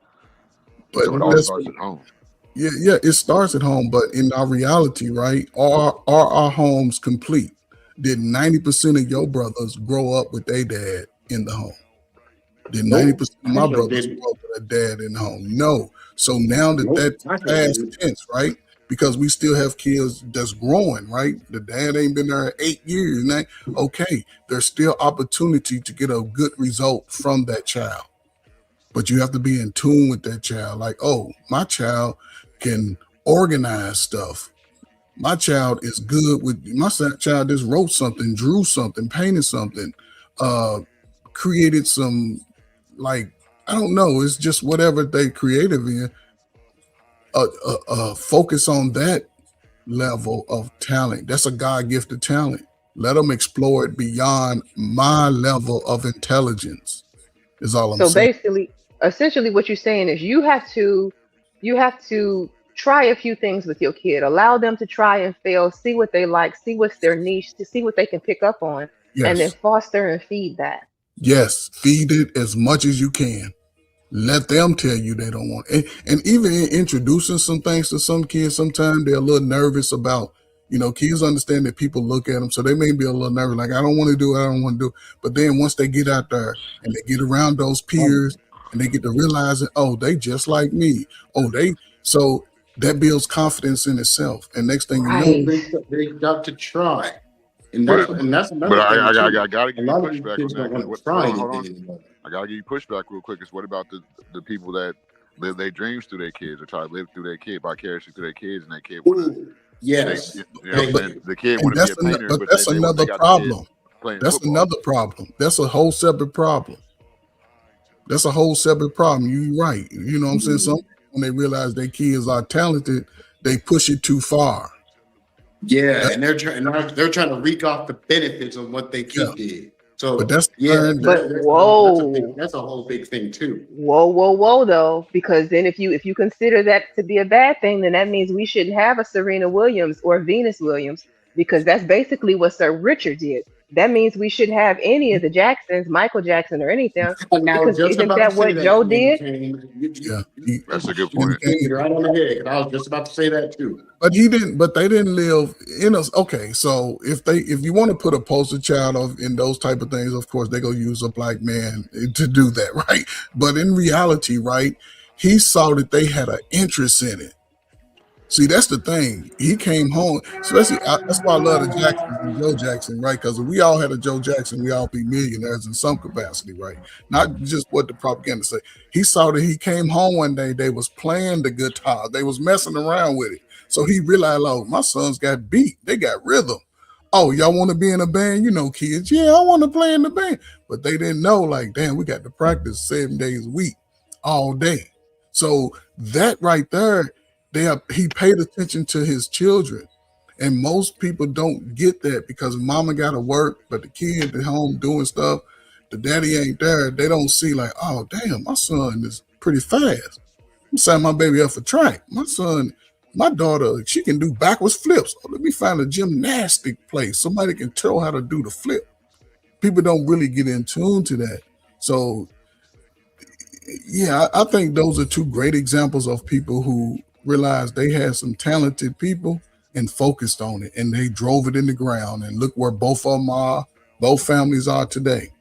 But so it all starts at home. Yeah, it starts at home, but in our reality, right, are our homes complete? Did 90% of your brothers grow up with their dad in the home? Did 90% of my brothers grow up with a dad in the home? No. So now that's past tense, right? Because we still have kids that's growing, right? The dad ain't been there 8 years. Now, okay, there's still opportunity to get a good result from that child. But you have to be in tune with that child. Like, oh, my child can organize stuff. My child is good with, my child just wrote something, drew something, painted something, created some, like, I don't know, it's just whatever they creative in. Focus on that level of talent. That's a God-gifted talent. Let them explore it beyond my level of intelligence, is all I'm saying. So basically, essentially what you're saying is you have to try a few things with your kid. Allow them to try and fail, see what they like, see what's their niche, to see what they can pick up on, and then foster and feed that. Yes, feed it as much as you can. Let them tell you they don't want it. And even in introducing some things to some kids, sometimes they're a little nervous about, kids understand that people look at them. So they may be a little nervous, like, I don't want to do it, I don't want to do it. But then once they get out there and they get around those peers and they get to realizing, oh, they just like me. So that builds confidence in itself. And next thing you know, they got to try. And But that's another thing. I gotta give you pushback on that. I gotta give you pushback real quick. Is what about the people that live their dreams through their kids or try to live through their kid vicariously through their kids, and their kid want to. Yes. You know what I'm saying? The kid And want to be a painter, but but that's they another got the kid problem. playing That's football. another problem. That's a whole separate problem. That's a whole separate problem. You're right. You know what I'm saying? Some people, when they realize their kids are talented, they push it too far. Yeah, and they're trying to reap off the benefits of what they kid did. So, but that's that's a whole big thing too. Whoa, though, because then if you consider that to be a bad thing, then that means we shouldn't have a Serena Williams or Venus Williams, because that's basically what Sir Richard did. That means we shouldn't have any of the Jacksons, Michael Jackson or anything, because isn't that what Joe did? That's a good point. Right on the head. I was just about to say that too. But he didn't. But they didn't live in us. Okay, so if you want to put a poster child in those type of things, of course they go use a black man to do that, right? But in reality, right, he saw that they had an interest in it. See, that's the thing. He came home, especially that's why I love the Jacksons and Joe Jackson, right? Because if we all had a Joe Jackson, we all be millionaires in some capacity, right? Not just what the propaganda say. He saw that he came home one day, they was playing the guitar, they was messing around with it. So he realized, oh, my sons got beat, they got rhythm. Oh, y'all want to be in a band? You know, kids, yeah, I want to play in the band. But they didn't know, like, damn, we got to practice 7 days a week, all day. So that right there, he paid attention to his children. And most people don't get that because mama got to work, but the kid at home doing stuff, the daddy ain't there. They don't see like, oh, damn, my son is pretty fast. I'm signing my baby up for track. My daughter, she can do backwards flips. Oh, let me find a gymnastic place. Somebody can tell how to do the flip. People don't really get in tune to that. So, yeah, I think those are two great examples of people who realized they had some talented people and focused on it, and they drove it in the ground. And look where both of them are, both families are today.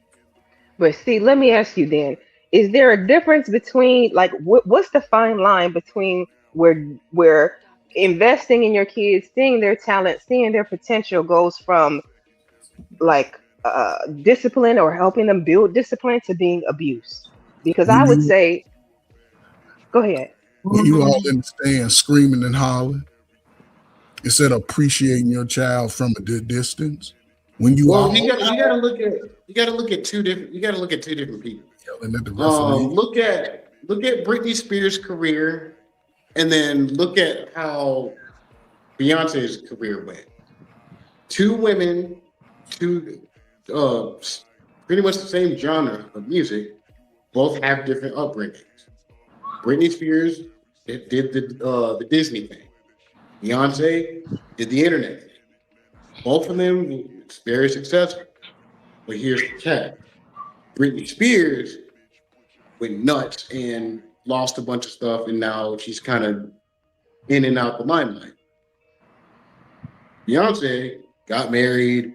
But see, let me ask you then: is there a difference between like what's the fine line between where investing in your kids, seeing their talent, seeing their potential goes from like discipline or helping them build discipline to being abuse? Because I would say, go ahead. When you all in the stand screaming and hollering instead of appreciating your child from a good distance, when you you gotta look at two different people. Look at Britney Spears' career, and then look at how Beyonce's career went. Two women, pretty much the same genre of music, both have different upbringings. Britney Spears did the Disney thing. Beyonce did the internet thing. Both of them very successful. But here's the catch. Britney Spears went nuts and lost a bunch of stuff, and now she's kind of in and out the limelight. Beyonce got married.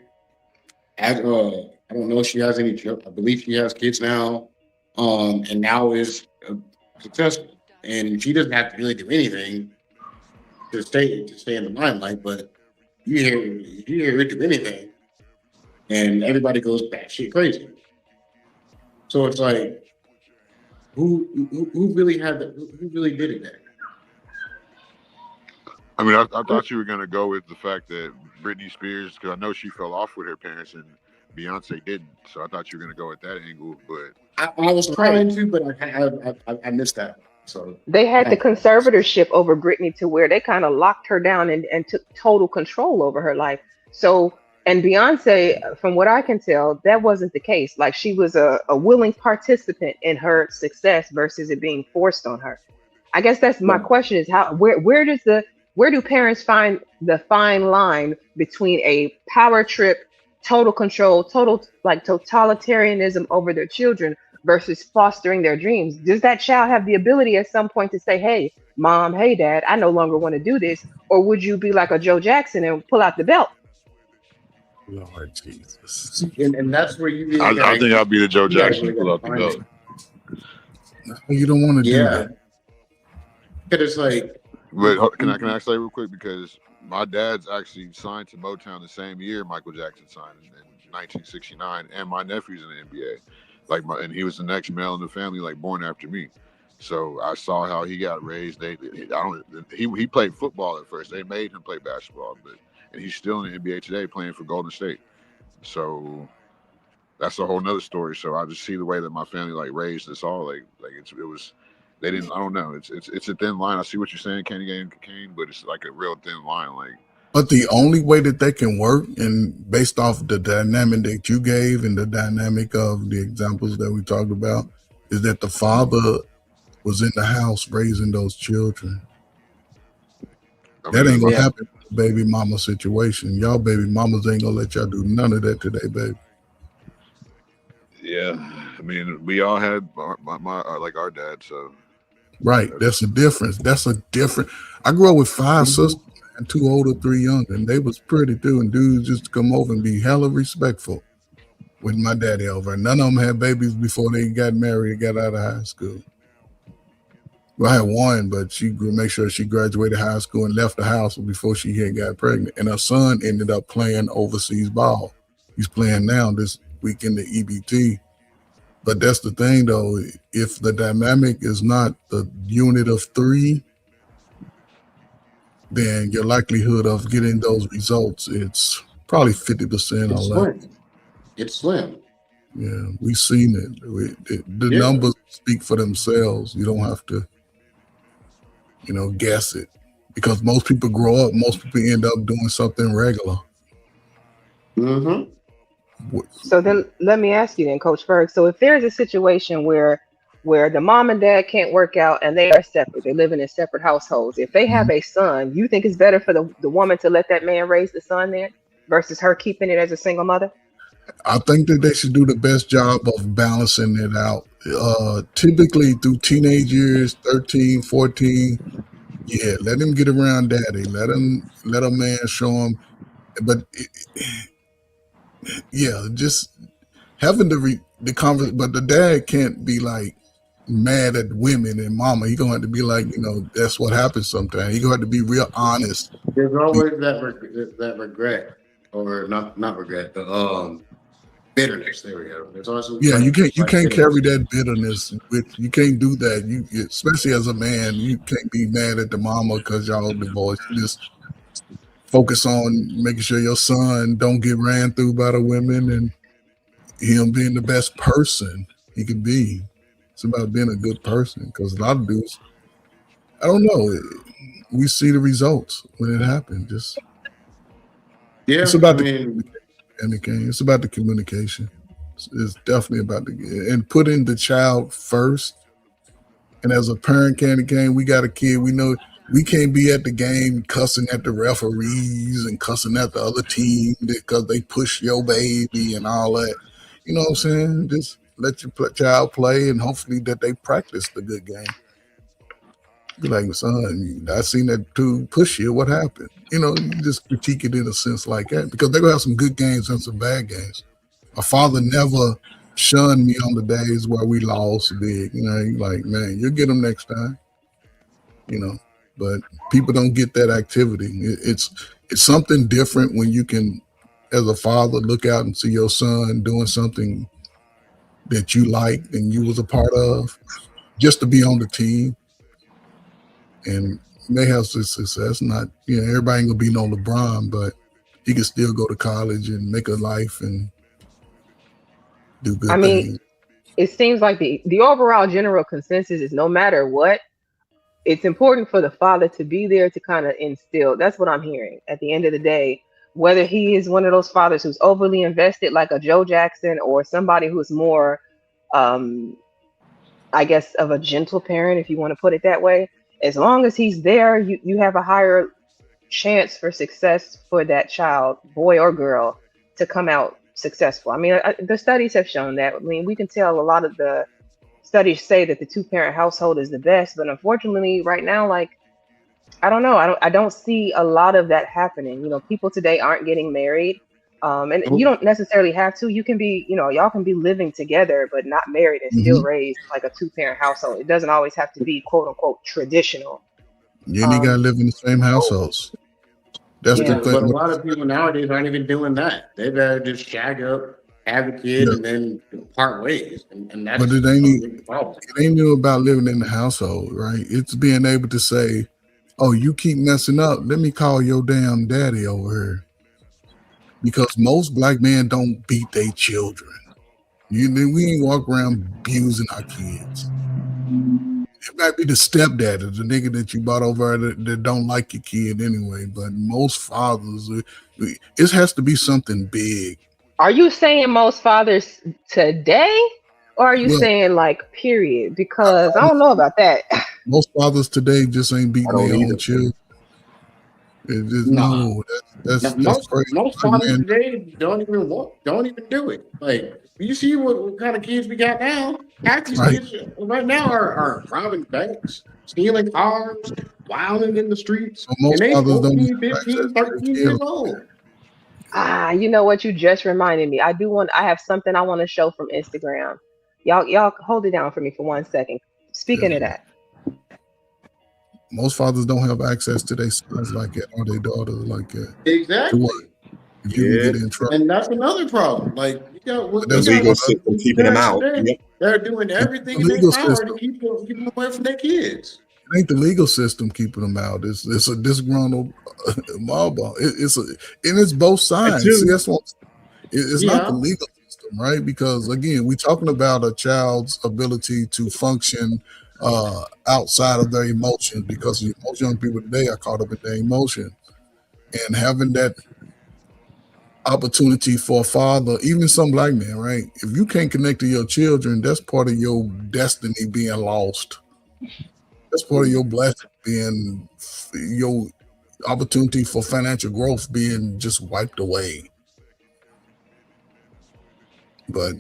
I don't know if she has any children. I believe she has kids now, and now is successful. And she doesn't have to really do anything to stay in the limelight. But you hear her do anything, and everybody goes batshit crazy. So it's like, who really who really did it there? I mean, I thought you were going to go with the fact that Britney Spears, because I know she fell off with her parents and Beyonce didn't. So I thought you were going to go with that angle. But I was trying to, but I missed that. So they had the conservatorship over Britney to where they kind of locked her down and took total control over her life. So, and Beyonce, from what I can tell, that wasn't the case. Like she was a willing participant in her success versus it being forced on her. I guess that's my question: is where do parents find the fine line between a power trip, total control, total like totalitarianism over their children versus fostering their dreams? Does that child have the ability at some point to say, hey, mom, hey, dad, I no longer want to do this? Or would you be like a Joe Jackson and pull out the belt? Lord Jesus. And that's where you really I think I'll be the Joe Jackson, pull out the belt. You don't want to do that. Because it's like, but can I say real quick, because my dad's actually signed to Motown the same year Michael Jackson signed in 1969, and my nephew's in the NBA. like and he was the next male in the family, like born after me. So I saw how he got raised. He played football at first. They made him play basketball, and he's still in the NBA today playing for Golden State. So that's a whole nother story. So I just see the way that my family like raised us all. Like it was, they didn't. I don't know. It's a thin line. I see what you're saying, Candy Game Cocaine, but it's like a real thin line. Like, but the only way that they can work, and based off the dynamic that you gave and the dynamic of the examples that we talked about, is that the father was in the house raising those children. That ain't gonna happen in the baby mama situation. Y'all baby mamas ain't gonna let y'all do none of that today, baby. Yeah, I mean, we all had like our dad, so. Right, that's a difference. I grew up with 5 sisters, and 2 older, 3 younger, and they was pretty too. And dudes just come over and be hella respectful with my daddy over. None of them had babies before they got married and got out of high school. Well, I had one, but she made sure she graduated high school and left the house before she had got pregnant. And her son ended up playing overseas ball. He's playing now this week in the EBT. But that's the thing, though. If the dynamic is not the unit of 3, then your likelihood of getting those results, it's probably 50% or less. It's slim. Yeah, we've seen it. The numbers speak for themselves. You don't have to, guess it. Because most people grow up, most people end up doing something regular. Mm-hmm. So then let me ask you then, Coach Ferg. So if there's a situation where the mom and dad can't work out and they are separate, they live in separate households, if they have a son, you think it's better for the woman to let that man raise the son then versus her keeping it as a single mother? I think that they should do the best job of balancing it out. Typically through teenage years, 13, 14, yeah, let him get around daddy. Let a man show him. But just having the conversation. But the dad can't be like mad at women and mama. He gonna have to be like, that's what happens sometimes. He gonna have to be real honest. There's always that regret, or not regret, but bitterness. There we go. There's also you can't carry that bitterness with you. Can't do that. You especially as a man, you can't be mad at the mama because y'all divorced. You just focus on making sure your son don't get ran through by the women and him being the best person he could be. It's about being a good person because a lot of dudes, I don't know, we see the results when it happened. It's about it's about the communication. It's definitely about and putting the child first. And as a parent, Candy Cane, we got a kid. We know we can't be at the game cussing at the referees and cussing at the other team because they push your baby and all that. You know what I'm saying? Just let your child play and hopefully that they practice the good game. Be like, son, I seen that too. Push you. What happened? You just critique it in a sense like that because they're going to have some good games and some bad games. My father never shunned me on the days where we lost big. He's like, man, you'll get them next time. But people don't get that activity. It's something different when you can, as a father, look out and see your son doing something that you liked and you was a part of, just to be on the team. And may have some success. Not, everybody ain't gonna be no LeBron, but he can still go to college and make a life and do good things. It seems like the overall general consensus is no matter what, it's important for the father to be there to kind of instill. That's what I'm hearing at the end of the day. Whether he is one of those fathers who's overly invested, like a Joe Jackson, or somebody who's more, I guess, of a gentle parent, if you want to put it that way. As long as he's there, you have a higher chance for success for that child, boy or girl, to come out successful. I mean, the studies have shown that. I mean, we can tell a lot of the studies say that the 2-parent household is the best, but unfortunately, right now, like, I don't know, I don't see a lot of that happening. People today aren't getting married, and you don't necessarily have to. You can be, y'all can be living together, but not married and still raise like a 2-parent household. It doesn't always have to be quote unquote traditional. You gotta live in the same households. That's the thing. But a lot of people nowadays aren't even doing that. They better just shag up, have a kid, and then part ways, and that's but it ain't even about living in the household, right? It's being able to say, "Oh, you keep messing up. Let me call your damn daddy over here." Because most black men don't beat their children. We ain't walk around abusing our kids. It might be the stepdad, the nigga that you bought over that don't like your kid anyway. But most fathers, it has to be something big. Are you saying most fathers today, or are you Well, saying like period? Because I don't know about that. Most fathers today just ain't beating their own children. It just, Nah. that's Most crazy. fathers today don't even do it. Like you see what kind of kids we got now. Half these Right. kids right now are robbing banks, stealing cars, wilding in the streets, So most and they fathers don't 14, have access 15, to their 13 kids. years old. You know what? You just reminded me. I have something I want to show from Instagram. Y'all hold it down for me for 1 second. Speaking of that. Most fathers don't have access to their sons like that or their daughters like that. Exactly. If you can get in trouble. And that's another problem. Like we got The legal system keeping them out. today. They're doing everything in their legal power to system. keep them away from their kids. It ain't the legal system keeping them out. It's a disgruntled mob. And it's both sides. See, that's what it's not the legal system, right? Because again, we're talking about a child's ability to function outside of their emotions, because most young people today are caught up in their emotion, and having that opportunity for a father, even some black men, right? If you can't connect to your children, that's part of your destiny being lost. That's part of your blessing being your opportunity for financial growth being just wiped away. But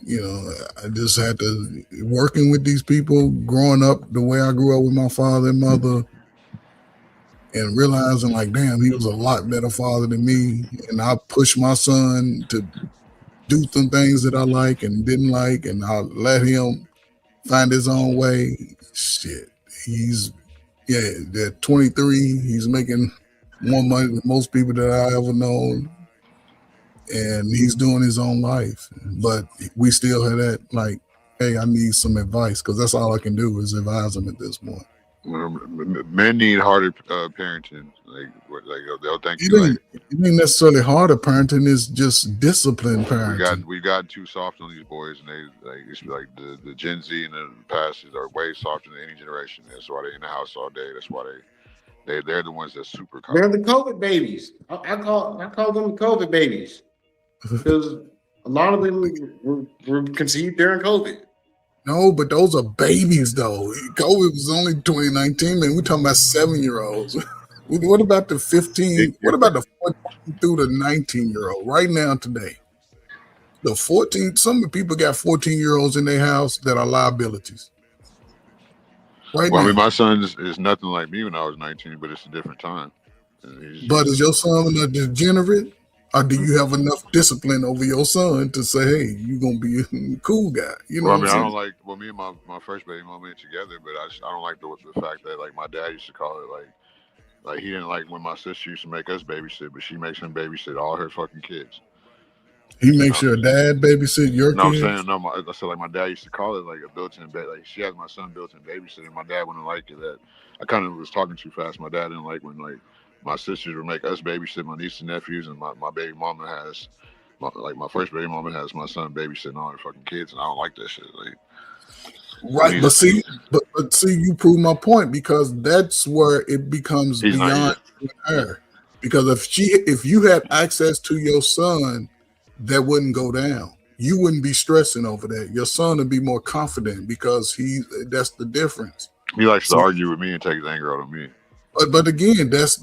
I just had to working with these people, growing up the way I grew up with my father and mother, and realizing like, damn, he was a lot better father than me, and I pushed my son to do some things that I like and didn't like, and I let him find his own way. Shit, he's at 23, he's making more money than most people that I ever known, and he's doing his own life. But we still have that like, hey, I need some advice, because that's all I can do is advise him at this point. Men need harder parenting. They'll think it ain't necessarily harder parenting. It's just disciplined parenting. we got too soft on these boys, and it's like the Gen Z and the past are way softer than any generation. That's why they're in the house all day. That's why they're the ones that's super cold. They're the COVID babies. I call them COVID babies because a lot of them were conceived during COVID. No, but those are babies, though. COVID was only 2019, man. We're talking about 7-year-olds. What about the 15? What about the 14 through the 19-year-old right now today? The 14, some people got 14-year-olds in their house that are liabilities. Right now. I mean, my son is nothing like me when I was 19, but it's a different time. But is your son a degenerate? Or do you have enough discipline over your son to say, hey, you're going to be a cool guy? You know I don't like, me and my first baby mama ain't together, but I don't like the fact that, like, my dad used to call it, like he didn't like when my sister used to make us babysit, but she makes him babysit all her fucking kids. He makes your dad babysit your kids? I'm saying, I said, like, my dad used to call it, like, a built-in like, she has my son built-in babysitting. My dad wouldn't like it. That I kind of was talking too fast. My dad didn't like when, like, my sisters would make us babysit my nieces and nephews, and my baby mama has, my first baby mama has my son babysitting all her fucking kids, and I don't like that shit. Like, right, but see, you prove my point, because that's where it becomes beyond her. Because if you had access to your son, that wouldn't go down. You wouldn't be stressing over that. Your son would be more confident, because that's the difference. He likes to argue with me and take his anger out on me. But again, that's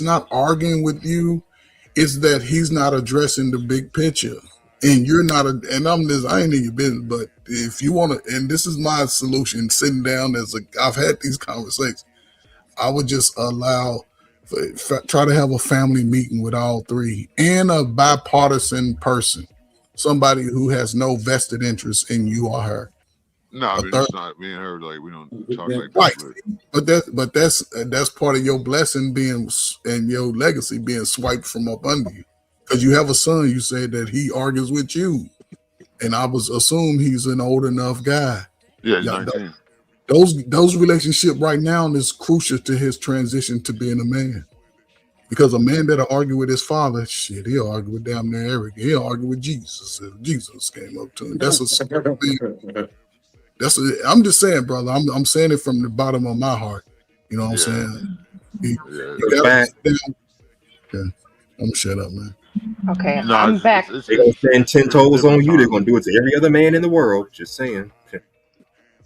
not arguing with you. It's that he's not addressing the big picture, and you're not. And I ain't in your business. But if you want to, and this is my solution, sitting down I've had these conversations. I would just try to have a family meeting with all three, and a bipartisan person, somebody who has no vested interest in you or her. No, I mean, it's not me and her. Like, we don't talk like that. Right. But that's part of your blessing and your legacy being swiped from up under you. Because you have a son, you said that he argues with you. And I was assumed he's an old enough guy. Yeah, he's 19. Those relationship right now is crucial to his transition to being a man. Because a man that'll argue with his father, shit, he'll argue with damn near everything. He'll argue with Jesus if Jesus came up to him. That's a smart man. I'm just saying, brother. I'm saying it from the bottom of my heart. You know what I'm saying? You gotta sit down. Okay. I'm gonna shut up, man. Okay, I'm back. They're gonna stand 10 toes on you. They're gonna do it to every other man in the world. Just saying.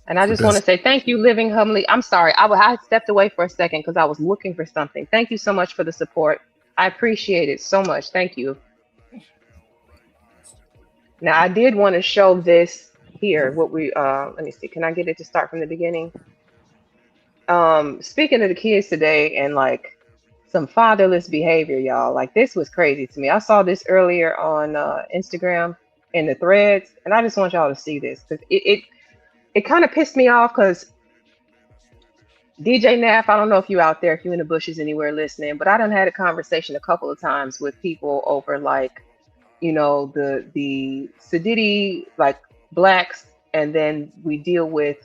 And I just want to say thank you, Living Humbly. I'm sorry. I stepped away for a second because I was looking for something. Thank you so much for the support. I appreciate it so much. Thank you. Now, I did want to show this here. What we let me see. Can I get it to start from the beginning? Speaking of the kids today and like some fatherless behavior, y'all. Like this was crazy to me. I saw this earlier on Instagram in the threads, and I just want y'all to see this because it kind of pissed me off because DJ Naff, I don't know if you out there, if you in the bushes anywhere listening, but I done had a conversation a couple of times with people over like, you know, the Sadidi, like blacks, and then we deal with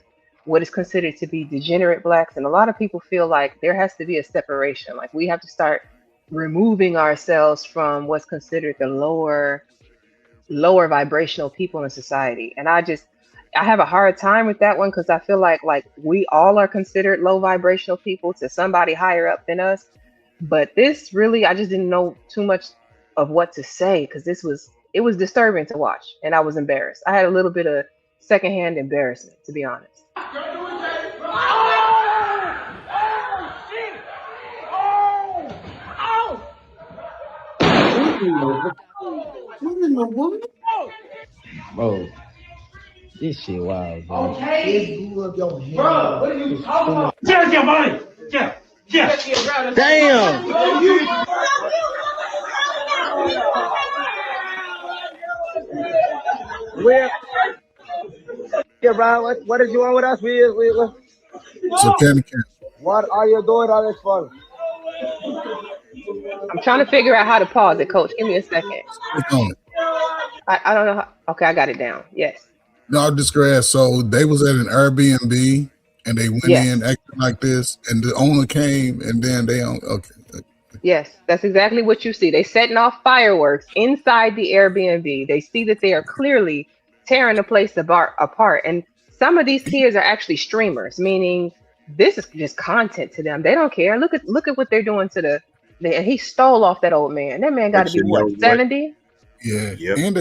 what is considered to be degenerate blacks. And a lot of people feel like there has to be a separation. Like we have to start removing ourselves from what's considered the lower vibrational people in society. And I have a hard time with that one because I feel like we all are considered low vibrational people to somebody higher up than us. But this really, I just didn't know too much of what to say because it was disturbing to watch, and I was embarrassed. I had a little bit of secondhand embarrassment, to be honest. Bro, this shit wild, bro. Okay. Bro, what are you talking about? Just your money. Yeah. Damn. Where? Yeah, bro. What did you want with us? So What are you doing all this for? I'm trying to figure out how to pause it, Coach. Give me a second. I don't know how. Okay, I got it down. Yes. No, I'm just gonna ask. So they was at an Airbnb and they went in acting like this, and the owner came, and then they okay. Yes, that's exactly what you see. They setting off fireworks inside the Airbnb. They see that they are clearly tearing the place apart. And some of these kids are actually streamers, meaning this is just content to them. They don't care. Look at what they're doing to and he stole off that old man. That man got to be what, 70? Yeah. Yep. And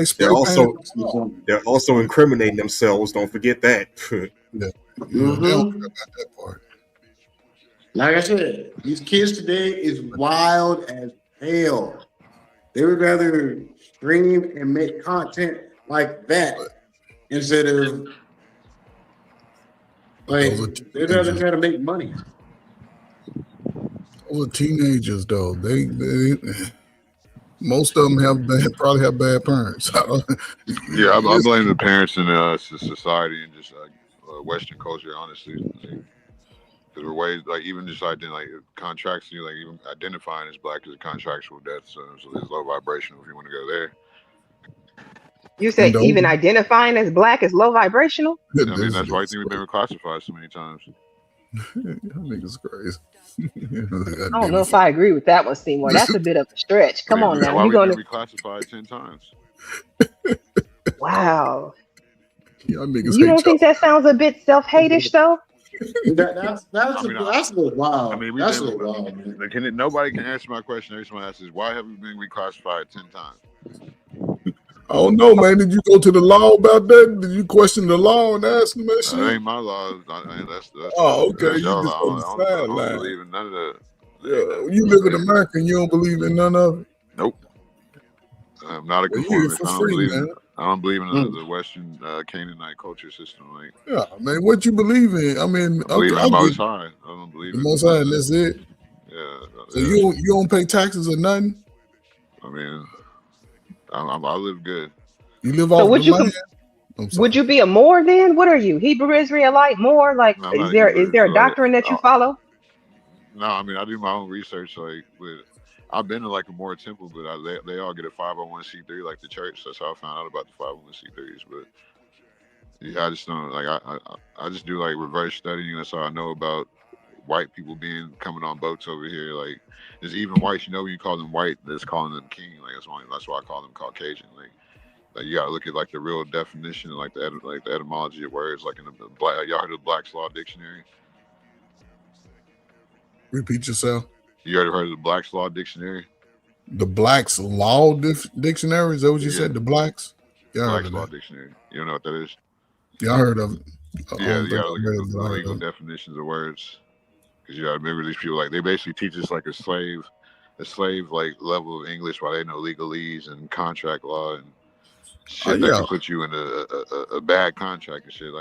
they're also incriminating themselves. Don't forget that. Yeah. They don't care about that part. Like I said, these kids today is wild as hell. They would rather stream and make content like that instead of like they'd rather try to make money. Those are teenagers, though. They most of them probably have bad parents. Yeah, I blame the parents and society and just Western culture, honestly. Because we're ways like even just like contracts, like even identifying as black is a contractual death, so there's low vibrational if you want to go there. You say even identifying as black is low vibrational? I mean, that's why I think we've been reclassified so many times. That nigga's crazy. I don't know if I agree with that one, Seymour. That's a bit of a stretch. Come on now. Why we've been reclassified 10 times? Wow. You don't think that sounds a bit self-hatish though? That's a little wild. I mean, that's a little wild. Nobody can answer my question. Every time I ask is, why have we been reclassified 10 times? I don't know, man. Did you go to the law about that? Did you question the law and ask them that shit? That ain't my law. That's okay. That's you just on the I don't sideline. believe in none of that. Yeah, you live in America and you don't believe in none of it? Nope. I'm not a conformist. I don't believe in the Western Canaanite culture system. Like, yeah, man, what you believe in? I mean, I believe in the Most High. I don't believe the in Most High, and that's it. Yeah. So you don't pay taxes or nothing? I mean, I live good. You live off the land? Would you be a Moor then? What are you? Hebrew Israelite, Moor? Like, no, is there a doctrine that you follow? No, I mean I do my own research. Like, I've been to like a more temple, but they all get a 501c3 like the church. That's how I found out about the 501c3s. But yeah, I just don't like I just do like reverse studying. That's how I know about white people coming on boats over here. Like there's even whites, when you call them white, that's calling them king. Like that's why I call them Caucasian. Like you gotta look at like the real definition, like the etymology of words. Like in the black, y'all heard of the Black's Law Dictionary? Repeat yourself. You ever heard of the Black's Law Dictionary? The Black's Law Dictionary? Is that what you said? The Blacks? Yeah, Black's Law Dictionary. You don't know what that is? Yeah, I heard of it. Yeah, you gotta look at the legal definitions of words. Because you gotta remember these people, like they basically teach us like a slave like level of English, while they know legalese and contract law and shit that could put you in a bad contract and shit.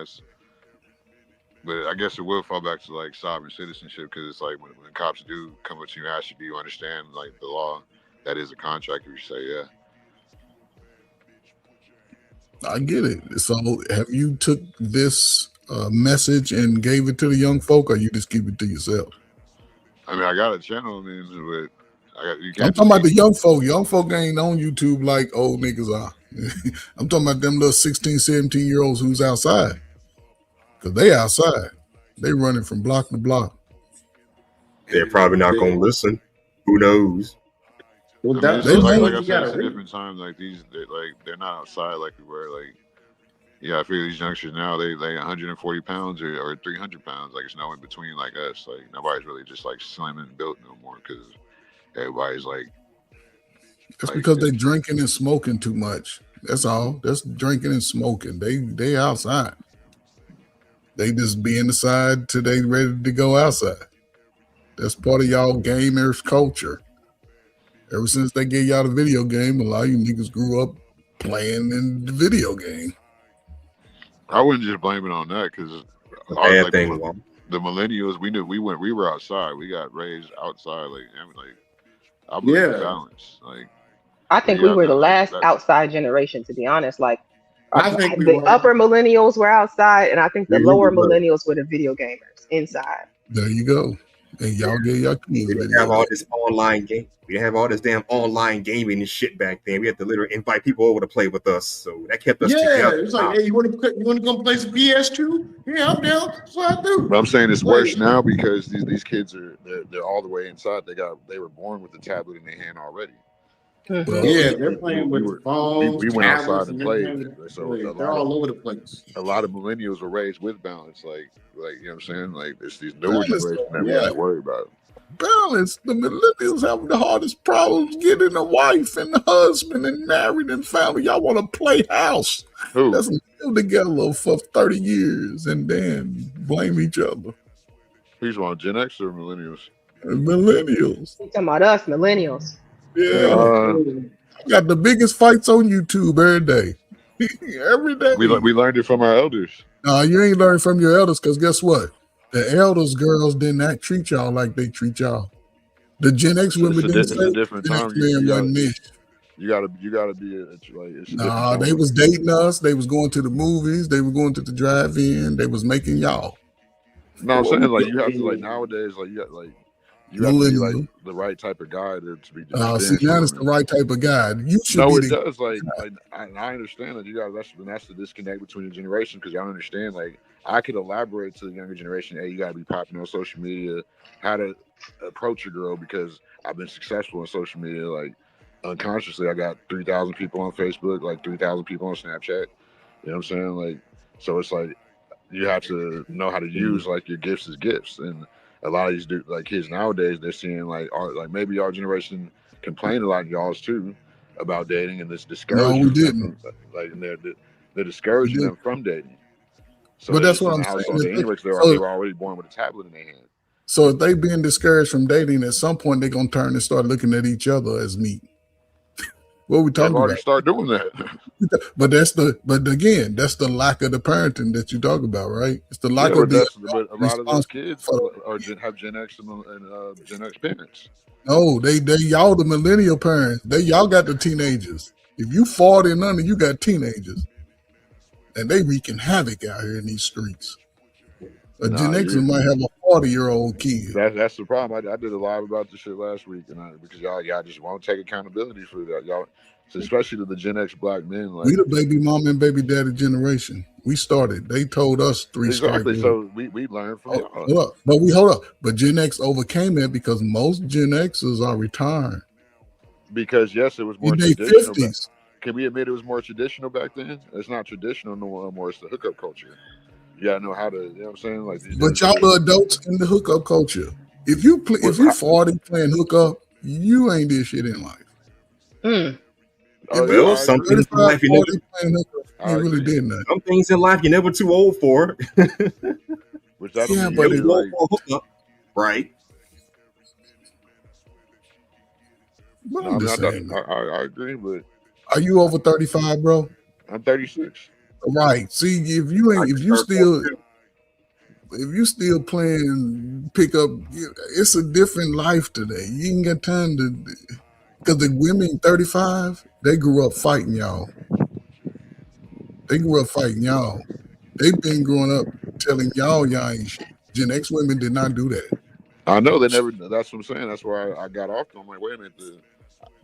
But I guess it will fall back to like sovereign citizenship, because it's like when cops do come up to you and ask you, do you understand like the law? That is a contract. You say, yeah. I get it. So have you took this message and gave it to the young folk, or you just keep it to yourself? I mean, I got a channel, but I'm talking about the young folk. Young folk ain't on YouTube like old niggas are. I'm talking about them little 16, 17-year-olds who's outside. Because they outside. They running from block to block. They're probably not going to listen. Who knows? Well, like I said, it's a different time. Like they're not outside like we were. Like, yeah, I feel these youngsters now, they 140 pounds or 300 pounds. Like it's no in between like us. Like nobody's really just like slim and built no more, because everybody's like. That's because they drinking and smoking too much. That's all. That's drinking and smoking. They outside. They just be inside till they ready to go outside. That's part of y'all gamers culture. Ever since they gave y'all the video game, a lot of you niggas grew up playing in the video game. I wouldn't just blame it on that, because the millennials, we were outside. We got raised outside. I believe in balance. I think we were the last outside generation, to be honest. Like I think the upper millennials were outside, and I think the lower millennials were the video gamers inside. There you go. And y'all get y'all kids. We didn't have all this online game. We didn't have all this damn online gaming and shit back then. We had to literally invite people over to play with us, so that kept us together. Yeah, it's like, hey, you want to come play some PS2? Yeah, I'm down. Slide through. But I'm saying it's worse now, because these kids they're all the way inside. They were born with the tablet in their hand already. Well, yeah, they're playing with phones. We went outside and played. So they're all over the place. A lot of millennials were raised with balance. Like you know what I'm saying? Like it's these newer generations that we have to worry about. Balance. The millennials have the hardest problems getting a wife and a husband and married and family. Y'all want to play house. Let's live together for 30 years and then blame each other. Who's on Gen X or millennials? Millennials. You're talking about us, millennials. Yeah. I got the biggest fights on YouTube every day. Every day. We learned it from our elders. No, you ain't learned from your elders, because guess what? The elders girls did not treat y'all like they treat y'all. The Gen X women didn't say a different time. You gotta be they was dating us. They was going to the movies. They were going to the drive-in. They was making y'all. No, I'm saying you have to nowadays you have to be like the right type of guy to be. That's the right type of guy. You should. No, it does. I understand that that's the disconnect between the generation, because y'all understand. Like I could elaborate to the younger generation. Hey, you got to be popping on social media. How to approach a girl, because I've been successful on social media. Like unconsciously, I got 3,000 people on Facebook, like 3,000 people on Snapchat. You know what I'm saying? Like, so it's like you have to know how to use like your gifts as gifts. And a lot of these kids nowadays, they're seeing maybe our generation complained a lot, y'all's too, about dating, and this discouraging. No, we didn't. And they're discouraging them from dating. So but that's what I'm saying. They were already born with a tablet in their hand. So if they being discouraged from dating, at some point they're gonna turn and start looking at each other as meat. What are we talking about? Start doing that. But again, that's the lack of the parenting that you talk about, right? It's the lack of but a lot of those kids have Gen X and Gen X parents. No, they y'all the millennial parents. Y'all got the teenagers. If you 40 and under, you got teenagers, and they wreaking havoc out here in these streets. A Gen Xer might have a 40-year-old kid. That's the problem. I did a live about this shit last week, and because y'all just won't take accountability for that, y'all. So especially to the Gen X black men, like we the baby mama and baby daddy generation. We started. They told us 3 exactly. strike So we learned from y'all. Hold up. But hold up. But Gen X overcame that because most Gen Xers are retiring. Because yes, it was more in their traditional. 50s. Can we admit it was more traditional back then? It's not traditional no more. It's the hookup culture. You gotta know how to. You know what I'm saying? Like, but y'all are adults in the hookup culture. If you 40 playing hookup, you ain't did shit in life. Well, some things in life you never playing hookup, you really did nothing. Some things in life you're never too old for. Which that yeah, but too old for a hookup, right? But No, I'm just saying, I agree, but are you over 35, bro? I'm 36. Right. See, if you still playing pickup, it's a different life today. You ain't got time to, because the women 35, they grew up fighting y'all. They've been growing up telling y'all ain't shit. Gen X women did not do that. I know they never. That's what I'm saying. That's why I got off. I'm like, wait a minute.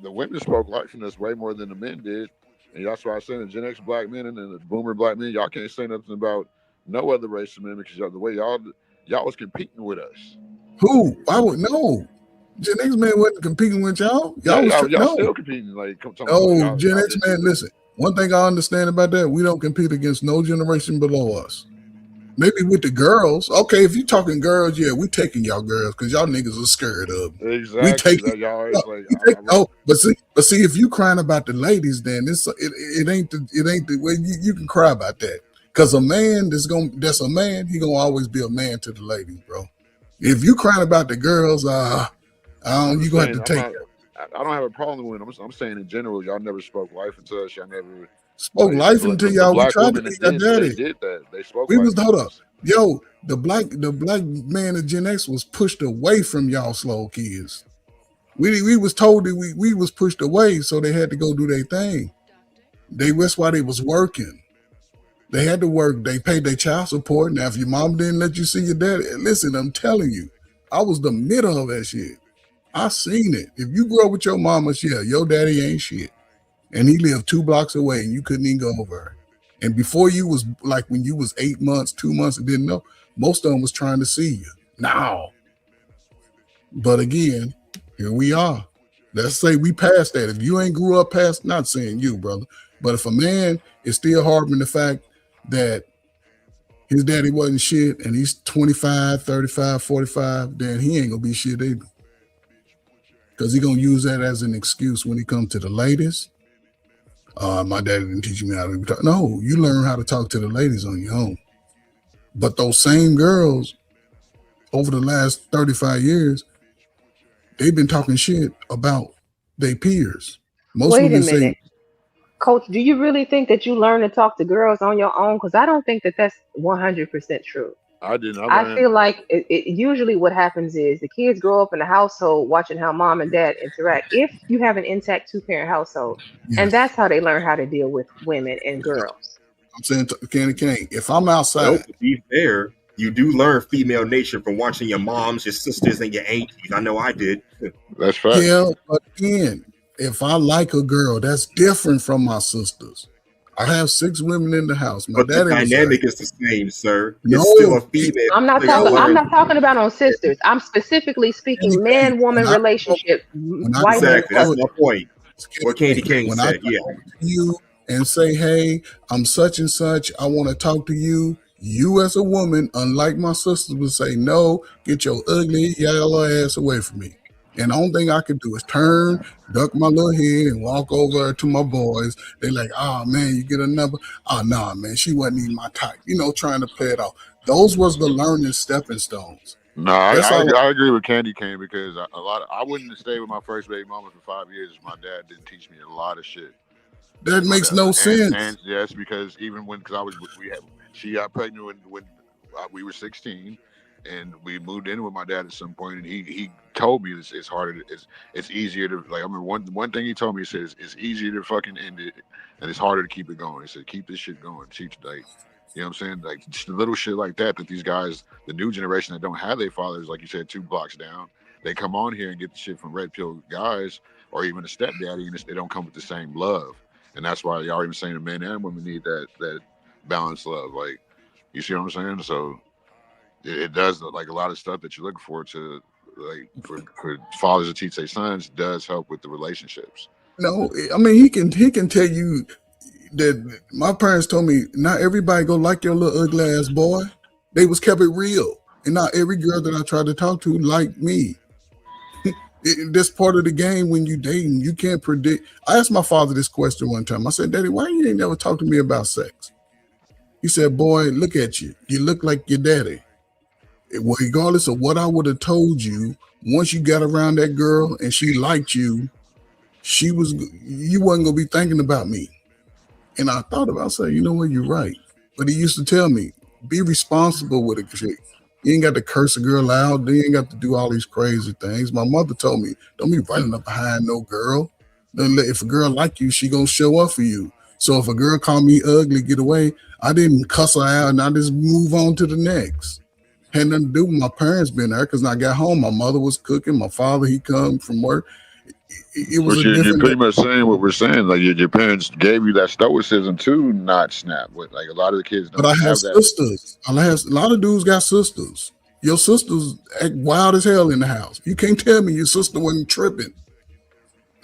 The women spoke life in us way more than the men did, and that's why I said the Gen X black men and the Boomer black men, y'all can't say nothing about no other race of men because the way y'all was competing with us. Who? I would know. Gen X man wasn't competing with y'all. Y'all still competing. Like, Gen X man, listen. One thing I understand about that, we don't compete against no generation below us. Maybe with the girls. Okay, if you talking girls, yeah, we taking y'all girls because y'all niggas are scared of them. Exactly. We taking but see, if you crying about the ladies, then it ain't the way you can cry about that. Because a man that's a man, he gonna always be a man to the ladies, bro. If you crying about the girls, you gonna have to take it. I don't have a problem with it. I'm saying in general, y'all never spoke life into us. Y'all never spoke life into y'all. We tried to be your daddy. They did that. They spoke. Hold up. Yo, the black man of Gen X was pushed away from y'all slow kids. We was told that we was pushed away, so they had to go do their thing. That's why they was working. They had to work. They paid their child support. Now, if your mom didn't let you see your daddy, listen, I'm telling you, I was the middle of that shit. I seen it. If you grew up with your mama, your daddy ain't shit. And he lived 2 blocks away and you couldn't even go over. And before you was like when you was 8 months, 2 months and didn't know, most of them was trying to see you. Now. But again, here we are. Let's say we passed that. If you ain't grew up past, not saying you, brother, but if a man is still harboring the fact that his daddy wasn't shit and he's 25, 35, 45, then he ain't gonna be shit either. Because he gonna use that as an excuse when he comes to the ladies. My daddy didn't teach me how to talk. No, you learn how to talk to the ladies on your own. But those same girls, over the last 35 years, they've been talking shit about their peers. Wait a minute. Coach, do you really think that you learn to talk to girls on your own? Because I don't think that that's 100% true. I didn't. I feel like it usually what happens is the kids grow up in a household watching how mom and dad interact. If you have an intact 2-parent household, and that's how they learn how to deal with women and girls. I'm saying, Kenny, if I'm outside. Well, to be fair, you do learn female nature from watching your moms, your sisters, and your aunties. I know I did. That's right. Yeah, but again, if I like a girl, that's different from my sisters. I have 6 women in the house. My but the dynamic is the same, sir. It's still a female. I'm not talking about on sisters. I'm specifically speaking man-woman relationship. Exactly. That's my point. What Candy Cane said. Yeah. You and say, hey, I'm such and such. I want to talk to you. You as a woman, unlike my sisters, would say, no, get your ugly yellow ass away from me. And the only thing I could do is turn, duck my little head, and walk over to my boys. They're like, oh, man, you get another. Oh, nah, man, she wasn't even my type. Trying to play it off. Those was the learning stepping stones. No, I agree with Candy Cane because I wouldn't have stayed with my first baby mama for 5 years if my dad didn't teach me a lot of shit. That makes no sense. And yes, because even she got pregnant when we were 16. And we moved in with my dad at some point, and he told me it's harder. It's easier to I remember one thing he told me. He says it's easier to fucking end it, and it's harder to keep it going. He said keep this shit going. Cheap today. You know what I'm saying? Like just little shit like that these guys, the new generation that don't have their fathers, like you said, 2 blocks down, they come on here and get the shit from red pill guys or even a stepdaddy, and they don't come with the same love. And that's why y'all even saying the men and women need that balanced love. Like, you see what I'm saying? So it does like a lot of stuff that you look forward to, like for fathers to teach their sons, does help with the relationships. No, I mean he can tell you that my parents told me not everybody go like your little ugly ass boy. They was kept it real, and not every girl that I tried to talk to liked me. That's part of the game when you dating. You can't predict. I asked my father this question one time. I said, "Daddy, why you ain't never talk to me about sex?" He said, "Boy, look at you. You look like your daddy." Well, regardless of what I would have told you, once you got around that girl and she liked you, you wasn't gonna be thinking about me. And I thought about saying, you know what, you're right. But he used to tell me, be responsible with a chick. You ain't got to curse a girl out. You ain't got to do all these crazy things. My mother told me, don't be running up behind no girl. If a girl like you, she gonna show up for you. So if a girl called me ugly, get away, I didn't cuss her out and I just move on to the next. Had nothing to do with my parents being there because when I got home, my mother was cooking. My father, he come from work. It was But a you're different. pretty much saying what we're saying. Like your parents gave you that stoicism to not snap. With like a lot of the kids But don't I have have that. sisters. A lot of dudes got sisters. Your sisters act wild as hell in the house. You can't tell me your sister wasn't tripping.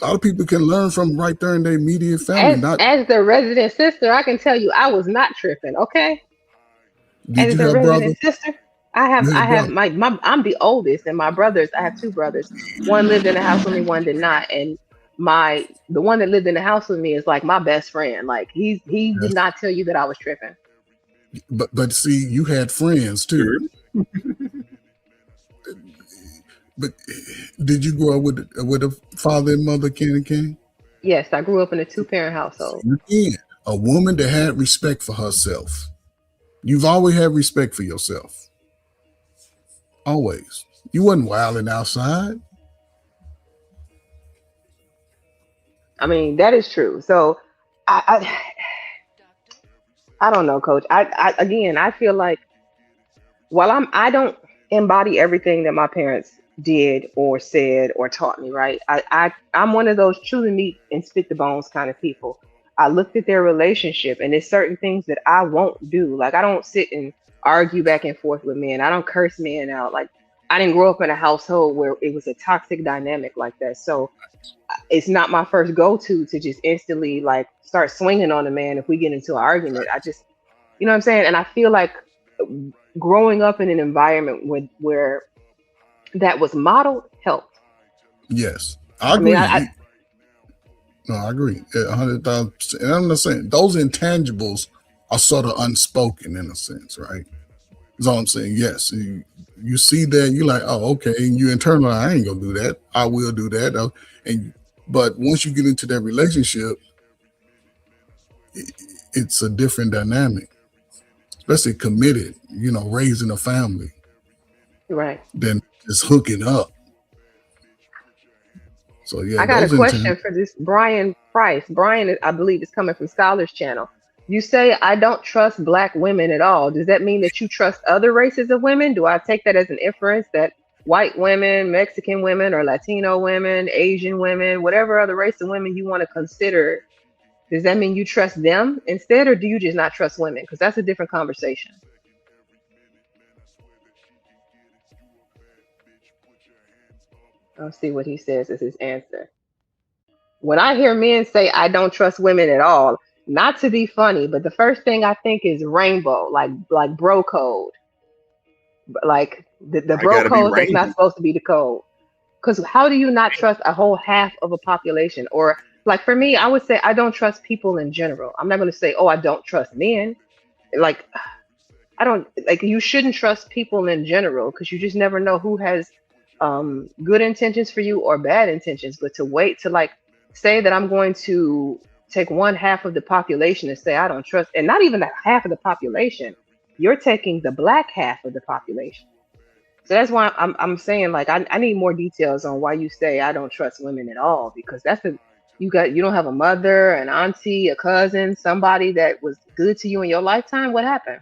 A lot of people can learn from right there in their immediate family. Not As the resident sister, I can tell you I was not tripping. Okay, did as you the have brother? resident sister, You I had have brother. my I'm the oldest, and my brothers. I have 2 brothers. One lived in the house with me, one did not, and the one that lived in the house with me is like my best friend. Like he would Yes. not tell you that I was tripping. But see, you had friends too. But did you grow up with a father and mother, Kenny King? Yes, I grew up in a 2-parent household. You can. A woman that had respect for herself. You've always had respect for yourself. Always. You wasn't wilding outside. I mean, that is true. So I I don't know, Coach. Again, I feel like while I don't embody everything that my parents did or said or taught me, right? I'm one of those chew the meat and spit the bones kind of people. I looked at their relationship and there's certain things that I won't do. Like I don't sit and argue back and forth with men. I don't curse men out. Like I didn't grow up in a household where it was a toxic dynamic like that. So it's not my first go to just instantly like start swinging on a man if we get into an argument. I just, you know what I'm saying? And I feel like growing up in an environment where that was modeled helped. Yes. I I mean, agree. No, I agree. 100,000%. And I'm not saying those intangibles are sort of unspoken in a sense, right? That's all I'm saying. Yes. You see that, you're like, oh, okay. And you internalize, I ain't gonna do that. I will do that. But once you get into that relationship, it's a different dynamic, especially committed, raising a family right. than just hooking up. So yeah, I got a those question intangibles. for this Brian Price. Brian, I believe, is coming from Scholars Channel. You say I don't trust black women at all. Does that mean that you trust other races of women? Do I take that as an inference that white women, Mexican women, or Latino women, Asian women, whatever other race of women you want to consider, does that mean you trust them instead, or do you just not trust women? Because that's a different conversation. I'll see what he says as his answer. When I hear men say I don't trust women at all, not to be funny, but the first thing I think is rainbow, like bro code, like the I bro gotta be code that's not rainbow. supposed to be the code. Because how do you not trust a whole half of a population? Or like for me, I would say I don't trust people in general. I'm not going to say, oh, I don't trust men. Like I don't like you shouldn't trust people in general because you just never know who has good intentions for you or bad intentions. But to wait to like say that I'm going to take one half of the population and say I don't trust, and not even that half of the population, you're taking the black half of the population. So that's why I'm saying like I need more details on why you say I don't trust women at all because You don't have a mother, an auntie, a cousin, somebody that was good to you in your lifetime. What happened?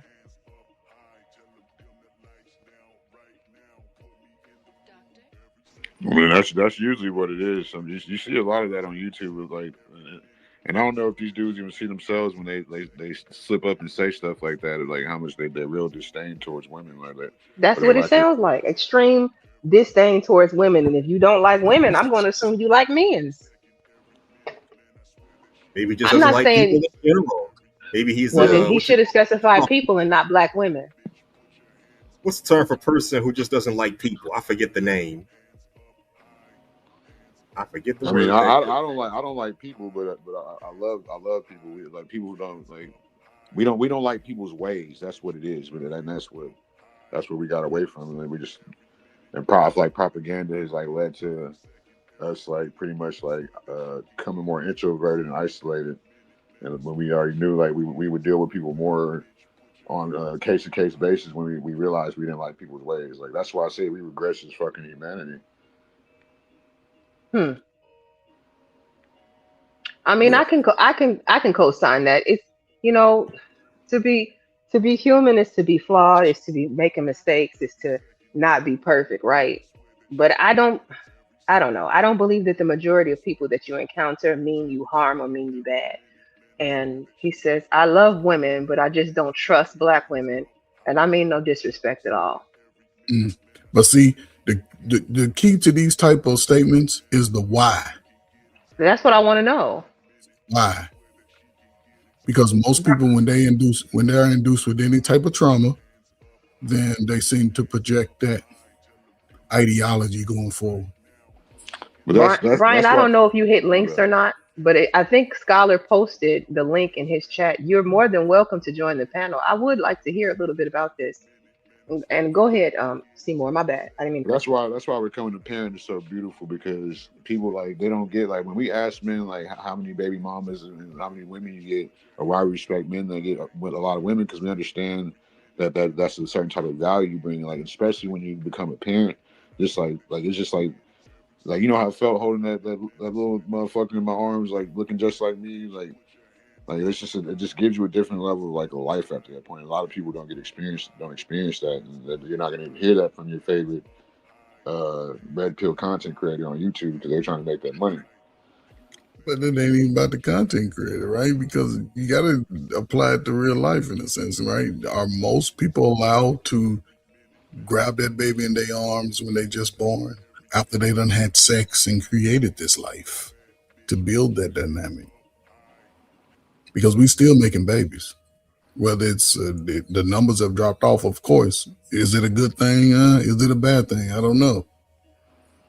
I mean, that's usually what it is. You see a lot of that on YouTube. With like, and I don't know if these dudes even see themselves when they slip up and say stuff like that. Like how much they real disdain towards women like that. That's Or they what it like it. sounds like. Extreme disdain towards women. And if you don't like women, I'm going to assume you like men's. Maybe he just I'm doesn't not like people saying. in general. Maybe he's Well, then he what you should have specified call, people and not black women. what's the term for person who just doesn't like people? I forget the name. I forget the I mean, word that. I don't like people, but I love people. We, like people who don't like we don't like people's ways. That's what it is. But that's what we got away from. And then we just and like propaganda has like led to us like pretty much like becoming more introverted and isolated. And when we already knew like we would deal with people more on a case to case basis when we realized we didn't like people's ways. Like that's why I say we regress as fucking humanity. I mean, Yeah. I can co-sign that. It's you know to be human is to be flawed, is to be making mistakes, is to not be perfect, right? But I don't know. I don't believe that the majority of people that you encounter mean you harm or mean you bad. And he says, I love women, but I just don't trust black women. And I mean no disrespect at all. But see, the key to these type of statements is the why. That's what I want to know. Why? Because most people, when they're induced with any type of trauma, then they seem to project that ideology going forward. But Brian, that's I what. don't know if you hit links or not, but I think Scholar posted the link in his chat. You're more than welcome to join the panel. I would like to hear a little bit about this. And go ahead, Seymour. My bad. I didn't mean to cut you. That's why becoming a parent is so beautiful because people like they don't get like when we ask men like how many baby mamas and how many women you get or why we respect men that get with a lot of women because we understand that's a certain type of value you bring like especially when you become a parent just like it's just like you know how I felt holding that little motherfucker in my arms like looking just like me like it's just it just gives you a different level of like a life after that point. A lot of people don't experience that, and you're not going to hear that from your favorite red pill content creator on YouTube because they're trying to make that money. But it ain't even about the content creator, right? Because you got to apply it to real life in a sense, right? Are most people allowed to grab that baby in their arms when they just born after they done had sex and created this life to build that dynamic? Because we still making babies. Whether it's the numbers have dropped off, of course. Is it a good thing? Is it a bad thing? I don't know.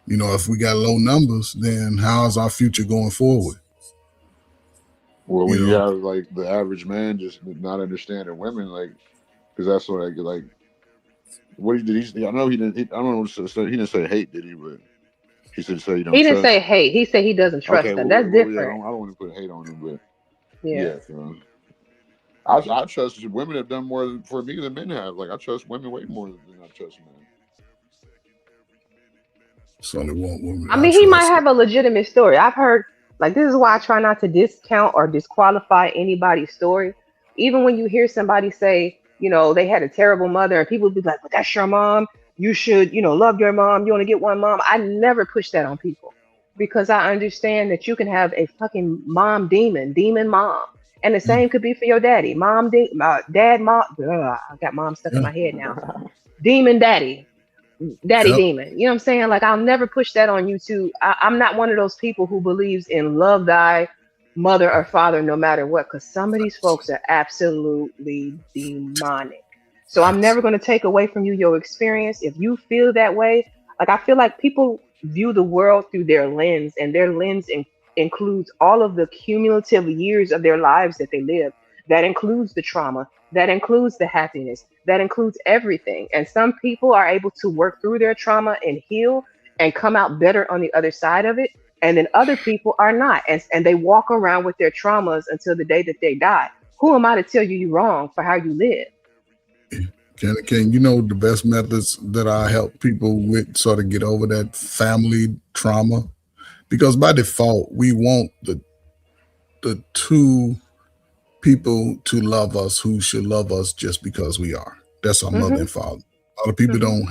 You know, if we got low numbers, then how is our future going forward? Well, when you have like the average man just not understanding women, like, because that's what like, what he did. I know he didn't. I don't know. He didn't say hate, did he? But he said say you don't He didn't trust. say hate. He said he doesn't trust Okay, them. well, That's yeah, different. I don't want to put hate on him, but Yeah. so I trust women have done more for me than men have. Like I trust women way more than I trust men. It's only one woman. I mean, he might have a legitimate story. I've heard, like, this is why I try not to discount or disqualify anybody's story. Even when you hear somebody say, they had a terrible mother, and people be like, but that's your mom. You should, love your mom. You only get one mom. I never push that on people because I understand that you can have a fucking mom demon mom. And the same could be for your daddy. Dad, mom. Ugh, I got mom stuck in my head now. Demon daddy. Daddy demon. You know what I'm saying? Like, I'll never push that on you too. I'm not one of those people who believes in love thy mother or father no matter what, because some of these folks are absolutely demonic. So I'm never going to take away from you your experience. If you feel that way, like, I feel like people view the world through their lens, and their lens includes all of the cumulative years of their lives that they live. That includes the trauma, that includes the happiness, that includes everything. And some people are able to work through their trauma and heal and come out better on the other side of it. And then other people are not. And they walk around with their traumas until the day that they die. Who am I to tell you you're wrong for how you live? Can you know the best methods that I help people with sort of get over that family trauma because by default we want the two people to love us who should love us just because we are. That's our mother and father. A lot of people don't,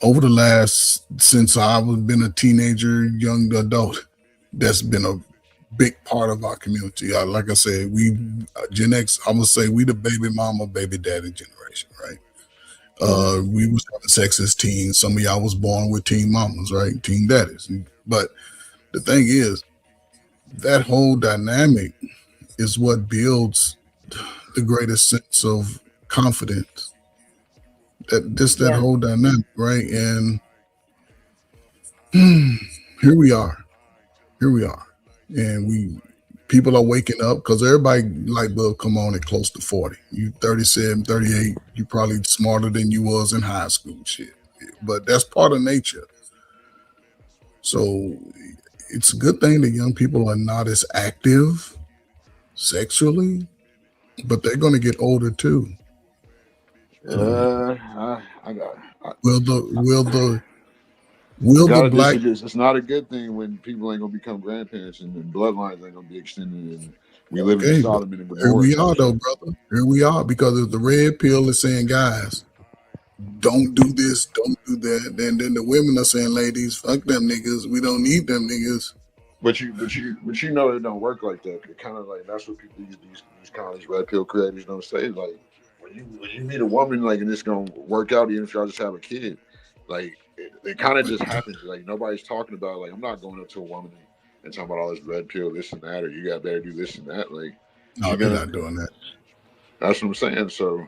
over the last, since I was been a teenager, young adult, that's been a big part of our community. Like I said, we Gen X, I'm gonna say we the baby mama, baby daddy generation, right? We was having sex as teens. Some of y'all was born with teen mamas, right? Teen daddies. But the thing is, that whole dynamic is what builds the greatest sense of confidence. That whole dynamic, right? And here we are. And people are waking up because everybody light bulb come on at close to 40. You 37, 38, you probably smarter than you was in high school, shit. But that's part of nature. So it's a good thing that young people are not as active sexually, but they're going to get older too. Will the black? It's not a good thing when people ain't gonna become grandparents and bloodlines ain't gonna be extended, and we live in Sodom and Gomorrah. Here we are, though, brother. Here we are, because if the red pill is saying, guys, don't do this, don't do that, then the women are saying, ladies, fuck them niggas. We don't need them niggas. But you know it don't work like that. It kind of like that's what people these kind of these red pill creators don't say. Like when you meet a woman, like, and it's gonna work out even if y'all just have a kid. Like it kind of just happens. Like nobody's talking about. Like I'm not going up to a woman and talking about all this red pill, this and that, or you got better do this and that. Like no, they're not doing that. That's what I'm saying. So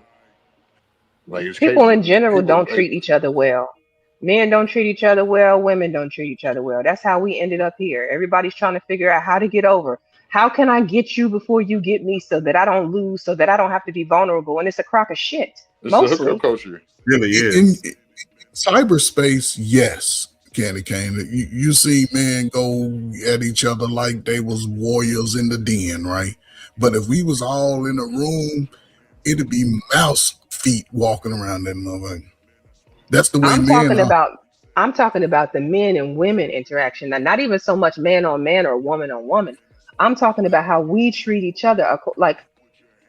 like people in general don't treat each other well. Men don't treat each other well. Women don't treat each other well. That's how we ended up here. Everybody's trying to figure out how to get over. How can I get you before you get me so that I don't lose, so that I don't have to be vulnerable? And it's a crock of shit. It's mostly. a hookup culture. Really is. In cyberspace, yes, Candy Cane. You see men go at each other like they was warriors in the den, right? But if we was all in a room, it'd be mouse feet walking around that motherfucker. That's the way I'm talking are. about the men and women interaction. Not even so much man on man or woman on woman. I'm talking about how we treat each other. Like,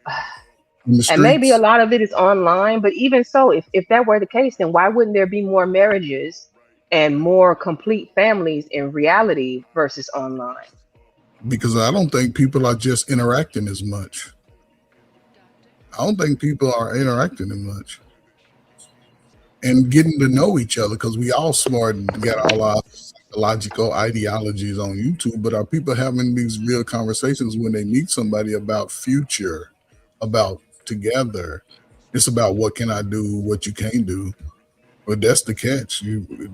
and maybe a lot of it is online, but even so, if that were the case, then why wouldn't there be more marriages and more complete families in reality versus online? Because I don't think people are just interacting as much. I don't think people are interacting as much and getting to know each other, because we all smart and got all our psychological ideologies on YouTube, but are people having these real conversations when they meet somebody about future, about together? It's about what can I do, what you can't do. But that's the catch.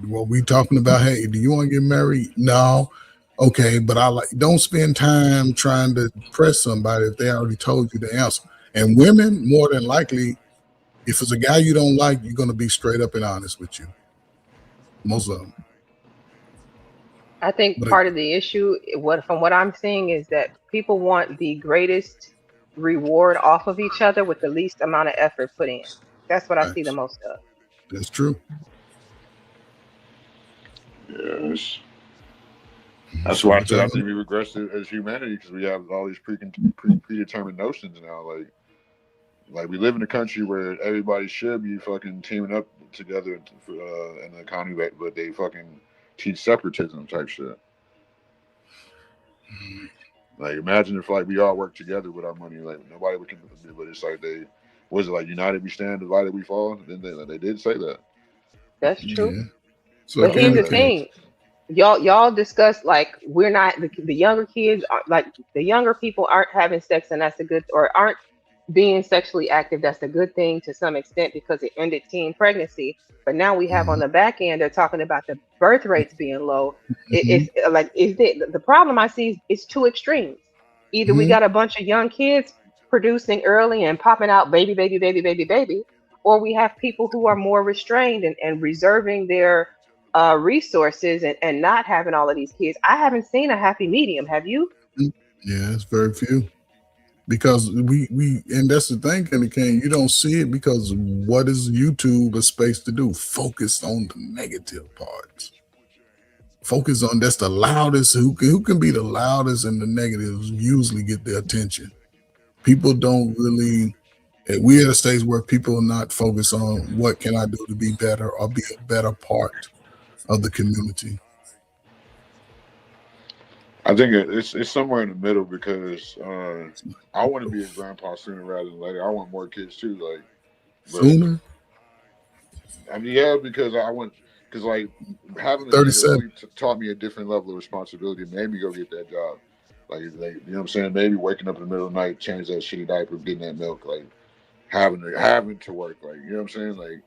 What we talking about, hey, do you want to get married? No. Okay, but don't spend time trying to press somebody if they already told you the answer. And women, more than likely, if it's a guy you don't like, you're going to be straight up and honest with you. Most of them. I think part of the issue, from what I'm seeing, is that people want the greatest reward off of each other with the least amount of effort put in. That's what I see the most of. That's true. Yes. That's why I said I think we regress as humanity, because we have all these predetermined notions now. Like we live in a country where everybody should be fucking teaming up together in the economy, but they fucking teach separatism type shit. Like imagine if like we all work together with our money, like nobody would, but it's like was it like united we stand, divided we fall? Then they did say that. That's true. Yeah. So but here's the thing. Y'all discuss like we're not the younger kids like the younger people aren't having sex, and that's a good, or aren't being sexually active. That's a good thing to some extent because it ended teen pregnancy. But now we have on the back end, they're talking about the birth rates being low. It's like the problem I see is it's two extremes. Either we got a bunch of young kids producing early and popping out baby, baby, baby, baby, baby, or we have people who are more restrained and reserving their resources and not having all of these kids. I haven't seen a happy medium. Have you? Yeah, it's very few. Because we and that's the thing, Kenny King, you don't see it because what is YouTube a space to do? Focus on the negative parts. focus on that's the loudest, who can be the loudest and the negatives usually get the attention. People don't really, we're at a stage where people are not focused on what can I do to be better or be a better part of the community. I think it's somewhere in the middle because I want to be a grandpa sooner rather than later. I want more kids too, like, but Sooner? I mean, yeah, because I want because like having a kid 37. really taught me a different level of responsibility. Made me go get that job, like you know what I'm saying. Maybe waking up in the middle of the night, change that shitty diaper, getting that milk, like having to work, like you know what I'm saying, like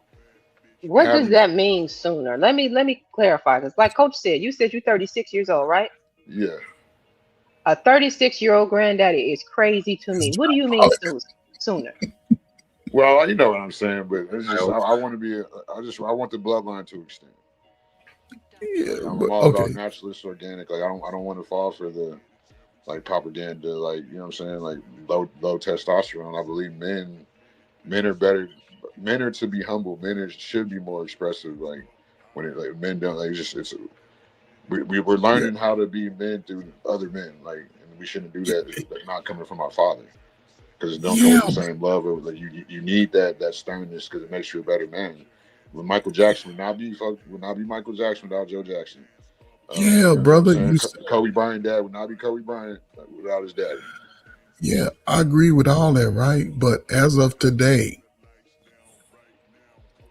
What does having that mean sooner? Let me clarify this. Like Coach said, you said you're 36 years old, right? yeah. A 36-year-old granddaddy is crazy to me. What do you mean sooner? Well, you know what I'm saying, but it's just I want to be. I want the bloodline to extend. Yeah, like, I'm but all about okay. naturalist, organic. Like I don't want to fall for the like propaganda. Like you know what I'm saying, like low testosterone. I believe men are better. Men are to be humble. Should be more expressive. Like when like men don't. Like it's we're Yeah, learning how to be men through other men. Like and we shouldn't do that. Like, not coming from our father. Because it don't come yeah, with the same love. Like you need that sternness because it makes you a better man. When Michael Jackson would not be Michael Jackson without Joe Jackson. yeah, You know what I'm brother. saying? Kobe Bryant dad would not be Kobe Bryant without his daddy. Yeah, I agree with all that, right? But as of today,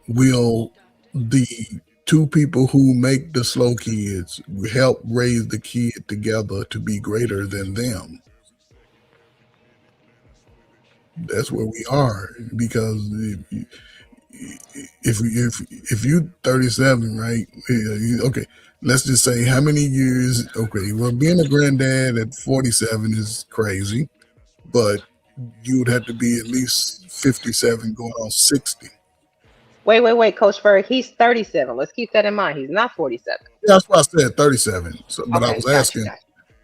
will the two people who make the slow kids help raise the kid together to be greater than them? That's where we are because if you 37, right? Okay, let's just say how many years? Okay, well, being a granddad at 47 is crazy, but you would have to be at least 57, going on 60. Wait, Coach Berg. He's 37. Let's keep that in mind. He's not 47. Yeah, that's why I said 37. So, but I Okay, was gotcha. asking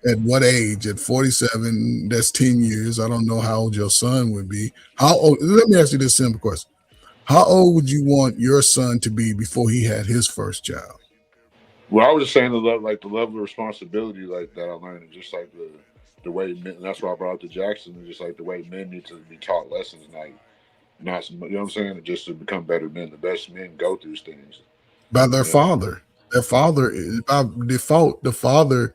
at what age? At 47, that's 10 years. I don't know how old your son would be. How old? Let me ask you this simple question. How old would you want your son to be before he had his first child? Well, I was just saying the level of responsibility like that I learned, and just like the way men. And that's why I brought up to Jackson, and just like the way men need to be taught lessons, like not you know what I'm saying, just to become better men. The best men go through things. By their father. Their father, by default, the father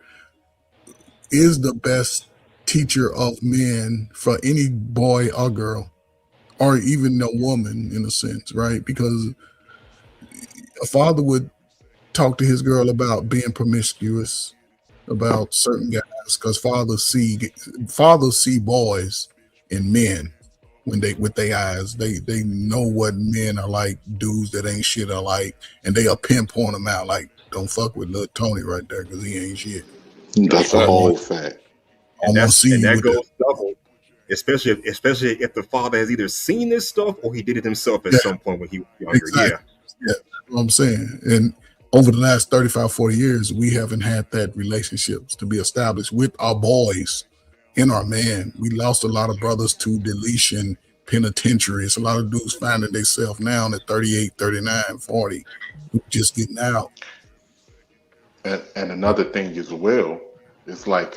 is the best teacher of men for any boy or girl, or even a woman in a sense, right? Because a father would talk to his girl about being promiscuous, about certain guys, because fathers see boys and men when they with their eyes. They know what men are like, dudes that ain't shit are like, and they'll pinpoint them out like, don't fuck with little Tony right there because he ain't shit. That's a whole fact. I'm gonna see you that with that. goes double, especially if the father has either seen this stuff or he did it himself at Yeah, some point when he was younger. exactly. Yeah, that's what I'm saying. And over the last 35, 40 years, we haven't had that relationships to be established with our boys and our man. We lost a lot of brothers to deletion penitentiaries. A lot of dudes finding themselves now at 38, 39, 40, who just getting out. And another thing as well, it's like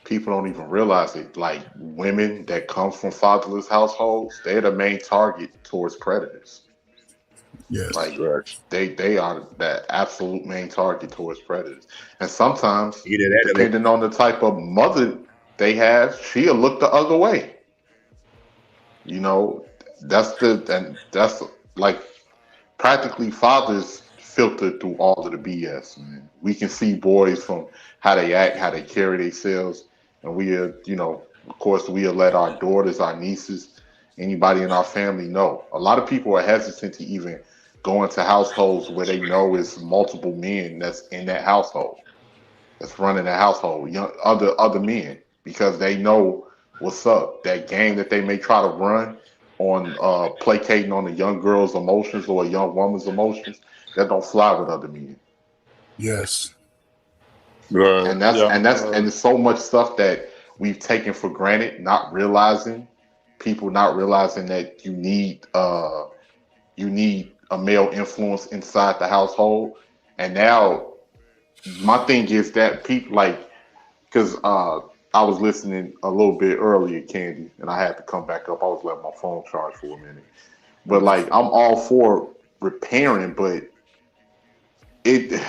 people don't even realize it. Like women that come from fatherless households, they're the main target towards predators. Yes. Like they are the absolute main target towards predators. And sometimes, Either that or they depending on the type of mother they have, she'll look the other way. You know, that's like practically fathers filter through all of the BS, man. We can see boys from how they act, how they carry themselves, and of course, we'll let our daughters, our nieces, anybody in our family know. A lot of people are hesitant to even go into households where they know it's multiple men that's in that household, that's running the household, other men, because they know what's up. That game that they may try to run on placating on a young girl's emotions or a young woman's emotions, that don't fly with other men. Yes. And there's so much stuff that we've taken for granted, not realizing that you need a male influence inside the household. And now my thing is that people like because I was listening a little bit earlier, Candy, and I had to come back up. I was letting my phone charge for a minute, but like I'm all for repairing, but it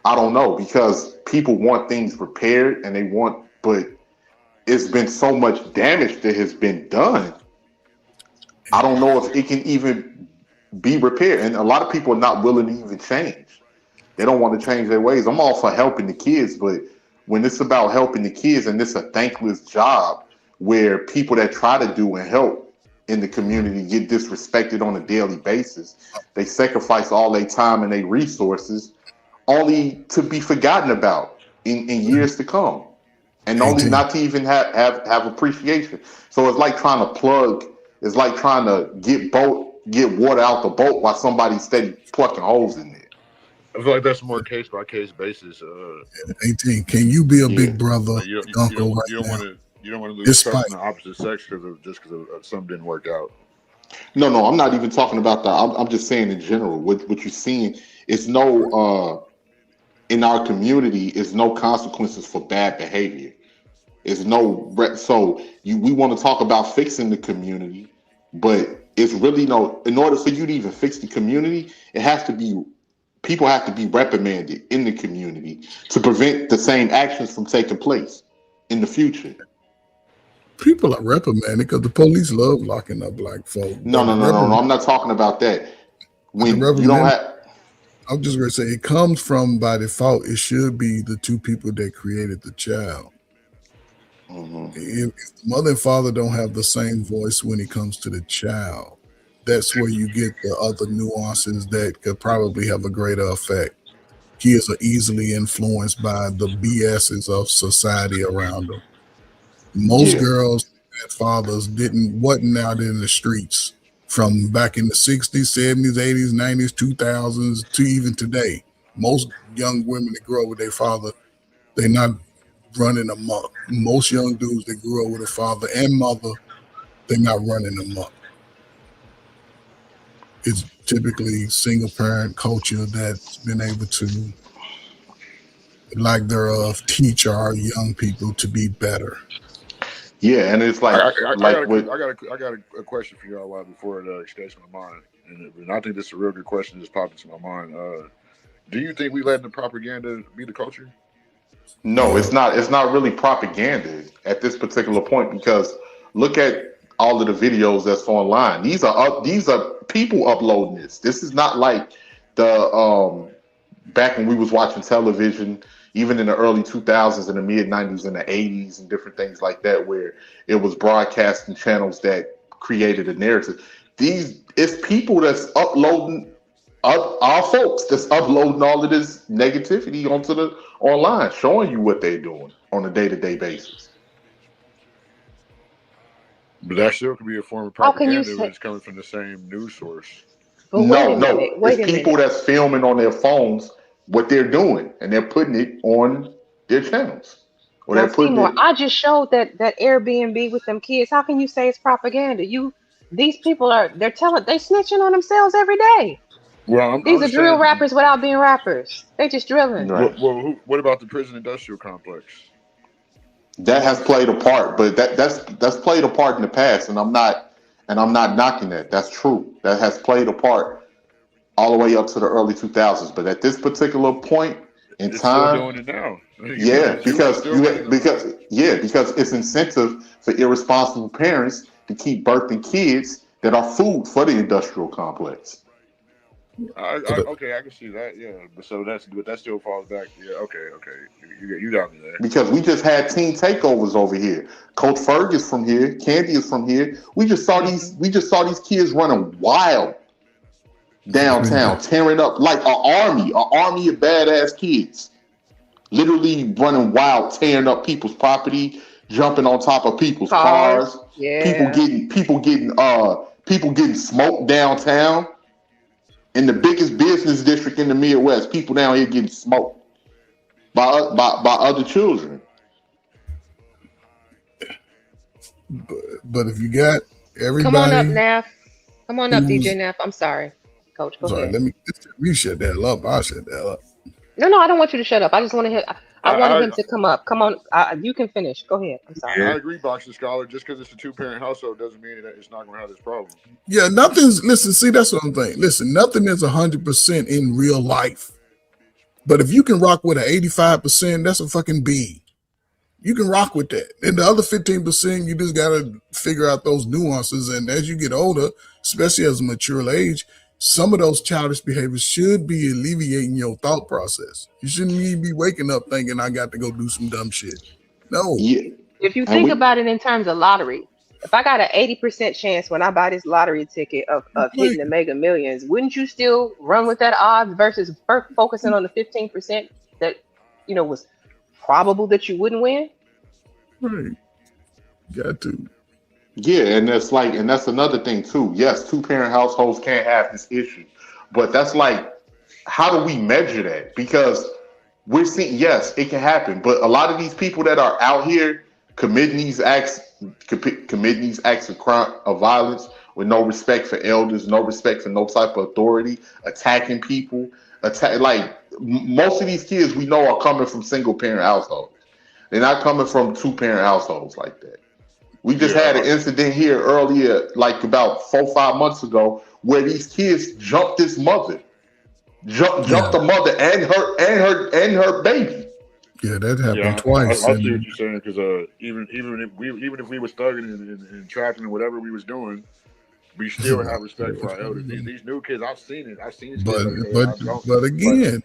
I don't know because people want things repaired and they want, but it's been so much damage that has been done. I don't know if it can even be repaired, and a lot of people are not willing to even change. They don't want to change their ways. I'm all for helping the kids, but when it's about helping the kids and it's a thankless job where people that try to do and help in the community get disrespected on a daily basis, they sacrifice all their time and their resources only to be forgotten about in years to come, and only not to even have appreciation. So it's like trying to plug. It's like trying to get water out the boat while somebody's steady plucking holes in there. I feel like that's more case by case basis. 18. Can you be a big brother, like you uncle don't right want now? to lose trust in the opposite sex because something didn't work out. No, I'm not even talking about that. I'm just saying in general. What you're seeing is no in our community is no consequences for bad behavior. It's no we want to talk about fixing the community, but it's really no. In order for you to even fix the community, it has to be people have to be reprimanded in the community to prevent the same actions from taking place in the future. People are reprimanded because the police love locking up black folk. No. I'm not talking about that. When you don't have, I'm just gonna say it comes from by default. It should be the two people that created the child. If the mother and father don't have the same voice when it comes to the child, that's where you get the other nuances that could probably have a greater effect. Kids are easily influenced by the BSs of society around them. Most girls and fathers wasn't out in the streets from back in the 60s, 70s, 80s, 90s, 2000s to even today. Most young women that grow up with their father, they're not running amok. Most young dudes that grew up with a father and mother, they're not running amok. It's typically single parent culture that's been able to, like thereof, teach our young people to be better. Yeah, and it's like I got a question for y'all before it escapes my mind, and I think this is a real good question that just popped into my mind. Do you think we letting the propaganda be the culture? No, it's not. It's not really propaganda at this particular point because look at all of the videos that's online. These are people uploading this. This is not like the back when we was watching television, even in the early 2000s and the mid 90s and the 80s and different things like that, where it was broadcasting channels that created a narrative. It's people that's uploading our folks that's uploading all of this negativity onto the online, showing you what they're doing on a day-to-day basis. But that still could be a form of propaganda when it's coming from the same news source. No, it's people that's filming on their phones what they're doing, and they're putting it on their channels. Or Now, they're putting Seymour, it. I just showed that Airbnb with them kids. How can you say it's propaganda? These people they're snitching on themselves every day. Well, These are drill rappers without being rappers. They just drilling. Right. Well, what about the prison industrial complex? That has played a part, but that's played a part in the past, and I'm not knocking that. That's true. That has played a part all the way up to the early 2000s. But at this particular point in time, still doing it now. because it's incentive for irresponsible parents to keep birthing kids that are food for the industrial complex. Okay, I can see that. Yeah, but that still falls back. Yeah, okay, you got me there. Because we just had teen takeovers over here. Coach Ferg is from here. Candy is from here. We just saw these kids running wild downtown, tearing up like an army of badass kids, literally running wild, tearing up people's property, jumping on top of people's cars. Yeah. People getting smoked downtown. In the biggest business district in the Midwest, people down here getting smoked by other children. But if you got everybody, come on up, Naff. Come on up, DJ Naff. I'm sorry, Coach. Go ahead. Let me shut that up. I'll shut that up. No, I don't want you to shut up. I just want to hear. I wanted I him to come up. Come on, you can finish. Go ahead. I'm sorry. I agree, Boxing Scholar. Just because it's a 2-parent household doesn't mean that it's not going to have this problem. Yeah, nothing's. Listen, see, that's what I'm saying. Listen, nothing is 100% in real life. But if you can rock with an 85%, that's a fucking B. You can rock with that. And the other 15%, you just gotta figure out those nuances. And as you get older, especially as a mature age, some of those childish behaviors should be alleviating your thought process. You shouldn't even be waking up thinking I got to go do some dumb shit. No. Yeah. If you And think we about it in terms of lottery, if I got an 80% chance when I buy this lottery ticket of hitting the Mega Millions, wouldn't you still run with that odds versus focusing on the 15% that was probable that you wouldn't win? Right. Got to. Yeah, and that's another thing too. Yes, 2-parent households can't have this issue, but that's like, how do we measure that? Because we're seeing, yes, it can happen, but a lot of these people that are out here committing these acts of crime, of violence, with no respect for elders, no respect for no type of authority, attacking people, most of these kids we know are coming from single parent households. They're not coming from 2-parent households like that. We just had an incident here earlier, like about 4-5 months ago, where these kids jumped this mother, jumped the mother and her baby. Yeah, that happened twice. I see what you're saying, because even if we was thugging and trapping and whatever we was doing, we still have respect for our elders. These new kids, I've seen it. But again,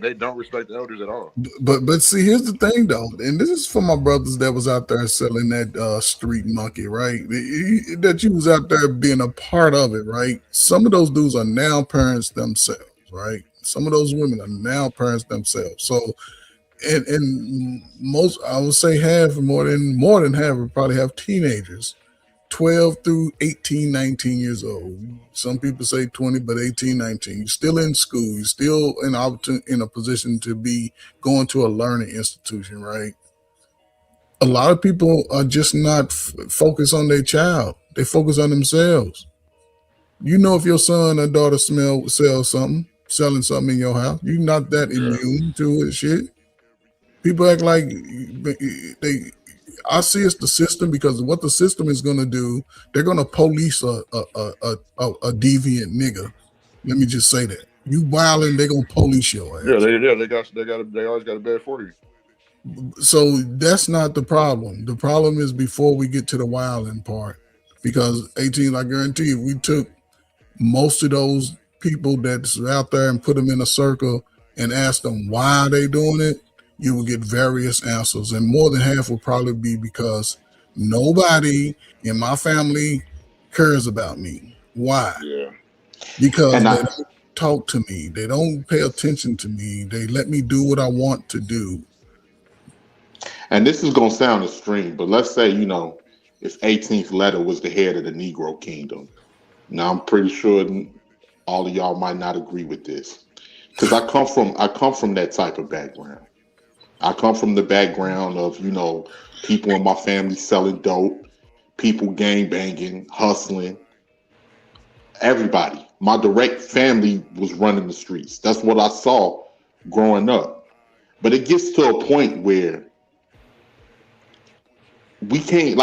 they don't respect the elders at all. But see, here's the thing though, and this is for my brothers that was out there selling that street monkey, right? That you was out there being a part of it, right? Some of those dudes are now parents themselves, right? Some of those women are now parents themselves. So, and most, I would say more than half would probably have teenagers. 12 through 18, 19 years old. Some people say 20, but 18, 19. You're still in school. You're still in a position to be going to a learning institution, right? A lot of people are just not focused on their child. They focus on themselves. You know, if your son or daughter selling something in your house, you're not that immune to it, shit. People act like I see it's the system, because what the system is going to do, they're going to police a deviant nigga. Let me just say that. You wilding, they're going to police your ass. They always got a bed for you. So that's not the problem. The problem is before we get to the wilding part, because 18, I guarantee you, we took most of those people that's out there and put them in a circle and asked them why they doing it, you will get various answers, and more than half will probably be because nobody in my family cares about me. Why? Yeah. Because they don't talk to me. They don't pay attention to me. They let me do what I want to do. And this is going to sound extreme, but let's say, if 18th letter was the head of the Negro Kingdom. Now, I'm pretty sure all of y'all might not agree with this, because I come from that type of background. I come from the background of, people in my family selling dope, people gang banging, hustling. Everybody. My direct family was running the streets. That's what I saw growing up. But it gets to a point where we can't,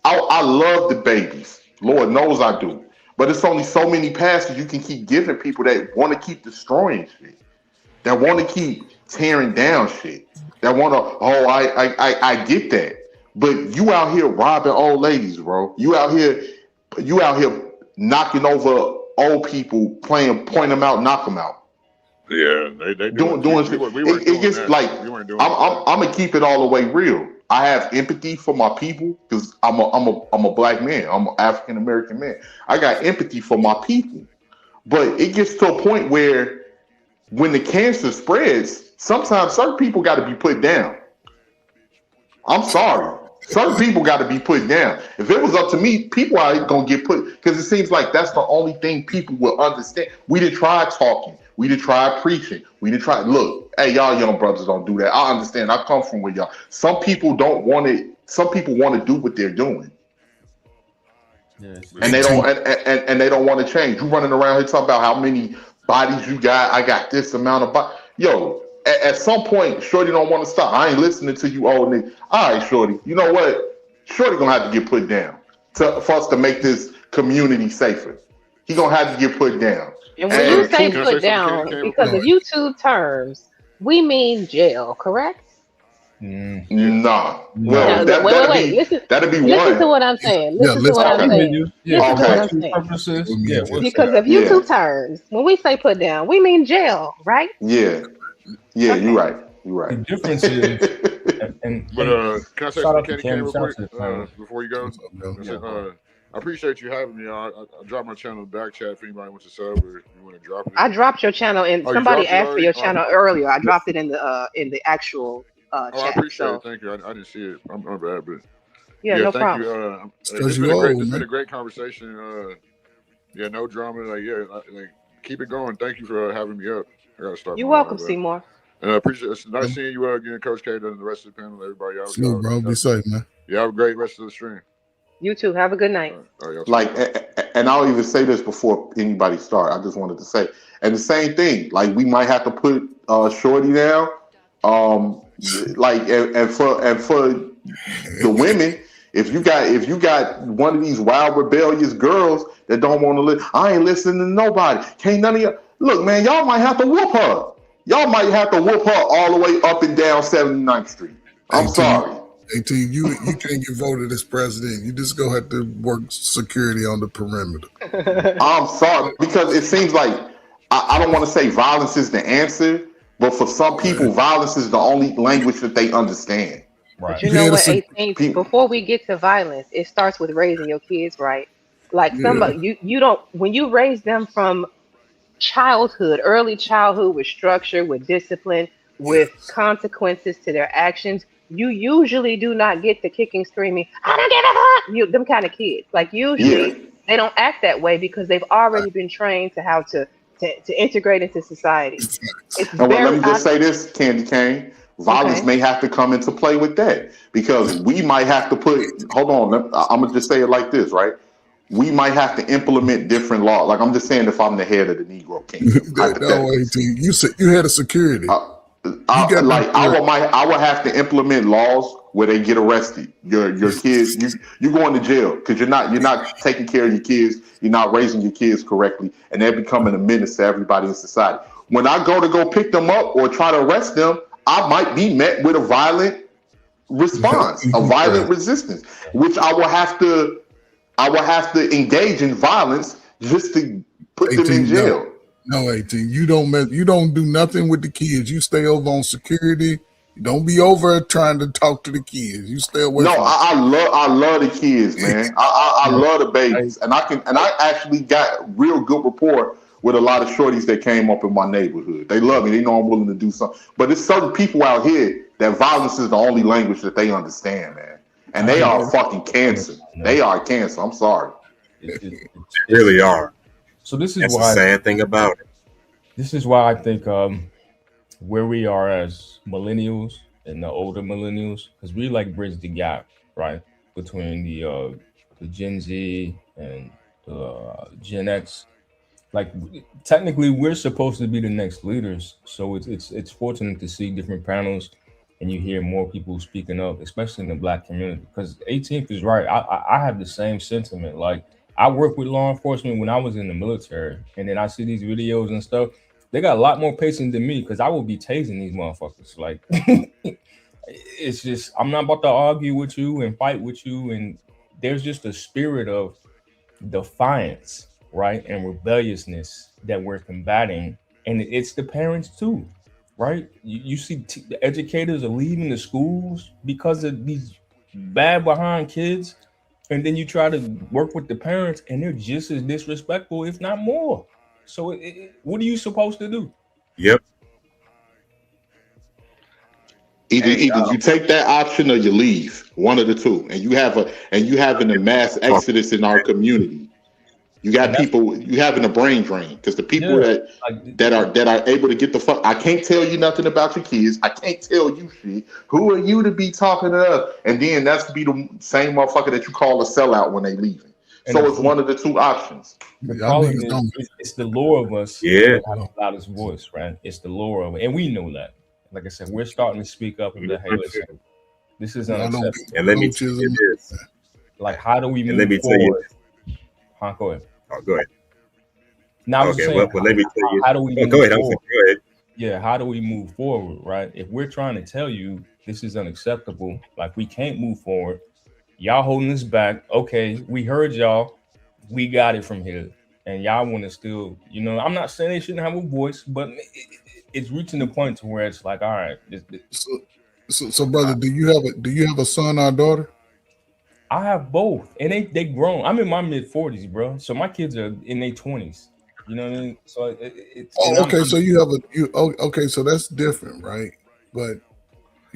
I love the babies. Lord knows I do. But it's only so many passes you can keep giving people that want to keep destroying shit, that want to keep tearing down shit. That want to, I get that. But you out here robbing old ladies, bro. You out here knocking over old people, point them out, knock them out. Yeah, they doing shit. It gets like, I'm gonna keep it all the way real. I have empathy for my people because I'm a black man. I'm an African American man. I got empathy for my people. But it gets to a point where when the cancer spreads, sometimes certain people got to be put down. I'm sorry. Certain people got to be put down. If it was up to me, people are going to get put, because it seems like that's the only thing people will understand. We didn't try talking. We didn't try preaching. We didn't try, look, hey, y'all young brothers don't do that. I understand. I come from where y'all. Some people don't want it. Some people want to do what they're doing. Yes. And they don't and they don't want to change. You running around here talking about how many bodies you got. I got this amount of bodies. yo, at some point, Shorty don't want to stop. I ain't listening to you, old nigga. All right, Shorty. You know what? Shorty gonna have to get put down for us to make this community safer. He gonna have to get put down. And when you say Can I put say something, down, Candy Cane, because real of quick? YouTube terms, we mean jail, correct? Nah. Well, Now, wait. that'd be Listen one. to what I'm saying. Yeah, Listen to what I'm okay. saying. Listen to what I'm saying. Purposes, yeah. Because of YouTube terms, when we say put down, we mean jail, right? Yeah, you're right. You're right. The difference is, But can I say shout something, out to Candy Cane, Kim, real shout out quick, to the family. before you go? I appreciate you having me. I dropped my channel in the back chat if anybody wants to sub or you want to drop it. I dropped your channel, and Oh, you somebody dropped it asked for your already? channel earlier. I dropped it in the actual I chat. appreciate So it. Thank you. I didn't see it. I'm bad, but yeah, no thank problem. you. Because It's you been a great. old, It's been man. a great conversation. No drama. Keep it going. Thank you for having me up. I gotta start. You're my welcome, live, Seymour. and I appreciate it. It's nice seeing you again, Coach K, and the rest of the panel, everybody else. Salute, bro. Be safe, man. Yeah, have a great rest of the stream. You too. Have a good night. All right, Like, and I'll even say this before anybody start. I just wanted to say, and the same thing. Like, we might have to put Shorty down. And for the women, if you got one of these wild rebellious girls that don't want to live, I ain't listening to nobody. Can't none of y'all look, man. Y'all might have to whoop her. Y'all might have to whoop her all the way up and down 79th Street. I'm sorry. 18, you can't get voted as president. You just go have to work security on the perimeter. I'm sorry, because it seems like I don't want to say violence is the answer, but for some people, violence is the only language that they understand. But you know what, 18, before we get to violence, it starts with raising your kids right. Like somebody, you don't, when you raise them from childhood, early childhood, with structure, with discipline, with consequences to their actions, you usually do not get the kicking, screaming, I don't give a fuck, them kind of kids. Like usually they don't act that way because they've already been trained to how to integrate into society. And let me just say this, Candy Cane. Violence may have to come into play with that, because we might have to hold on, I'm going to just say it like this, right? We might have to implement different laws. Like, I'm just saying, if I'm the head of the Negro Kingdom. No, 18. You said you had a security. I would have to implement laws where they get arrested. Your kids, you going to jail because you're not taking care of your kids. You're not raising your kids correctly, and they're becoming a menace to everybody in society. When I go pick them up or try to arrest them, I might be met with a violent response, a violent resistance, which I will have to engage in violence just to put 18, them in jail. No, 18. You don't do nothing with the kids. You stay over on security. Don't be over trying to talk to the kids. You stay away. No, I love the kids, man. I love the babies, and I actually got real good rapport with a lot of shorties that came up in my neighborhood. They love me. They know I'm willing to do something. But there's certain people out here that violence is the only language that they understand, man. And they are fucking cancer. They are cancer. I'm sorry. They really are. So this is That's why the sad thing about it. This is why I think where we are as millennials and the older millennials, because we like bridge the gap, right, between the Gen Z and the Gen X. Like, technically, we're supposed to be the next leaders, so it's fortunate to see different panels, and you hear more people speaking up, especially in the Black community. Because 18th is right. I have the same sentiment. Like, I worked with law enforcement when I was in the military, and then I see these videos and stuff. They got a lot more patience than me, because I will be tasing these motherfuckers. Like, it's just, I'm not about to argue with you and fight with you, and there's just a spirit of defiance, right, and rebelliousness that we're combating, and it's the parents too, right? You see the educators are leaving the schools because of these bad behind kids, and then you try to work with the parents and they're just as disrespectful, if not more. So what are you supposed to do? Yep. Either you take that option or you leave, one of the two, and you have a mass exodus in our community. You got people, you having a brain drain, because the people that are able to get the fuck. I can't tell you nothing about your kids. I can't tell you shit. Who are you to be talking to us? And then that's to be the same motherfucker that you call a sellout when they leaving. So it's one of the two options. The Y'all problem niggas don't. it's the lure of us Yeah. that have the loudest voice, right? It's the lure of it. And we know that. Like I said, we're starting to speak up and be like, hey, listen, this is Y'all don't unacceptable. get And let me coaches tell you and this. Like, how do we And let move me tell you. forward? Huh, go ahead. Oh, go ahead. Now, I was just Okay. saying, Well, let me tell you. how do we Oh, move go ahead. forward? Go ahead. Yeah, how do we move forward, right? If we're trying to tell you this is unacceptable, like we can't move forward, y'all holding us back. Okay, we heard y'all. We got it from here. And y'all want to still, I'm not saying they shouldn't have a voice, but it's reaching the point to where it's like, all right. So brother, do you have a son or a daughter? I have both, and they grown. I'm in my mid-40s, bro. So my kids are in their 20s. You know what I mean? So it's. Oh, okay. So you have okay. So that's different, right? But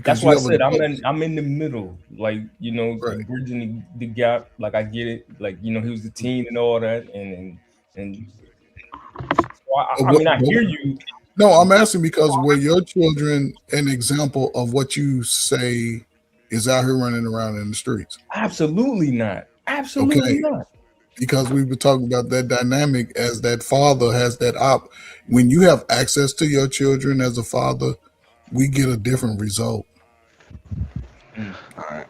that's because why you I have said a I'm in the middle, like right. bridging the gap. Like I get it. Like he was the teen and all that, and so I mean I hear you. No, I'm asking because were your children an example of what you say is out here running around in the streets? Absolutely not. Absolutely not. Because we were talking about that dynamic as that father has that when you have access to your children as a father, we get a different result. All right.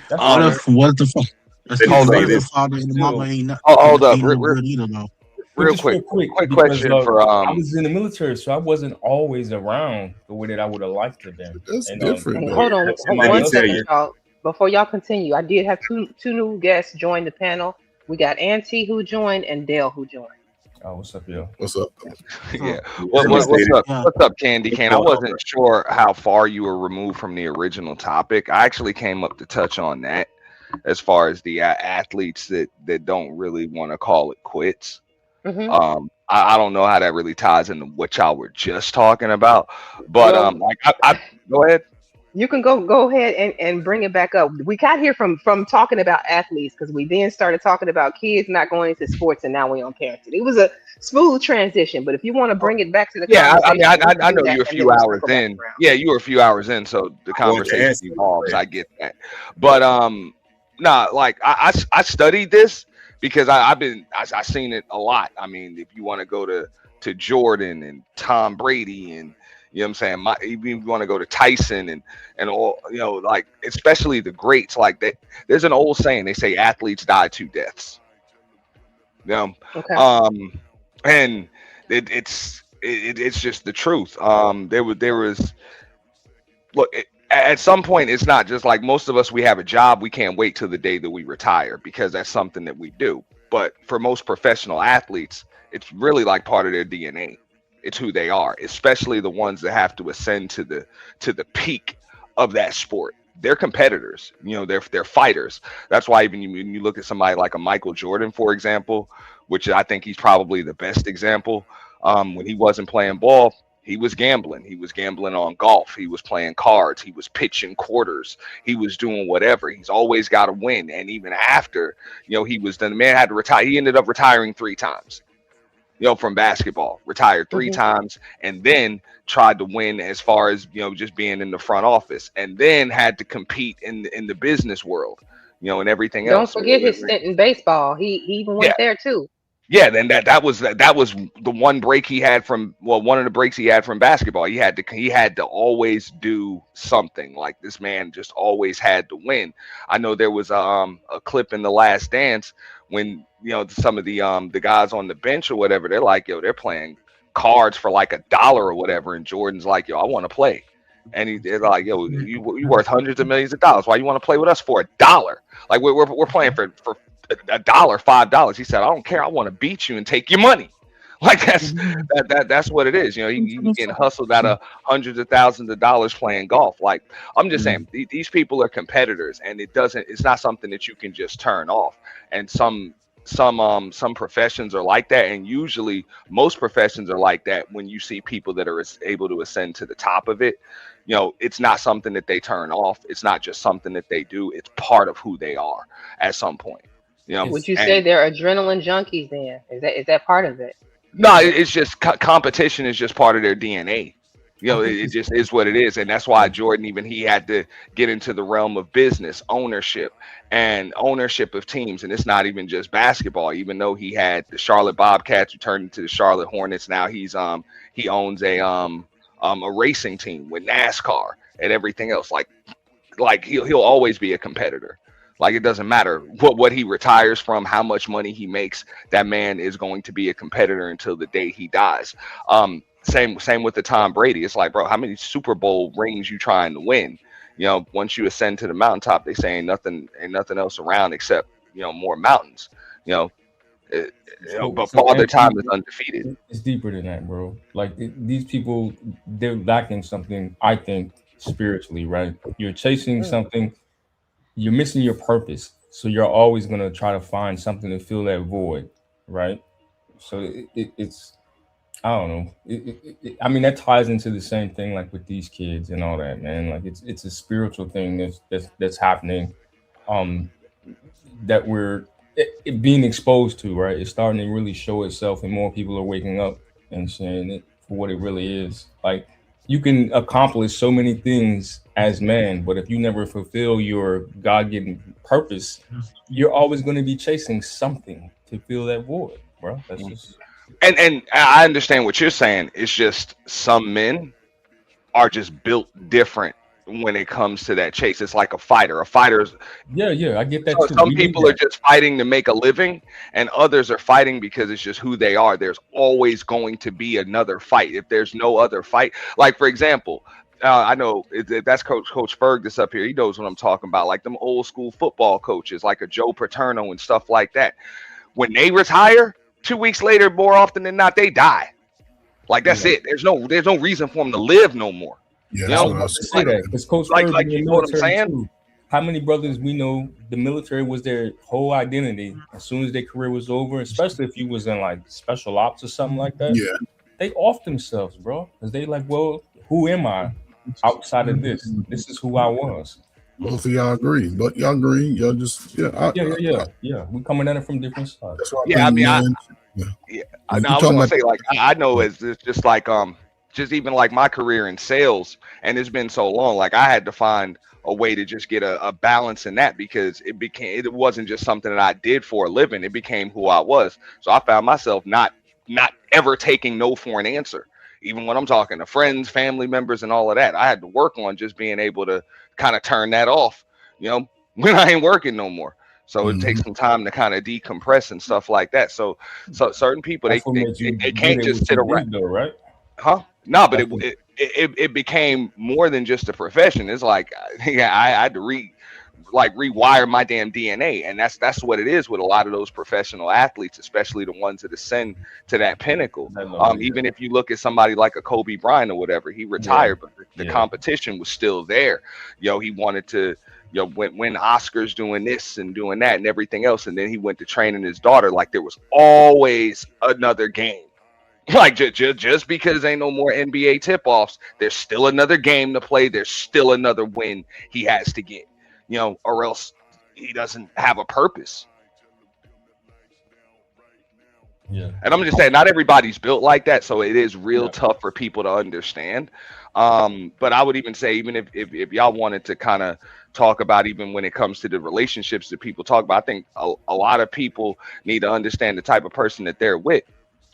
What if the father and the mama ain't hold up, ain't no good either though? real quick question for I was in the military, so I wasn't always around the way that I would have liked to be. That's different. Hold on, one second, y'all. Before y'all continue, I did have two new guests join the panel. We got Auntie who joined and Dale who joined. Oh, what's up, yo? What's up? Yeah. What's up? What's up, Candy Cane? I wasn't sure how far you were removed from the original topic. I actually came up to touch on that as far as the athletes that don't really want to call it quits. Mm-hmm. I don't know how that really ties into what y'all were just talking about, but like I go ahead. You can go ahead and bring it back up. We got here from talking about athletes because we then started talking about kids not going into sports, and now we're on parenting. It was a smooth transition, but if you want to bring it back to the conversation, I know you're a few hours in. Yeah, you were a few hours in, so the conversation evolves. I get that, but nah, like I studied this because I seen it a lot. I mean, if you want to go to Jordan and Tom Brady and you know what I'm saying? Even if you want to go to Tyson and all, like especially the greats like that. There's an old saying, they say athletes die two deaths. Okay. And it's just the truth. There was look, at some point it's not just like most of us, we have a job, we can't wait till the day that we retire because that's something that we do. But for most professional athletes, it's really like part of their DNA. It's who they are, especially the ones that have to ascend to the peak of that sport. They're competitors, they're fighters. That's why even when you look at somebody like a Michael Jordan, for example, which I think he's probably the best example. When he wasn't playing ball, he was gambling. He was gambling on golf. He was playing cards. He was pitching quarters. He was doing whatever. He's always got to win. And even after, the man had to retire. He ended up retiring 3 times. From basketball, retired 3 times, and then tried to win as far as just being in the front office, and then had to compete in the business world, and everything else. Don't forget his stint in baseball. He even went there too. Yeah, then that was the one break he had from one of the breaks he had from basketball. He had to always do something. Like this man just always had to win. I know there was a clip in The Last Dance when some of the guys on the bench or whatever, they're like, they're playing cards for like $1 or whatever, and Jordan's like, I want to play. And they're like, you worth hundreds of millions of dollars. Why you want to play with us for $1? Like we're playing for $1, $5. He said, I don't care. I want to beat you and take your money. Like that's what it is. He getting hustled out of hundreds of thousands of dollars playing golf. Like I'm just saying, these people are competitors, and it's not something that you can just turn off. And some professions are like that, and usually most professions are like that. When you see people that are able to ascend to the top of it, it's not something that they turn off. It's not just something that they do. It's part of who they are at some point. Would you say they're adrenaline junkies then? Is that part of it? No, it's just competition is just part of their DNA. It just is what it is, and that's why Jordan, even he had to get into the realm of business ownership and ownership of teams, and it's not even just basketball. Even though he had the Charlotte Bobcats, who turned into the Charlotte Hornets, now he owns a racing team with NASCAR and everything else. Like he'll always be a competitor. Like it doesn't matter what he retires from, how much money he makes. That man is going to be a competitor until the day he dies. Same with the Tom Brady. It's like, bro, how many Super Bowl rings you trying to win? Once you ascend to the mountaintop, they say ain't nothing else around except more mountains. You know, it, but Father Time is undefeated. It's deeper than that, bro. Like these people, they're lacking something. I think spiritually, right? You're chasing something, you're missing your purpose, so you're always gonna try to find something to fill that void, right? So it's I don't know. I mean, that ties into the same thing, like with these kids and all that, man. Like it's a spiritual thing that's happening, um, that we're being exposed to, right? It's starting to really show itself, and more people are waking up and seeing it for what it really is. Like you can accomplish so many things as man, but if you never fulfill your God-given purpose, you're always going to be chasing something to fill that void, bro. That's just And I understand what you're saying. It's just some men are just built different when it comes to that chase. It's like a fighter. A fighter's yeah, I get that so too. some We need people are that. just fighting to make a living, and others are fighting because it's just who they are. There's always going to be another fight. If there's no other fight, like for example, I know that's Coach Ferg that's up here. He knows what I'm talking about. Like them old school football coaches, like a Joe Paterno and stuff like that. When they retire, 2 weeks later, more often than not, they die. Like that's Yeah. it. There's no reason for them to live no more. Yeah, You I that's know, was what I about was to say like that because Coach like Ferg like in the you know what I'm military saying? too. How many brothers we know the military was their whole identity as soon as their career was over, especially if you was in like special ops or something like that. Yeah. They off themselves, bro, because they like, well, who am I outside of this? This is who I was. Both of y'all agree, but y'all agree. Y'all just Yeah. We coming at it from different sides. that's what I Yeah, I think, mean, man. Yeah. yeah, When no, you I was talking gonna about say like I know it's just like just even like my career in sales, and it's been so long. Like I had to find a way to just get a balance in that because it wasn't just something that I did for a living. It became who I was. So I found myself not ever taking no for an answer. Even when I'm talking to friends, family members, and all of that, I had to work on just being able to kind of turn that off. You know, when I ain't working no more. So it takes Mhm. some time to kind of decompress and stuff like that. So certain people That's what made you they good can't at just what sit you around, did, though, right? huh? No, but That's what, it became more than just a profession. It's like yeah, I had to rewire my damn DNA, and that's what it is with a lot of those professional athletes, especially the ones that ascend to that pinnacle. that level, yeah, Even if you look at somebody like a Kobe Bryant or whatever, he yeah, retired, but the yeah. competition was still there. He wanted to win Oscars doing this and doing that and everything else, and then he went to training his daughter like there was always another game. Like just because ain't no more NBA tip offs, there's still another game to play. There's still another win he has to get, or else he doesn't have a purpose. Yeah. And I'm just saying, not everybody's built like that, so it is real Yeah. tough for people to understand. But I would even say, even if y'all wanted to kind of talk about, even when it comes to the relationships that people talk about, I think a lot of people need to understand the type of person that they're with.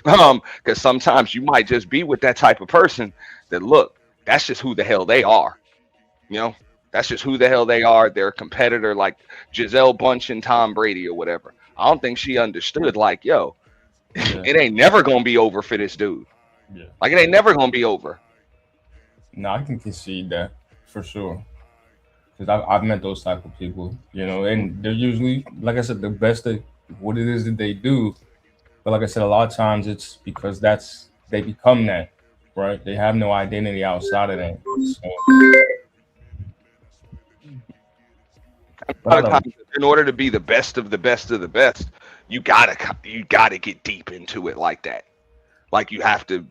Because sometimes you might just be with that type of person that look, that's just who the hell they are. You know, that's just who the hell they are. They're a competitor like Giselle Bunch and Tom Brady or whatever. I don't think she understood, like, yo, Yeah. it ain't never gonna be over for this dude. Yeah. Like it ain't never gonna be over. No, I can concede that for sure. Because I've met those type of people, and they're usually, like I said, the best at what it is that they do. But like I said, a lot of times it's because they become that, right? They have no identity outside of that. So, A but I lot of don't. times, in order to be the best of the best of the best, you gotta get deep into it like that. Like you have to,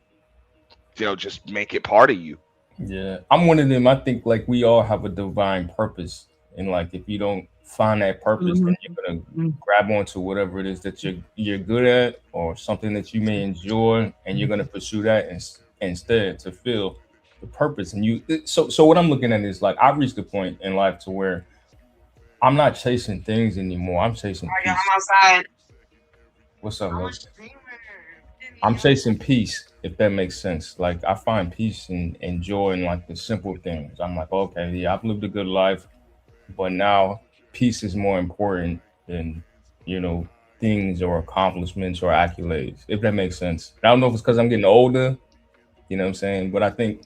just make it part of you. Yeah, I'm one of them. I think like we all have a divine purpose, and like if you don't find that purpose, then you're gonna grab onto whatever it is that you're good at or something that you may enjoy, and you're gonna pursue that instead to fill. the purpose. And so what I'm looking at is like I've reached a point in life to where I'm not chasing things anymore. I'm chasing peace. outside. What's up, Luke? I'm chasing peace, if that makes sense. Like I find peace and joy in like the simple things. I'm like, okay, yeah, I've lived a good life, but now peace is more important than, you know, things or accomplishments or accolades, if that makes sense. I don't know if it's because I'm getting older, you know what I'm saying? But I think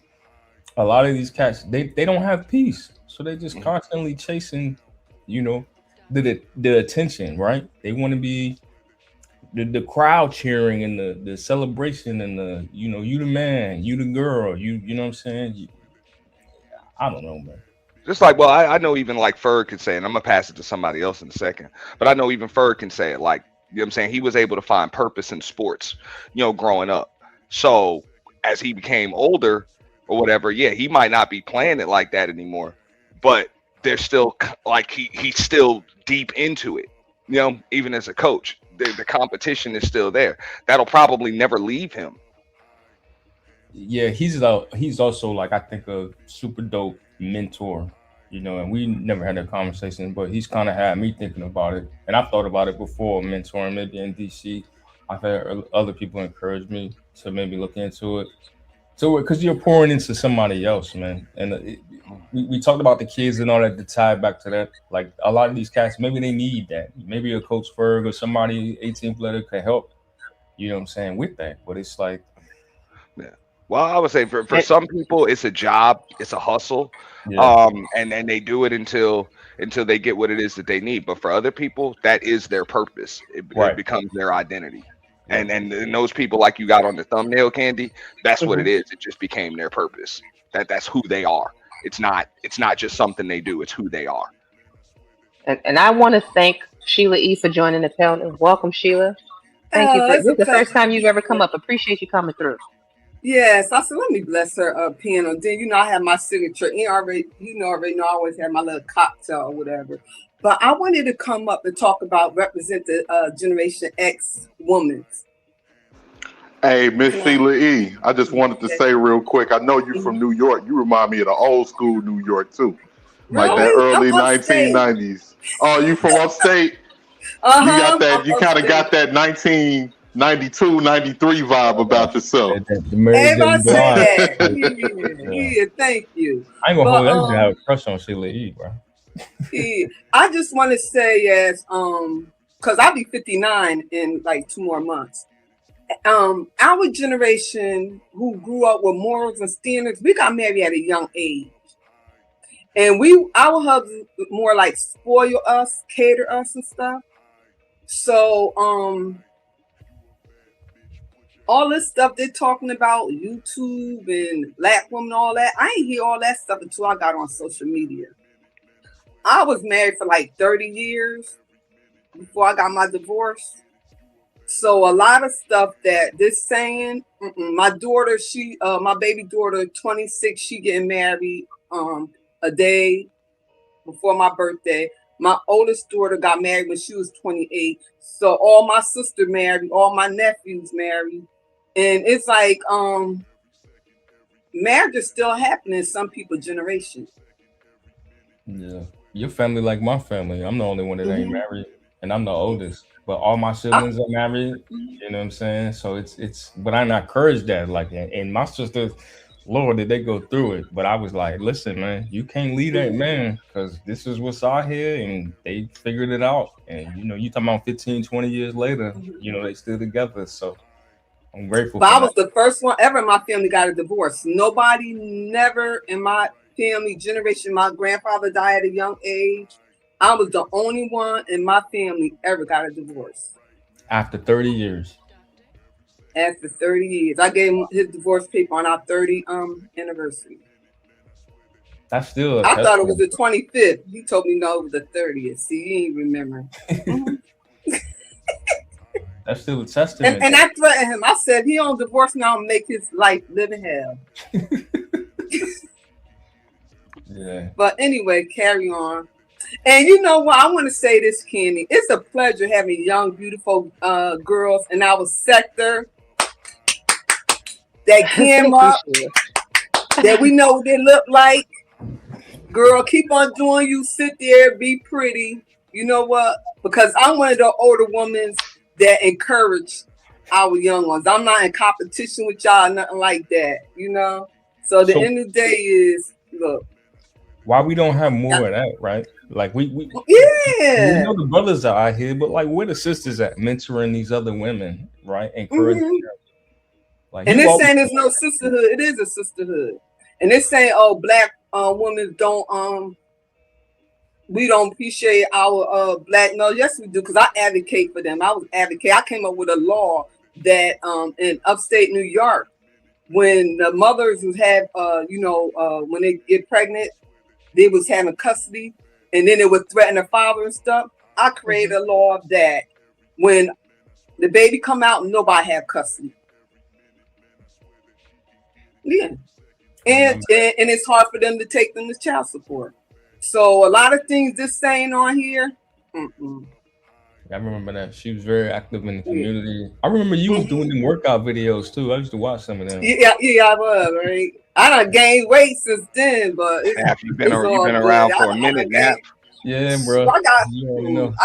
a lot of these cats, they don't have peace. So they're just constantly chasing, you know, the attention, right? They want to be the crowd cheering and the celebration and the, you know, you the man, you the girl, you know what I'm saying? I don't know, man. Just like, well, I know even like Ferg could say, and I'm gonna pass it to somebody else in a second, but I know even Ferg can say it. Like, you know what I'm saying? He was able to find purpose in sports, you know, growing up. So as he became older or whatever, yeah, he might not be playing it like that anymore, but there's still like he's still deep into it. You know, even as a coach, the competition is still there. That'll probably never leave him. Yeah, he's also like I think a super dope mentor, you know, and we never had that conversation, but he's kind of had me thinking about it, and I've thought about it before, mentoring maybe in DC. I've had other people encourage me to maybe look into it. So, because you're pouring into somebody else, man, and we talked about the kids and all that to tie back to that. Like a lot of these cats, maybe they need that. Maybe a Coach Ferg or somebody 18th letter could help. You know what I'm saying with that, but it's like, Yeah. Well, I would say for some people, it's a job, it's a hustle, yeah, and they do it until they get what it is that they need. But for other people, that is their purpose. It right. becomes their identity. And those people like you got on the thumbnail, Candy, that's what it is. It just became their purpose. That's who they are. It's not just something they do. It's who they are. And I want to thank Sheila E for joining the panel. Welcome, Sheila. Thank you Oh, for it's this a is the first pleasure. time you've ever come up. Appreciate you coming through. Yes, I said, let me bless her piano. Then I have my signature. Already know I always have my little cocktail or whatever. But I wanted to come up and talk about represent the Generation X woman. Hey, Miss Sheila E, I just wanted to say real quick. I know you from New York. You remind me of the old school New York too, like that Really? early I'm upstate. 1990s. Oh, you from upstate? You got that? I'm You kind of upstate. got that 1992, 93 vibe about yourself. The Mary J. Everybody say Blige. that. Yeah, thank you. I ain't gonna But hold that. I used to have a crush on Sheila E, bro. yeah, I just want to say yes, because I'll be 59 in like 2 more months. Our generation who grew up with morals and standards, we got married at a young age. And our husbands more like spoil us, cater us and stuff. So all this stuff they're talking about, YouTube and black women, all that, I ain't hear all that stuff until I got on social media. I was married for like 30 years before I got my divorce. So a lot of stuff that this saying, my daughter, my baby daughter, 26, she getting married a day before my birthday. My oldest daughter got married when she was 28. So all my sister married, all my nephews married. And it's like marriage is still happening in some people's generation. Yeah, your family like my family. I'm the only one that ain't married, and I'm the oldest. But all my siblings are married. You know what I'm saying? So it's. But I encourage that. Like, and my sisters, Lord, did they go through it? But I was like, listen, man, you can't leave that man because this is what's out here, and they figured it out. And you know, you talking about 15, 20 years later, you know, they still together. So I'm grateful. But for I that. was the first one ever in my family got a divorce. Nobody never in my family generation. My grandfather died at a young age. I was the only one in my family ever got a divorce. After 30 years. After 30 years. I gave him his divorce paper on our 30th anniversary. That's still a I thought it was testament. the 25th. He told me no, it was the 30th. See, he ain't remember. That's still a testament. And I threatened him. I said, he on divorce now and make his life live in hell. Yeah. But anyway, carry on. And you know what? I want to say this, Kenny. It's a pleasure having young, beautiful girls in our sector that came up that we know what they look like. Girl, keep on doing you. Sit there, be pretty. You know what? Because I'm one of the older women that encourage our young ones. I'm not in competition with y'all, nothing like that. You know. So the So end of the day is look. why we don't have more of that, right? Like we Yeah. know the brothers are out here, but like where the sisters at mentoring these other women, right? Encouraging them. Like And you this always saying there's no sisterhood. It is a sisterhood. And this saying, oh, black women don't we don't appreciate our black. No, yes we do, because I advocate for them. I was advocate. I came up with a law that in upstate New York, when the mothers who have when they get pregnant, they was having custody, and then they would threaten the father and stuff. I created a law that when the baby come out, nobody have custody. Yeah. And it's hard for them to take them to child support. So a lot of things this saying on here. I remember that she was very active in the community. I remember you was doing them workout videos too. I used to watch some of them. Yeah, I was, right. I done gained weight since then, but you've been around for a minute now. Yeah, bro. I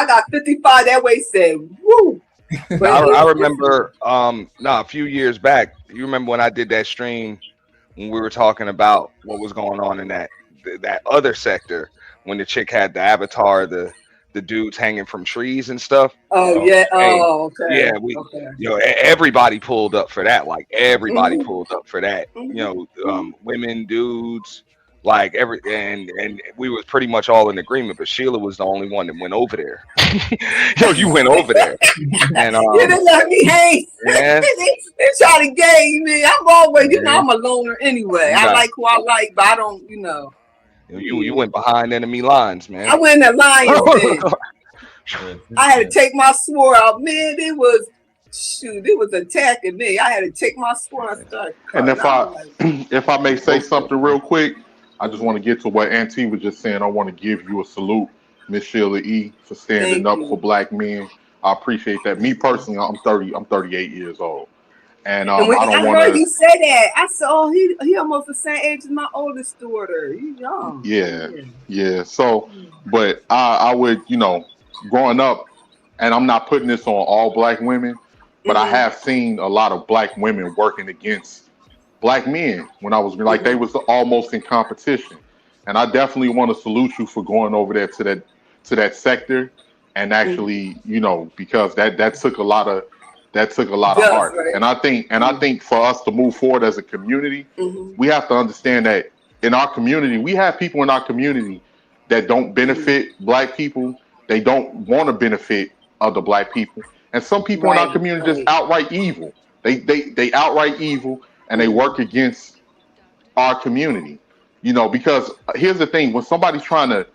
got 55. That weight said, woo. I remember a few years back. You remember when I did that stream when we were talking about what was going on in that other sector, when the chick had the avatar, the dudes hanging from trees and stuff. Oh yeah. Okay. Yeah, everybody pulled up for that. Like everybody pulled up for that. Women, dudes, like and we was pretty much all in agreement. But Sheila was the only one that went over there. You went over there, and they let me hang. Yeah. they try to gauge me. I'm always, I'm a loner anyway. I like who I like, but I don't, You went behind enemy lines, man. I went in the lines. I had to take my sword out. Man, it was attacking me. I had to take my sword and start cutting. And if I may say something real quick, I just want to get to what Auntie was just saying. I want to give you a salute, Miss Sheila E., for standing up for black men. I appreciate that. Me personally, I'm 38 years old. And I don't want to. to. You say that. I said, oh, he almost the same age as my oldest daughter. He's young. Yeah. So, but I would, growing up, and I'm not putting this on all black women, but I have seen a lot of black women working against black men when I was like they was almost in competition. And I definitely want to salute you for going over there to that sector and actually, because that took a lot of heart. Right. And I think for us to move forward as a community, we have to understand that in our community, we have people in our community that don't benefit black people. They don't want to benefit other black people. And some people in our community just outright evil. They outright evil, and they work against our community. Because here's the thing: when somebody's trying to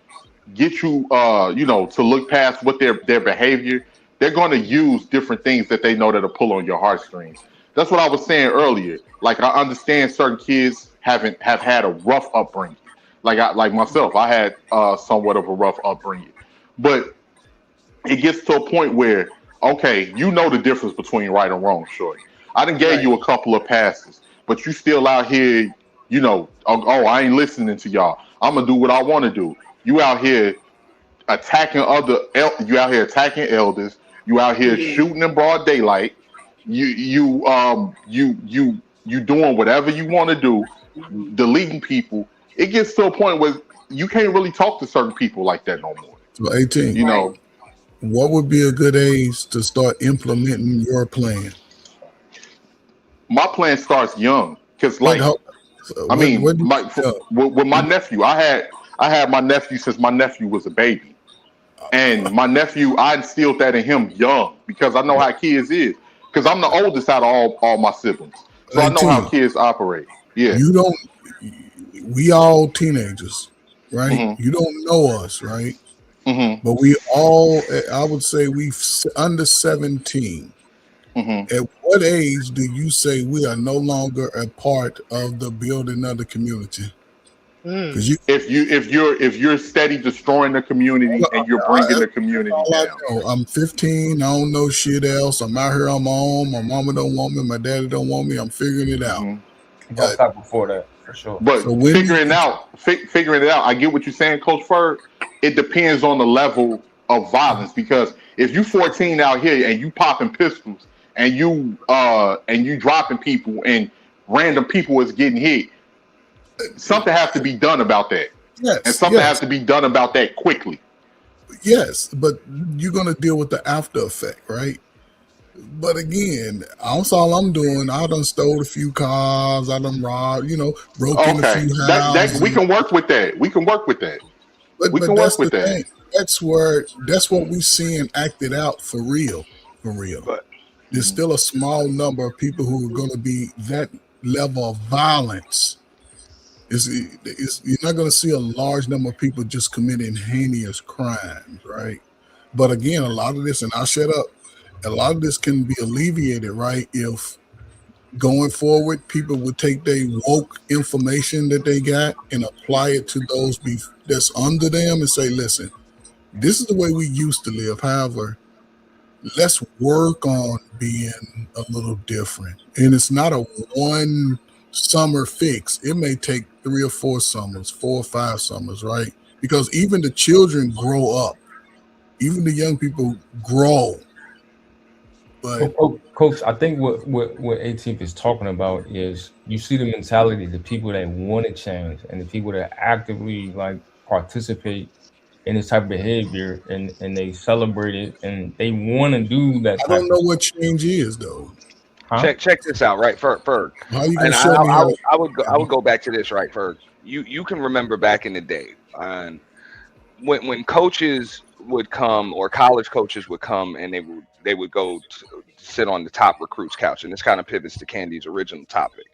get you, to look past what their behavior, they're going to use different things that they know that'll pull on your heartstrings. That's what I was saying earlier. Like, I understand certain kids have had a rough upbringing. Like myself, I had somewhat of a rough upbringing, but it gets to a point where, okay, you know the difference between right and wrong, shorty. I done gave you a couple of passes, but you still out here, I ain't listening to y'all. I'm gonna do what I want to do. You out here attacking you out here attacking elders. You out here shooting in broad daylight. You doing whatever you want to do, deleting people. It gets to a point where you can't really talk to certain people like that no more. So 18. What would be a good age to start implementing your plan? My plan starts young, because with my nephew, I had my nephew since my nephew was a baby, and my nephew, I instilled that in him young because I know how kids is. Because I'm the oldest out of all my siblings, so 18. I know how kids operate. Yeah, we all teenagers, right? Mm-hmm. You don't know us, right? Mm-hmm. But we all, I would say, we under 17. Mm-hmm. At what age do you say we are no longer a part of the building of the community? Because if you're steady destroying the community and you're bringing the community down. I'm 15. I don't know shit else. I'm out here on my own. My mama don't want me. My daddy don't want me. I'm figuring it out. Got top before that for sure. But So when figuring it out, I get what you're saying, Coach Ferg. It depends on the level of violence because if you 14 out here and you popping pistols and you dropping people and random people is getting hit, something has to be done about that. And something has to be done about that quickly. Yes, but you're gonna deal with the after effect, right? But again, that's all I'm doing. I done stole a few cars. I done robbed, broke in a Okay, few that we houses. can work with that. We can work with that. But We can that's work with the that. thing. That's what we seeing acted out for real. For real. But There's still a small number of people who are gonna be that level of violence. You're not gonna see a large number of people just committing heinous crimes, right? But again, a lot of this, and I'll shut up, a lot of this can be alleviated, right? If going forward, people would take their woke information that they got and apply it to those that's under them and say, listen, this is the way we used to live. However, let's work on being a little different. And it's not a one summer fix. It may take 3 or 4 summers, 4 or 5 summers, right? Because even the children grow up. Even the young people grow. But Coach, I think what 18th is talking about is you see the mentality, the people that want to change and the people that actively like participate in this type of behavior and they celebrate it and they want to do that I type don't of know what change is though. Huh? Check this out, right, Ferg. How you gonna And show me how? I would go back to this, right, Ferg. You can remember back in the day, when coaches would come or college coaches would come and they would go to sit on the top recruits couch, and this kind of pivots to Candy's original topic.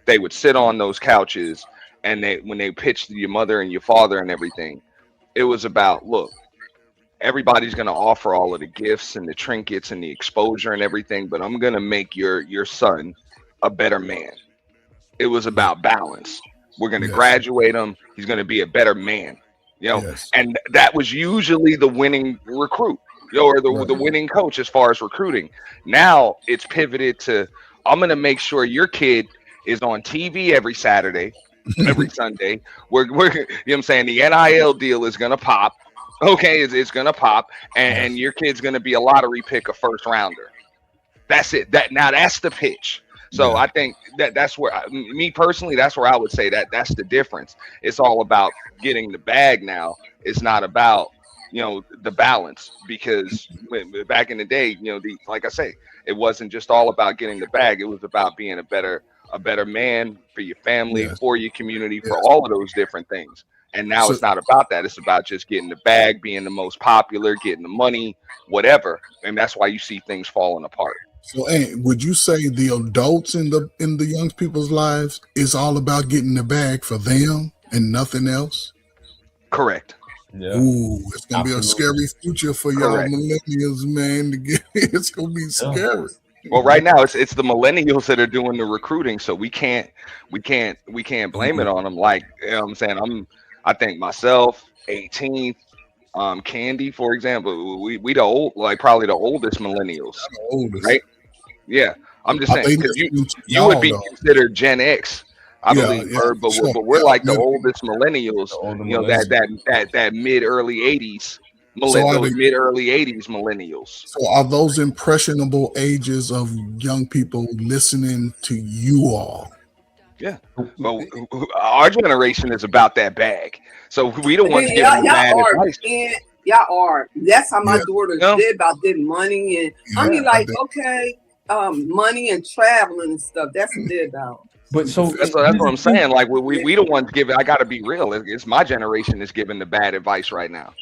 They would sit on those couches, and when they pitched your mother and your father and everything, it was about, look, everybody's going to offer all of the gifts and the trinkets and the exposure and everything, but I'm going to make your son a better man. It was about balance. We're going to graduate him. He's going to be a better man, and that was usually the winning recruit, or the winning coach as far as recruiting. Now it's pivoted to, I'm going to make sure your kid is on TV every Saturday, every Sunday. We're you know what I'm saying? The NIL deal is going to pop. Okay, it's going to pop, and your kid's going to be a lottery pick, a first rounder. That's it. That's the pitch. So I think that's where me personally, that's where I would say that's the difference. It's all about getting the bag now. It's not about the balance, because back in the day, like I say, it wasn't just all about getting the bag. It was about being a better man for your family, for your community, for all of those different things. And now it's not about that. It's about just getting the bag, being the most popular, getting the money, whatever. And that's why you see things falling apart. So, would you say the adults in the young people's lives is all about getting the bag for them and nothing else? Correct. Yeah. Ooh, it's gonna be a scary future for y'all millennials, man. It's gonna be scary. Well, right now it's the millennials that are doing the recruiting, so we can't blame it on them. Like, what I'm saying, I think myself, 18th, Candy, for example, we the old, like probably the oldest millennials, right? Yeah, I'm just saying, because you would be considered Gen X, I believe, but we're like the oldest millennials. That mid early 80s, those mid early 80s millennials. So are those impressionable ages of young people listening to you all? Yeah, but our generation is about that bag, so we the ones giving bad advice. Y'all are. That's how my daughters did money, and I mean, like, okay, money and traveling and stuff. That's what they're about. But so that's what I'm saying. Like, we the ones giving. I got to be real. It's my generation that's giving the bad advice right now.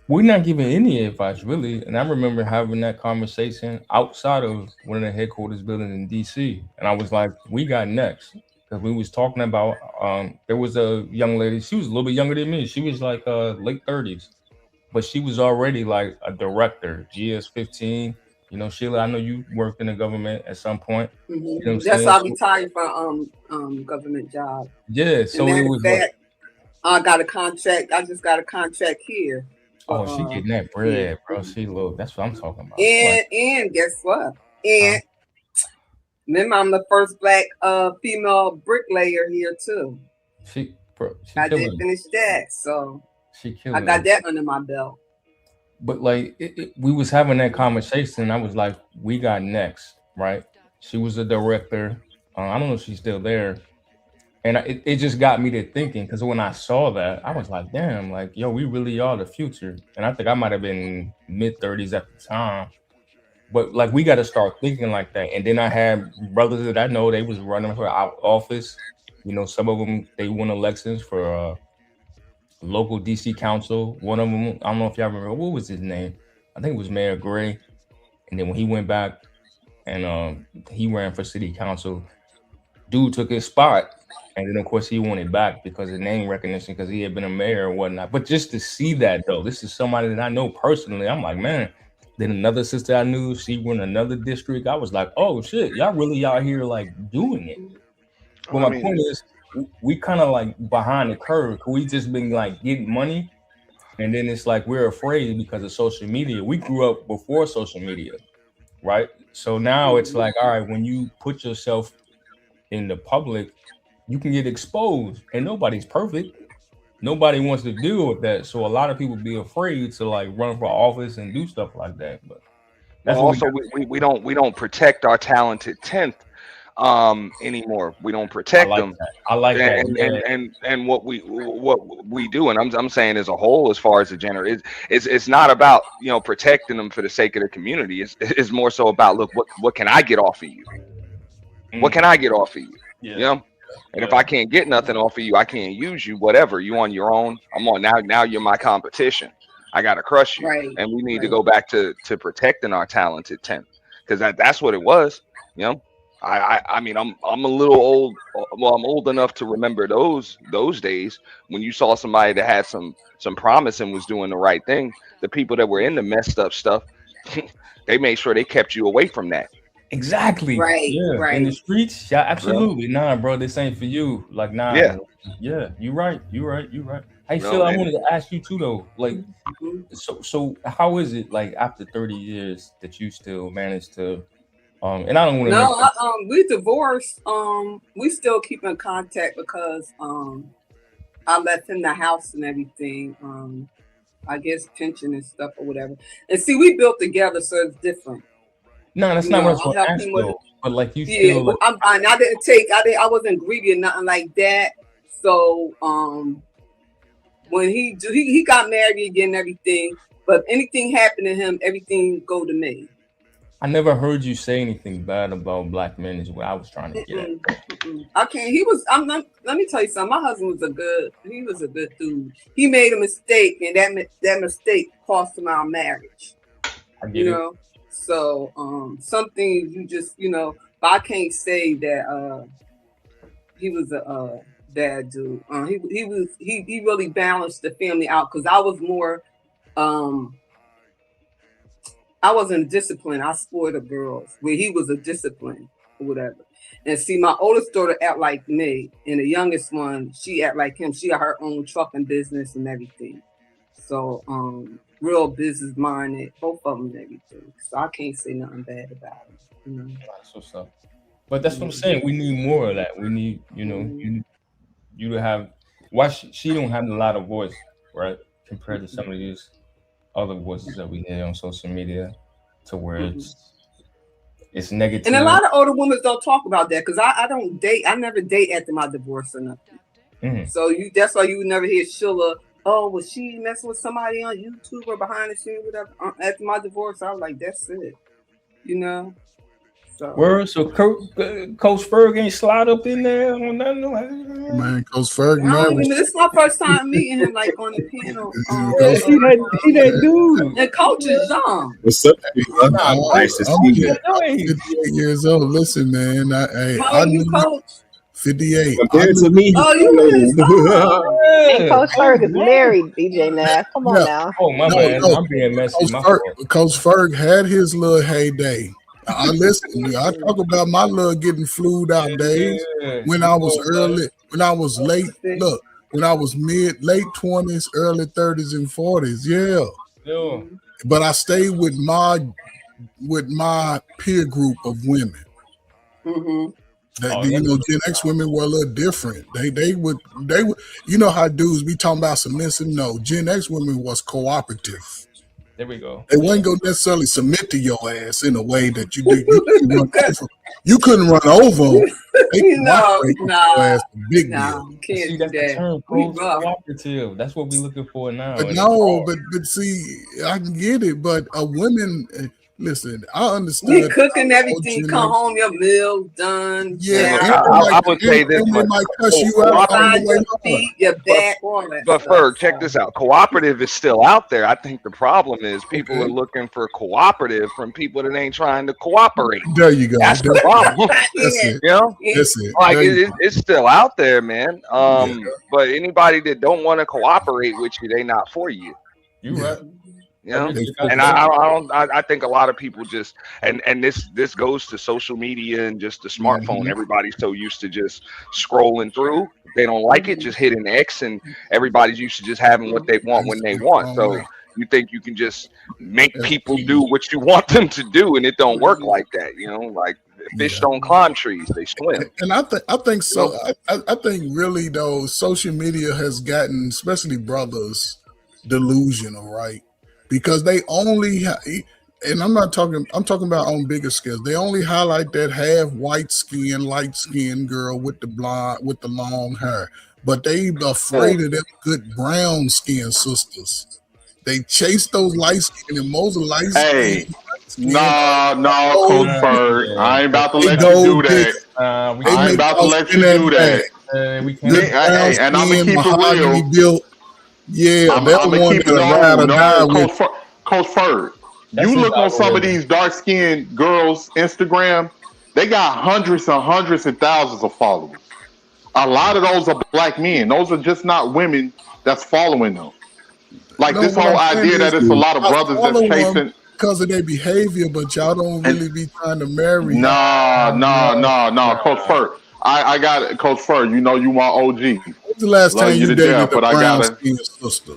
We're not giving any advice, really. And I remember having that conversation outside of one of the headquarters buildings in DC. And I was like, we got next. Because we was talking about, there was a young lady, she was a little bit younger than me. She was like late 30s. But she was already like a director, GS15. Sheila, I know you worked in the government at some point. Mm-hmm. That's how I retired from government job. Yeah, so it was like, I got a contract. I just got a contract here. Oh, she getting that bread, bro. She look. That's what I'm talking about. And guess what? And Remember, I'm the first black female bricklayer here too. She I did killing it. finish that, so She I killing got it. that under my belt. But like we was having that conversation. I was like, we got next, right? She was a director. I don't know if she's still there. And it just got me to thinking because when I saw that, I was like, damn, like, yo, we really are the future. And I think I might have been mid-30s at the time. But like, we got to start thinking like that. And then I had brothers that I know they was running for office. You know, some of them they won elections for local DC council. One of them, I don't know if y'all remember, what was his name? I think it was Mayor Gray. And then when he went back and he ran for city council, dude took his spot. And then of course he wanted back because of name recognition, because he had been a mayor or whatnot. But just to see that though, this is somebody that I know personally. I'm like, man. Then another sister I knew, she won another district. I was like, oh shit, y'all really out here like doing it. But I my mean, point is, we kind of like behind the curve. We just been like getting money, and then it's like we're afraid because of social media. We grew up before social media, right? So now it's like, all right, when you put yourself in the public, you can get exposed, and nobody's perfect. Nobody wants to deal with that. So a lot of people be afraid to like run for office and do stuff like that. But Well, that's what we also got. we don't protect our talented tenth anymore. We don't I protect like them. that. I like that. Yeah. And what we do, and I'm saying as a whole, as far as the gender is, it's not about protecting them for the sake of the community. It's more so about, look, what can I get off of you? What Mm. can I get off of you? You Yeah. know. And if Yeah. I can't get nothing off of you, I can't use you. Whatever, you on your own. I'm on now. Now you're my competition. I gotta crush you. Right, And we need to right. go back to protecting our talented tenth, because that's what it was. You know. I mean, I'm a little old. Well, I'm old enough to remember those days when you saw somebody that had some promise and was doing the right thing. The people that were in the messed up stuff, they made sure they kept you away from that. Exactly. Right, Yeah. In the right. streets, yeah, You know. absolutely. Nah, bro, this ain't for you. Like, Yeah. nah. Yeah, you right. You right. You right. Hey, You Phil, know. I And wanted to ask you too though. Like, Mhm. so how is it like after 30 years that you still manage to and I don't want to make No, we divorced. We still keep in contact because I left him the house and everything. I guess pension and stuff or whatever. And see, we built together, so it's different. no, that's You not what I know, was I gonna helped ask him with. though. But like you Yeah, still but like I didn't take. I wasn't greedy or nothing like that. So when he got married again and everything. But if anything happened to him, everything go to me. I never heard you say anything bad about black men is what I was trying to get at. Mm-mm, mm-mm. I can't. He was. I'm not. Let me tell you something. My husband was a good. He was a good dude. He made a mistake, and that mistake cost him our marriage. I You get it. know. So something you just But I can't say that he was a bad dude. He really balanced the family out because I was more. Um, I wasn't disciplined. I spoiled the girls where he was a discipline or whatever. And see, my oldest daughter act like me, and the youngest one, she act like him. She got her own trucking business and everything. So, real business minded, both of them and everything. So I can't say nothing bad about them. That's what's up. But that's what I'm saying. We need more of that. We need, you to have why she don't have a lot of voice, right? Compared to some of these other voices that we hear on social media to where it's And a negative. lot of older women don't talk about that because I don't date. I never date after my divorce or nothing. Mhm. So that's why you would never hear Sheila. Oh, was she messing with somebody on YouTube or behind the scenes, whatever? After my divorce, I was like, that's it. You know. So Word, so Coach Ferg ain't slide up in there on that. Man, Coach Ferg I don't married. even. This is my first time meeting him, like on the panel. Coach, She that dude. And Coach is young. What's up, everyone? Nah, Nice to I'm see you. 58 years old. Listen, man, How I old you, knew Coach? 58. I Compared knew. to me, Oh, he's you still is. Oh, And Yeah. Coach Oh, Ferg is wow. married, DJ Nash. Come on Yeah, now. Oh, my no, bad. no. I'm being messy. Coach My Ferg, fault. Coach Ferg had his little heyday. I listen. I talk about my little getting flued out days Yeah. when You I was know, man. early, when I was late. see. Look, when I was late 20s, early 30s, and 40s. Yeah, Yeah. but I stayed with my peer group of women. Mm-hmm. You know, Gen X women were a little different. They would you know how dudes be talking about submissive. No, Gen X women was cooperative. There we go. They wasn't gonna necessarily submit to your ass in a way that you do. You couldn't run over. You couldn't run over them. They No, cooperate with your ass. A big deal. you But can't see, do that's the that. term, We rough. cooperative. That's what we're looking for now, But and it's no, hard. but see, I can get it. But a women, listen, I You understood cooking all everything, you Gen come X. home, your meal done, Yeah, Look, and shower, they might I would say this and they much: might cuss you out on the massage way your home. feet, your but back, all that but stuff. Ferg, check this out. Cooperative is still out there. I think the problem is people are Okay, looking for cooperative from people that ain't trying to cooperate. there you go. That's the problem. That's Yeah, it. You know, yeah. That's it. like There you it's still out there, man. go. Yeah, But anybody that don't want to cooperate with you, they not for you. You yeah. right. You Every know, chick They I and date. I think a lot of people just and this goes to social media and just the smartphone. Mm-hmm. Everybody's so used to just scrolling through. If they don't like it, just hit an X, and everybody's used to just having what they want when they want. So you think you can just make people do what you want them to do, and it don't work like that. You know, like fish Yeah. don't climb trees; they swim. And I think You so. know, I think really though, social media has gotten, especially brothers, delusional, right? Because they only, and I'm not talking. I'm talking about on bigger scales. They only highlight that half white skin, light skinned girl with the blonde, with the long hair. But they afraid of them good brown skinned sisters. They chase those light skinned, and most light Hey, skinned no, Coach gold diggers. Bird. I ain't about to They let you do gold that. diggers. We They I ain't make can't. about to y'all let spin you that do bag. that. We Good can't. brown Hey, and I'm gonna skin, keep it mahogany real. built. Yeah, I'm they're the gonna one keep it. that'll ride No, or die no, with Coach Bird. That's You his look on some of algorithm. these dark skinned girls' Instagram. They got hundreds and hundreds and thousands of followers. A lot of those are black men. Those are just not women that's following them. you. Like No, this what whole I'm saying idea is, that it's a lot of I brothers that's follow them chasing. because of their behavior, but y'all don't And really be trying to marry them. nah, Coach Fur. I got it, Coach Fur. You know you my OG. When's the last Love time you you to death, dated a but I brown gotta. skinned sister?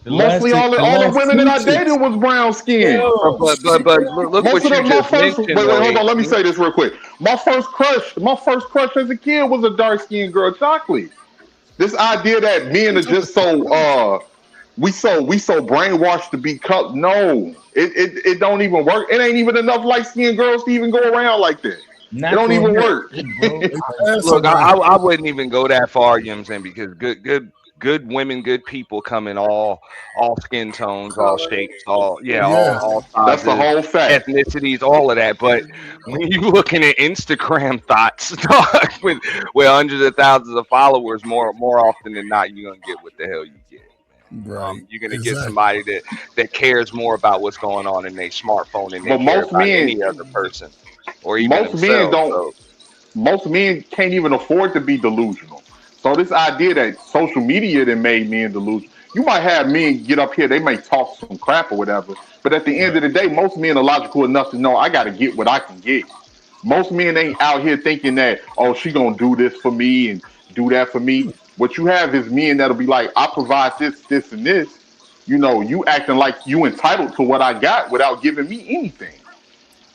Mostly The all the last women that two I dated chicks. was brown skinned. Yo, but look Most what of you them, my just first mentioned wait, though, hold on. Let me AC. say this real quick. My first crush as a kid was a dark skinned girl, Chocolate. This idea that men are That's just so brainwashed to be cut. No, it don't even work. It ain't even enough light skinned girls to even go around like that. It don't natural even hair, work. bro. they Like, passing Look, right I wouldn't even go that far, you know what I'm saying? Because good women, good people come in all skin tones, all Color. shapes, all yeah, Yeah, all That's the sizes, whole fact. ethnicities, all of that. But when you looking at Instagram thoughts dog, with hundreds of thousands of followers, more often than not, you're gonna get what the hell you get. right. You're gonna get Exactly. somebody that cares more about what's going on in their smartphone than they But care about any other person or even most men themselves. don't. So Most men can't even afford to be delusional. So this idea that social media that made men delusional, you might have men get up here, they may talk some crap or whatever, but at the end of the day, most men are logical enough to know I got to get what I can get. Most men ain't out here thinking that, oh, she gonna do this for me and do that for me. What you have is men that'll be like, I provide this, this, and this. You know, you acting like you entitled to what I got without giving me anything.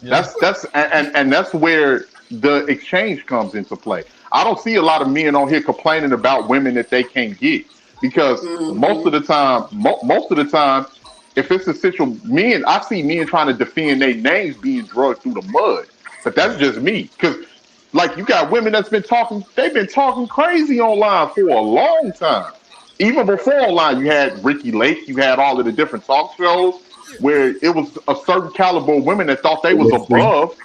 yeah. And that's where the exchange comes into play. I don't see a lot of men on here complaining about women that they can't get because Mm-hmm. most of the time, if it's a situation, men, I see men trying to defend their names being drugged through the mud. But that's just me because, like, you got women that's been talking, they've been talking crazy online for a long time. Even before online, you had Ricky Lake, you had all of the different talk shows where it was a certain caliber of women that thought they was above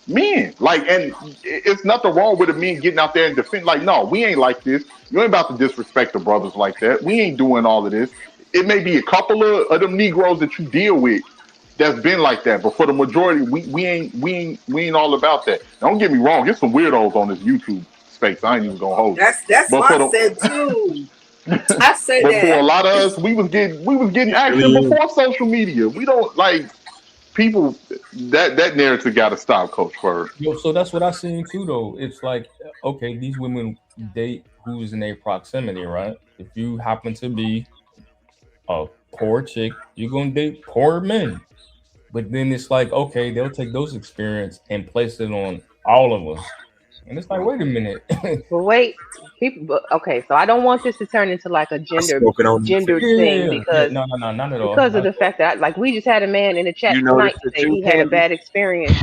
men. Like, and it's nothing wrong with the men getting out there and defend. Like, no, we ain't like this. You ain't about to disrespect the brothers like that. We ain't doing all of this. It may be a couple of them Negroes that you deal with that's been like that, but for the majority, we ain't all about that. Don't get me wrong. There's some weirdos on this YouTube space. I ain't even gonna hold you. That's But what for I the said too. I say but for a that. lot of It's us, we was getting It action really is. before social media. We don't like people that narrative got to stop, Coach Fur. Yo, so that's what I seen too, though. It's like, okay, these women date who's in their proximity, right? If you happen to be a poor chick, you're gonna date poor men. But then it's like, okay, they'll take those experience and place it on all of us. And it's like, wait a minute. But wait, people. Okay, so I don't want this to turn into like a I smoke it on you too. gendered thing Yeah, no, not at all. because of the fact that like we just had a man in the chat You tonight noticed it say too, he had a Candy? bad experience,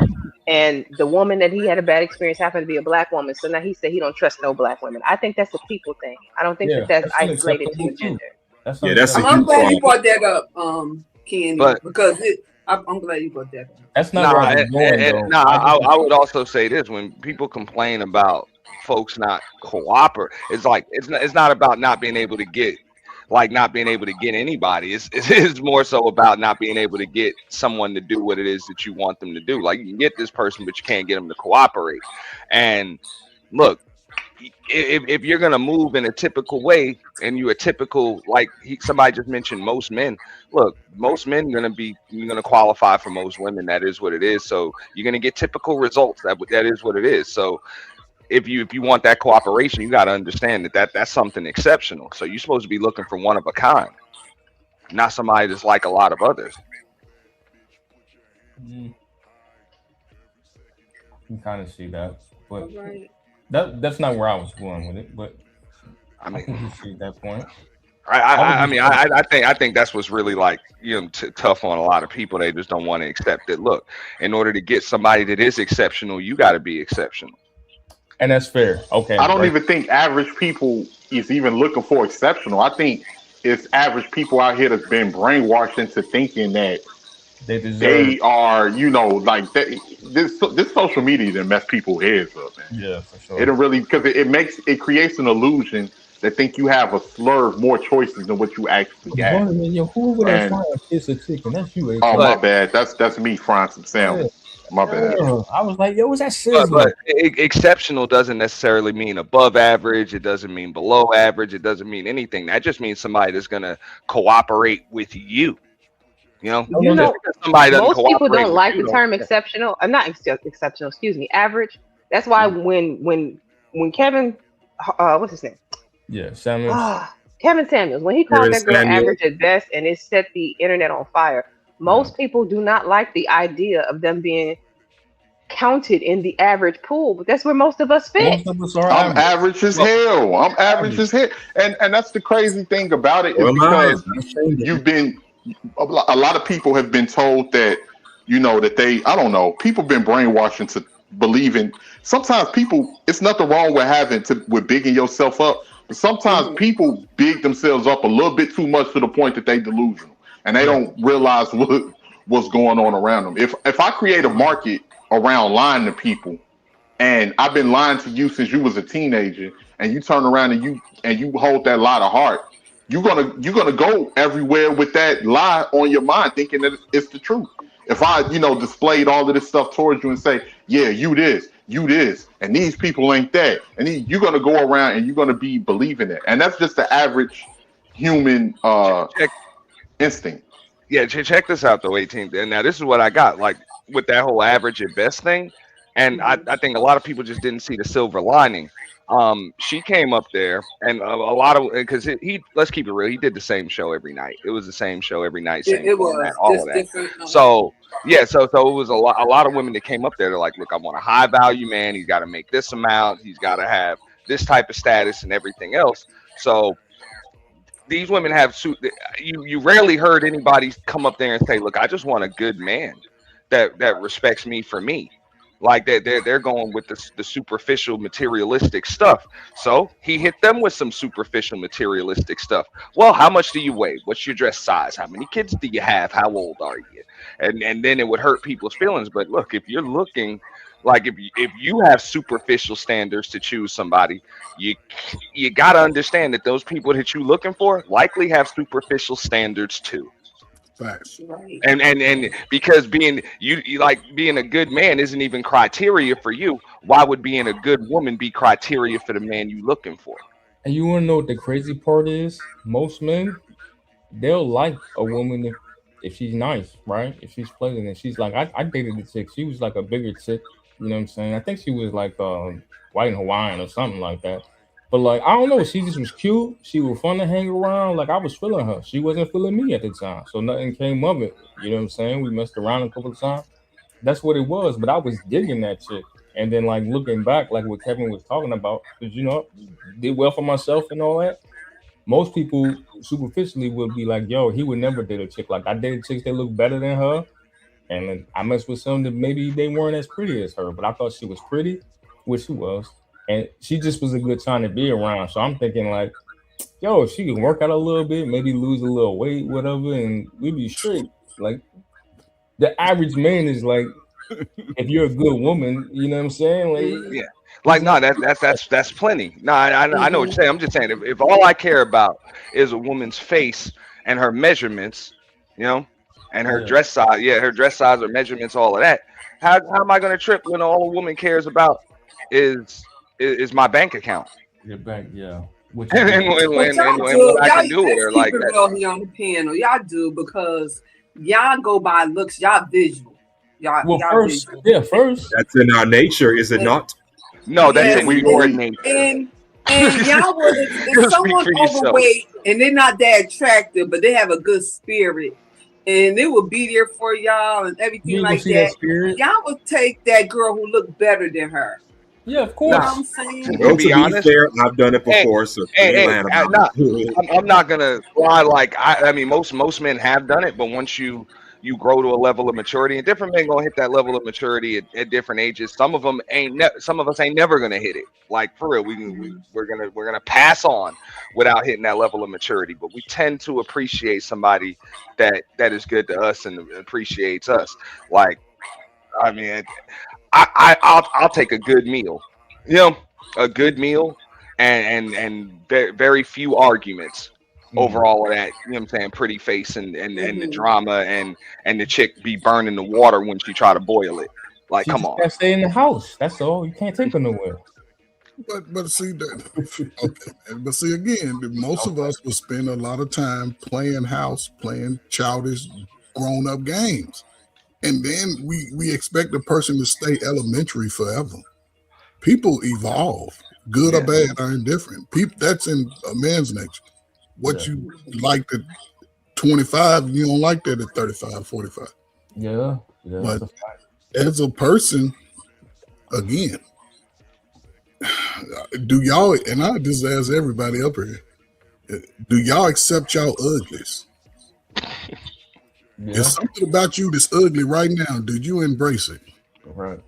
and the woman that he had a bad experience happened to be a black woman. So now he said he don't trust no black women. I think that's a people thing. I don't think that Yeah, that's that's isolated to unacceptable a too. gender. That's Yeah, that's a I'm huge unacceptable. glad you problem. brought that up, Candy, But because I'm glad you brought that up. That's not where I nah, was going though. nah. I just I would also say this: when people complain about folks not cooperate, it's like it's not about not being able to get not being able to get anybody. It's more so about not being able to get someone to do what it is that you want them to do. Like you can get this person, but you can't get them to cooperate. And look, if you're gonna move in a typical way and you're a typical somebody just mentioned most men, look, most men you're gonna qualify for most women. That is what it is. So you're gonna get typical results. That is what it is. So if you want that cooperation, you got to understand that's something exceptional. So you're supposed to be looking for one of a kind, not somebody that's like a lot of others. can kind of see that, All but right. that's not where I was going with it. But I I can mean, just see that point. I, I was I, I just mean, I think that's what's really tough on a lot of people. They just don't want to accept it. Look, in order to get somebody that is exceptional, you got to be exceptional. and that's fair. I Okay, don't right. even think average people is even looking for exceptional. I think it's average people out here that's been brainwashed into thinking that They deserve. they are, like that. This social media that mess people's heads up, man. Yeah, for It sure. don't really because it creates an illusion that think you have a slur of more choices than what you actually have. Wait a minute, yo, who over there And frying fish or chicken? That's you, oh, 18. my But bad. That's me frying some Yeah, salmon. My bad. yeah. I was like, yo, what's that but sizzling? exceptional doesn't necessarily mean above average. It doesn't mean below average. It doesn't mean anything. That just means somebody that's gonna cooperate with you. You know, No, no, You just no. know, because somebody doesn't most people cooperate don't with like you, the don't term exceptional. Not exceptional. Excuse me, average. That's why when Kevin, what's his name? Yeah, Samuels. Kevin Samuels, when he called Kevin that girl Samuel. average at best and it set the internet on fire, Yeah. most people do not like the idea of them being counted in the average pool, but that's where most of us fit. Most of us are I'm average. average as well, hell. I'm average Average. as hell. And that's the crazy thing about it So is am I. because It's not changing. you've been a lot of people have been told that that they I don't know people been brainwashed into believing sometimes people it's nothing wrong with with bigging yourself up, but sometimes Mhm. people big themselves up a little bit too much to the point that they delusional and they Yeah. don't realize what's going on around them. If I create a market around lying to people and I've been lying to you since you was a teenager, and you turn around and you hold that lie to heart, you're gonna go everywhere with that lie on your mind, thinking that it's the truth. If I, displayed all of this stuff towards you and say, yeah, you this, and these people ain't that, and you're gonna go around and you're gonna be believing it, and that's just the average human check. instinct. Yeah, check this out though, 18. And now this is what I got like with that whole average at best thing. And Mhm. I think a lot of people just didn't see the silver lining. She came up there, and a lot of because let's keep it real, he did the same show every night. It was the same show every night, same It format, was all of just that. different. So yeah, so it was a lot of women that came up there. They're like, look, I want a high value man. He's got to make this amount. He's got to have this type of status and everything else. So these women have you rarely heard anybody come up there and say, look, I just want a good man that respects me for me. Like they're going with the superficial materialistic stuff. So he hit them with some superficial materialistic stuff. Well, how much do you weigh? What's your dress size? How many kids do you have? How old are you? And then it would hurt people's feelings. But look, if you're looking like if you have superficial standards to choose somebody, you you got to understand that those people that you're looking for likely have superficial standards too. Facts. Right. And because you like being a good man isn't even criteria for you, why would being a good woman be criteria for the man you looking for? And you want to know what the crazy part is? Most men, they'll like a woman if she's nice, right? If she's pleasant, and she's like, I dated a chick. She was like a bigger chick. You know what I'm saying? I think she was like white and Hawaiian or something like that. But like, I don't know. She just was cute. She was fun to hang around. Like I was feeling her. She wasn't feeling me at the time, so nothing came of it. You know what I'm saying? We messed around a couple of times. That's what it was. But I was digging that chick. And then like looking back, like what Kevin was talking about, because did well for myself and all that. Most people superficially would be like, "Yo, he would never date a chick like I dated chicks that look better than her." And then I messed with some that maybe they weren't as pretty as her, but I thought she was pretty, which she was, and she just was a good time to be around. So I'm thinking like, yo, if she can work out a little bit, maybe lose a little weight, whatever, and we be straight. Like the average man is like, if you're a good woman, you know what I'm saying? Like, Yeah. he's Like no, not. that's plenty. No, I know what you're saying. I'm just saying if all I care about is a woman's face and her measurements, you know, and her Yeah, dress size, yeah, her dress size or measurements, all of that. How am I gonna trip when all a woman cares about is my bank account your bank, yeah, which is and, good. and, But and, and, y'all and do, what I y'all can do with let's her keep like it that? real here on the panel. Y'all do because y'all go by looks, y'all visual. Well, Y'all first, visual. yeah, first, That's in our nature, is it And, not? No, that's Yeah, yes, in we your we nature. and y'all would if You speak someone for yourself. overweight and they're not that attractive, but they have a good spirit, and they will be there for y'all and you everything ain't gonna like see that that. spirit. Y'all would take that girl who looked better than her. Yeah, of You know Nah, what course. I'm saying? to Well, to be be honest. fair, I've done it Hey, before, so hey, we hey, lying about not, it. I'm not gonna lie. Like I mean, most men have done it, but once you grow to a level of maturity, and different men gonna hit that level of maturity at different ages. Some of them ain't. Some of us ain't never gonna hit it. Like for real, we're gonna pass on without hitting that level of maturity. But we tend to appreciate somebody that is good to us and appreciates us. Like I mean, I'll take a good meal, you know, a good meal, and very few arguments Mm. over all of that. You know what I'm saying? Pretty face and the Hmm. drama and the chick be burning the water when she try to boil it. Like, She come just on. gotta stay in the house. That's all. You can't take her nowhere. But see that okay, man. But see again, most of Okay. us will spend a lot of time playing house, playing childish, grown up games, and then we expect the person to stay elementary forever. People evolve, good or Yeah. bad or indifferent. People that's in a man's nature. What Yeah, you like at 25, you don't like that at 35, 45. yeah, yeah. That's But a fact. as a person, again, do y'all and I just ask everybody up here, do y'all accept y'all uglies? If Yeah, something about you that's ugly right now, do you embrace it? right.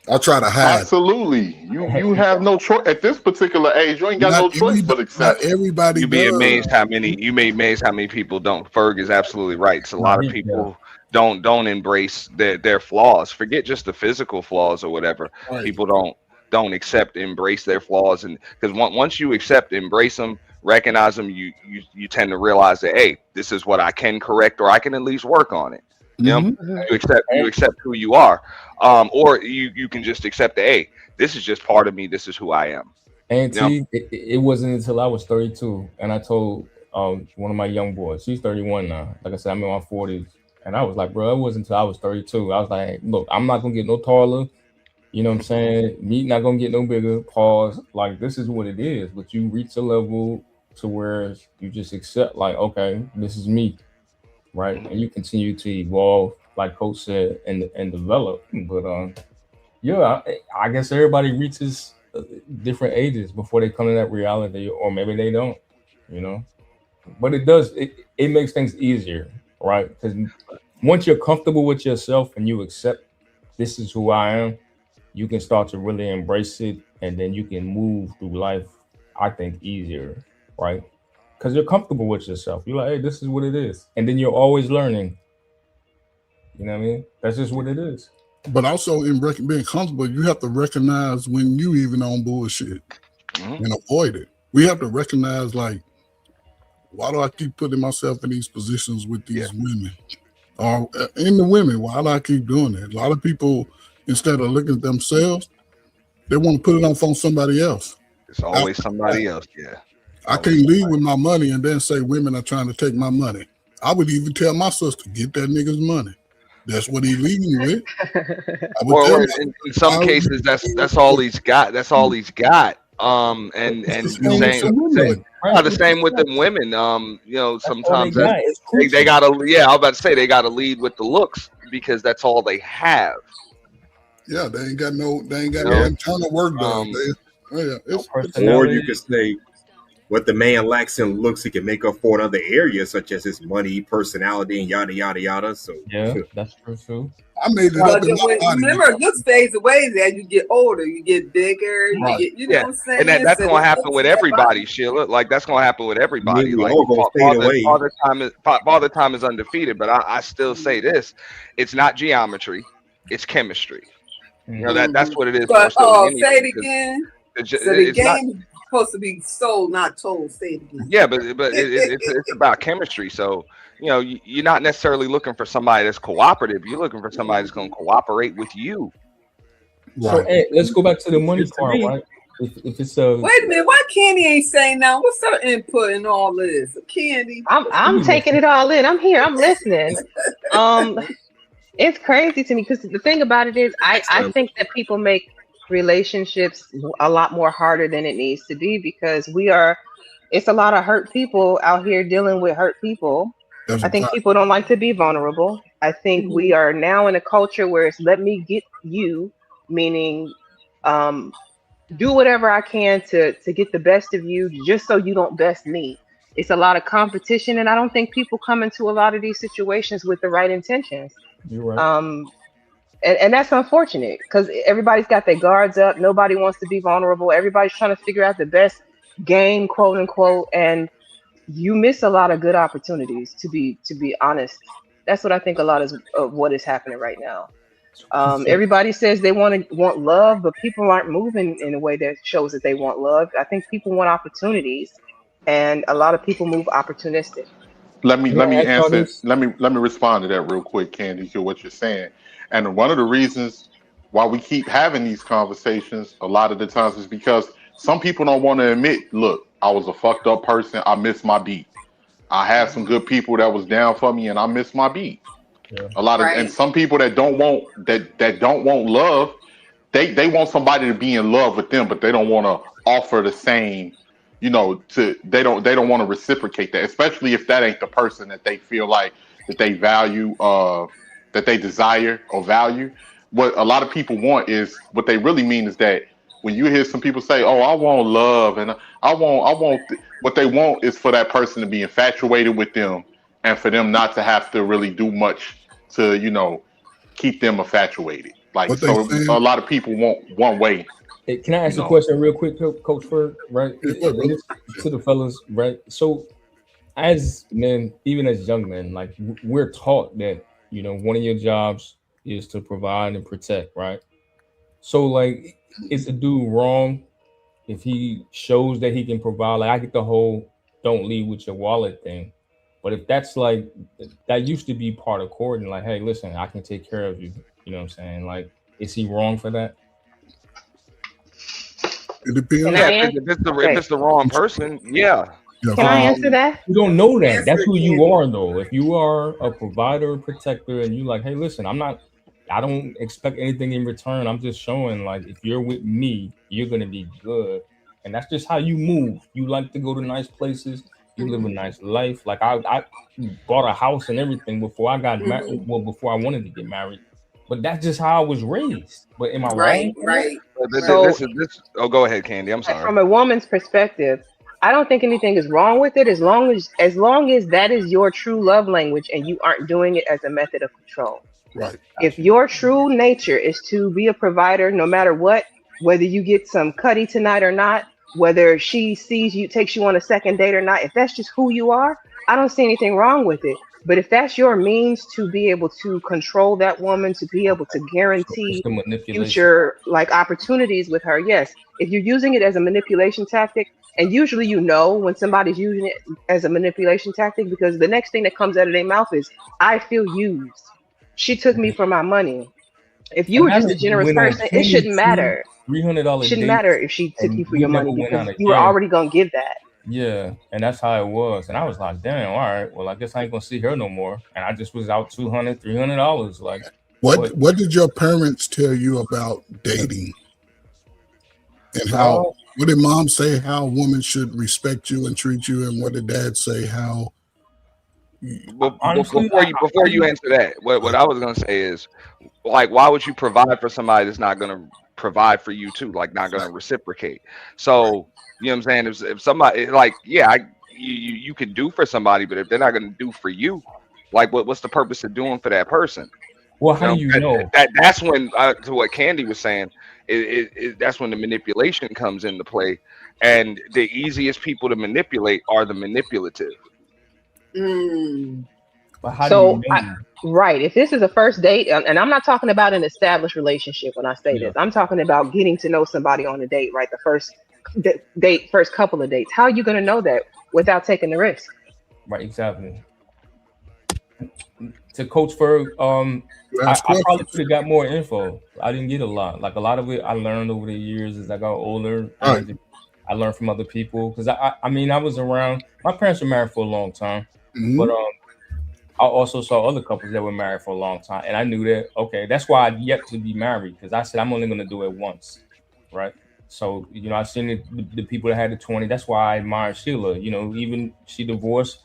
I try to hide. absolutely. You have no choice at this particular age. You ain't got Not no choice but anybody. Not accept. everybody does. You may amazed how many people don't. Ferg is absolutely right. It's a Nah, lot of yeah, people don't embrace their flaws. Forget just the physical flaws or whatever. Right. People don't accept, embrace their flaws, and because once you accept, embrace them, recognize them, you tend to realize that hey, this is what I can correct, or I can at least work on it. You know, Hmm. you accept who you are, or you can just accept that hey, this is just part of me. This is who I am. and You know, T, it wasn't until I was 32, and I told one of my young boys, she's 31 now. Like I said, I'm in my 40s, and I was like, bro, it wasn't until I was 32. I was like, look, I'm not gonna get no taller. You know what I'm saying? Meat not gonna get no bigger. Pause. Like this is what it is. But you reach a level to where you just accept, like, okay, this is me, right? And you continue to evolve, like Coach said, and develop. But yeah, I guess everybody reaches different ages before they come to that reality, or maybe they don't. You know, but it does. It makes things easier, right? Because once you're comfortable with yourself and you accept this is who I am, you can start to really embrace it, and then you can move through life. I think easier, right? Because you're comfortable with yourself. You're like, hey, this is what it is, and then you're always learning. You know what I mean? That's just what it is. But also in being comfortable, you have to recognize when you even on bullshit Mhm. and avoid it. We have to recognize like, why do I keep putting myself in these positions with Yeah, these women? Or in the women, why do I keep doing it? A lot of people, instead of looking at themselves, they want to put it on somebody else. it's always After that, somebody else. Yeah, it's I always can't leave with my money and then say women are trying to take my money. I would even tell my sister, get that nigga's money. That's what he leaving with. I would tell or my in some I would cases that's all he's got. That's all he's got. And It's the and you same know, with the like, women, right? the With the same with them sex. women. That's all they Sometimes got. It's they coochie. gotta, yeah, I was about to say they gotta lead with the looks because that's all they have. Yeah, they ain't got no Yeah. internal work done. Um, It's Or you could say what the man lacks in looks, he can make up for in other areas, such as his money, personality, and yada yada yada. So Yeah, that's true too. I made it But up in my body. remember, this fades away as you get older. You get bigger. You Right. get, you know Yeah, what I'm saying? and that's So gonna the happen looks with of that everybody, body. Sheila. Like that's gonna happen with I mean, everybody. we Like all gonna fade away. Father Time is undefeated, but I still say this: it's not geometry, it's chemistry. You know that's what it is more But so than say it anything. again. So the It's not. game is supposed to be sold, not told. Say it again. Yeah, but it's about chemistry. So you're not necessarily looking for somebody that's cooperative. You're looking for somebody that's going to cooperate with you. So hey, let's go back to the money It's to part, me. right? If it's a Wait a minute, why Candy ain't saying now? What's her input in all this? Candy. I'm taking it all in. I'm here. I'm listening. Um, it's crazy to me because the thing about it is, I think that people make relationships a lot more harder than it needs to be because it's a lot of hurt people out here dealing with hurt people. That's I a think fact. people don't like to be vulnerable. I think we are now in a culture where it's let me get you, meaning um, do whatever I can to get the best of you just so you don't best me. It's a lot of competition, and I don't think people come into a lot of these situations with the right intentions. you're right. Um, and that's unfortunate because everybody's got their guards up. Nobody wants to be vulnerable. Everybody's trying to figure out the best game, quote unquote, and you miss a lot of good opportunities. To be honest, that's what I think a lot of what is happening right now. Everybody says they want love, but people aren't moving in a way that shows that they want love. I think people want opportunities, and a lot of people move opportunistic. Can I ask y'all this? Let me respond to that real quick, Candy, to what you're saying. And one of the reasons why we keep having these conversations a lot of the times is because some people don't want to admit, look, I was a fucked up person. I missed my beat. I had some good people that was down for me, and I missed my beat. Yeah. And some people that don't want love, they want somebody to be in love with them, but they don't want to offer the same, they don't want to reciprocate that, especially if that ain't the person that they feel like that they value, that they desire or value. What a lot of people want is what they really mean is that when you hear some people say, "Oh, I want love," and what they want is for that person to be infatuated with them and for them not to have to really do much to, keep them infatuated. Like, What they so a saying? lot of people want one way, Hey, can I you ask a know. question real quick, Coach Ferg? Right, Yeah, and brother. this to the fellas, right? So, as men, even as young men, like we're taught that one of your jobs is to provide and protect, right? So, like, is a dude wrong if he shows that he can provide? Like, I get the whole "don't leave with your wallet" thing, but if that's like that used to be part of courting, like, hey, listen, I can take care of you. You know what I'm saying? Like, is he wrong for that? It Can depends. Yeah, I if answer? it's Okay. the wrong person, yeah. Yeah, Can I fine. answer that? You don't know that. Answer That's it, who you Candy. are, though. If you are a provider, protector, and you like, hey, listen, I don't expect anything in return. I'm just showing, like, if you're with me, you're gonna be good, and that's just how you move. You like to go to nice places. You live a nice life. Like I bought a house and everything before I got married. Well, before I wanted to get married, but that's just how I was raised. But am I wrong Right, for that? right, right. This. Oh, go ahead, Candy. I'm sorry. From a woman's perspective, I don't think anything is wrong with it as long as that is your true love language and you aren't doing it as a method of control. Right. If your true nature is to be a provider, no matter what, whether you get some cutty tonight or not, whether she sees you, takes you on a second date or not, if that's just who you are, I don't see anything wrong with it. But if that's your means to be able to control that woman, to be able to So it's guarantee the manipulation. future like opportunities with her, yes. If you're using it as a manipulation tactic, and usually you know when somebody's using it as a manipulation tactic because the next thing that comes out of their mouth is, I feel used. She took me for my money. If you were just Imagine a you generous went on person, it shouldn't 22 matter. It $300 shouldn't matter dates if she took you and for we your never money went because out you were again. already gonna give that. Yeah, and that's how it was. And I was like, damn, all right, well, I guess I ain't gonna see her no more. And I just was out $200, $300. Like, but What did your parents tell you about dating and how? uh, What did mom say how a woman should respect you and treat you, and what did dad say how Honestly, before you answer that, what I was gonna say is, like, why would you provide for somebody that's not gonna provide for you too, like not gonna reciprocate? So you know what I'm saying? If somebody like, yeah, you can do for somebody, but if they're not gonna do for you, like what's the purpose of doing for that person? well, You how do know, you know? that's when to what Candy was saying, that's when the manipulation comes into play, and the easiest people to manipulate are the manipulative. Mm. But how do you So, know? right, if this is a first date, and I'm not talking about an established relationship when I say Yeah, this, I'm talking about getting to know somebody on a date, right? The first date, first couple of dates. How are you going to know that without taking the risk? right, exactly. To Coach Ferg, You I, ask I probably questions. could have got more info. I didn't get a lot. Like a lot of it, I learned over the years as I got older. Right. I learned from other people because I mean, I was around. My parents were married for a long time, but Hmm. I also saw other couples that were married for a long time, and I knew that okay, that's why I yet to be married because I said I'm only going to do it once, right? So I seen the people that had the 20. That's why I admire Sheila. Even she divorced,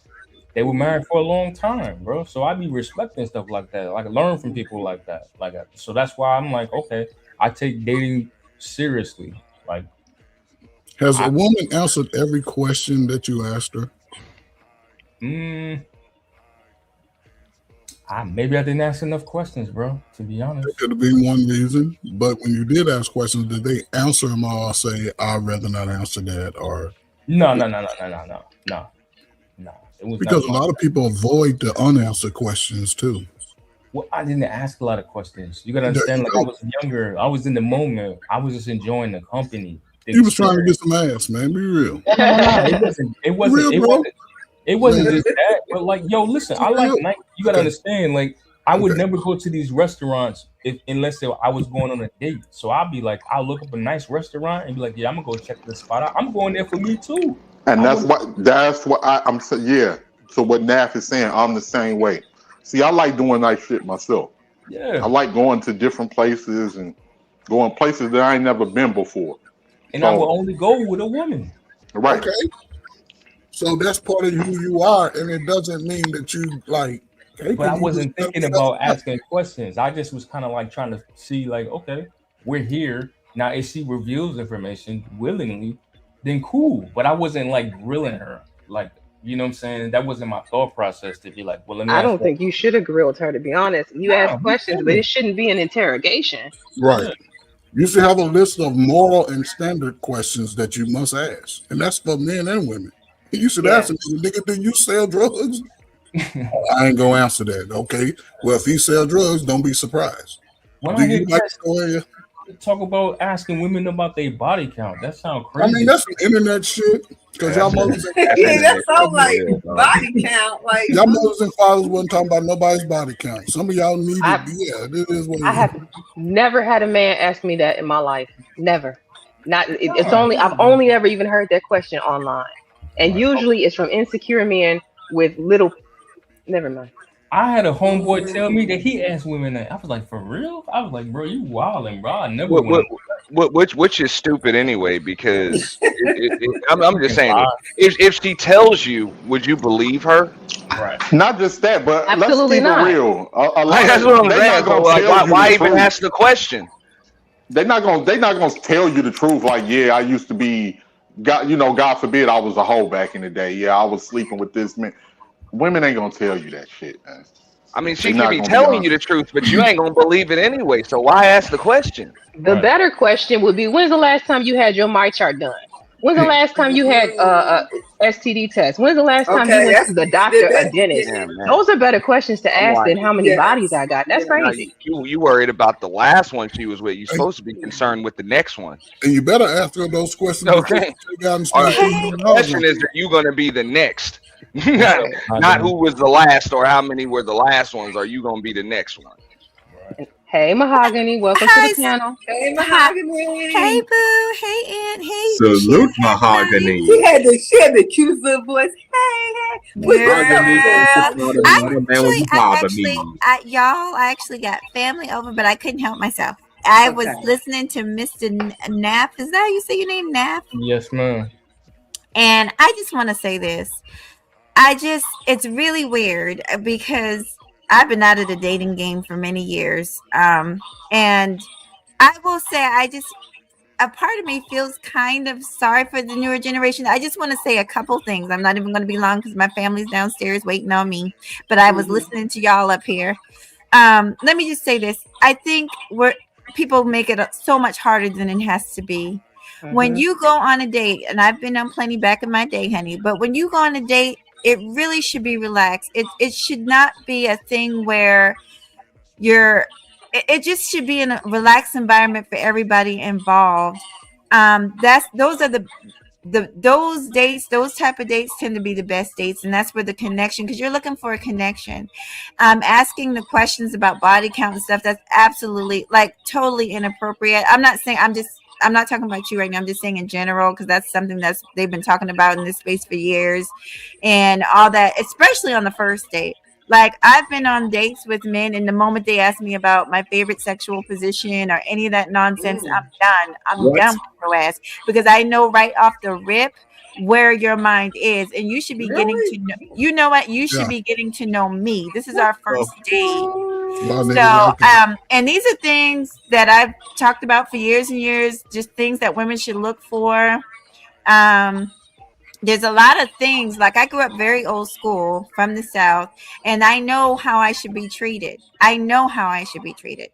they were married for a long time, bro. So I be respecting stuff like that. Like learn from people like that. So that's why I'm like, okay, I take dating seriously. Like Has a I woman answered every question that you asked her? mm, maybe I didn't ask enough questions, bro, to be That honest. could have been one reason. But when you did ask questions, did they answer them all? Say, I'd rather not answer that, or No, no, no, no, no, no, no, no, no. It was because nothing a like lot of that. people avoid the unanswered questions too. Well, I didn't ask a lot of questions. You gotta There understand, you like I go. was younger. I was in the moment. I was just enjoying the company, the You was trying to get experience. some ass, man. Be real. No, no, it wasn't. It Be wasn't. real, It bro. wasn't. It wasn't Man, just that. But like, yo, listen, be I like real. night. You gotta Okay. understand, like, I would Okay. never go to these restaurants unless I was going on a date. So I'll be like, I'll look up a nice restaurant and be like, yeah, I'm gonna go check this spot out. I'm going there for me too. And I that's want. what I'm saying. Yeah. So what Naf is saying, I'm the same way. See, I like doing nice shit myself. I Yeah, like going to different places and going places that I ain't never been before. and I will So only go with a woman. right. Okay. So that's part of who you are, and it doesn't mean that you like. Okay, But I because you just wasn't never thinking felt about asking questions. I just was kind of like trying to see, like, okay, we're here now. If she reveals information willingly, then cool. But I wasn't like grilling her, like, you know what I'm saying? That wasn't my thought process to be like, well, let me I ask don't her. think you should have grilled her, to be honest. You ask Nah, we questions, but it chilling. shouldn't be an interrogation. right. Yeah, You should have a list of moral and standard questions that you must ask, and that's for men and women. You should ask Yeah. them, nigga, do you sell drugs? I ain't gonna answer that. Okay. Well, if he sell drugs, don't be surprised. when Do I hear you like guys to go in? talk about asking women about their body count, that sounds I mean, crazy. that's some internet shit. Because y'all That's mothers and that's Yeah, fathers, that internet shit sounds for like real, dog. body count. Like, y'all mothers and fathers wasn't talking about nobody's body count. Some of y'all needed, I yeah, it is what I it is. have never had a man ask me that in my life. Never. Not it's Nah, only I've only ever even heard that question online. And right. usually it's from insecure men with little never mind. I had a homeboy tell me that mm, he asked women that. I was like, for real? I was like, bro, you wilding, bro. I never What went what on. which is stupid anyway, because I'm just Fucking saying it. lie. If she tells you, would you believe her? Right. Not just that, but let's Absolutely keep it not. real. A Like, lot that's of what I'm they're saying. not So gonna like, tell you the why even truth. ask the question? They're not gonna tell you the truth. Like, yeah, I used to be, God, God forbid, I was a hoe back in the day. Yeah, I was sleeping with this man. Women ain't gonna tell you that shit, man. I mean, They're she could not be gonna be telling you honest. the truth, but you ain't gonna believe it anyway. So why ask the question? The Right. better question would be when's the last time you had your my chart done? When's the last time you had mm. STD test? When's the last time you Okay, went to the doctor, a dentist? Yeah, man. Those are better questions to I'm ask like, than how many bodies yes, I got. That's now yes. crazy. you worried about the last one she was with. You're And, supposed to be concerned with the next one. and you better ask her those questions before Okay. you take out and Or spend the $200 question on is, you. are you gonna be the next? What's not up, not Mahogany? who was the last or how many were the last ones. Are you gonna be the next one? Right. Hey, Mahogany, welcome to the Hi, panel. Hey, hi, hey, mahogany. Boo, hey, Aunt, hey, Michelle, Salute hey, honey. mahogany. She had the cute little voice. Hey, hey, what's up, Mahogany, don't sis? you Girl, bother I me. I'm a man when actually, you I bother actually, me. I, y'all, I actually got family over, but I couldn't help myself. I was Okay. listening to Mr. Naff. Is that how you say your name, Naff? Yes, ma'am. And I just want to say this. it's really weird because I've been out of the dating game for many years. And I will say, a part of me feels kind of sorry for the newer generation. I just want to say a couple things. I'm not even going to be long because my family's downstairs waiting on me, but I was listening to y'all up here. Let me just say this. I think people make it so much harder than it has to be. When you go on a date, and I've been on plenty back in my day, honey, but when you go on a date, it really should be relaxed. It should not be a thing where it just should be in a relaxed environment for everybody involved. Those are those dates, those type of dates tend to be the best dates, and that's where the connection, because you're looking for a connection. Asking the questions about body count and stuff, that's absolutely like totally inappropriate. I'm not talking about you right now. I'm just saying in general, because that's something that's they've been talking about in this space for years and all that, especially on the first date. Like, I've been on dates with men, and the moment they ask me about my favorite sexual position or any of that nonsense, I'm done. I'm What? done with your ass, because I know right off the rip where your mind is, and you should be getting to know. You know what? You should Yeah. be getting to know me. This is our first date. A lot of So, niggas like that. and these are things that I've talked about for years and years. Just things that women should look for. Um, there's a lot of things, like I grew up very old school from the South, and I know how I should be treated. I know how I should be treated.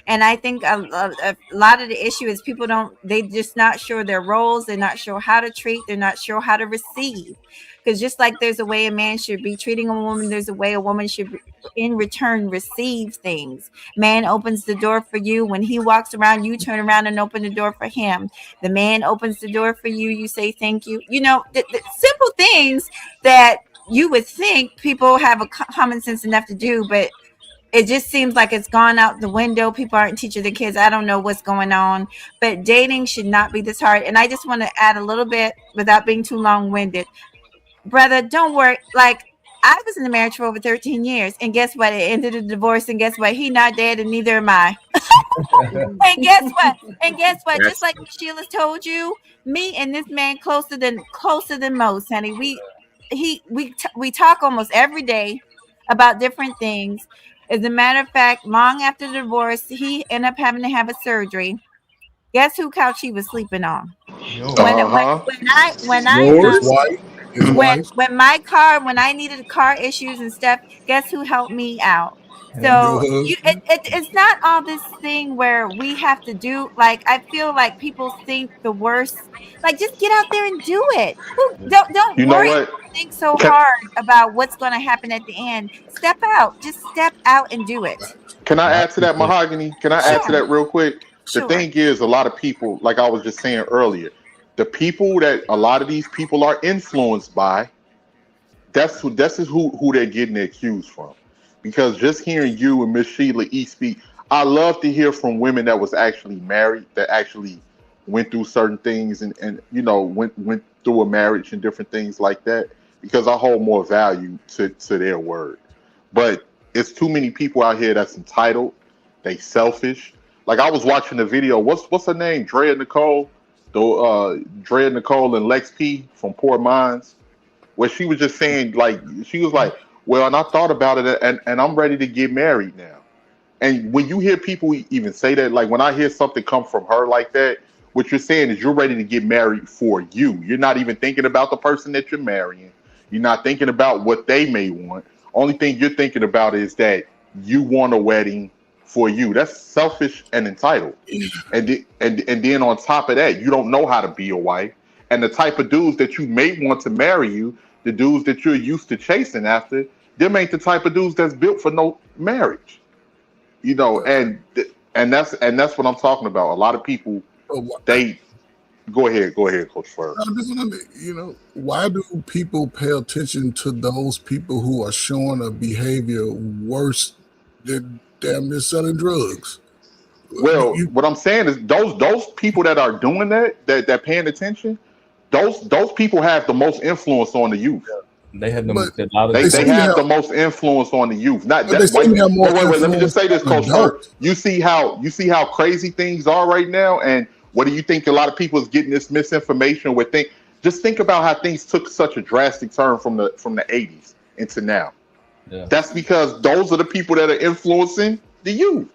And I think a lot of the issue is people they just not sure their roles. They're not sure how to treat. They're not sure how to receive. Because just like there's a way a man should be treating a woman, there's a way a woman should in return receive things. Man opens the door for you. When he walks around, you turn around and open the door for him. The man opens the door for you, you say thank you. You know, the simple things that you would think people have a common sense enough to do, but it just seems like it's gone out the window. People aren't teaching the kids. I don't know what's going on, but dating should not be this hard. And I just want to add a little bit without being too long-winded. Brother, don't worry. Like, I was in a marriage for over 13 years, and guess what? It ended in divorce, and guess what? He not dead, and neither am I. And guess what? And guess what? Just That's like Sheila's told you, me and this man closer than most, honey. We talk almost every day about different things. As a matter of fact, long after the divorce, he ended up having to have a surgery. Guess who couch he was sleeping on? Yo. When I His wife. His wife. when I needed car issues and stuff, guess who helped me out? Your So husband. it's not all this thing where we have to do, like, I feel like people think the worst. Like, just get out there and do it. Don't You know worry. what? Think so Can, hard about what's going to happen at the end. Step out. Just step out and do it. can I I add to that, appreciate Mahogany? Can I add to Sure. that real quick? The Sure. thing is, a lot of people, like I was just saying earlier, the people that a lot of these people are influenced by, this is who they're getting their cues from. Because just hearing you and Miss Sheila E speak, I love to hear from women that was actually married, that actually went through certain things and went through a marriage and different things like that. Because I hold more value to their word. But it's too many people out here that's entitled, they selfish. Like I was watching the video, what's her name? Drea Nicole, Drea Nicole and Lex P from Poor Minds, where she was just saying, like, she was like, well, and I thought about it, and I'm ready to get married now. And when you hear people even say that, like when I hear something come from her like that, what you're saying is you're ready to get married for you. You're not even thinking about the person that you're marrying. You're not thinking about what they may want. Only thing you're thinking about is that you want a wedding for you. That's selfish and entitled. And then on top of that, you don't know how to be a wife. And the type of dudes that you may want to marry you, the dudes that you're used to chasing after, them ain't the type of dudes that's built for no marriage. And that's what I'm talking about. A lot of people, they go ahead, Coach Fur. I just wonder, why do people pay attention to those people who are showing a behavior worse than damn near selling drugs? Well, what I'm saying is those people that are doing that paying attention, those people have the most influence on the youth. They have But the loudest they They seem to voice. have have, the most influence on the youth. Not but they that seem wait, to have more wait. Let me just influence say this, on Coach Fur. adults. You see how crazy things are right now, and what do you think? A lot of people is getting this misinformation. Would think Just think about how things took such a drastic turn from the '80s into now. Yeah. That's because those are the people that are influencing the youth.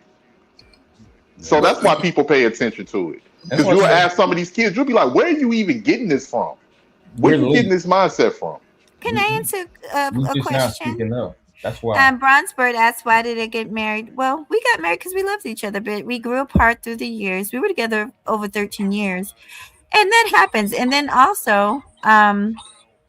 So Yeah. that's why people pay attention to it. And Because plus, you'll ask some of these kids, you'll be like, "Where are you even getting this from? Where we're you getting late. this mindset from?" Can I answer We a just now question? speaking up. That's why. Bronzebird asked, why did they get married? Well, we got married because we loved each other, but we grew apart through the years. We were together over 13 years. And that happens. And then also,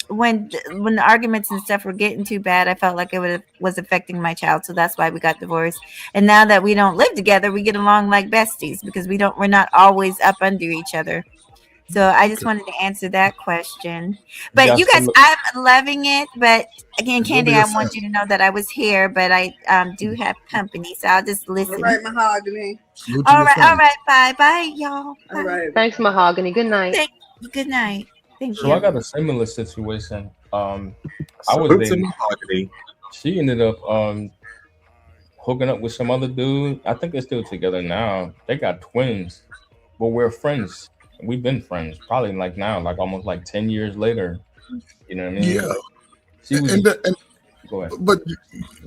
when the arguments and stuff were getting too bad, I felt like was affecting my child. So that's why we got divorced. And now that we don't live together, we get along like besties because we're not always up under each other. So I just wanted to answer that question. You But got you guys, some. I'm loving it. But again, Enjoy Candy, your I want family. you to know that I was here, but I do have company, so I'll just All listen. right, Mahogany. Salute to your All family. right, bye, bye, y'all. All Bye. right. Thanks, Mahogany. Good night. Thank, good night. Thank So I you. got a similar situation. I was Salute to dating. Mahogany. She ended up hooking up with some other dude. I think they're still together now. They got twins, but we're friends. We've been friends probably like now, like almost like 10 years later. You know what I mean? Yeah, She was. and Go ahead. but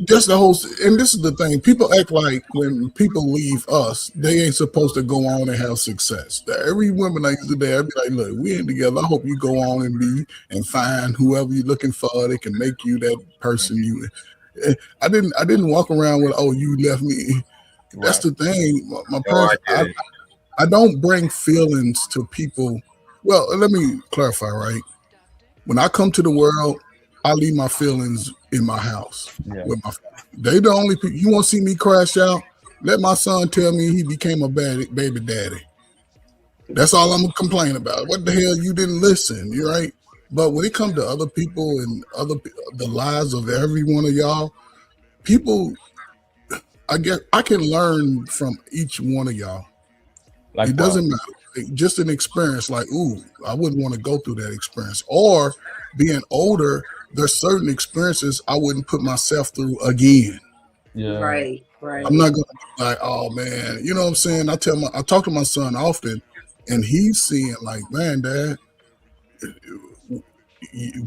just the whole, and this is the thing, people act like when people leave us, they ain't supposed to go on and have success. Every woman I used to date, I'd be like, look, we ain't together. I hope you go on and be and find whoever you're looking for that can make you that person you. I didn't walk around with, oh, you left me. That's Right. the thing. My No, I parents, didn't. I don't bring feelings to people. Well, let me clarify, right? When I come to the world, I leave my feelings in my house Yeah. with my family. They the only people you want to see me crash out. Let my son tell me he became a bad baby daddy. That's all I'm gonna complain about. What the hell? You didn't listen. You're right. But when it comes to other people and the lives of every one of y'all, people, I guess I can learn from each one of y'all. Like It what? doesn't matter. Just an experience like, ooh, I wouldn't want to go through that experience. Or being older, there's certain experiences I wouldn't put myself through again. Yeah. Right, I'm right. not gonna be like, oh man, you know what I'm saying? I talk to my son often, and he's seeing like, man, dad,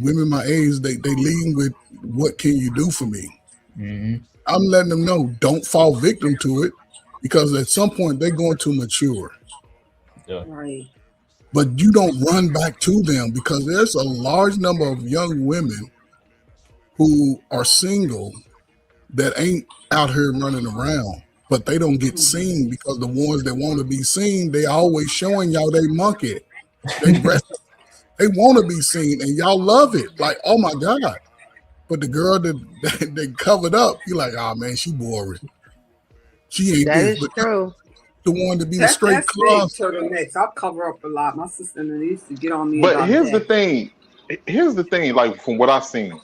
women my age, they lead with what can you do for me? Hmm. I'm letting them know, don't fall victim to it, because at some point they're going to mature. Yeah. Right. But you don't run back to them, because there's a large number of young women who are single that ain't out here running around, but they don't get Mhm. seen because the ones that want to be seen, they always showing y'all they monkey, they breast, they want to be seen, and y'all love it. Like, oh my god! But the girl that that covered up, you like, oh man, she boring. She ain't That this, is but true. the one to be the straight That's big closet. turtlenecks. I cover up a lot. My sister and they used to get on me But about here's the that. thing. Here's the thing. Like from what I've seen,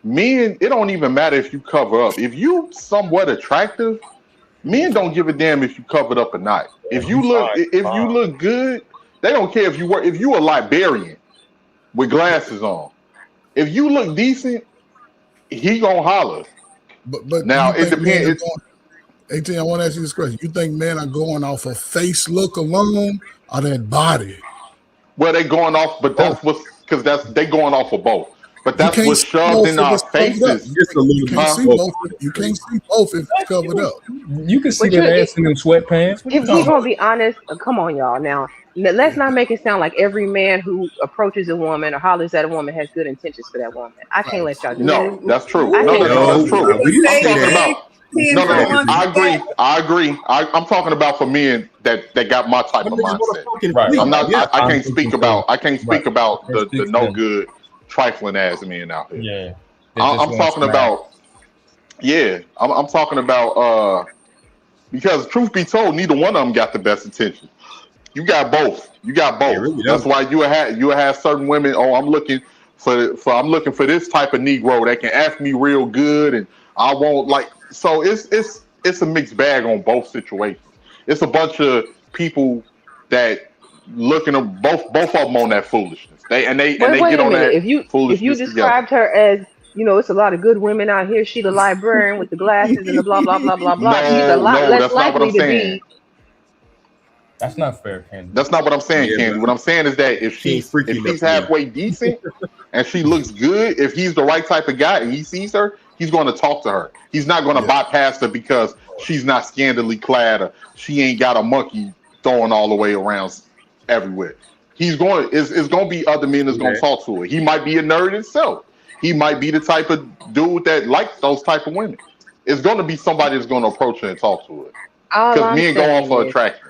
men, it don't even matter if you cover up. If you somewhat attractive, men don't give a damn if you covered up or not. Yeah, you fine. You If you fine. look good, they don't care if you were if you a librarian with glasses on. If you look decent, he gonna holler. But do Now you it think men depends. are going? 18, I want to ask you this question. You think men are going off of face look alone or that body? Well, they going off, but Both. that's what's because that's they going off of both. But You that's can't what's see shoved both in if our it's covered up. faces, Just a You little bit can't of huh? see both. both. You can't see both if it's covered up. You can see But that you, ass in them sweatpants. What you if we're talking gonna be honest, come on, y'all. Now, let's not make it sound like every man who approaches a woman or hollers at a woman has good intentions for that woman. I can't let y'all do that. No, that's true. I No, can't no, let no, y'all that's No, do that. true. we didn't I'm say talking that. about We no, no, said no. every. I agree. I agree. I'm talking about for men that got my type Them of niggas want mindset. to fucking about? Right, I'm right, flee. right. not. Yeah. I I'm can't speak thinking so. about. I can't Right. speak I about can't the speak for no them. good trifling ass men out here. Yeah. They just I'm want talking smack. about. Yeah, I'm talking about. Because truth be told, neither one of them got the best intentions. You got both. You got They both. really That's don't. why you have certain women. Oh, I'm looking for this type of Negro that can ask me real good, and I won't like. So it's a mixed bag on both situations. It's a bunch of people that looking at both of them on that foolishness. They Wait get a on minute. that If you foolishness together. described her as, it's a lot of good women out here. She the librarian with the glasses and the blah blah blah blah blah. She's a No, lot no, less that's not what I'm likely to saying. be. That's not fair, Candy. That's not what I'm saying, Yeah, Candy. What I'm saying is that if she ain't freaky if enough she's for you. halfway decent and she looks good, if he's the right type of guy and he sees her, he's going to talk to her. He's not going to bypass her because she's not scantily clad or she ain't got a monkey throwing all the way around everywhere. He's going. It's going to be other men that's going to talk to her. He might be a nerd himself. He might be the type of dude that likes those type of women. It's going to be somebody that's going to approach her and talk to her All because I'm men go off saying her is, attraction.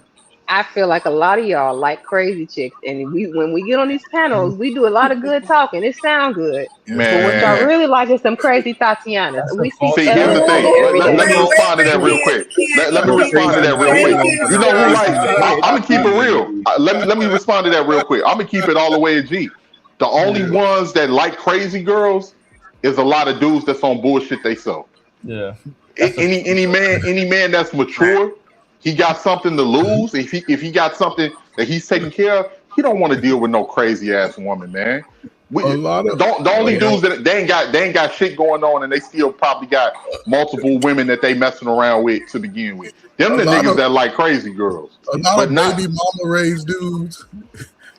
I feel like a lot of y'all like crazy chicks, and when we get on these panels, we do a lot of good talking. It sounds good, but what y'all Man, really like is some crazy Tatianas. That's a We see false see, here's the evidence of thing. it narrative. every Let, day. let me Wait, respond to that real Candy, quick. Let me Candy, respond to Candy, that real Candy, quick. get You his know who words like? in. I'm gonna keep it real. Let me respond to that real quick. I'm gonna keep it all the way at G. The only ones that like crazy girls is a lot of dudes that's on bullshit they sell. Yeah, that's a Any man that's mature, he got something to lose. If he got something that he's taking care of, he don't want to deal with no crazy ass woman, man. A lot of The only dudes that they ain't got shit going on and they still probably got multiple women that they messing around with to begin with. Them a the lot niggas of that like crazy girls, a lot but of not. baby mama raised dudes.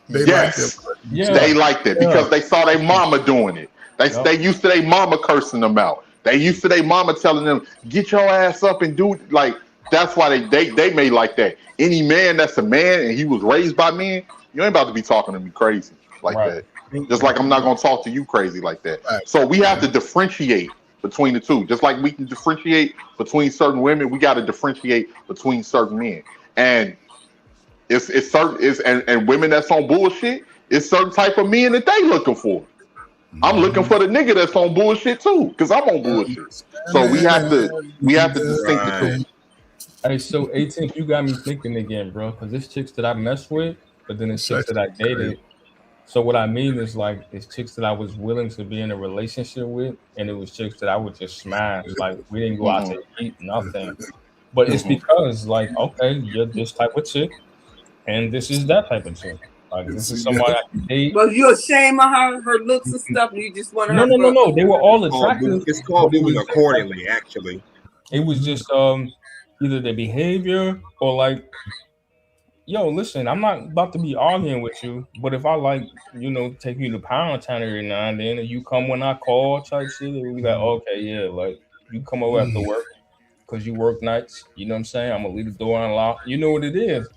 They like them. Yes, they yeah, liked it yeah, because they saw their mama doing it. yep, They used to their mama cursing them out. They used to their mama telling them, "Get your ass up and do it." Like that's why they made like that. Any man that's a man and he was raised by men, you ain't about to be talking to me crazy like right. that. Just like I'm not gonna talk to you crazy like that. Facts. So we have to differentiate between the two. Just like we can differentiate between certain women, we got to differentiate between certain men. And it's certain and women that's on bullshit. It's certain type of men that they looking for. I'm looking for the nigga that's on bullshit too, because I'm on bullshit. So we have to distinct the two. Right. Hey, so 18th, you got me thinking again, bro. Because it's chicks that I mess with, but then it's chicks Sex that I is crazy. dated. So what I mean is like it's chicks that I was willing to be in a relationship with, and it was chicks that I would just smash. Like we didn't go out Hmm to eat, nothing. But it's hmm because like, okay, you're this type of chick, and this is that type of chick. Like this is See somebody that? I can date. Was you ashamed of her looks and stuff? And you just wanted No, her no, no, for. no. They were all attractive, It's but called it moving was just like accordingly, actually. it was just either their behavior or like, yo, listen, I'm not about to be arguing with you, but if I like, take you to Pound Town every now and then, and you come when I call type shit, it would be like, okay, yeah, like you come over after work because you work nights. You know what I'm saying? I'm gonna leave the door unlocked. You know what it is.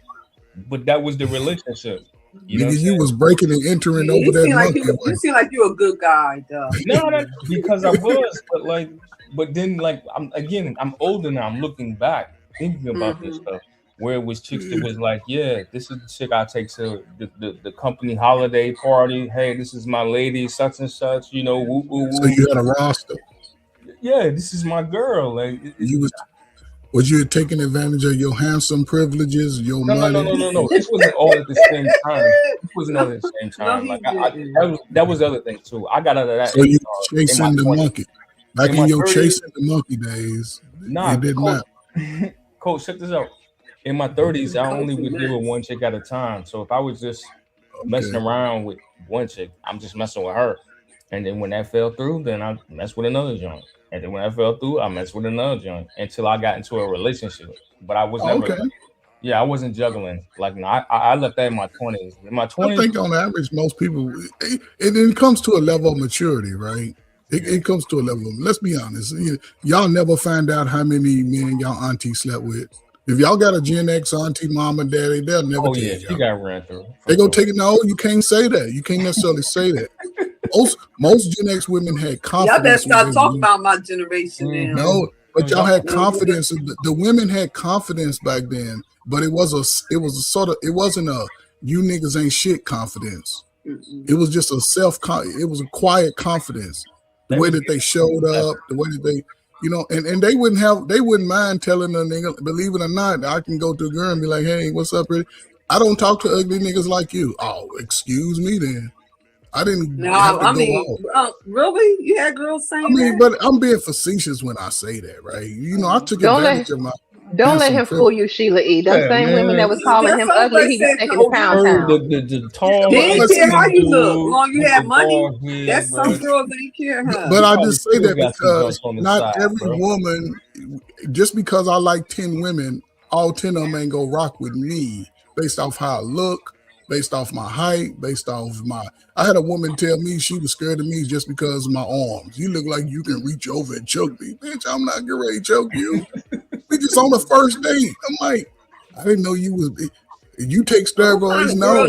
But that was the relationship. You know what I'm Nigga, you saying? was breaking and entering Yeah, over you that seem like monkey you way. seem like you're a good guy, though. No, no, because I was, but like, but then like I'm older now. I'm looking back, thinking about this Hmm stuff. Where it was chicks that was like, yeah, this is the chick I take to the company holiday party. Hey, this is my lady, such and such. Woo woo So woo. you had a roster. Yeah, this is my girl. Like, Was you taking advantage of your handsome privileges, your no, no, no, money? no, no, no. This wasn't all at the same time. This wasn't all No, at the same no, time. he Like, didn't. that was the other thing too. I got out of that So you in my chasing the 20s. monkey. Back In in my your 30s, chasing the monkey days, nah, it didn't coach, matter. coach, check this out. In my 30s, I Coach only is would deal with nuts. one chick at a time. So if I was just messing Okay. around with one chick, I'm just messing with her. And then when that fell through, then I mess with another joint. And then when that fell through, I messed with another joint until I got into a relationship. But I was Oh, never okay. like, yeah, I wasn't juggling. Like, no, I left that in my 20s. In my I 20s, think on average, most people, it comes to a level of maturity, right? It comes to a level of, let's be honest, y'all never find out how many men y'all auntie slept with. If y'all got a Gen X auntie, mom, and daddy, they'll never oh tell yeah, she y'all. got ran through They for gonna sure. take it. No, you can't say that. You can't necessarily say that. Most Gen X women had Y'all better confidence when they stop talking were about my generation now. Mm-hmm. no, but y'all Y'all, had confidence. The women had confidence back then, but it was a sort of, it wasn't a you niggas ain't shit confidence. It was just a it was a quiet confidence. The they way was that they getting showed left. up, the way that they, and they wouldn't mind telling a nigga, believe it or not, I can go to a girl and be like, hey, what's up, pretty? I don't talk to ugly niggas like you. Oh, excuse me then. I didn't have No, to I go mean, off. really? You had girls I saying mean, that? but I'm being facetious when I say that, right? I took Don't let advantage of my don't let handsome him fool privilege. you, Sheila E. Them Yeah, same women that man. was calling That's him all ugly, I he got said. taken to Told Pound you. Her, Town. the They tall, But, didn't but care see, how light-skinned you look, as dude long as you with had the money. bald head, That's some bro. girls ain't care, huh? but He I probably just say still that got some because joints on the not side, every bro. woman, just because I like 10 women, all 10 of them ain't gonna rock with me. based off how I look, based off my height, based off my. I had a woman tell me she was scared of me just because of my arms. You look like you can reach over and choke me, bitch. I'm not getting ready to choke you. We just on the first date. I'm like, I didn't know you was. You take steroids? No.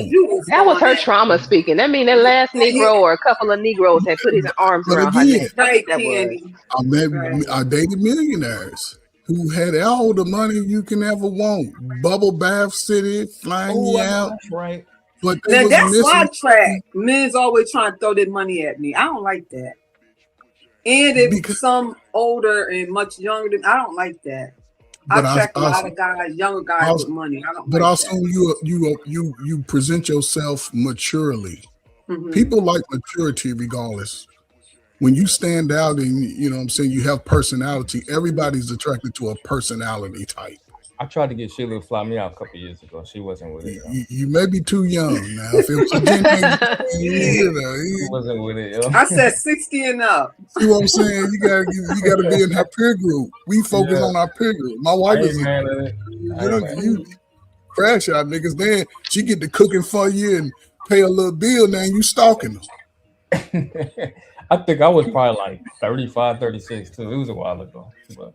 That was her trauma speaking. That mean that last Negro or a couple of Negroes had put his arms But around her again, neck. That's what that was. I dated millionaires who had all the money you can ever want. Bubble bath city, flying you out. That's right. But they Now was that's missing. sidetrack. Men's always trying to throw their money at me. I don't like that. And if some older and much younger than I don't like that. I attract a lot of guys, younger guys with money. I don't But like also that. you present yourself maturely. Mhm. People like maturity regardless. When you stand out and you know what I'm saying, you have personality, everybody's attracted to a personality type. I tried to get Sheila to fly me out a couple years ago. She wasn't with it. You may be too young now. If it was a Gen X, She wasn't with it. Yo. I said 60 and up. See what I'm saying? You gotta be in her peer group. We focus on our peer group. My wife is you crash out niggas. Then she get to cooking for you and pay a little bill. Now you stalking them. I think I was probably like 35, 36 too. It was a while ago. But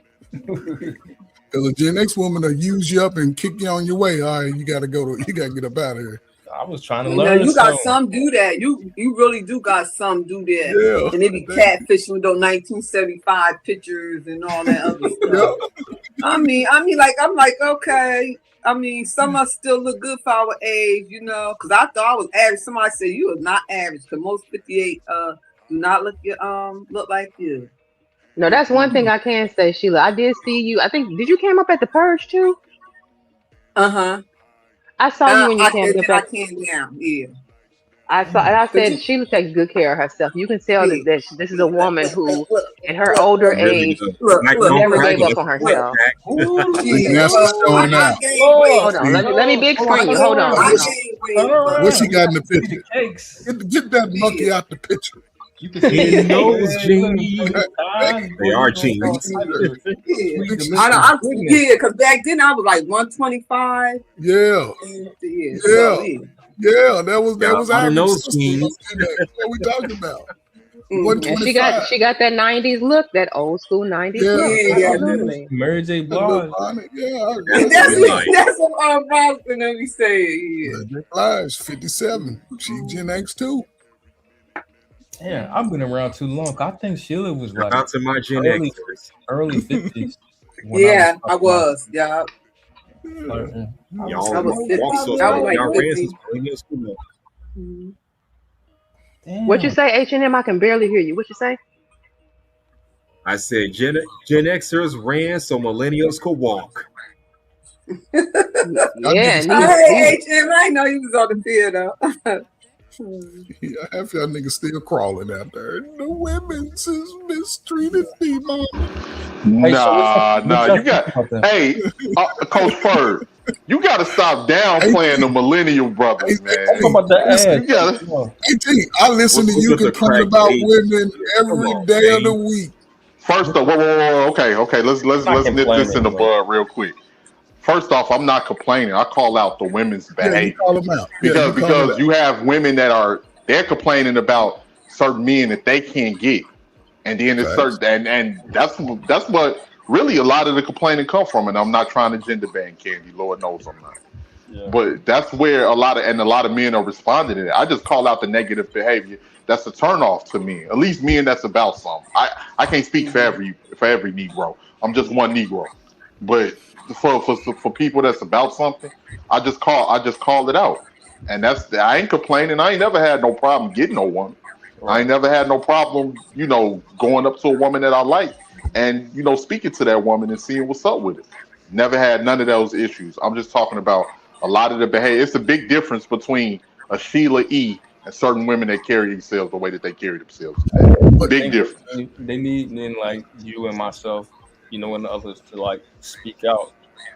because a Gen X woman will use you up and kick you on your way. All right, you gotta get up out of here. I was trying to Now learn. you got some do that. You really do got some do that. Yeah. And they be catfishing with those 1975 pictures and all that other stuff. I mean, like I'm like, okay. I mean, some of us still look good for our age, you know, because I thought I was average. Somebody said you are not average because most 58 do not look like you. No, that's one thing I can say, Sheila. I did see you. I think did you came up at the purge too? Uh-huh. I saw you when you came up I at. came down. Yeah. I saw, and I said Sheila takes good care of herself. You can tell that this is a woman who, in her older age, never gave up on herself. Showing out. Hold on, let me big screen you. Hold on. What she got in the picture? Get that monkey out the picture. You can see those jeans. They are jeans. Yeah, because back then I was like 125. Yeah. Yeah, that was I average. know jeans. What we talking about? And she got that 90s look, that old school 90s look. Absolutely. Mary J. Blige. Yeah, that's what Bob's gonna be saying. Mary J. Blige, 57. She Gen X too. Yeah, I've been around too long. I think Sheila was like out to my Gen early 50s. Yeah, I was. Yeah. Y'all I was 50. What you say, H&M? I can barely hear you. What you say? I said Gen Xers ran so millennials could walk. Yeah. Hey, H&M, I know you was on the field though. Yeah, half y'all niggas still crawling out there. The women's is mistreated me, mama. Nah, you got. Hey, Coach Ferg, you got to stop downplaying the millennial brothers, man. You gotta. I listen to you complain about women every day of the week. First off, whoa. Okay. Let's nip this in the bud real quick. First off, I'm not complaining. I call out the women's behavior. You call them out. Because you have women that they're complaining about certain men that they can't get. And then it's certain and that's what really a lot of the complaining come from. And I'm not trying to gender ban Candy. Lord knows I'm not. Yeah. But that's where a lot of men are responding to that. I just call out the negative behavior. That's a turnoff to me. At least men that's about something. I can't speak for every Negro. I'm just one Negro. But for people that's about something, I just call it out. And I ain't complaining. I ain't never had no problem getting no one. Right. I ain't never had no problem, going up to a woman that I like and, speaking to that woman and seeing what's up with it. Never had none of those issues. I'm just talking about a lot of the behavior. It's a big difference between a Sheila E. and certain women that carry themselves the way that they carry themselves. Big difference. They need men like you and myself, and the others to like speak out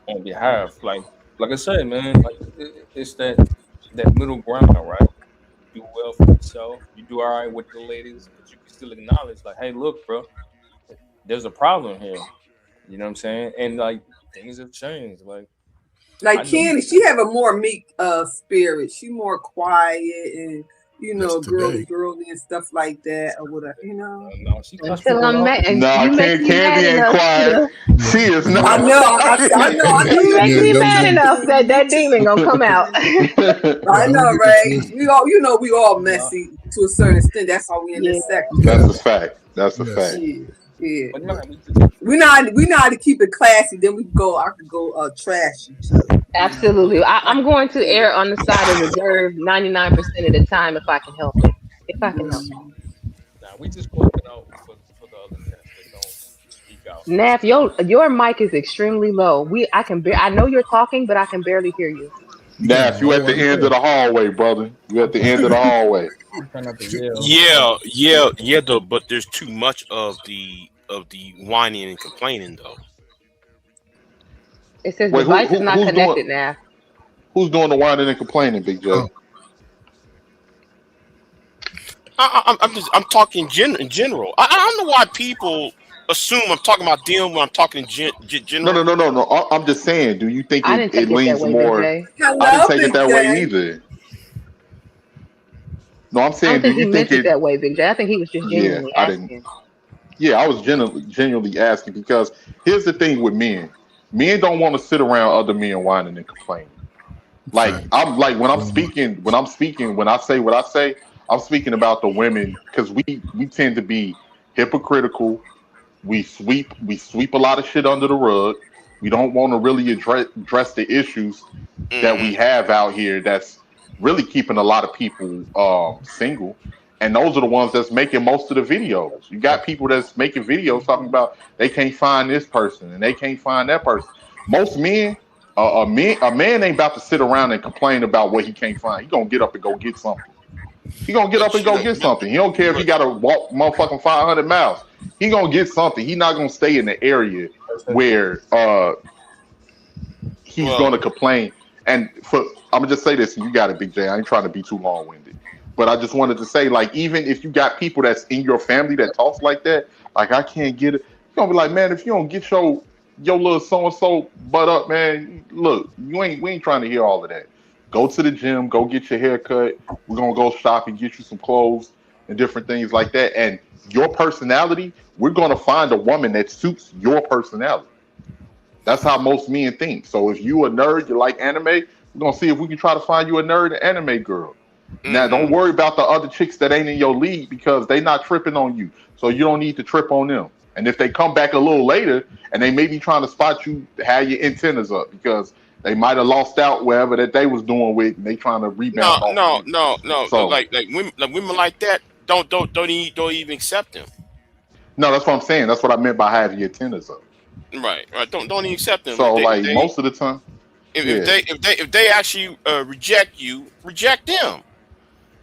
on behalf. Like I said, man, like it's that middle ground, right? You do well for yourself, you do all right with the ladies, but you can still acknowledge, like, hey, look, bro, there's a problem here. You know what I'm saying? And like things have changed. Like Like Candy, she have a more meek spirit. She more quiet and girly and stuff like that or whatever. No, she cuss Until people I'm out. mad, and Nah, you make me mad Candy ain't enough quiet. to. She is not. I know. I know. You make Yeah, me them, mad them, enough that demon gonna come out. yeah, I don't know, get it right? twisted. We all messy to a certain extent. That's why we in Yeah. this sector. That's a Yes, fact. That's a yes. fact. Yeah. But no, But We know how to keep it classy. Then I could go trash you too. Absolutely. I'm going to Yeah. err on the side of reserve 99% of the time if I can help it. If I can help it. nah, we just call it out for the other cats that don't speak out. Naf, your mic is extremely low. I know you're talking, but I can barely hear you. you kind of Nath, you at low. the I end of know. the hallway, brother. You at the end of the hallway. I'm trying not to yell. Yeah. Though, but there's too much of the whining and complaining though. It says Wait, device is not who's doing connected, Naf. the whining and complaining, Big J? Oh, I'm talking in general. I don't know why people assume I'm talking about them when I'm talking in No, no, general. no, no, no. I'm just saying. Do you think I it, didn't it take it that leans way, Big more? J. I didn't Hello, take it Big that way J. either. No, I'm I don't saying. Do think he you think meant it it? that way, Big J. I think he was just Yeah, genuinely I didn't. asking. Yeah, I was genuinely asking because here's the thing with men. Men don't want to sit around other men whining and complaining. Like facts. I'm like Very much. when I say what I say, I'm speaking about the women because we tend to be hypocritical. We sweep a lot of shit under the rug. We don't want to really address the issues that Hmm. we have out here that's really keeping a lot of people single. And those are the ones that's making most of the videos. You got people that's making videos talking about they can't find this person and they can't find that person. Most men, a man ain't about to sit around and complain about what he can't find. He gonna get up and go get something. He gonna get up and But you go know, get something. He don't care if he got to walk motherfucking 500 miles. He gonna get something. He not gonna stay in the area where he's well, going to complain. And I'm gonna just say this, and you got it, Big J. I ain't trying to be too long winded, but I just wanted to say, like, even if you got people that's in your family that talks like that, like I can't get it, you gonna be like, man, if you don't get your little so and so butt up, man, look, we ain't trying to hear all of that. Go to the gym, go get your hair cut. We're gonna go shop and get you some clothes and different things like that. And your personality, we're gonna find a woman that suits your personality. That's how most men think. So if you a nerd, you like anime, we're gonna see if we can try to find you a nerd anime girl. Now don't hmm worry about the other chicks that ain't in your league because they not tripping on you. So you don't need to trip on them. And if they come back a little later and they may be trying to spot you, have your antennas up because they might have lost out wherever that they was doing with and they trying to no, rebound off of no, you. no, no. So Like women like that don't even accept them. no, that's what I'm saying. That's what I meant by having your antennas up. Right. Don't even accept them if So they if like they most of the time, if yeah. they if they if they actually reject you, reject them.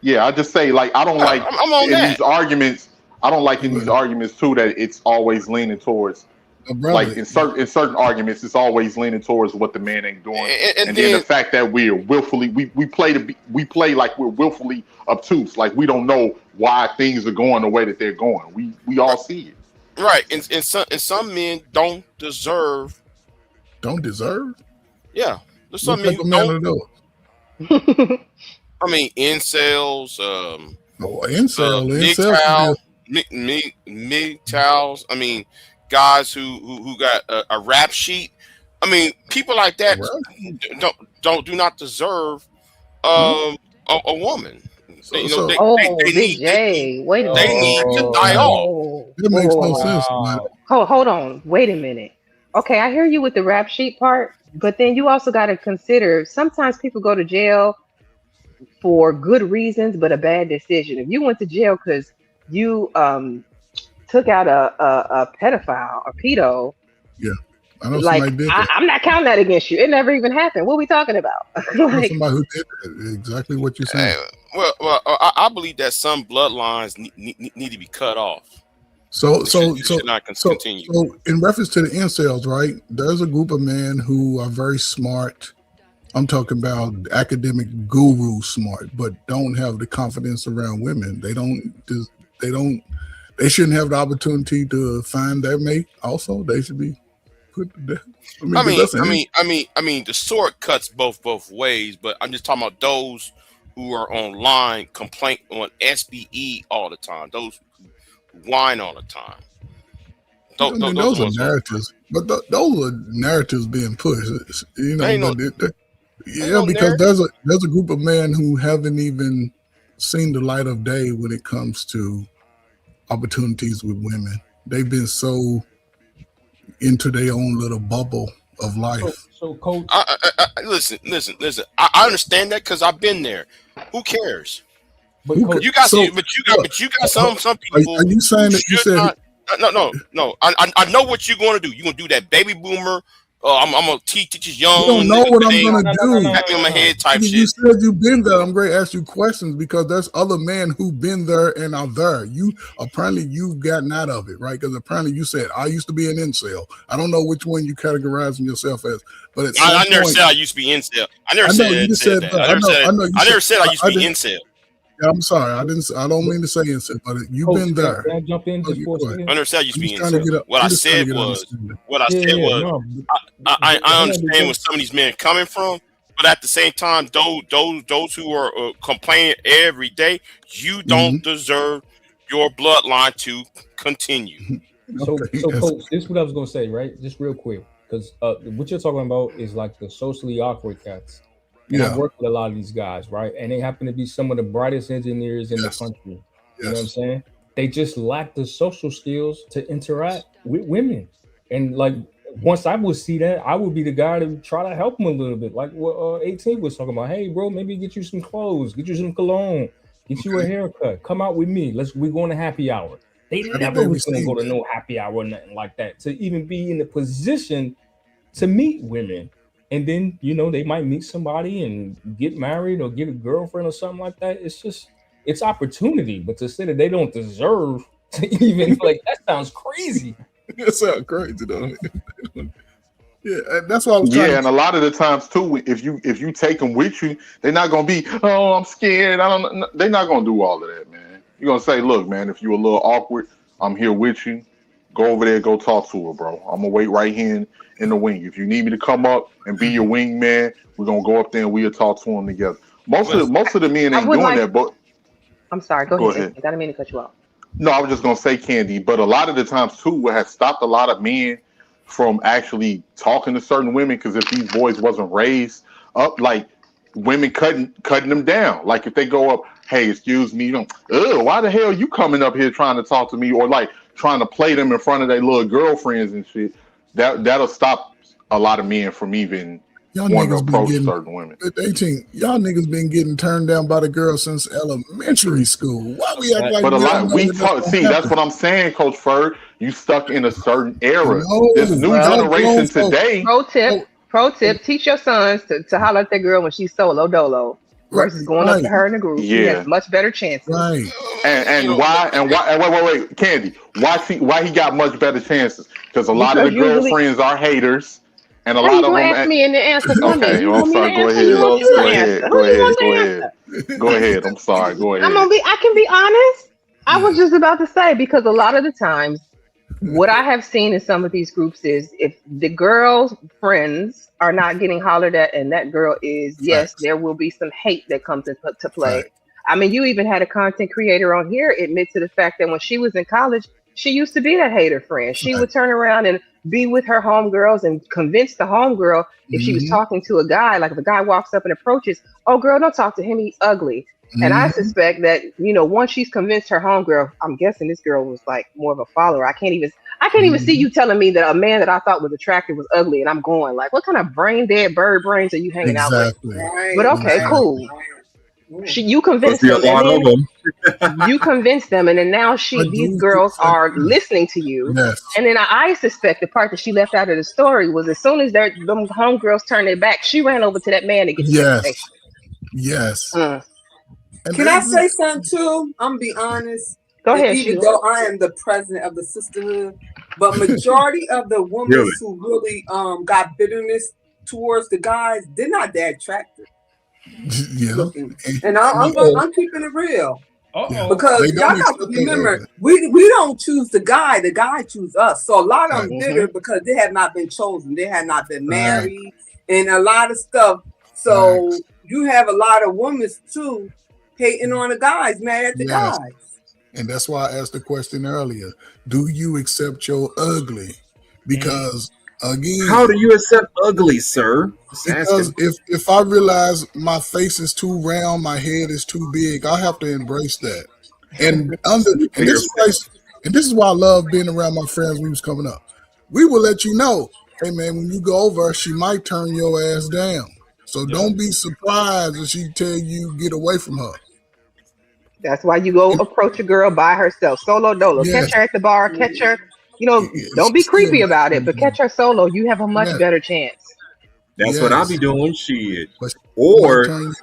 Yeah, I just say like I don't like I'm on in that. these arguments. I don't like in these Well, arguments too that it's always leaning towards brother, like in certain arguments it's always leaning towards what the man ain't doing, And and then the then fact that we're willfully we play like we're willfully obtuse, like we don't know why things are going the way that they're going. We all see it. right, and some men don't deserve. don't deserve. Yeah, there's What some men type who of man don't. are those? I mean, incels, Oh, incel, incel can be MGTOW, MGTOWs. I mean, guys who got a rap sheet. I mean, people like a that rap. do not deserve Hmm? a woman. So so Oh, They Big need J. Wait a they minute. need to die that, off. Whoa. that Whoa, makes whoa, no whoa, whoa. sense, man. Wow. Hold on. Wait a minute. Okay, I hear you with the rap sheet part, but then you also got to consider sometimes people go to jail for good reasons, but a bad decision. If you went to jail because you took out a pedophile, a pedo, Yeah, I know somebody like did that. I'm not counting that against you. It never even happened. What are we talking about? I know Like, somebody who did that. Exactly what you're saying. I believe that some bloodlines need to be cut off. So It should so it so should not so continue. so in reference to the incels, right? There's a group of men who are very smart. I'm talking about academic guru smart, but don't have the confidence around women. They don't they shouldn't have the opportunity to find their mate. Also, they should be put to death. I mean, 'cause that's an I mean, the sword cuts both ways. But I'm just talking about those who are online complaint on SBE all the time. Those who whine all the time. I mean, Those are those the are ones who. narratives, but those are narratives being pushed. You know, Ain't no, ain't yeah, no because narrative. there's a group of men who haven't even seen the light of day when it comes to opportunities with women. They've been so into their own little bubble of life. So coach, Listen. I understand that because I've been there. Who cares? but coach, You got, So, but you got some are people you who saying that you should said not. No. I know what you're going to do. You're going to do that baby boomer. I'm going to teach these you young don't know niggas what I'm today. gonna do? Pat me on my head type You shit. said you've been there. I'm going to ask you questions because there's other men who've been there and are there. You've gotten out of it, right? Because apparently you said I used to be an incel. I don't know which one you categorizing yourself as, but at some I never point, said I used to be incel. I never I know you just said said that. that. I know you I said. never said I used to I be didn't. incel. Yeah, I'm sorry. I don't mean to say incel, but you've coach, been there. can I jump in Oh, just you for a go ahead. I second? never said I used to I'm be just trying to incel. get up. What I I'm just trying to said get an was, understanding. No, I hold on, understand where because some of these men are coming from, but at the same time, those who are complaining every day, you Mhm. don't deserve your bloodline to continue. Okay. so Yes. coach, this is what I was gonna say, right? Just real quick, because what you're talking about is like the socially awkward cats, and I've Yeah. worked with a lot of these guys, right? And they happen to be some of the brightest engineers in the Yes. country. You know what I'm Yes. saying? They just lack the social skills to interact with women, and like once I would see that, I would be the guy to try to help them a little bit, like what 18 was talking about. Hey, bro, maybe get you some clothes, get you some cologne, get you a Okay. haircut, come out with me. We going to happy hour. They How did never they was gonna receive go to that? no happy hour or nothing like that to even be in the position to meet women. And then, they might meet somebody and get married or get a girlfriend or something like that. It's just it's opportunity. But to say that they don't deserve to even like that sounds crazy. That sounds crazy though. Yeah, and that's why I was trying Yeah, to and get. a lot of the times too, if you take them with you, they're not gonna be, oh, I'm scared. I don't. They're not gonna do all of that, man. You're gonna say, look, man, if you're a little awkward, I'm here with you. Go over there, go talk to her, bro. I'm gonna wait right here in the wing. If you need me to come up and be your wingman, we're gonna go up there and we'll talk to them together. But Most of the men I ain't would doing like. that, but I'm sorry. Go go ahead, ahead. Jason. I didn't mean to cut you off. No, I was just gonna say Candy, but a lot of the times too, what has stopped a lot of men from actually talking to certain women, because if these boys wasn't raised up like women cutting them down, like if they go up, hey, excuse me, why the hell you coming up here trying to talk to me, or like trying to play them in front of their little girlfriends and shit, that'll stop a lot of men from even Y'all wanting to niggas been approach getting certain women. at 18. Y'all niggas been getting turned down by the girl since elementary school. Why we act like But a we don't lot know we that that's talk. gonna See, that's happen? what I'm saying, Coach Ferg. You stuck in a certain era. This No, new Well, y'all grown generation folks. today. pro tip, Oh, pro oh, tip: teach your sons to holler at that girl when she's solo dolo right, versus going up to right, her in a group. He has Yeah, much better chances. right. and why and wait, Candy. Why he got much better chances? Because a lot of the Because usually, girlfriends are haters, and a how you lot of gonna them. ask me and then answer for me? Okay, You well, I'm want me to sorry. Go answer? You ahead. want you Go to answer? ahead. Who Go you ahead. want Go to ahead. answer? Go ahead. I'm sorry. Go I'm ahead. gonna be. I can be honest. I Yeah. was just about to say because a lot of the times, what I have seen in some of these groups is if the girls' friends are not getting hollered at, and that girl is, yes, Facts. there will be some hate that comes into play. Fact. I mean, you even had a content creator on here admit to the fact that when she was in college, she used to be that hater friend. She Fact. would turn around and be with her homegirls and convince the homegirl if she was Mm-hmm. talking to a guy, like if a guy walks up and approaches, oh girl, don't talk to him, he's ugly. And I Mm-hmm. suspect that, once she's convinced her homegirl, I'm guessing this girl was like more of a follower. I can't even see Mm-hmm. you telling me that a man that I thought was attractive was ugly, and I'm going like, what kind of brain dead bird brains are you hanging out with? Exactly. But Right, okay, right, Exactly. cool. right. You Must convinced be a them, and lot of then them. you convinced them, and then now But these dudes do girls the same are thing. listening to you. Yes. And then I suspect the part that she left out of the story was as soon as them homegirls turned their back, she ran over to that man to get his Yes. information. Yes. Mm. And Can I they say something too? I'm gonna be honest. Go And ahead, even Sheila. though I am the president of the sisterhood, but majority of the women Really? who really got bitterness towards the guys, they're not that attractive yeah. looking. And, And and I'm you, gonna, I'm keeping it real. Yeah, Because they y'all don't got to accept that remember, ugly. we don't choose the guy choose us. So a lot of Right. them bitter because they have not been chosen, they have not been Right. married, and a lot of stuff. So Facts. you have a lot of women too hating on the guys, mad at the Yes. guys. And that's why I asked the question earlier. Do you accept your ugly? Because How again, do you accept ugly, sir? Just because asking. if I realize my face is too round, my head is too big, I have to embrace that. And and Fair this is why fact. and this is why I love being around my friends when we was coming up. We will let you know, hey man, when you go over, she might turn your ass down. So Yeah. don't be surprised if she tell you get away from her. That's why you go And approach a girl by herself, solo dolo. Catch yes, her at the bar, catch her. Don't she be still creepy might about it, turn but you catch down. her solo. You have a much Yes, better chance. That's what I yes. be doing. Shit. But she might Or turn you.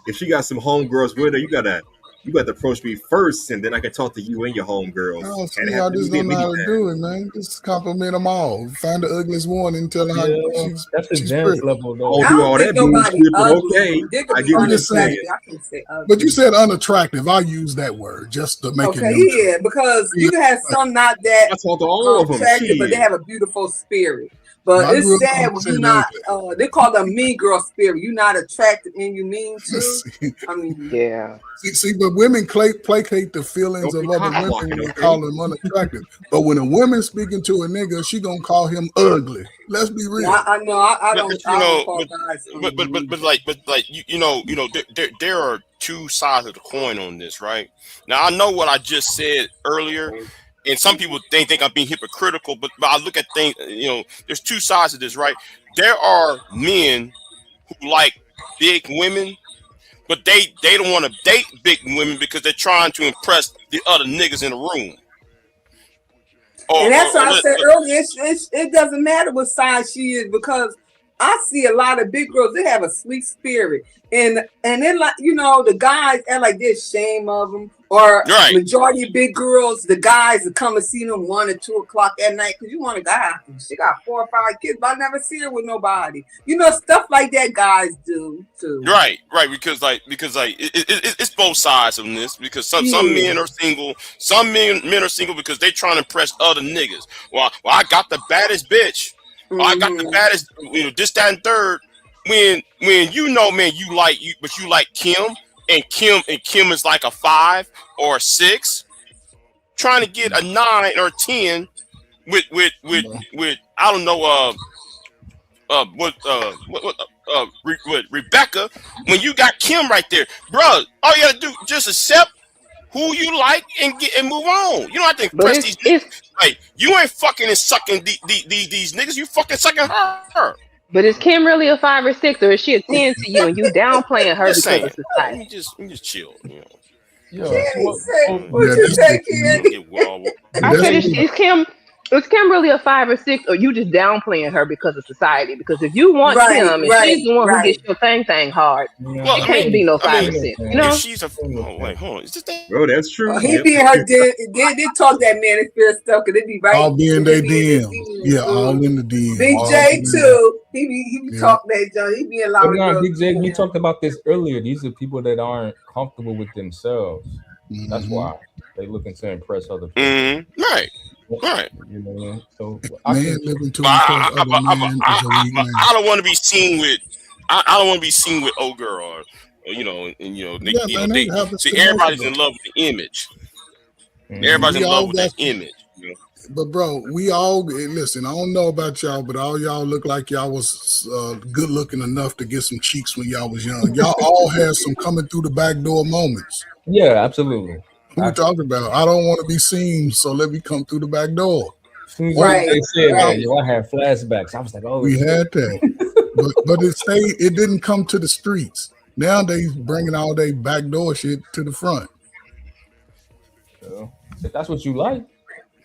if she got some homegirls with her, you got to approach me first, and then I can talk to you and your homegirls. Oh, Had to see, have y'all let me just be don't know how me to there. do it, man. Just compliment them all. Find the ugliest one and tell her how Yeah, that's she's advanced pretty. level I though. don't I do don't all think that nobody bullshit, but ugly. okay, They could I be get I'm what you're just saying. unattractive. saying. I can't say But you ugly. said unattractive. I use that word just to make it Okay, neutral. yeah, because See, you can have some not that I talk to all of them. attractive, but they Shit. have a beautiful spirit. But I grew it's up on sad when you're saying not. ugly. They call them mean girl spirit. You're not attractive and you mean too. see, I mean, Yeah. but women placate the feelings Don't be of other cock women blocking, and okay? call them unattractive. But when a woman speaking to a nigga, she gonna call him ugly. Let's be real. I know. I But don't. you I don't know, call guys ugly. but there are two sides of the coin on this, right? Now I know what I just said earlier, and some people think I'm being hypocritical, but I look at things. There's two sides of this, right? There are men who like big women, but they don't want to date big women because they're trying to impress the other niggas in the room. Or, And or, that's or why I let, said earlier, it doesn't matter what size she is because I see a lot of big girls. They have a sweet spirit, and then like the guys act like there's shame of them. Or right. majority of big girls, the guys that come and see them 1 or 2 o'clock at night because you want a guy. She got 4 or 5 kids, but I never see her with nobody. Stuff like that guys do too. Right, because it's both sides of this. Because some Yeah. men are single, some men are single because they trying to impress other niggas. Well, I got the baddest bitch. I got the Mm-hmm. baddest, this, that, and third. When man, but you like Kim, and Kim is like a 5 or a 6, trying to get a 9 or a 10 with I don't know with Rebecca, when you got Kim right there, bro. All you gotta do just accept who you like and move on. You don't have to But impress these it's niggas. Like, you ain't fucking and sucking these niggas. You fucking sucking her. but is Kim really a 5 or 6, or is she a 10 to you and you downplaying I'm her just because saying. of society? You just chill. Yeah. Kenny Well, said, well, "What Yeah, you that's say, You different. don't Kenny?" get well. but I said, Jay, is Kim really a 5 or 6, or you just downplaying her because of society? Because if you want Right, Kim and she's right, the one who right. gets your thing hard, yeah, Well, it can't be no I five mean, or six. You if know? she's a oh wait, hold on, is this that? Bro, that's true. He Yep. be in her they talk that manosphere stuff because they be right. All be in They their be in their DMs. DMs. Yeah, all in the DMs. Big all J in. too. He be Yeah. talking that John. He be in a But lot of now, girls Big J, we DM. talked about this earlier. These are people that aren't comfortable with themselves. That's Hmm. why they looking to impress other people. Right, right. You know what I mean? So I Man can. living to But impress other man is a weak man. I don't want to be seen with I don't want to be seen with old girl Yeah, man, they that happens see to most of everybody's in us. love with the image. Mhm. Everybody's We in love all with got, that image. but bro, we all listen. I don't know about y'all, but all y'all look like y'all was good looking enough to get some cheeks when y'all was young. Y'all all had some coming through the back door moments. Yeah, absolutely. Who we talking about? I don't want to be seen, so let me come through the back door. As soon as Only Right, they said that, right. yo, I had flashbacks. I was like, oh we shit. had that, but it stayed. It didn't come to the streets. Now they bringing all they backdoor shit to the front. So, if that's what you like,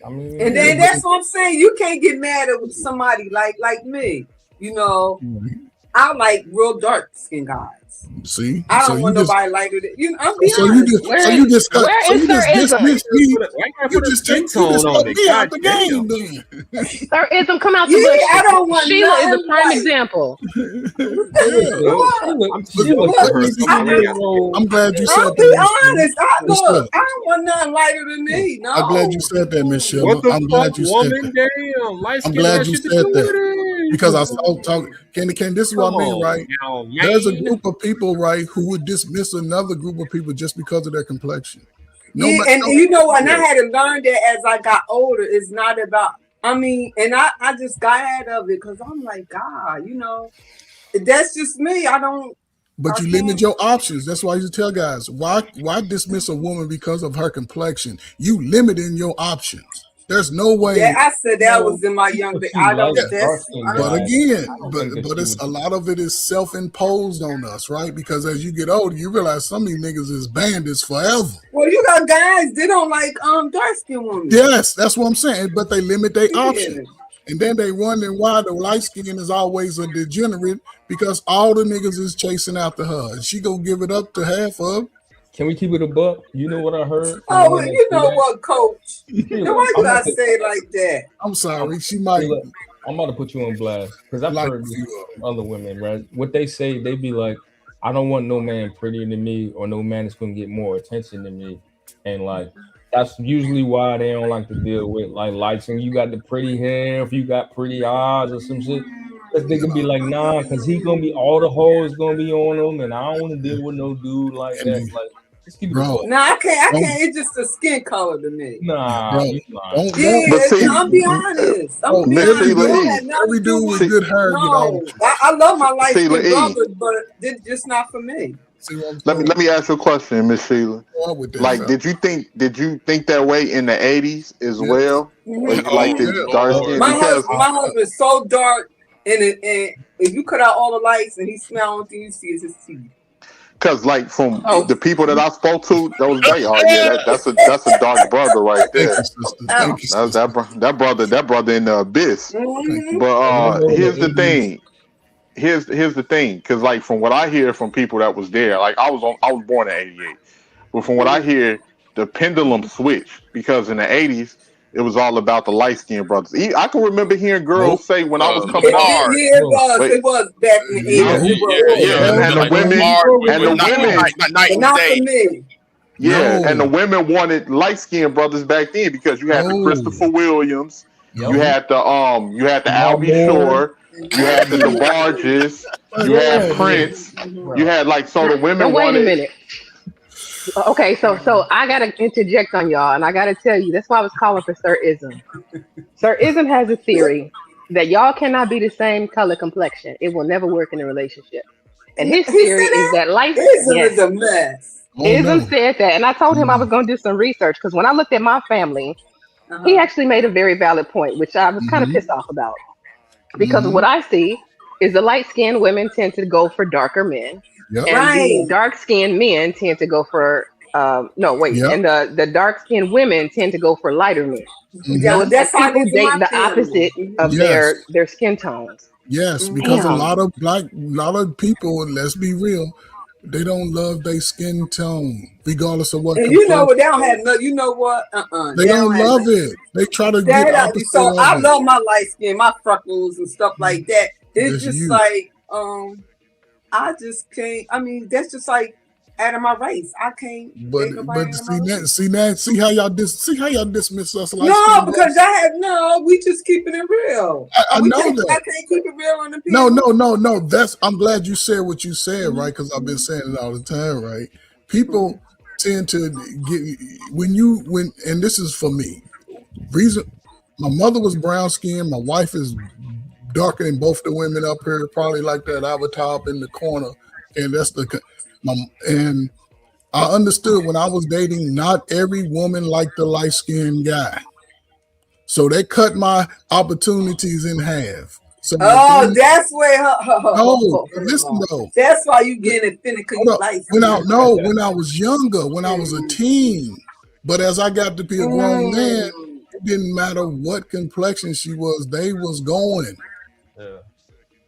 I And mean, Yeah, then but that's what I'm saying. You can't get mad at somebody like me. You know, mhm. I like real dark skin guys. See, I so don't you want just nobody lighter than you. I'm be so you honest. just so Where you just cut where so is you just Sir dismiss me. Why you gotta You put a just take skin you just tone cut on it? me out God the damn. game then. Sir Ism come out Yeah, the I bushes? don't want Sheila is a nothing prime light. example. Sheila, Yeah. though, Look, Sheila, I'm Sheila look, cut Let me herself be I, a I, year real. old. I'm glad you said I'll that, be Miss Sheila. honest. Miss Look, Sheila. I don't want nothing lighter than me. I'm glad you No. said that, Miss What Sheila. the I'm fuck, glad you said that. woman? Damn, light I'm skin don't glad have you shit to said do with that. Because I it. saw talk Candy, this is what Come I mean, on right? now, There's a man. group of people, right, who would dismiss another group of people just because of their complexion. No, Yeah, and no, you know what? And I yeah. had to learn that as I got older. It's not about. I mean, and I just got out of it because I'm like, God, that's just me. But I you limit can't. your options. That's why you tell guys, why dismiss a woman because of her complexion? You limiting your options. There's no Yeah, way. I said that No, was in my young but day. she I likes don't. Yeah. dark That's. skinned But guys. again, I don't think that but she it's would. a lot of it is self-imposed on us, right? Because as you get older, you realize some of these niggas is bandits forever. Well, you got guys. They don't like dark skinned women. Yes, that's what I'm saying. But they limit their Yeah. options. And then they wondering why the light skin is always a degenerate because all the niggas is chasing after her. And she gonna give it up to half of. Can we keep it a buck? You know what I heard from Oh, women well, that you say know that? what, Coach? Now, Sheila, why you gotta say it like that? I'm I'm, sorry, she might Sheila, I'm about to put you on blast because I've like heard a this few of from other women, right? What they say, they be like, I don't want no man prettier than me or no man that's gonna get more attention than me. And like that's usually why they don't like to deal with like lights and you got the pretty hair, if you got pretty eyes or some shit. Cause they can be like, nah, cause he gonna be all the hoes gonna be on him, and I don't want to deal with no dude like that. them. Like, let's keep it a Bro, buck. No, I can't. I don't can't. It's just the skin color to me. Nah, bro, you lying. don't Yeah, But see, I'm be honest. I'm gonna bro, be Miss honest. Sheila It don't E. have nothing every to do dude with with. See, good hair get all the No, attention. I love my light Sheila skinned E. brothers, but it's just not for me. See what I'm Let me saying? let me ask you a question, Miss Sheila. Go on with that, Like, fella. did you think that way in the '80s as Yes. well? Like, Mhm. like Oh the Yeah. dark Oh, skin Lord. My yeah. because husband, my husband's so dark, and if you cut out all the lights and he smell, only thing you see is his teeth. like from Oh, the people that I spoke to, those day, oh yeah, that's a dark brother right Thank there. you, sister. Oh. Thank you, That's sister. that brother in the abyss. Thank you. Mm-hmm. But And I know in the here's the 80s, thing. Here's the thing, because like from what I hear from people that was there, like I was born in '88, but from what I hear, the pendulum switched because in the '80s it was all about the light skinned brothers. I can remember hearing Nope. girls say when I was coming It up, did, Lamar. yeah, it no, was. wait, It was back in the Yeah, 80s. Nope. It yeah, was. yeah. yeah, No. and the Like women Lamar No. and with the No. women, night But and not for day. me. yeah, and the No. women wanted light skinned brothers back then because you had the No. Christopher Williams, yep, No. you had the Jamal Albie Moore, Shore, you had the DeBarges, But you had yeah, Prince, you bro. had like so now, the now women wait a wanted. minute. Okay, so I gotta interject on y'all, and I gotta tell you that's why I was calling for Sir Ism. Sir Ism has a theory that y'all cannot be the same color complexion. It will never work in a relationship. And his He said theory is that? that life, Ism yes, is a mess. oh Ism no. said that, and I told him I Mm. was going to do some research because when I looked at my family, he Uh-huh. actually made a very valid point, which I was kind of Mm-hmm. pissed off about because Mm-hmm. what I see is the light skinned women tend to go for darker men, Yep. and the Right. dark skinned men tend to go for no wait, Yep. and the dark skinned women tend to go for lighter men. Yeah, So Mm-hmm. well, it's like that's how it people is in my date the family. opposite of Yes. their skin tones. Yes. Because a Damn. lot of people, and let's be real, they don't love their skin tone, regardless of what And you know complexion. what? They don't have no. You know what? They They don't don't have love nothing. it. They try to get That opposite so of I it. love my light skin, my freckles and stuff like that. It's That's just you. like I just can't. I mean, that's just like out of my race. I can't But date nobody out of my race. see how y'all dismiss us light No, skinned because brothers. I have no. We just keeping it real. I We know can't. I that. can't keep it real on the No, panel. no, no, no. I'm glad you said what you said, Mm-hmm. right? Because I've been Mm-hmm. saying it all the time, right? Mm-hmm. People tend to get and this is for me. Reason my mother was brown skinned, my wife is darker than both the women up here, probably like that avatar up in the corner. And that's my and I understood when I was dating, not every woman liked the light skinned guy. So they cut my opportunities in half. So Oh, within that's where no, but listen though. that's why you getting offended because Hold you up. light When I skin. no, when I was younger, when I was a Mm. teen, but as I got to be a grown man, Mm. it didn't matter what complexion she was, they was going. Yeah.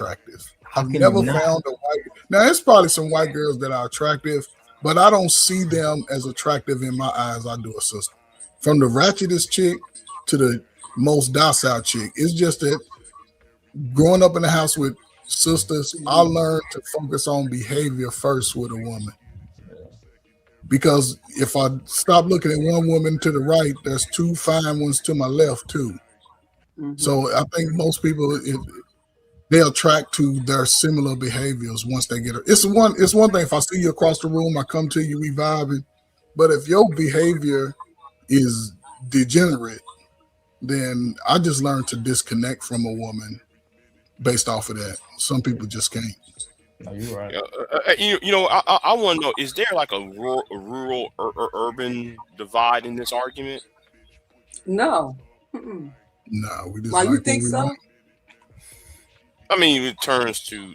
attractive. How I've can never you not? found a white. Now, it's probably some white girls that are attractive, but I don't see them as attractive in my eyes. I do a sister. From the ratchetest chick to the most docile chick. It's just that growing up in the house with sisters, I learned to focus on behavior first with a woman. Because if I stop looking at one woman to the right, there's two fine ones to my left too. Mm-hmm. So I think most people they attract to their similar behaviors once they get it. It's one thing if I see you across the room, I come to you, we vibing. But if your behavior is degenerate, then I just learned to disconnect from a woman based off of that. Some people just can't. No, you're right. I want to know: is there like a rural urban divide in this argument? No. No, we just Why like you think so? want. I mean, in terms to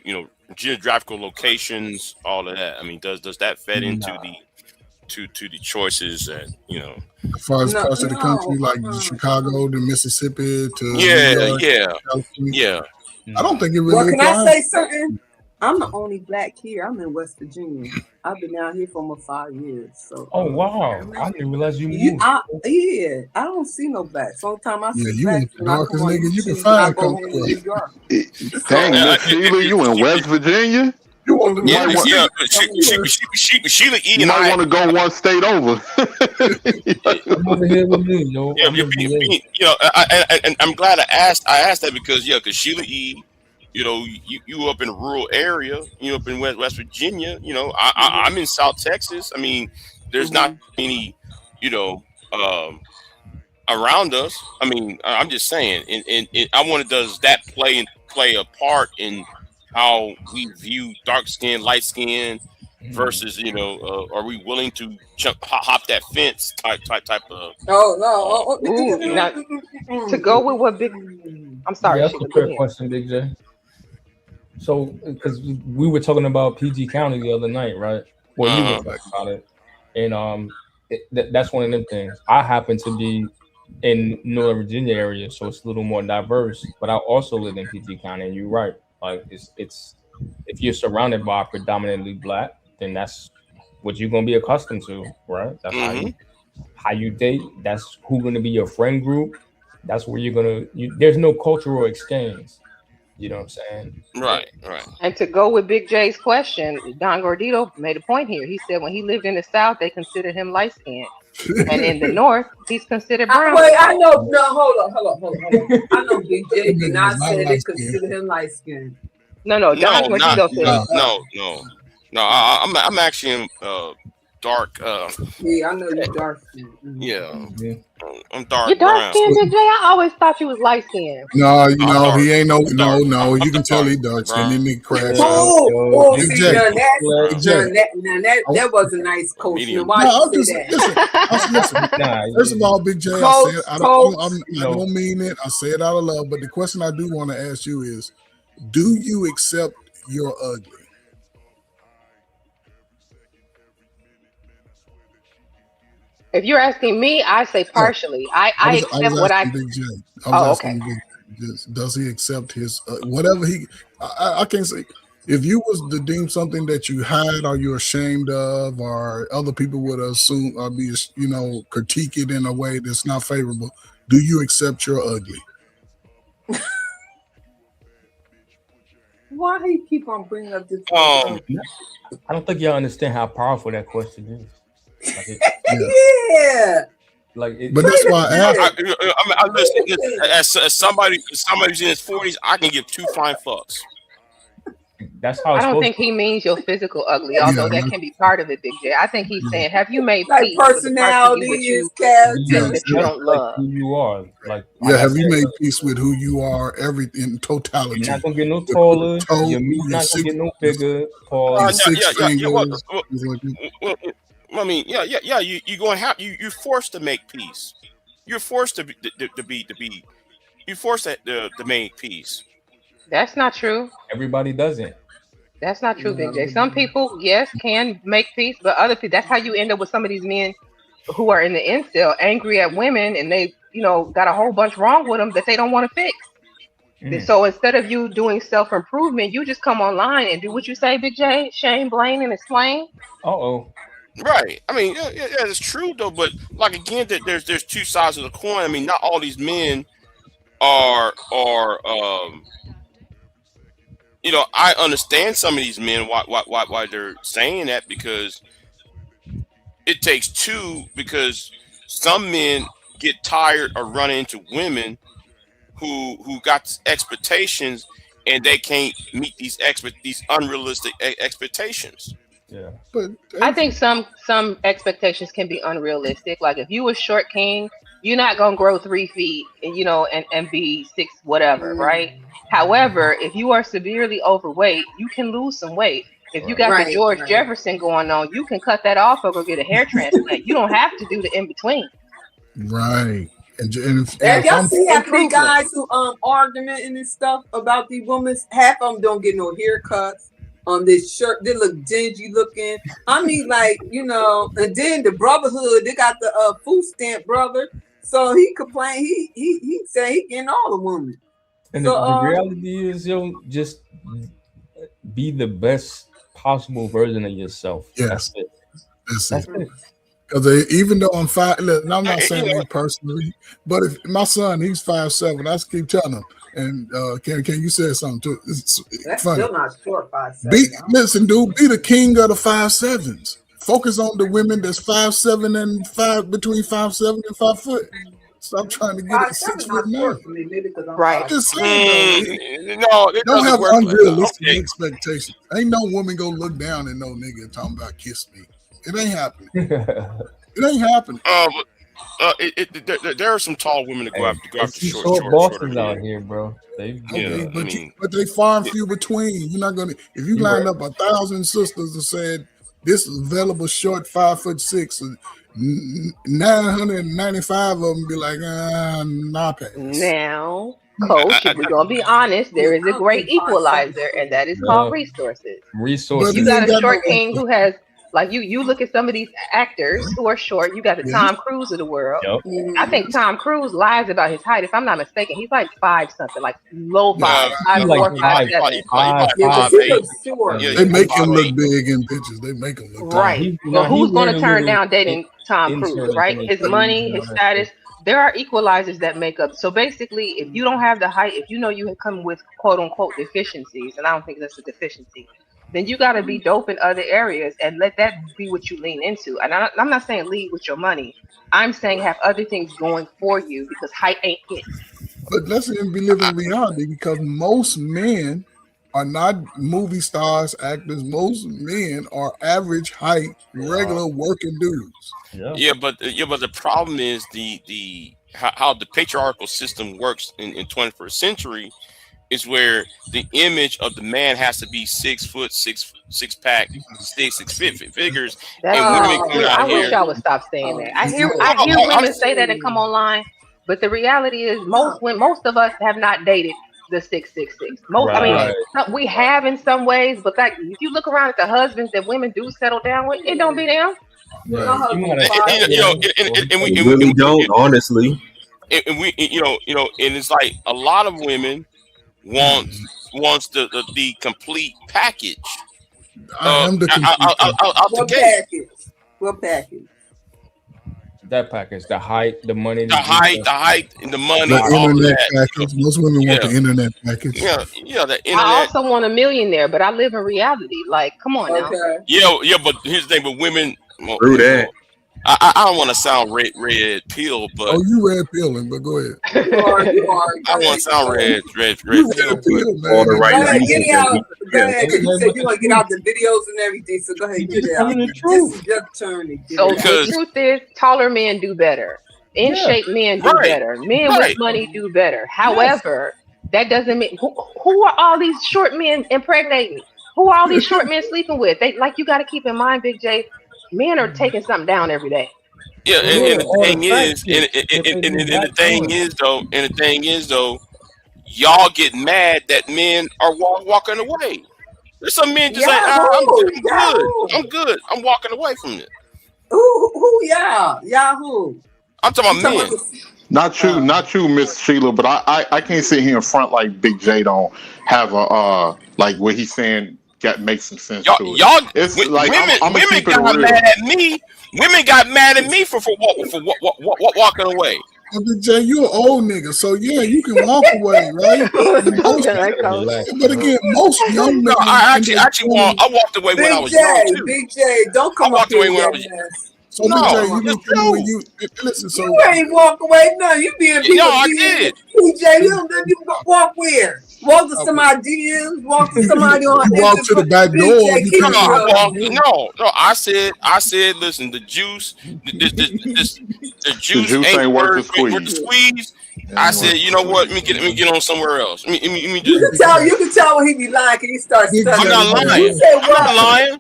geographical locations, all of that. I mean, does that fit into the choices that As far as parts of the country, like Chicago to Mississippi to New York, California, I don't think it really. Well, can applies. I say something? I'm the only black here. I'm in West Virginia. I've been out here for almost 5 years. So. Oh wow! I didn't realize you moved. Yeah, I don't see no blacks. So time I see you blacks, the when I come darkest on nigga you can YouTube, I find. go home to New York. Dang, Miss Sheila, you in West Virginia? Sheila E. You might want to go one state over. I'm over here with me, yo. And I'm glad I asked that because Sheila E. You up in a rural area, up in West Virginia. I'm in South Texas. I mean, there's not any, around us. I mean, I'm just saying, and I wonder, does that play a part in how we view dark skin, light skin, versus are we willing to hop that fence type of? To go with what Big. I'm sorry, that's Sheila, a go fair ahead. question, Big J. So, because we were talking about PG County the other night, right? Well, you were talking about it, and that's one of them things. I happen to be in Northern Virginia area, so it's a little more diverse. But I also live in PG County, and you're right. Like it's if you're surrounded by predominantly black, then that's what you're gonna be accustomed to, right? That's how you date. That's who's gonna be your friend group. That's where you're gonna. There's no cultural exchange. You know what I'm saying? Right. And to go with Big J's question, Don Gordito made a point here. He said when he lived in the South, they considered him light skinned. And in the North, he's considered brown. Wait, I know. No, hold on. I know Big J did not say they consider him light skinned. No, Don Gordito said I'm actually dark. Yeah, I know you're dark skinned. Yeah, I'm dark. You're dark skinned, Big J. I always thought you was light skinned. No, he ain't no. You can tell he dark skinned. Then he cracks up. See, that was a nice coach. Why you say that? Listen, first of all, Big J, I said I don't mean it. I say it out of love. But the question I do want to ask you is, do you accept you're ugly? If you're asking me, I say partially. I accept what I. Big J. I was asking Big J, does he accept his whatever he? I can't say. If you was to deem something that you hide or you're ashamed of, or other people would assume or be, critique it in a way that's not favorable, do you accept you're ugly? Why do you keep on bringing up this? I don't think y'all understand how powerful that question is. But that's why I asked. I listen, as somebody who's in his 40s, I can give two fine fucks. That's how I don't think he means your physical ugly, although that can be part of it, Big J. I think he's saying, have you made peace personality with is character that you don't love? Who you are, have you made peace with who you are? Everything in totality. You're not gonna get no taller. Your meat's not gonna get no bigger. I mean, you're going to have you're forced to make peace. You're forced to you're forced to make peace. That's not true. Everybody doesn't. That's not true, Big J. Some people, yes, can make peace, but other people, that's how you end up with some of these men who are in the incel, angry at women, and they, got a whole bunch wrong with them that they don't want to fix. So instead of you doing self-improvement, you just come online and do what you say, Big J, shame, blame, and explain. Uh-oh. Right. I mean, yeah, it's true though. But like again, that there's two sides of the coin. I mean, not all these men are. I understand some of these men why they're saying that, because it takes two. Because some men get tired of running into women who got expectations, and they can't meet these unrealistic expectations. Yeah. But I think some expectations can be unrealistic. Like if you a short king, you're not gonna grow 3 feet, and and be six whatever, right? However, if you are severely overweight, you can lose some weight. If you Right. got the Right, George right. Jefferson going on, you can cut that off or go get a hair transplant. You don't have to do the in between. right, and Have if y'all I'm seen half of these Improvement. guys who argumenting and stuff about these women? Half of them don't get no haircuts. This shirt, they look dingy looking. I mean, like, and then the brotherhood, they got the food stamp brother. So he complained. He said he getting all the women. And So the reality is, just be the best possible version of yourself. That's yes, it. that's That's it. it. Because even though I'm five, look, and I'm not You saying know, me personally, but if my son, he's 5'7", I just keep telling him. And can you say something too? It's that's funny. still not short 5'7". Listen, dude, be the king of the 5'7s. Focus on the women that's 5'7" and between 5'7" and 5 foot. Stop trying to get a 5'7" not 6 foot man. short for me, maybe because I'm Right. I'm just 5'6". saying though, no, it don't doesn't have work like that. unrealistic Okay. expectations. Ain't no woman go look down at no nigga talking about kiss me. It ain't happening. It ain't happening. There are some tall women that go Hey, after there's some short shorter bosses out men. here, bro. Okay, I but mean, they far and few between. You're not gonna if you you lined right. up 1,000 sisters and said this is available short 5'6", 995 of them be like, nah, pass. Now, coach, if we're gonna be honest, there is I a don't great think 5'7" equalizer, and that is called Yeah. resources. If But you he Resources. got ain't a got no short king who has, like, you look at some of these actors who are short, you got the yeah. Tom Cruise of the world. Yep. I think Tom Cruise lies about his height. If I'm not mistaken, he's like five something, like low five, He five like four, five he probably, seven. he probably, he probably Yeah, because five he eight. looks short. Yeah, They he make him five look eight. big in pictures. They make him look Nah, tall. Right. But he who's going wear to the turn little down dating Tom Cruise, inserts right? in his His shoes money, and all his that shit. status. There are equalizers that make up. So basically, if you don't have the height, if you know you have come with quote unquote deficiencies, and I don't think that's a deficiency, then you got to be dope in other areas and let that be what you lean into. And I'm not saying lead with your money. I'm saying have other things going for you because height ain't it. But let's even be living reality because most men are not movie stars, actors. Most men are average height, Wow. regular working dudes. Yeah. But the problem is the how the patriarchal system works in 21st century is where the image of the man has to be 6 foot, six pack, figures, That's and women not coming true. out I wish here. y'all would stop saying that. I hear Oh, I oh, hear oh, women say that and come online, but the reality is most of us have not dated the 666. I mean, Right. Right. we have in some ways, but like if you look around at the husbands that women do settle down with, it don't be them. My Yeah. He husband might have. Yeah. Or he and we They probably and we really don't, honestly. and we and it's like a lot of women wants the complete package I am the complete out the What gate. package? What package? that package, the height, the money, The height, and the the money, Wow. all of internet that. package. Most women want Yeah, the internet package. the I internet. also want a millionaire, but I live in reality. Like, come on now. Okay. Yeah. But here's the thing: with women, Through that. I don't want to sound red pill, Oh, but you red pilling, but go ahead. You are. You are. I Go don't want ahead. to sound Go ahead. red You red pill, but pill, All the man. Go right ahead. Get reasons it that out. we Go yeah. ahead. Ain't Because you nothing said but you the want to get truth. out the videos and everything. So go He ahead. Get just it out. telling the This truth. is your turn to get So it out. the because truth is, taller men do better. In Yeah. shape men do right, better. Men with right. money do better. Yes. However, that doesn't mean who are all these short men impregnating? Who are all these short men sleeping with? They like you got to keep in mind, Big J. Men are taking something down every day. Yeah, Yeah. and the All the thing fat is, chicks that they be and the back thing on. is though, y'all get mad that men are walking away. There's some men just like, Yahoo! I'm good, Yahoo! I'm walking away from it. Who? Yeah. Yahoo! I'm talking You about talking about men. the? Not you, Miss Sheila, but I can't sit here in front like Big J don't have a like what he's saying. make some sense Y'all, to it. y'all, It's like women, I'm gonna women keep it got real. mad at me. Women got mad at me for walking away. Big J, you an old nigga, so yeah, you can walk away, right? But again, most young No, men I in their actually 20s. I walked away when I Big was young J, too. Big J, don't I come up walked here away with when I that was mess. So Big no, J, you just can tell me when no. you listen. So You ain't walk away, no. You be in No, people I DMs. did. PJ, you walk where? Walk to somebody DMs, walk to somebody on you walk to the Instagram. back Big door. J, You keep No, it can't I walk real. out walked. there. No. I said, listen, the juice, the The juice juice ain't ain't worth the worth the squeeze. squeeze. It I ain't said, worth the you know what? squeeze. Let me get on somewhere else. Let me You just. can tell. You can tell when he be lying. Cause he start Big I'm J, stuttering. not You lying. say I'm not what? lying.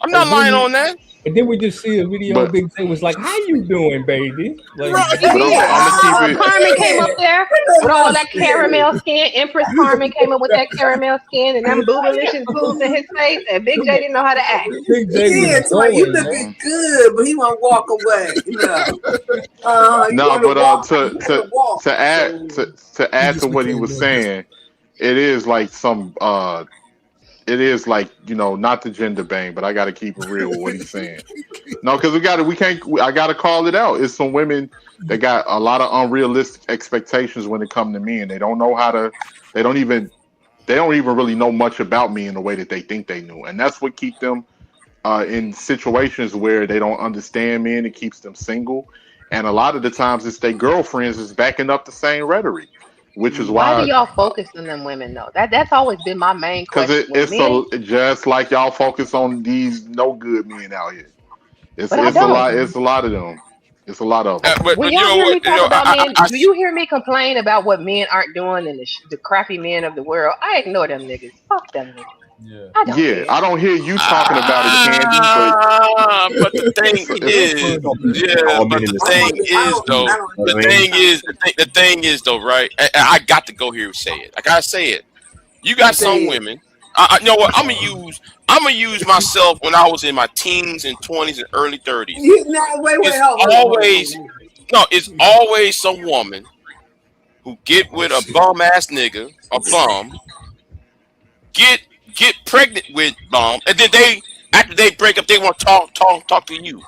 I'm not And lying then on that. and then we just see a video But and Big J was like, "How you doing, baby?" Like, Right. but I'm gonna keep it. Carmen came up there with all that Spirit. caramel skin. Empress Carmen came up with that caramel skin and them bootylicious boobs in his face, and Big J didn't know how to act. Big J Yeah, was it's like you glowing, looking man. good, but he won't walk away. No, you No, want to but walk. to You want to walk. So to he add to just what he became was more distant. saying, it is like some it is like, not the gender bang, but I got to keep it real with what he's saying. No, because we can't. I got to call it out. It's some women that got a lot of unrealistic expectations when it comes to men. They don't know how to. They don't even. They don't even really know much about me in the way that they think they knew, and that's what keep them in situations where they don't understand men. It keeps them single, and a lot of the times it's their girlfriends is backing up the same rhetoric, which is Why do why. y'all focus on them women though? That's always been my main Because question. When it's men, just like y'all focus on these no good men out here. It's but I it's a don't. lot. It's a lot of them. It's a lot of them. When But you y'all know hear what? me talk about men, do you hear me complain about what men aren't doing and the crappy men of the world? I ignore them niggas. Fuck them niggas. Yeah. I don't Yeah, care. I don't hear you talking about it, Candy, but But the thing it's is, yeah. All men But in the the I same thing don't. boat. I is don't. though. I don't You know The what I mean? thing is, the thing is though, right? I got to go here and say it. I gotta say it. You got say some it. women. You know what? I'm gonna use myself when I was in my teens and 20s and early 30s. You now wait. It's always Hold. no. It's always some woman who get Oh with a shit! bum ass nigga, a bum, get get pregnant with bum, and then they after they break up, they want to talk to you.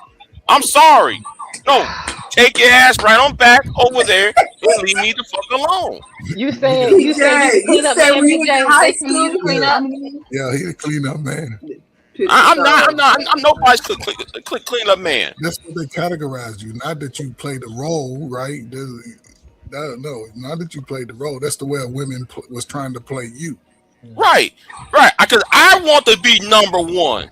I'm sorry. No, take your ass right on back over there and leave me the fuck alone. You He saying got you saying you PJ, the you cleanup said man, when you Big was in J? high They come to you school, to you clean yeah, up. yeah. He a clean up man. picture I'm not. I'm stars. not. I'm nobody's clean up man. That's what they categorize you. Not that you play the role, right? No, not that you played the role. That's the way a women was trying to play you. Right, right. Because I want to be number one.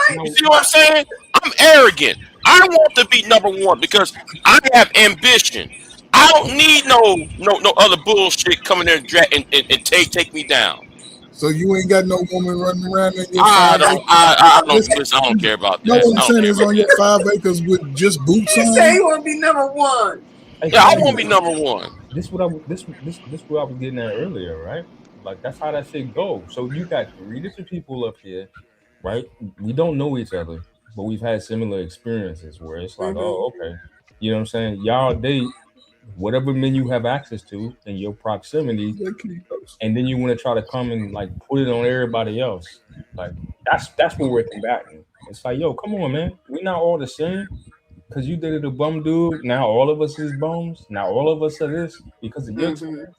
You No, see what I'm saying? I'm arrogant. I want to be number one because I have ambition. I don't need no other bullshit coming there and and take me down. So you ain't got no woman running around in your I 5 acres. don't. I don't Listen, listen. I don't care about no, that. what I'm I don't saying care is about on your that. 5 acres with just boots He said on. he want to be number one. hey Yeah, I Candy, want to be number one. this what I this what I was getting at earlier, right? Like that's how that shit goes. So you got three different people up here, right? We don't know each other, but we've had similar experiences where it's like, Mm-hmm. oh, okay, you know what I'm saying? Y'all date whatever men you have access to in your proximity, and then you want to try to come and like put it on everybody else. Like that's what we're combating. It's like, yo, come on, man, we're not all the same. Cause you dated a bum dude, now all of us is bums. Now all of us are this because of your Mm-hmm. experience.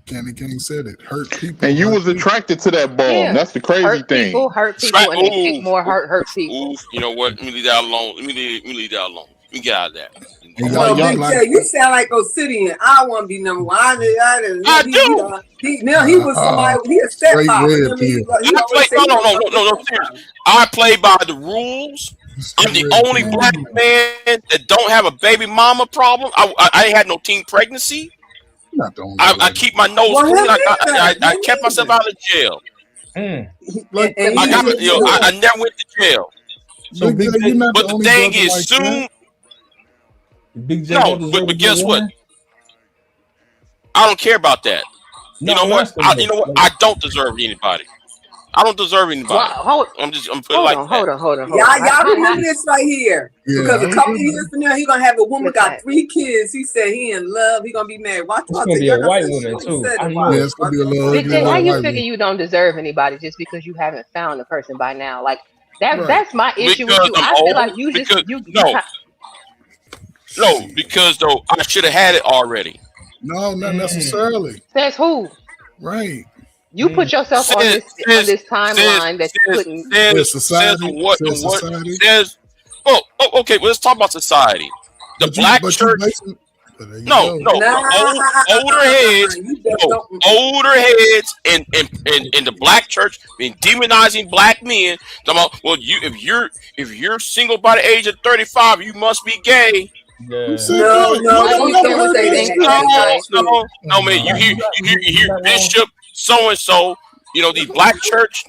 Candy King said it. Hurt and people, you hurt was people. attracted to that bum. Yeah, That's the crazy thing. hurt people, and they pick Ooh, more hurt ooh, people. ooh. You know what? Let me leave that alone. Let me leave that alone. Let me get out of that. And Well, y'all Big like, J, you sound like Obsidian. I want to be number one. I do. He was somebody. He a step straight father. red pill. He I play. always say No, he no, gonna no, fuck no, his no, no. Serious. stepfather. I play by the rules. I'm Straight the red only pill. black man that don't have a baby mama problem. I ain't had no teen pregnancy. You're not the only I black. keep my nose Well, clean. him neither. I Him kept myself neither. out of jail. Mm. Like And I he got was you know. good. I never went to jail. So Big J, you're not the But the only thing brother is, like that. soon Big J no. don't deserve But no guess what? woman. I don't care about that. You No, know I'm what? asking though. You know what? Like, I don't deserve anybody. I don't deserve anybody. Wow, I'm put it hold like on, that. hold on, hold on, hold on. Y'all remember this right here. Yeah, Because a couple of years from now, he gonna have a woman Listen, got 3 kids. He said he in love. He gonna be married. Watch It's out. gonna be a Y'all gonna white say woman Shorty too. said I it. knew yeah, it. it's gonna be a little Big ugly J, how little you white figure woman. you don't deserve anybody just because you haven't found the person by now? Like that Right. that's my issue with Because you. I'm I feel like old. you just Because you no, no, Shit. because though I should have had it already. No, not Mm, necessarily. says who? Right. You mm. put yourself on Says this says timeline that you're putting. Says says society. the Says what society. says. Well, okay. Well, let's talk about society. The But you black but you church. basically there you No, go. no, the older heads. You just No, don't. older heads in the black church been demonizing black men. Talking about, well, if you're single by the age of 35, you must be gay. Who Yeah. said No, that? no, No, Why I do don't you never care don't what heard they say that think? that. Because That's you not know, true. No, man. Nah, You you hear not wrong. Bishop so and so. You know these black church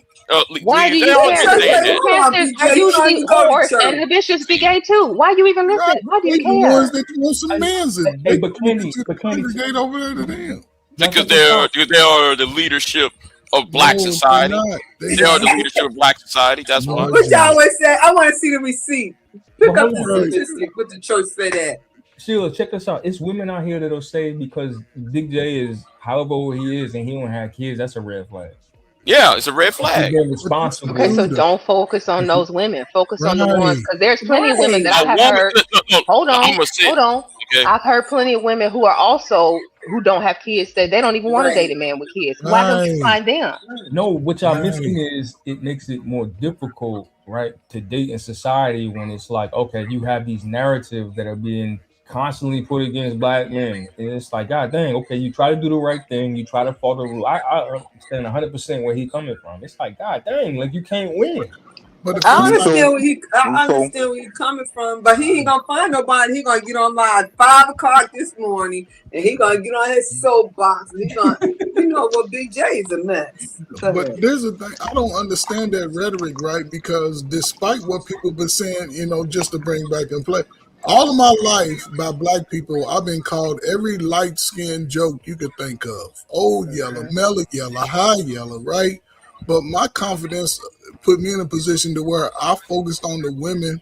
why do leaders. They you always care? be The Church, saying wait, Christian that. hold on, pastors are BJ. You don't usually even go to whores, and church. the bishops be gay too. Why you even right. listen? Why do you They the ones care? that want some Hey, mans hey, and hey, they but want to Candy, congregate over there to them. y'all Because check this out. they are the leadership of black No, they're society. not. They They are not. the leadership of black society. That's No, why. What they're y'all not. always say? I want to see the receipt. But Pick up hold the on, Right. statistic. What the church said that. Sheila, check this out. It's women out here that'll say because Big J is however old he is and he don't have kids, that's a red flag. Yeah, it's a red He's flag. been But that's Okay, responsible. so Luda. don't focus on those women. Focus on the ones Right. because there's plenty of women that Right. I A have woman. heard. No, Hold on, I'm gonna say hold on. okay. I've heard plenty of women who are also who don't have kids say they don't even want to date Right. a man with kids. Why don't you Right. find them? No, what y'all Right. missing is it makes it more difficult, right, to date in society when it's like, okay, you have these narratives that are being constantly put against black men. And it's like, God dang, okay, you try to do the right thing, you try to follow the rule. I understand 100% where he coming from. It's like, God dang, like you can't win. But the I flip side, understand Uso, where I Uso. understand where you coming from, but he ain't gonna find nobody. He gonna get on live 5 o'clock this morning, and he gonna get on his soapbox, and he gonna, you know what, Big J is a mess. Go but ahead. there's a thing. I don't understand that rhetoric, right? Because despite what people been saying, just to bring back and play, all of my life by black people, I've been called every light skinned joke you could think of. Old yellow, mellow yellow, high yellow, right? But my confidence put me in a position to where I focused on the women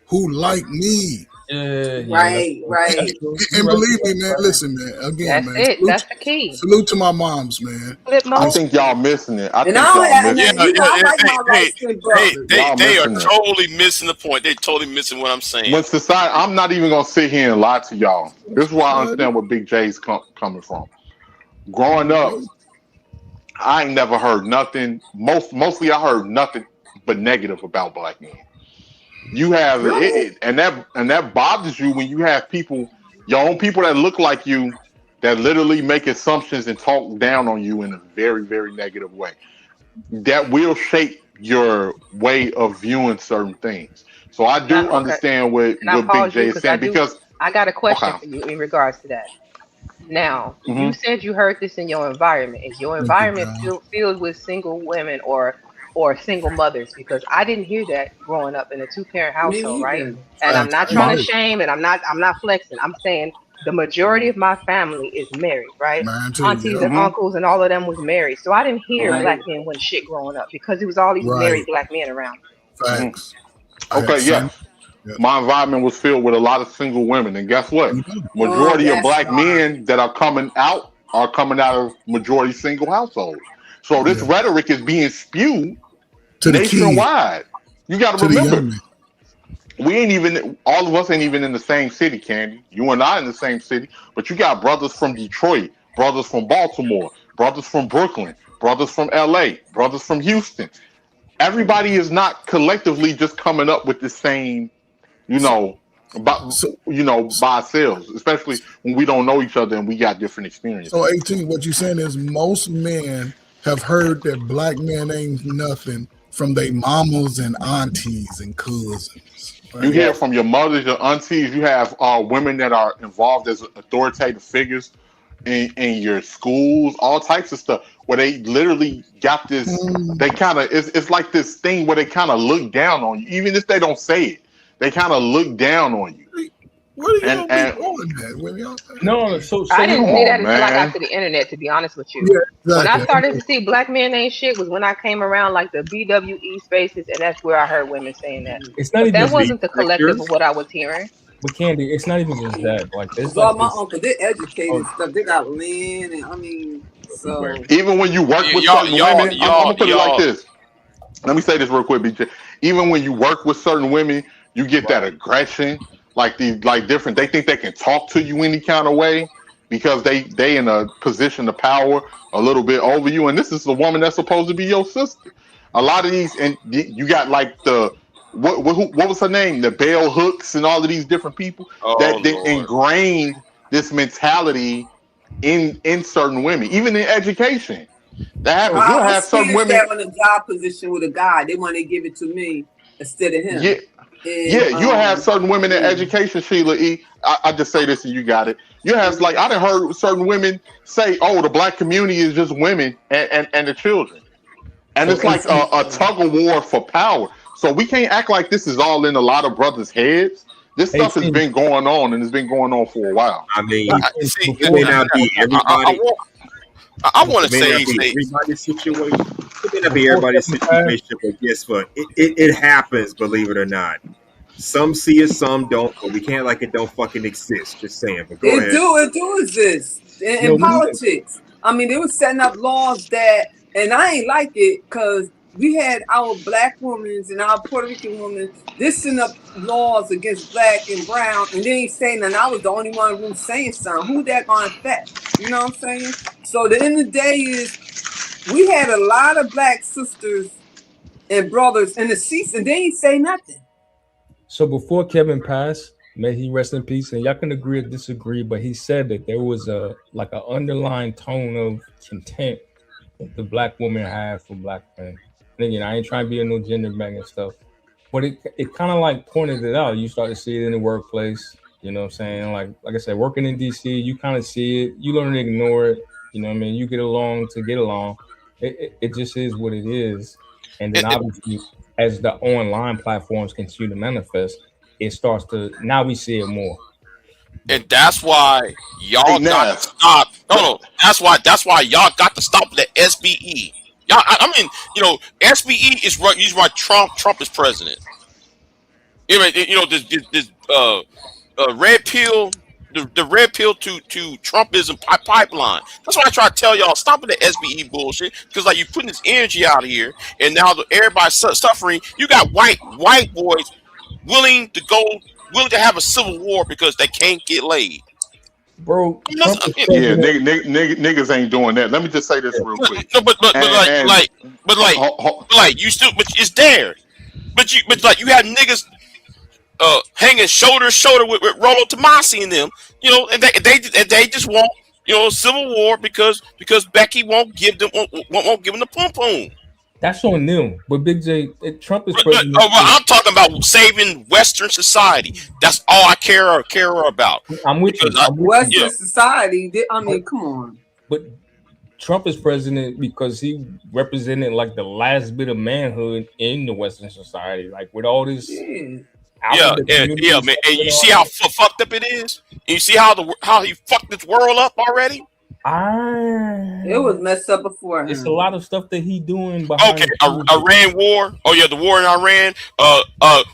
who like me. Yeah, that's Right, true. That's right. true. You And right, believe you me, right, man, you right. listen, man, again, That's man, it. That's the key. salute to my moms, man. Flip I mode. think y'all missing it. I And I think don't y'all have, and Yeah, missing it. you know, I like my light skinned brothers. they Y'all they are missing it. totally missing the point. They totally missing what I'm saying. When society, I'm not even gonna sit here and lie to y'all. This is why I Society. understand where Big J's coming from. There Growing you up, go. I ain't never heard nothing. Mostly, I heard nothing but negative about black men. You have Really? and that bothers you when you have people, your own people that look like you, that literally make assumptions and talk down on you in a very, very negative way. That will shape your way of viewing certain things. So I Now, do okay. understand Can I what Big pause you J is because I saying do? because I got a question okay. for you in regards to that. Now, Hmm. you said you heard this in your environment. Is your Thank you, environment God. filled with single women or single mothers? Because I didn't hear that growing up in a two-parent Me household, right? either. And I'm Facts. not I ain't trying My to heard. shame, and I'm not flexing. I'm saying the majority of my family is married, right? Mine too. Aunties Yep. and Hmm. uncles and all of them was married, so I didn't hear Hmm. black Right. men wasn't shit growing up because it was all these Right. married black men around. Hmm. Facts. I had Okay, the same. yes. Yep. My environment was filled with a lot of single women, and guess There what? you go. Oh, Majority of that's black why. men that are coming out of majority single households. So this Yeah. rhetoric is being spewed To the kid, nationwide. You got to to the remember, young man. we ain't even all of us ain't even in the same city, Candy. You and I in the same city, but you got brothers from Detroit, brothers from Baltimore, brothers from Brooklyn, brothers from LA, brothers from Houston. Everybody is not collectively just coming up with the same, you So, know, by so, by ourselves, especially when we don't know each other and we got different so experiences. 18, what you're saying is most men have heard that black men ain't nothing from their mamas and aunties and cousins, You right? hear Yes. from your mothers, your aunties. You have women that are involved as authoritative figures in your schools, all types of stuff. Where they literally got this. Mm, They kind of it's like this thing where they kind of look down on you, even if they don't say it. They kind of look down on you. Where do y'all And be going at? When y'all, No, so I we didn't come see on, that until I got man. to the internet. To be honest with you, yeah, when I exactly. started to see black men ain't shit was when I came around like the BWE spaces, and that's where I heard women saying that. it's not But even that just, The wasn't the collective sectors. of what I was hearing. but Candy, it's not even just that. Like there's Cause like all my this. uncles, they're educated Oh, stuff. They got land, and I mean, right. so Even when you work with Y'all, certain y'all, women, I'm y'all, gonna put it like y'all. this. Let me say this real quick, BJ. Even when you work with certain women, you get that aggression, like different. They think they can talk to you any kind of way because they in a position of power a little bit over you. And this is the woman that's supposed to be your sister. A lot of these, and you got like the what was her name? The bell hooks and all of these different people Oh that they Lord. ingrained this mentality in certain women, even in education. That So happens. You'll I have certain experienced women. that on a job position with a guy. They want to give it to me instead of Yeah, him, and yeah, you'll have certain women in yeah. education, Sheila E. I just say this and you got it. You have like I done heard certain women say, "Oh, the black community is just women and the children," and so it's like a tug of war for power. So we can't act like this is all in a lot of brothers' heads. This hey stuff has Candy, been going on and it's been going on for a while. I mean, See, it before may not be I everybody. want. I want It to may not be say. everybody's situation. It may not be before everybody's Kevin passed, situation, but guess what? It happens, believe it or not. Some see it, some don't, but we can't like it don't fucking exist. Just saying. But go ahead. It do exist in yo, listen, politics. I mean, they were setting up laws that, and I ain't like it because we had our black women and our Puerto Rican women. This setting up laws against black and brown, and they ain't saying nothing. I was the only one in the room saying something. Who that gonna affect? You know what I'm saying? So the end of the day is we had a lot of black sisters and brothers in the seats, and they ain't say nothing. so before Kevin passed, may he rest in peace. And y'all can agree or disagree, but he said that there was a like an underlying tone of contempt that the black woman had for black men. And again, I ain't trying to be a no gender banging stuff, but it kind of like pointed it out. You start to see it in the workplace. You know what I'm saying? Like I said, working in DC, you kind of see it. You learn to ignore it. You know what I mean? You get along to get along. It just is what it is. And then obviously, as the online platforms continue to manifest, it starts to now we see it more. And that's why Hey, y'all got to Nav. stop. No. That's why y'all got to stop the SBE. Y'all, I mean, SBE is right. Is why Trump is president. This red pill, the red pill to Trumpism pipeline. That's why I try to tell y'all stop with the SBE bullshit because like you putting this energy out here, and now everybody's suffering. You got white boys willing to have a civil war because they can't get laid. Bro, Trump is Yeah, president. niggas ain't doing that. Let me just say this real quick. No, but And and ho- ho- you still, but it's there. But like you have niggas hanging shoulder to shoulder with Rollo Tomasi and them, and they just want civil war because Becky won't give them the pum pum. That's on them. But Big J, Trump is But president. I'm talking about saving Western society. That's all I care about. I'm with Because you. I'm with you. Western society, I But mean, come on. but Trump is president because he represented like the last bit of manhood in the Western society, like with all this Yeah. alphabet community man. stuff And and you all see how that. fucked up it is. And you see how he fucked this world up already. It was messed up before It's a him. lot of stuff that he doing Okay, behind the scenes. Iran war. Oh yeah, the war in Iran.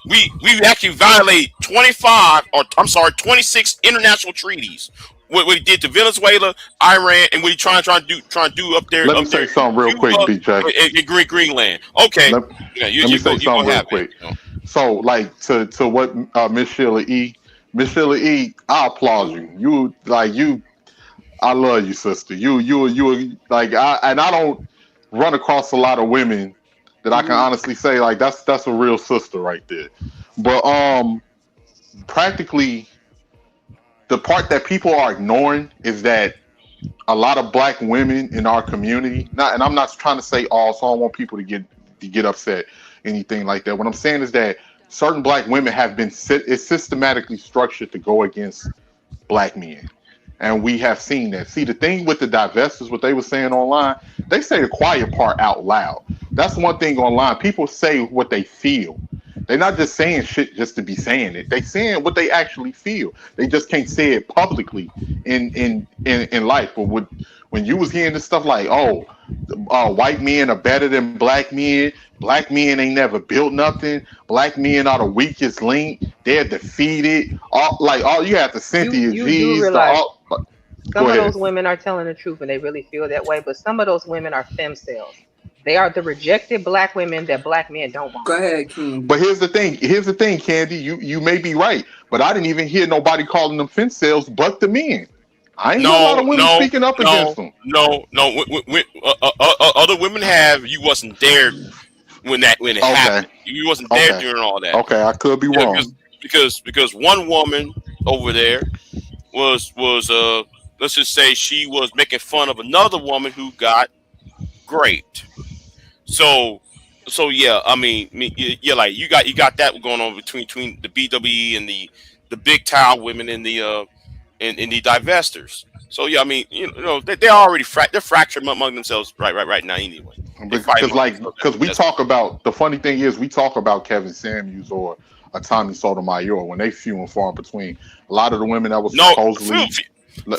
We actually violated 26 international treaties. What we did to Venezuela, Iran, and we trying to do up there let me say in something real quick, Cuba BJ. and Greenland. Okay, Let, yeah, let me say you go something real have it. quick. So, like to what Miss Sheila E, I applaud you. I love you, sister. You like I don't run across a lot of women that I can Mm-hmm. honestly say like that's a real sister right there. But practically the part that people are ignoring is that a lot of black women in our community, not and I'm not trying to say all, so I don't want people to get upset, anything like that. What I'm saying is that certain black women have been it's systematically structured to go against black men. And we have seen that. See, the thing with the divestors, what they were saying online, they say the quiet part out loud. That's one thing online. People say what they feel. They're not just saying shit just to be saying it. They saying what they actually feel. They just can't say it publicly in life. But when you was hearing this stuff like, oh, white men are better than black men ain't never built nothing, black men are the weakest link, they're defeated. All you have to Cynthia You do G's, the realize all. Go some of ahead. those women are telling the truth and they really feel that way, but some of those women are femcells. They are the rejected black women that black men don't want. Go ahead, King. But here's the thing. Here's the thing, Candy. You may be right, but I didn't even hear nobody calling them fence sales, but the men. I ain't hear a lot No, of women no, speaking up against no, them. no, no. Other women have. You wasn't there when it Okay, happened. You wasn't there okay, during all that. okay. I could be Yeah, wrong. because one woman over there was let's just say she was making fun of another woman who got raped. So yeah, yeah, like you got that going on between the BWE and the big towel women and the in the divestors. So yeah, they're already they're fractured among themselves right now anyway. They fight Because among themselves. because we That's talk about the funny thing is we talk about Kevin Samuels or a Tommy Sotomayor when they few and far between. A lot of the women that was no supposedly few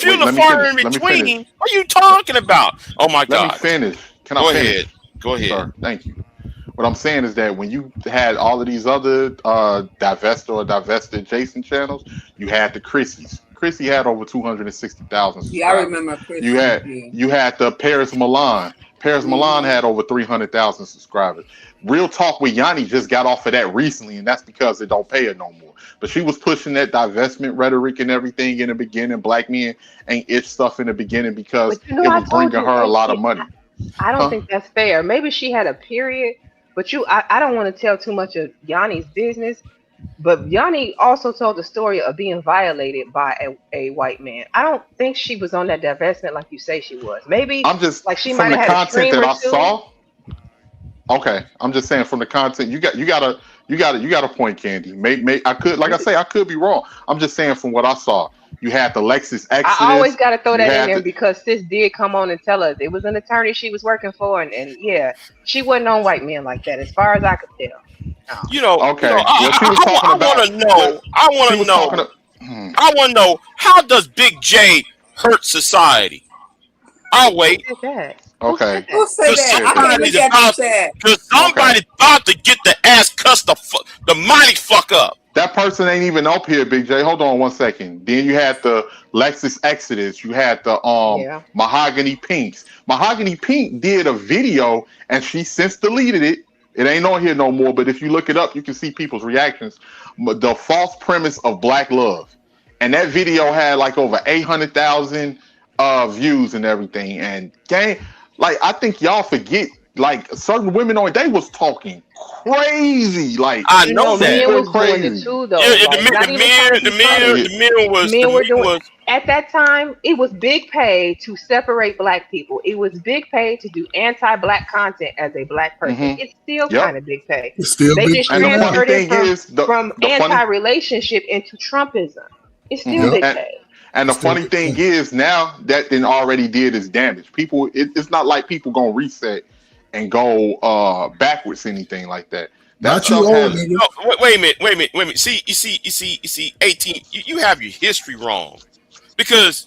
wait, and let me far finish. in Let me finish. between. What are you talking about? Oh my Let me God! finish. Can I Go ahead, finish, go ahead. sir? Thank you. What I'm saying is that when you had all of these other divested or divested Jason channels, you had the Chrissy's. Chrissy had over 260,000 Yeah, I subscribers. remember You Chrissy. had Yeah. you had the Paris Milan. Paris Milan Hmm. had over 300,000 subscribers. Real Talk with Yanni just got off of that recently, and that's because it don't pay her no more. But she was pushing that divestment rhetoric and everything in the beginning. Black men ain't itch stuff in the beginning because But you know, it I was told bringing you, her a and lot of see, money. I don't Huh? think that's fair. Maybe she had a period, but I don't want to tell too much of Yanni's business. But Yanni also told the story of being violated by a white man. I don't think she was on that divestment like you say she was. Maybe I'm just like she from might the have had a content stream that or I two. saw. Okay, I'm just saying from the content you got a point, Candy. May I could like I say I could be wrong. I'm just saying from what I saw, you had the Lexus I always Exodus. got to throw You that in had there the because sis did come on and tell us it was an attorney she was working for, and yeah, she wasn't on white men like that, as far as I could tell. No. okay. Well, she was talking I want about to what know. I want she to was talking. know. I want to know how does Big J hurt society? I'll Who wait. said that? Who said Okay, Who that? say who that? I said that? can't look at the chat. Cause Okay, somebody's about to get the ass cussed the mighty fuck up. that person ain't even up here, Big J. Hold on one second. Then you had the Lexus Exodus. You had the Yeah. Mahogany Pinks. Mahogany Pink did a video, and she since deleted it. It ain't on here no more. But if you look it up, you can see people's reactions. The false premise of black love, and that video had like over 800,000 views and everything. And gang, like I think y'all forget. Like certain women on they was talking crazy, like I You know, know that. men super was doing it crazy. too, Yeah, though. Like, not even trying to be funny. the Men men were doing was at that time. It was big pay to separate black people. It was big pay to do anti-black content as a black person. Hmm. It's still kind Yep. of big pay. It's still They big just pay And the funny now. transferred it thing is, from the funny, anti-relationship into Trumpism. It's still mhm. big pay. And the It's still funny big thing pay. is now that then already did is damage. People, it's not like people gonna reset and go backwards anything like that. That Not you stuff old has. niggas. no. Wait a minute. See, you see. 18. You have your history wrong because.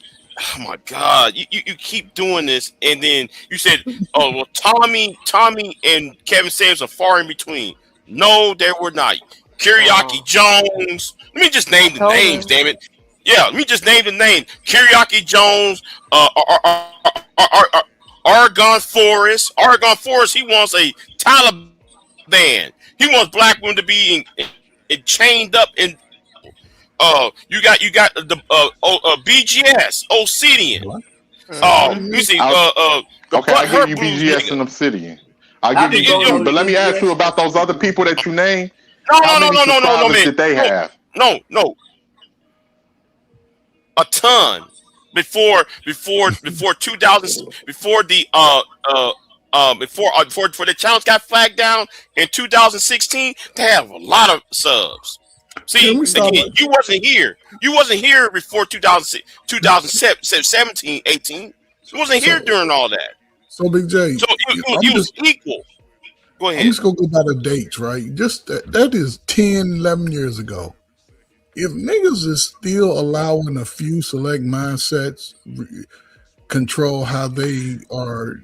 Oh my God! You keep doing this, and then you said, "Oh well, Tommy, and Kevin Samuels are far in between." No, there were not. Kiriaki No, Jones. Let me just I name the told names. her. Damn it! Yeah, let me just name the name. Kiriaki Jones, Argon Forest. Argon Forest. He wants a Taliban. He wants black women to be chained up in. You got BGS, Obsidian. What? Hmm. You see, I'll, the okay, Butt I'll give Hurt you Blues BGS nigga. and Obsidian. I'll I've give been you going BGS, over but let me ask you BGS about stuff those too. other people that you named. No, How no, no, many no, no, no, no, subscribers man. did they No, have? no, a ton before 2000 before the before the challenge got flagged down in 2016. They have a lot of subs. Can See, we stop again, it? you wasn't here. You wasn't here before 2017, 18. You wasn't here So during all that. so Big J, So it I'm was just equal. Go I'm ahead. just gonna go by the dates, right? Just that is 10, 11 years ago. If niggas is still allowing a few select mindsets control how they are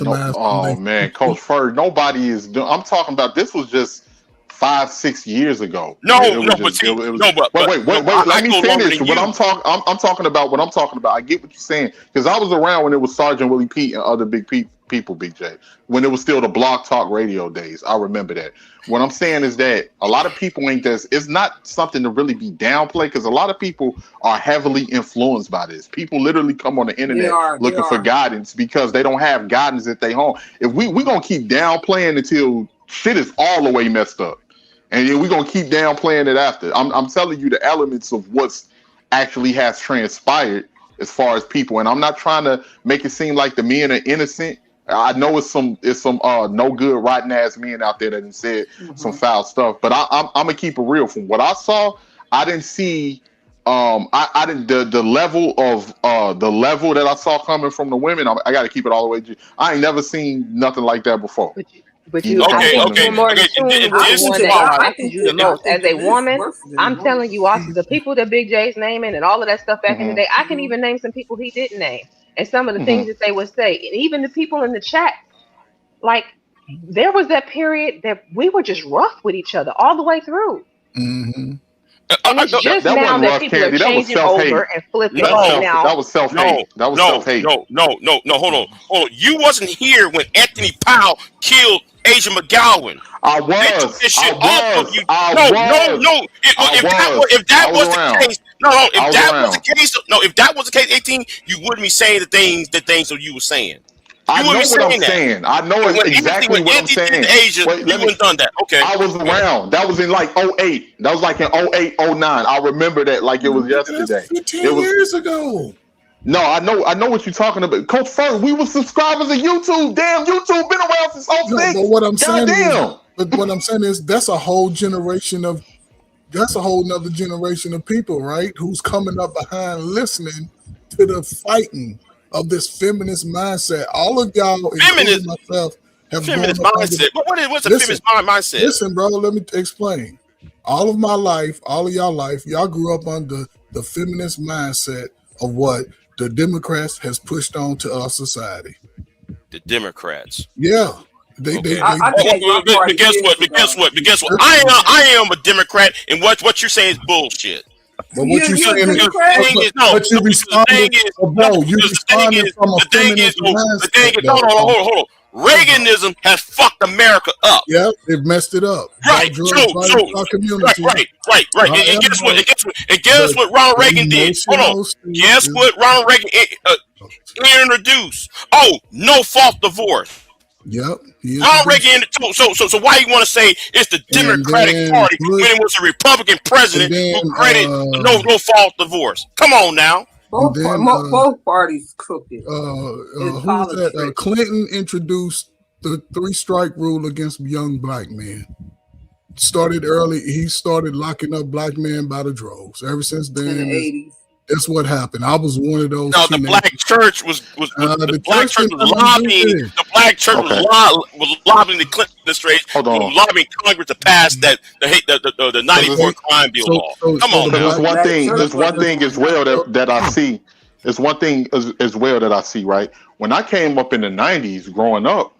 No, maximizing oh their man, Coach Ferg, nobody is doing. I'm talking about this was just 5, 6 years ago. No, It no, was but just it, see, was. no, Wait, but wait, no, wait, wait. I Let me go longer finish. than you. I'm talking about what I'm talking about. I get what you're saying because I was around when it was Sergeant Willie Pete and other big people, Big J. When it was still the Blog Talk Radio days. I remember that. What I'm saying is that a lot of people ain't this. It's not something to really be downplayed because a lot of people are heavily influenced by this. People literally come on the They internet are. They looking for are. guidance because they don't have guidance at their home. If we gonna keep downplaying until shit is all the way messed up, and then we're gonna keep downplaying it after. I'm telling you the elements of what's actually has transpired as far as people, and I'm not trying to make it seem like the men are innocent. I know it's some no good rotten ass men out there that have said some Mm-hmm. foul stuff, but I'm gonna keep it real. From what I saw, I didn't see I didn't the level of the level that I saw coming from the women. I got to keep it all the way. I ain't never seen nothing like that before. But Even I coming Okay, think from you the okay, were women. more in okay. tune with I the think one This is it. that why. I impacted think you the it. I most. As think a it is woman, worse than I'm telling most. you, also the people that Big J's naming and all of that stuff back in the Hmm. day, I can even name some people he didn't name, and some of the Hmm. things that they would say, and even the people in the chat. Like there was that period that we were just rough with each other all the way through. Mm-hmm. And it's No, just That now wasn't that rough, people are Candy. That was changing self over hate. and flipping. And now, That was self no, hate. That was no, self hate. no, no, no, no. Hold on, hold on. You wasn't here when Anthony Powell killed Asia McGowan. I They took was. this I shit off of was. you. I No, no, was. no. I If was. that I was was the around. case, no, no. I If was that was the around. case, no. If that was the case, 18, you wouldn't be saying the things that you were saying. I You wouldn't know be what I'm saying that. saying. I know When exactly when what I'm Anthony did saying. to Asia, Wait, you let me. wouldn't done that. Okay, I was go ahead. around. That was in like '08. That was like in '08, '09. I remember that like it was Nigga, that's yesterday. It 15 was years ago. no, I know what you're talking about. Coach Ferg, we were subscribers of YouTube. Damn, YouTube been around since No, but '06. what I'm saying is, Goddamn. that's a whole generation of that's a whole nother generation of people, right? Who's coming up behind listening to the fighting of this feminist mindset. All of y'all, including Feminist, myself, have grown feminist up under mindset. the What's a listen, feminist mindset? listen, bro, let me explain. All of my life, all of y'all life, y'all grew up under the feminist mindset of what the Democrats has pushed on to our society. The Democrats. Yeah. They they Okay. they, I they changed my But party guess years what? But guess ago. what? But guess what? listen, I am a Democrat, and what you're saying is bullshit. but what you You're a saying is, Because the Democrat? thing is no, but you no. Because the responded, thing is but no. bro, you Because responded from a the thing is feminist no. The thing mindset, is though. hold on. Reaganism has fucked America up. Yeah, it messed it up. Right. Brought drugs right into our community. And guess what? However, And guess the what Ronald Reagan did? Hold on. emotional state Guess is what Ronald Reagan introduced? Oh, no fault divorce. yep. He Ronald introduced, Reagan. So why you want to say it's the and Democratic then Party Bush, when it was a Republican and president then who created no fault divorce? Come on now. and Both then both parties crooked. It's who was that? politics. Clinton introduced the 3-strike rule against young black men. Started early. He started locking up black men by the droves. Ever since In the then, '80s. that's what happened. I was one of those No, the teenagers. black church was the The black church church didn't was have nothing to do lobbying. with it. The black church Okay. was lobbying the Clinton administration, Hold on. lobbying Congress to pass that the '94 Okay, crime bill so law. so Come so on the Because now. there's black one Black thing. church There's one wasn't thing doing as well nothing. that I see. There's one thing as well that I see. Right when I came up in the '90s, growing up,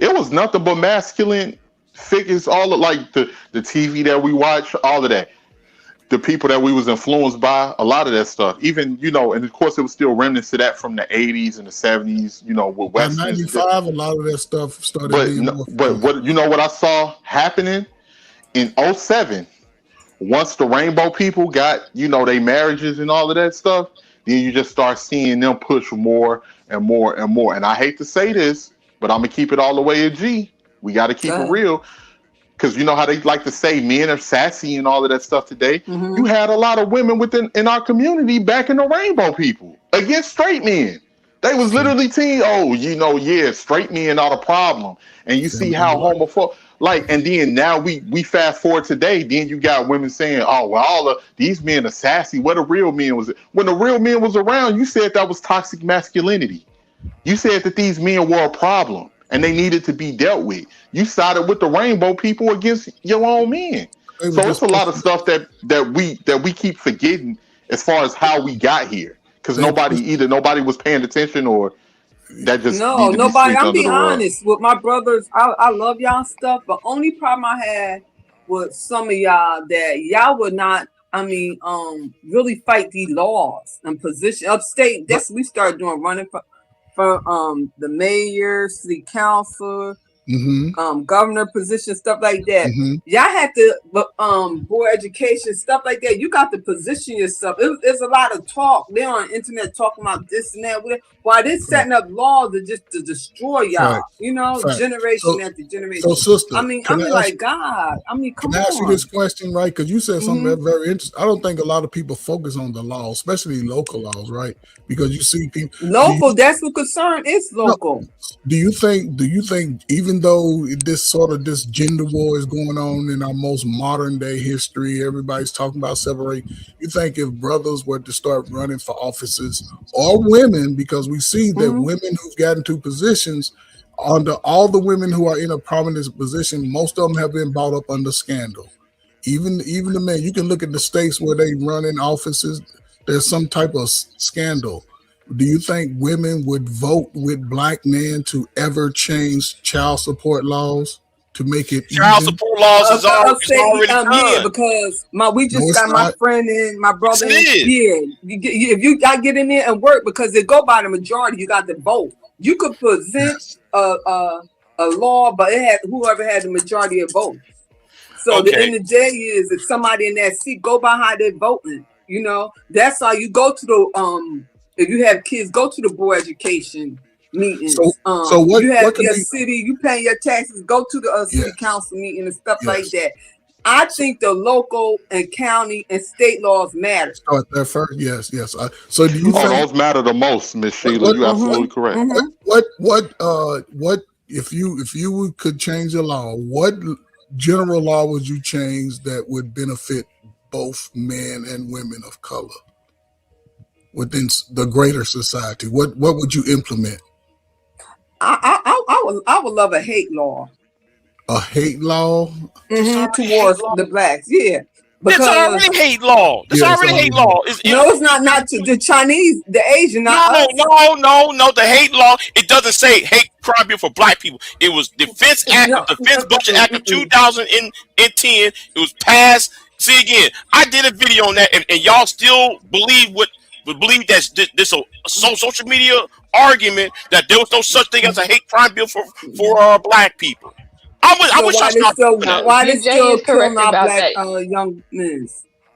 it was nothing but masculine figures. All of like the TV that we watch, all of that. The people that we was influenced by, a lot of that stuff. Even and of course it was still remnants of that from the '80s and the '70s. With by westerns. '95, a lot of that stuff started But being more but feminine. what I saw happening in '07. Once the rainbow people got they marriages and all of that stuff, then you just start seeing them push more and more and more. And I hate to say this, but I'm gonna keep it all the way a G. We got to keep it real because you know how they like to say men are sassy and all of that stuff today. You Mm-hmm. had a lot of women within in our community backing the rainbow people against straight men. They was literally team. Oh, yeah, straight men are the problem. And you see Feminine how right. homophobic. Like, and then now we fast forward today. Then you got women saying, "Oh, well, all of these men are sassy." What the real men was when the real men was around? You said that was toxic masculinity. You said that these men were a problem. and they needed to be dealt with. You sided with the rainbow people against your own men. So it's a lot of stuff that we keep forgetting as far as how we got here, because nobody was paying attention, or that just No, need to be nobody. swept I'm under being the rug. honest with my brothers. I love y'all stuff, but only problem I had with some of y'all that y'all would not. I mean, really fight these laws and position upstate. That's what we started doing, running for the mayor, city council, governor position, stuff like that. Y'all had to board education, stuff like that. You got to position yourself. There's a lot of talk. They're on the internet talking about this and that. Why they're setting up laws to destroy y'all, generation after generation. So, sister, I mean, like, God, I mean, come can I ask you on. this question, right? Because you said something that's very interesting. I don't think a lot of people focus on the law, especially local laws, right? Because you see people local. That's what concern is local. Do you think even though this gender war is going on in our most modern day history, everybody's talking about separate, you think if brothers were to start running for offices, or women, because we see that women who've gotten to positions, under all the women who are in a prominent position, most of them have been brought up under scandal. Even the men, you can look at the states where they run in offices, there's some type of scandal. Do you think women would vote with black men to ever change child support laws to make it child even? support laws is already done? Yeah, because my friend and my brother. Yes, if you got to get in there and work, because they go by the majority, you got to vote. You could present a law, but it had whoever had the majority of votes. So the end of the day is if somebody in that seat go by how they're voting. That's how you go to the if you have kids, go to the board education meetings. So what? You have what your city, you paying your taxes, go to the city council meeting and stuff like that. I think the local and county and state laws matter. Start there first. Yes. So do you think those matter the most, Miss Sheila? You're absolutely correct. What if you could change the law? What general law would you change that would benefit both men and women of color within the greater society? What would you implement? I would love a hate law. A hate law towards the blacks, yeah. It's already hate law. It's already hate law. It's not to the Chinese, the Asian. No. The hate law. It doesn't say hate crime bill for black people. It was Defense Budget Act of 2010. It was passed. See again. I did a video on that, and y'all still believe that this a social media argument that there was no such thing as a hate crime bill for black people. I wish I stopped. Why they still killing our black young men?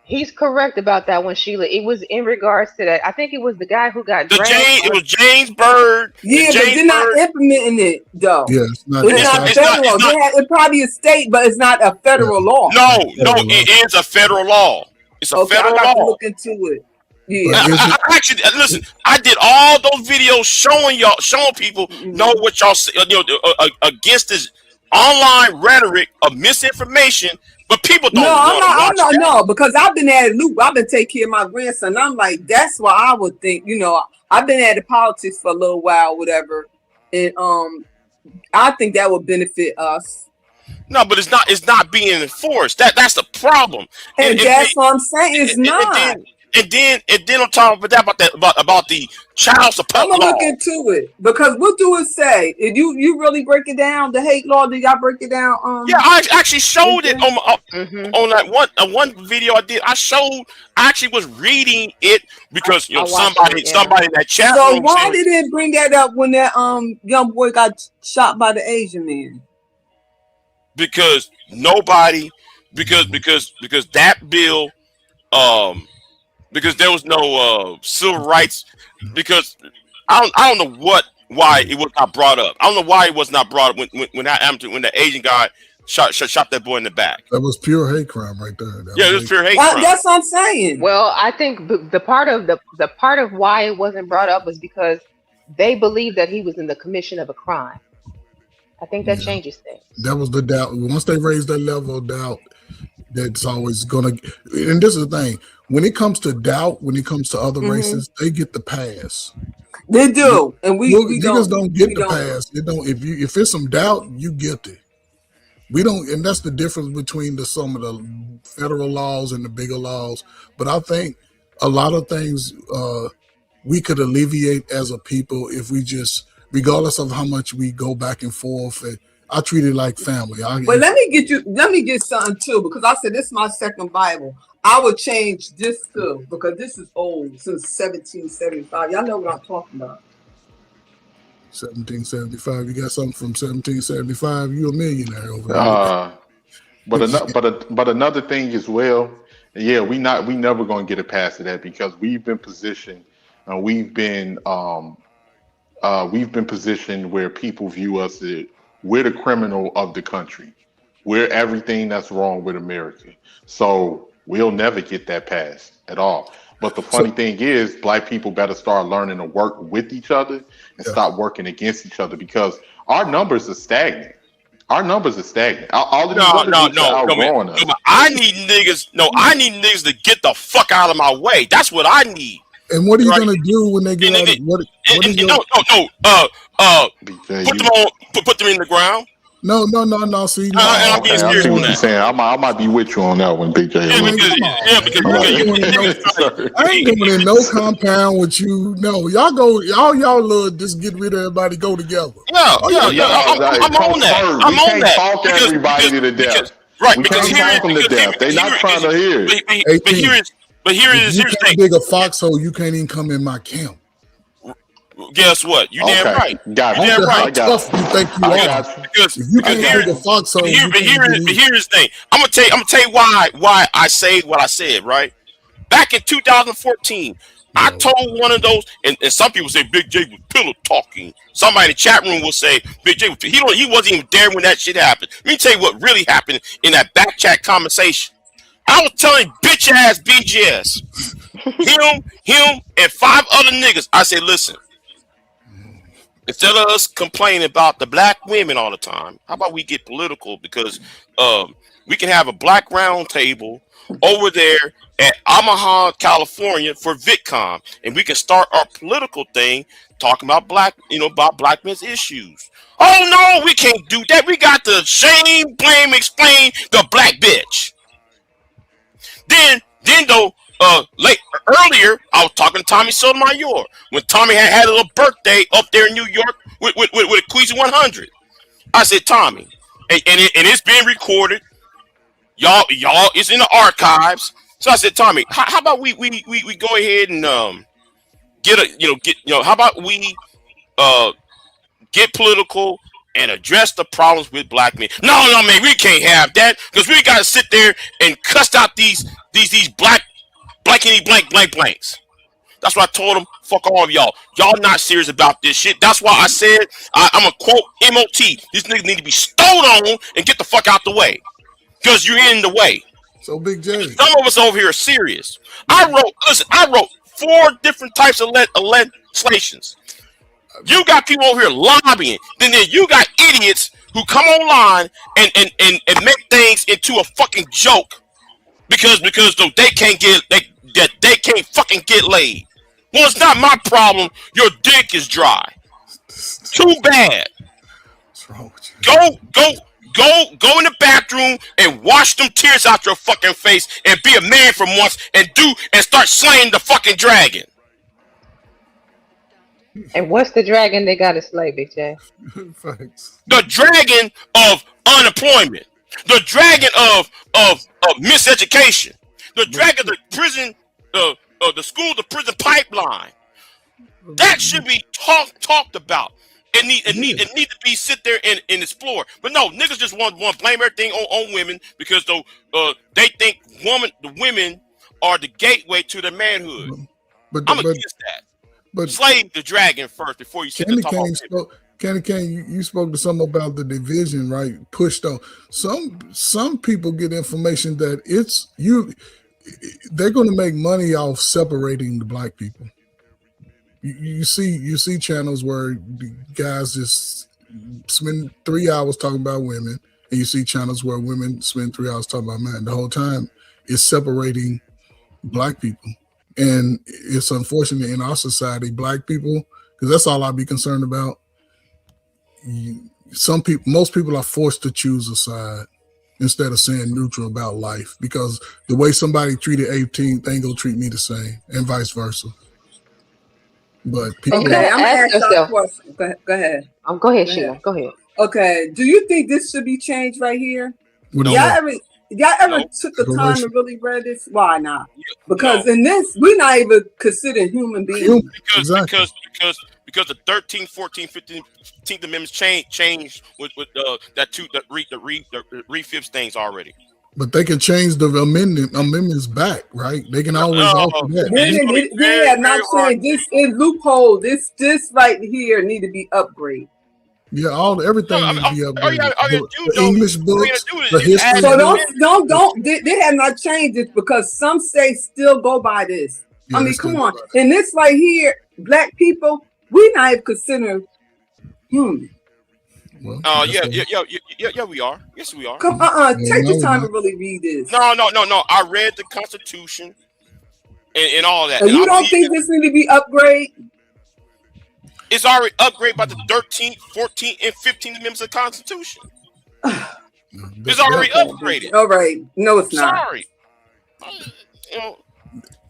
He's correct about that one, Sheila. It was in regards to that. I think it was the guy who got dragged. It was James Bird. Yeah, but they're not implementing it though. Yeah, it's not federal. It's probably a state, but it's not a federal law. No, it is a federal law. It's a federal law. To look into it. Yeah. I actually listen. I did all those videos showing people know what y'all say, against this online rhetoric of misinformation, but people don't. No, because I've been at it, Luke. I've been taking care of my grandson. I'm like, that's why I would think. I've been at the politics for a little while, whatever, and I think that would benefit us. No, but it's not being enforced. That's the problem. And that's what I'm saying. It's not. And then on top of that about the child support law. I'm gonna look into it, because what do it say? If you really break it down, the hate law, did y'all break it down? Yeah, I actually showed it on that one video I did. I actually was reading it because somebody in that chat room. So why did it bring that up when that young boy got shot by the Asian man? Because because that bill because there was no civil rights, because I don't know why it was not brought up. I don't know why it was not brought up when the Asian guy shot that boy in the back. That was pure hate crime right there. It was pure hate crime. That's what I'm saying. Well, I think the part of why it wasn't brought up was because they believed that he was in the commission of a crime. I think that changes things. That was the doubt. Once they raised that level of doubt, that's always gonna. And this is the thing: when it comes to doubt, when it comes to other races, they get the pass. They do, and we niggas don't get we the don't. pass. They don't. If it's some doubt, you guilty. We don't, and that's the difference between some of the federal laws and the bigger laws. But I think a lot of things we could alleviate as a people if we just, regardless of how much we go back and forth. I treat it like family. But let me get something too, because I said this is my second Bible. I would change this too, because this is old, since 1775. Y'all know what I'm talking about. 1775. You got something from 1775? You a millionaire over there. But another thing as well, yeah, we never gonna get it past that because we've been positioned, and we've been positioned where people view us as we're the criminal of the country. We're everything that's wrong with America. So we'll never get that passed at all. But the funny thing is, black people better start learning to work with each other and stop working against each other because our numbers are stagnant. All of these other groups are outgrowing us. I need niggas to get the fuck out of my way. That's what I need. And what are you gonna do when they get out of what is your put them in the ground. No. See, I see what you're saying. I might be with you on that one, Big J. I ain't going in no compound with you. No, y'all little just get rid of everybody, go together. I'm on that. We can't talk everybody to death. Right, we can't talk them to death. They're not trying to hear it. But here is you can't dig a foxhole, you can't even come in my camp. Guess what? You damn right. Got you. Damn right. How tough you think you are? Because if you can't dig a foxhole, but here's the thing. I'm gonna tell you why I say what I said. Right back in 2014, I told one of those, and some people say Big J was pillow talking. Somebody in the chat room will say Big J he wasn't even there when that shit happened. Let me tell you what really happened in that back chat conversation. I was telling bitch ass BGS, him, and 5 other niggas. I said, listen. Instead of us complaining about the black women all the time, how about we get political? Because we can have a black round table over there at Omaha, California for VidCon, and we can start our political thing talking about black men's issues. Oh no, we can't do that. We got to shame, blame, explain the black bitch. Then though. Earlier, I was talking to Tommy Sotomayor when Tommy had a little birthday up there in New York with a Queasy 100. I said, Tommy, and it's being recorded. Y'all, it's in the archives. So I said, Tommy, how about we go ahead and how about we get political and address the problems with black men? No, man, we can't have that because we got to sit there and cuss out these blankety blanks. That's what I told them. Fuck all of y'all. Y'all not serious about this shit. That's why I said I'm gonna quote MOT. These niggas need to be stowed on and get the fuck out the way. Because you're in the way. So Big J. Some of us over here are serious. I wrote 4 different types of legislations. You got people over here lobbying. Then you got idiots who come online and make things into a fucking joke because they can't fucking get laid. Well, it's not my problem. Your dick is dry. Too bad. What's wrong with you? Go in the bathroom and wash them tears out your fucking face and be a man for once and start slaying the fucking dragon. And what's the dragon they gotta slay, Big J? The dragon of unemployment. The dragon of miseducation. The dragon of the prison, the school to prison pipeline. That should be talked about. It need to be sit there and explore. But no, niggas just want to blame everything on women because they think the women are the gateway to their manhood. I'm against that. But slay the dragon first before you sit and talk about Candy Cane, you spoke to something about the division, right? Pushed on. Some people get information that they're going to make money off separating the black people. You see channels where the guys just spend 3 hours talking about women, and you see channels where women spend 3 hours talking about men. The whole time it's separating black people. And it's unfortunate in our society, black people, because that's all I'd be concerned about. Most people are forced to choose a side instead of saying neutral about life, because the way somebody treated 18, they ain't gonna treat me the same, and vice versa. But people, And you gotta I'm gonna ask ask y'all a yourself. question. Go ahead. Go ahead, Go ahead. Sheila. Go ahead. Okay. Do you think this should be changed right here? what is Y'all that? ever No. took the time to Separation. really read this? Why not? Because No. in this, we're not even considered human beings. Because the 13th, 14th, 15th amendments changed with the re-fifth things already. But they can change the amendments back, right? They can always alter that. They have not changed. This is loophole. This right here need to be upgraded. Yeah, everything needs to be upgraded. The All English books, the history So books. don't. They have not changed this because some states still go by this. Yeah, I mean, they still come go on. by that. And this right here, black people, we not even considered human. Well, yeah, we are. Yes, we are. Come, take the time to really read this. No. I read the Constitution and all that. And you don't think this need to be upgraded? It's already upgraded by the 13th, 14th, and 15th amendments of the Constitution. It's already upgraded. All right. No, it's not. Sorry.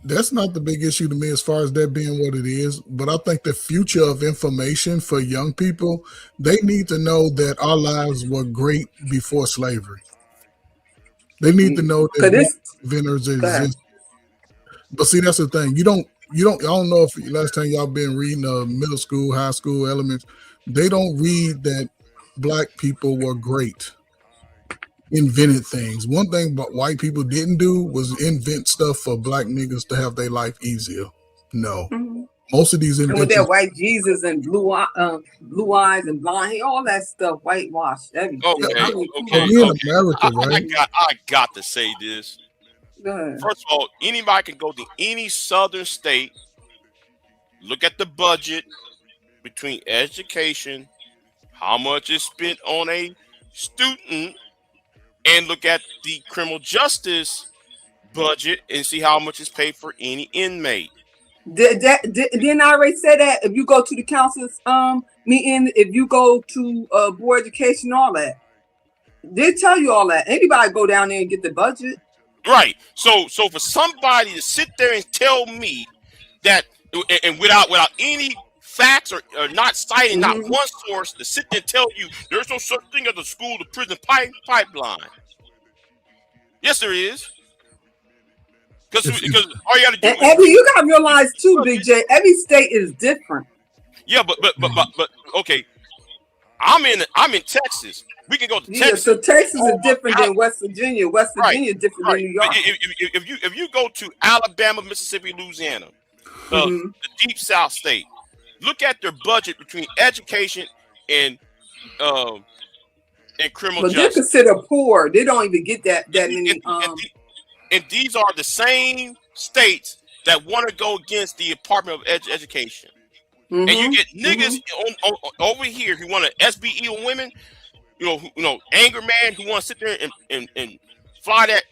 That's not the big issue to me as far as that being what it is. But I think the future of information for young people, they need to know that our lives were great before slavery. They need to know that black inventors exist. But see, that's the thing. I don't know if last time y'all been reading middle school, high school, elements. They don't read that black people were great, invented things. One thing but white people didn't do was invent stuff for black niggas to have their life easier. No. Most of these And with inventions. that white Jesus and blue eyes and blonde hair, all that stuff, whitewashed, everything. Okay. We in America, right? I got to say this. First of all, anybody can go to any southern state, look at the budget between education, how much is spent on a student, and look at the criminal justice budget and see how much is paid for any inmate. Didn't I already say that? If you go to the council's meeting, if you go to board education, all that, they tell you all that. Anybody go down there and get the budget. Right. So for somebody to sit there and tell me that, and without any facts or not citing not one source, to sit there and tell you there's no such thing as a school to prison pipeline. Yes, there is. Because all you got to do. And Eddie, you got to realize too, Big J. Every state is different. Yeah, but okay. I'm in Texas. We can go to Texas. So Texas is different than West Virginia. West Virginia is different than New York. If you go to Alabama, Mississippi, Louisiana, the deep South state, look at their budget between education and criminal but justice. they're considered poor. They don't even get that many. And these are the same states that want to go against the Department of Education. And you get niggas over here who want to SBE on women, you know, anger man who want to sit there and fly that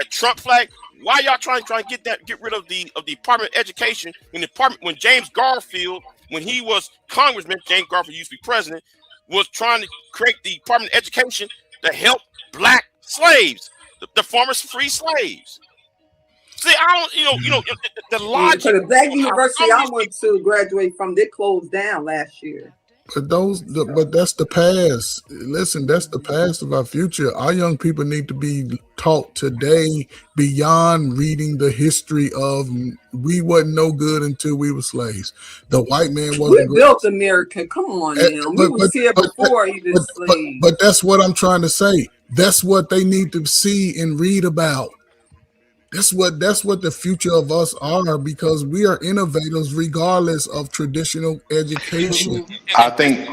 Trump flag. Why y'all trying to get rid of the Department of Education when James Garfield, when he was congressman, James Garfield used to be president, was trying to create the Department of Education to help black slaves, the former free slaves. See, I don't, the logic. For the black university I went to graduate from, they closed down last year. But that's the past. Listen, that's the past of our future. Our young people need to be taught today beyond reading the history of we wasn't no good until we were slaves. The white man wasn't. We built America. Come on now. We was here before even slaves. But that's what I'm trying to say. That's what they need to see and read about. That's what the future of us are, because we are innovators regardless of traditional education. I think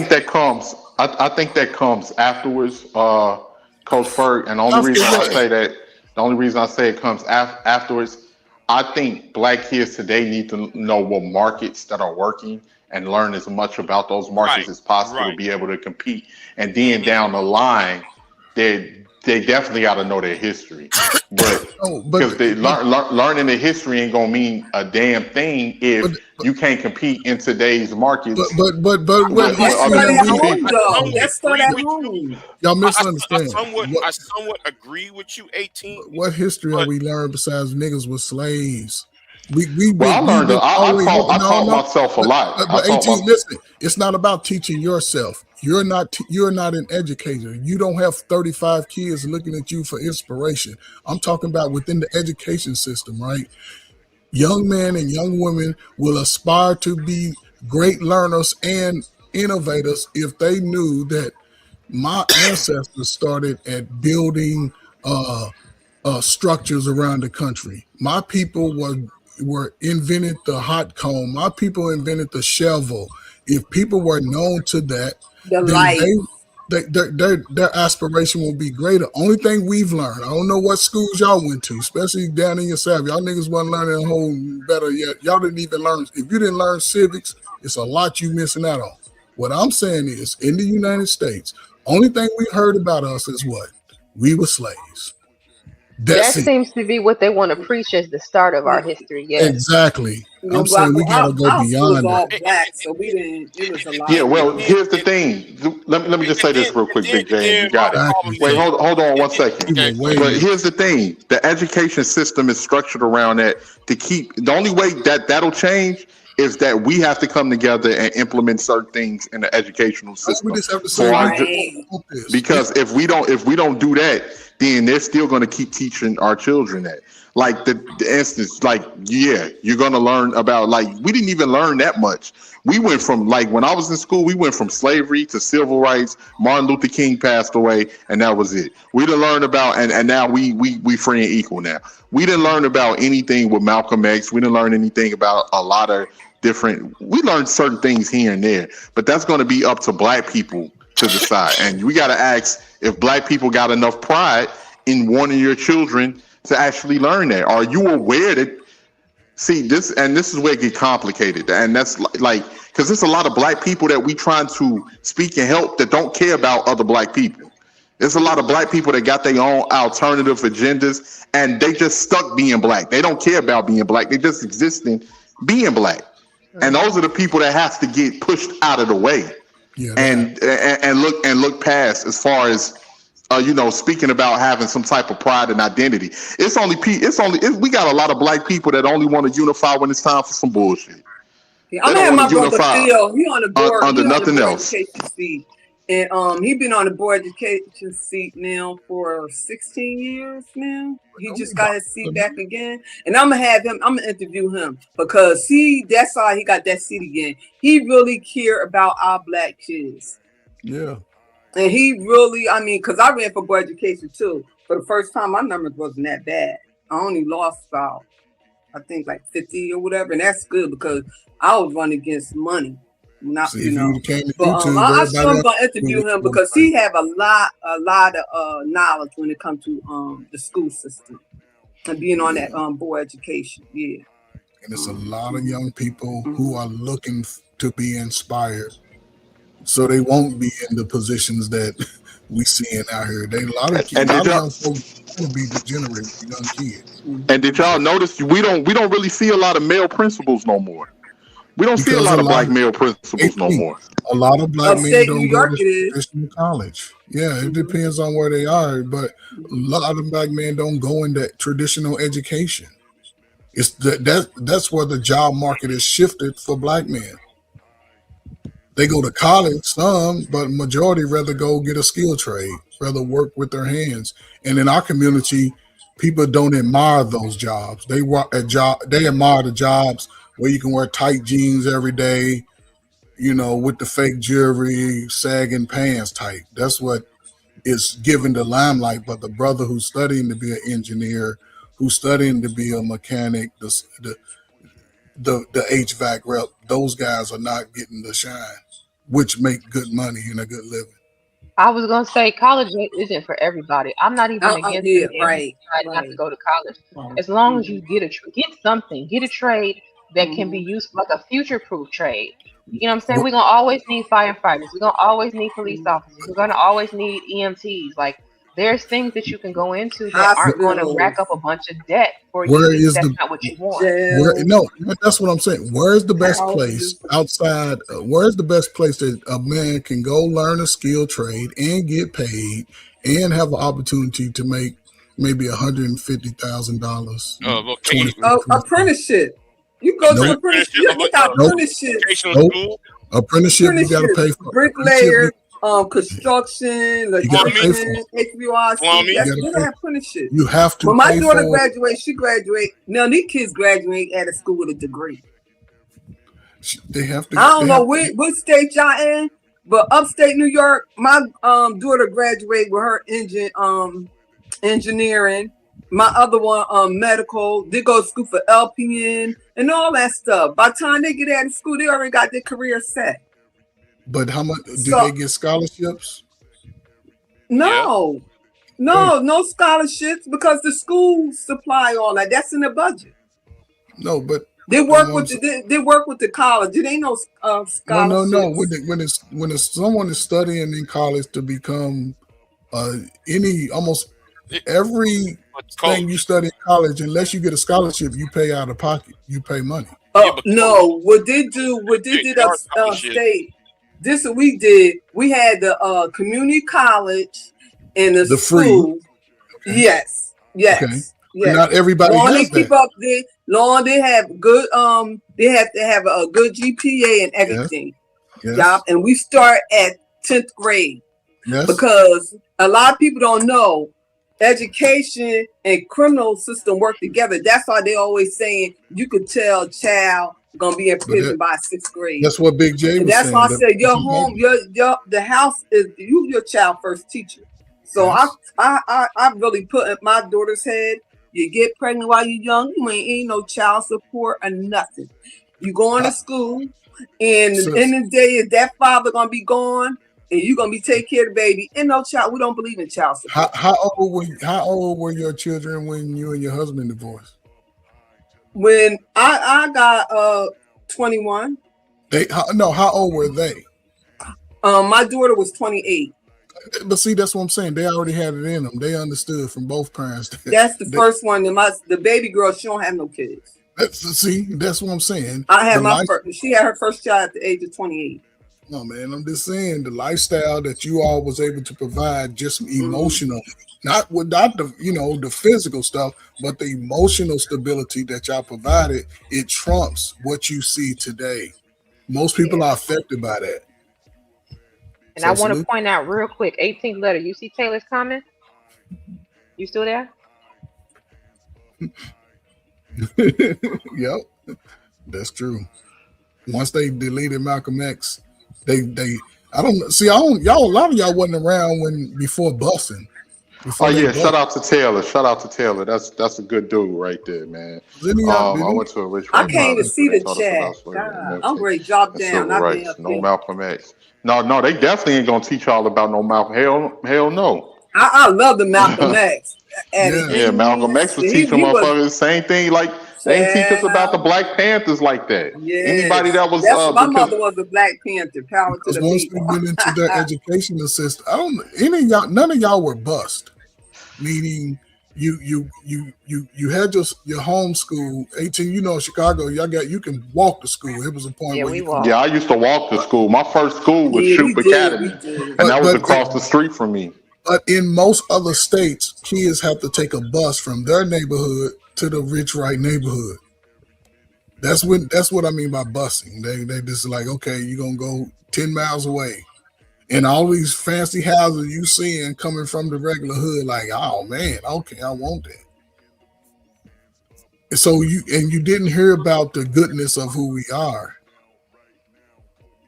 that comes afterwards, Coach Ferg. And the only reason I say it comes afterwards, I think black kids today need to know what markets that are working and learn as much about those markets as possible to be able to compete. And then down the line, they definitely got to know their history, but Oh, because learning the history ain't gonna mean a damn thing but if you can't compete in today's markets what with That history other start have at people's we? home, people. though. somewhat That start agree at with you. home. Y'all I misunderstand. somewhat agree with you, 18. What history have But we learned besides niggas with slaves? Well, We've been always I no, taught no. myself a lot. I But taught 18, my listen, it's not about teaching yourself. You're not an educator. You don't have 35 kids looking at you for inspiration. I'm talking about within the education system, right? Young men and young women will aspire to be great learners and innovators if they knew that my ancestors started at building structures around the country. My people were invented the hot comb. My people invented the shovel. If people were known to that, The then light. their aspiration will be greater. Only thing we've learned, I don't know what schools y'all went to, especially down in your South. Y'all niggas wasn't learning a whole better yet. Y'all didn't even learn. If you didn't learn civics, it's a lot you missing out on. What I'm saying is, in the United States, only thing we heard about us is what? We were slaves. That's That it. seems to be what they want to preach as the start of our history. Yes. Exactly. Yeah, I'm saying we well, got to go our school was beyond that. all black, so we didn't. It was a Yeah, lot. well, then, here's the thing. Let me just say this real quick, Big J, and then you my got it. Exactly. problem Wait, is, hold on one and second. We were okay, go way ahead. But more. here's the thing: the education system is structured around that to keep. The only way that that'll change is that we have to come together and implement certain things in the educational We system just have to say for we our. Right. want this. Yeah. Because if we don't do that, then they're still going to keep teaching our children that. Like the instance, like yeah, you're going to learn about like we didn't even learn that much. We went from like when I was in school, we went from slavery to civil rights. Martin Luther King passed away, and that was it. We didn't learn about and now we free and equal now. We didn't learn about anything with Malcolm X. We didn't learn anything about a lot of different. We learned certain things here and there, but that's going to be up to black people to decide. And we got to ask if black people got enough pride in wanting your children to actually learn that. Are you aware that? See this, and this is where it get complicated, and that's like because there's a lot of black people that we trying to speak and help that don't care about other black people. There's a lot of black people that got their own alternative agendas, and they just stuck being black. They don't care about being black. They just existing being black, and those are the people that have to get pushed out of the way Yeah, and look past as far as speaking about having some type of pride and identity. We got a lot of black people that only want to unify when it's time for some bullshit. Yeah, They I'm don't gonna have want to my brother unify Phil. He on the board. under He on the nothing board else. education seat, and he been on the board education seat now for 16 years now. He just got his seat back again, and I'm gonna have him. I'm gonna interview him because that's how he got that seat again. He really care about our black kids. yeah. And he really, I mean, because I ran for board education too. For the first time, my numbers wasn't that bad. I only lost about, I think, like 50 or whatever. And that's good because I was running against money. Not, See, if you came to But YouTube, I sure everybody I'm else going to would interview him would because fight. he have a lot of knowledge when it comes to the school system and being on that board education. Yeah. And it's a lot of young people who are looking to be inspired, so they won't be in the positions that we seeing out here. A And did lot of y'all young folks want to be degenerate young kids and did y'all notice we don't really see a lot of male principals no more. We don't see a because lot of black male principals no 18, more. a lot of black men Upstate New don't go York to it is. traditional college. Yeah, it depends on where they are, but a lot of black men don't go into traditional education. It's that's where the job market is shifted for black men. They go to college, some, but majority rather go get a skill trade, rather work with their hands. And in our community, people don't admire those jobs. They admire the jobs where you can wear tight jeans every day, with the fake jewelry, sagging pants type. That's what is given the limelight. But the brother who's studying to be an engineer, who's studying to be a mechanic, the HVAC rep, those guys are not getting the shine, which make good money and a good living. I was gonna say college isn't for everybody. I'm not even against Yeah, them if you right, decide not to right. go to college, as long as you get something, get a trade that can be used like a future proof trade. You know what I'm saying? What, We're gonna always need firefighters. We're gonna always need police officers. We're gonna always need EMTs. Like There's things that you can go into that aren't going to Hospitals, rack up a bunch of debt for you Where if is that's the not what you want. where? jails, No, that's what I'm saying. Where's the best place houses. outside? Where's the best place that a man can go learn a skill trade and get paid and have an opportunity to make maybe $150,000, 20, Vocation, Apprenticeship. You go to Nope, apprenticeship. apprenticeship of They got nope, apprenticeship. vocational nope. school, Apprenticeship, you got to Apprenticeship, pay for. Apprenticeship, bricklayer, construction, you got to plumbing, pay for. electrician, HVAC. plumbing. That's You got they to pay. got apprenticeship. You have to When my pay daughter for. graduates, she graduate. Now these kids graduate out of school with a degree. They have to. I don't They know have to. what state y'all in, but upstate New York, my daughter graduated with her engineering. My other one medical. They go to school for LPN and all that stuff. By the time they get out of school, they already got their career set. But how much do So they get scholarships? Yeah. no, Wait, no scholarships because the schools supply all that. That's in the budget. no, but They you know work what I'm with saying? they work with the college. It ain't no No. scholarships. When someone is studying in college to become almost It, every but thing you coach, study in college, unless you get a scholarship, you pay out of pocket. You pay money. yeah, Oh but coach, no! What they did there are scholarships. upstate? This what we did. We had the community college and the The free, school. okay, Yes, okay, yes, but yes. not everybody Long they has keep that. up the long they have good they have to have a good GPA and Yes, everything. Yup. yes, And we start at 10th grade yes. because a lot of people don't know education and criminal system work together. That's why they always saying you could tell a child gonna be in But prison by 6th grade. that's what Big J And was that's why saying. I said your home, the house is you your child first teacher. So Yes. I really put in my daughter's head, you get pregnant while you're young, you ain't no child support or nothing. You going to How, school, and at so, the end of the day, is that father gonna be gone and you're gonna be taking care of the baby. And no child, we don't believe in child support. how old were your children when you and your husband divorced? When I got 21, How old were they? my daughter was 28. But see, that's what I'm saying. They already had it in them. They understood from both parents. That's the first one. And the baby girl, she don't have no kids. That's what I'm saying. I had The my life, first. She had her first child at the age of 28. no man, I'm just saying the lifestyle that you all was able to provide, just emotionally, not without the physical stuff, but the emotional stability that y'all provided. It trumps what you see today. Most people Yeah. are affected by that. And I So want to salute. point out real quick, 18th letter. You see Taylor's comment? You still there? Yep, that's true. Once they deleted Malcolm X, they I don't see. I don't y'all. A lot of y'all wasn't around before busing. Oh Before they yeah, bust. shout out to Taylor. Shout out to Taylor. That's a good dude right there, man. Was any of y'all did I any, went to a I Richmond can't even private school. see They the taught us chat. about slavery and God, I'm everything ready to drop and down. civil I've been rights. up No here. Malcolm X. No, they definitely ain't gonna teach y'all about no Malcolm. Hell no. I love the Malcolm X. And yeah. Yeah, Malcolm X was teaching he was motherfuckers the same thing. Like they didn't teach us about the child. Black Panthers like that. Anybody Yes. that was That's my because mother was a Black Panther. Power to Because the once we people. went into the educational system, I don't. Any of y'all, none of y'all were bust. Meaning, you had your home school. 18, Chicago. You can walk to school. It was a point Yeah, where we you can yeah, walk. walk. I used to walk to school. My first school was Yeah, we Shoup did. We Academy, did. and But that was but across the street from me. but in most other states, kids have to take a bus from their neighborhood to the rich right neighborhood. That's what I mean by busing. They just like, okay, you're gonna go 10 miles away. And all these fancy houses you seeing coming from the regular hood, like, oh man, okay, I want that. So you didn't hear about the goodness of who we are,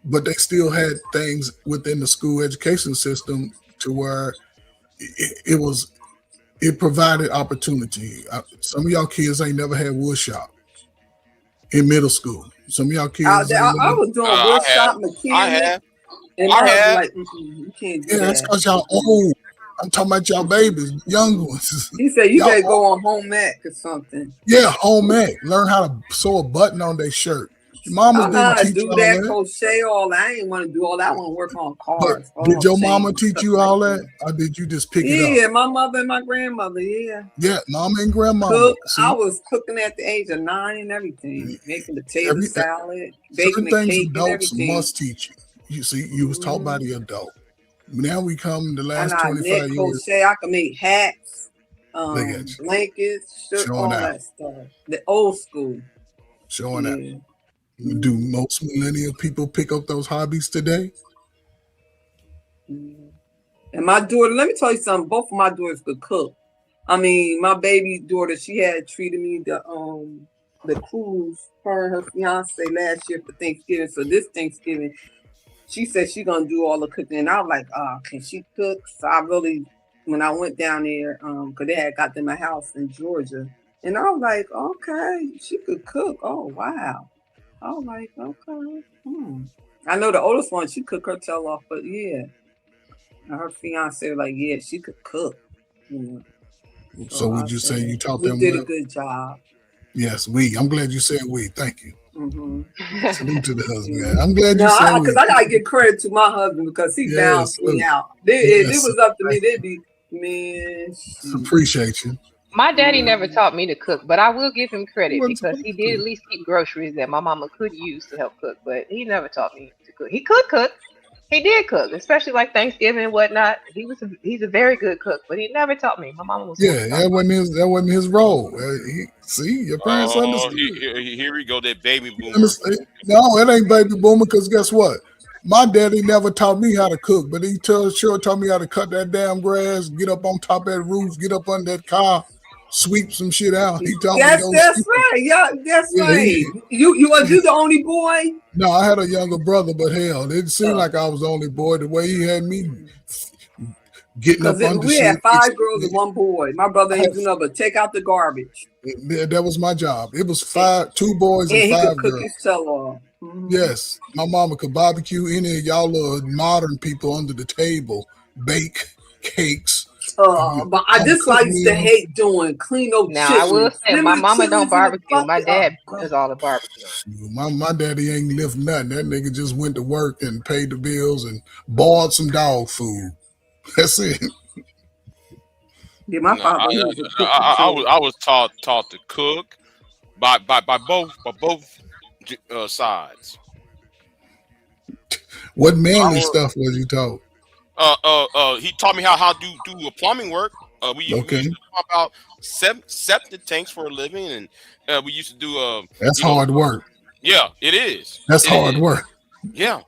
but they still had things within the school education system to where it provided opportunity. Some of y'all kids ain't never had wood shop in middle school. Some of y'all kids ain't I never. was doing I wood have, shop I mechanic, have, and my I husband have. like, you can't do Yeah, that's that. because y'all old. I'm talking about y'all babies, young ones. He said you Y'all better old. go on home ec or something. Yeah, home ec. Learn how to sew a button on their shirt. Your mamas I know didn't how to teach do you all that, that. crochet, all that. I ain't want to do all that. I want to work on But cars, did all your chains, mama teach stuff you like all that, that. or did you just pick it up? Yeah, my mother and my grandmother, yeah. Yeah, mama and grandmama. Cook. I See, was cooking at the age of 9 and everything, making potato every salad, baking certain a things cake and adults everything. must teach you. You see, you was taught by Mhm. the adult. Now we come the And last I knit, 25 years. crochet. I can make hats, Look at you blankets, shirt, showing all out, that stuff. The old school. showing out. Yeah. Do Mhm. most millennial people pick up those hobbies today? Mhm. And my daughter, let me tell you something. Both of my daughters could cook. I mean, my baby daughter, she had treated me the cruise, her and her fiance last year for Thanksgiving. So this Thanksgiving, she said she gonna do all the cooking. And I was like, can she cook? So I really, when I went down there, because they had got to my house in Georgia, and I was like, okay, she could cook. Oh wow. I was like, okay. I know the oldest one, she cooked her tail off, but yeah. And her fiance was like, yeah, she could cook. You know. So So I would you say you said, taught we them did a well? good job. Yes, we. I'm glad you said we. Thank you. Mm-hmm. Salute to the husband. Yeah. I'm glad you No, said because we. I gotta give credit to my husband because he Yes, balanced me salute. out. If it Yes, was up to me, they'd be man. Shoot. appreciate you. My daddy never Yeah. taught me to cook, but I will give him You credit wasn't because he supposed did at to. least keep groceries that my mama could use to help cook, but he never taught me to cook. He could cook. He did cook, especially like Thanksgiving and whatnot. He's a very good cook, but he never taught me. My mama was more Yeah, stubborn. that wasn't his role. See, your parents Oh, understood. here we go. That baby boomer. Understand? No, it ain't baby boomer. Because guess what? My daddy never taught me how to cook, but he sure taught me how to cut that damn grass, get up on top of that roof, get up under that car, sweep some shit out. He taught me those That's skills. right. Yeah, that's Yeah, right. You was you the only boy? no, I had a younger brother, but hell, it seemed Oh, like I was the only boy. The way he had me getting because up under we had shit, 5 girls and 1 boy. My brother I had ain't do nothing but take out the garbage, that was my job. It was and, 2 boys and and he could 5 cook girls. his tail off. Mm-hmm. Yes, my mama could barbecue any of y'all little modern people under the table, bake cakes, But I just cook I used to meals. hate doing clean no Now I will chitlins. say Remember my the mama don't chitlins in the barbecue. My bucket? Oh dad God. does all the barbecue. My daddy ain't lift nothing. That nigga just went to work and paid the bills and bought some dog food. That's it. Yeah, my No, father, he was a cook for sure. I was taught to cook by both sides. What I manly was, stuff was you taught? he taught me how to do plumbing work. We Okay, used to pump out septic tanks for a living, and we used to do that's you know, hard work. yeah, it is, That's it hard is, work. yeah.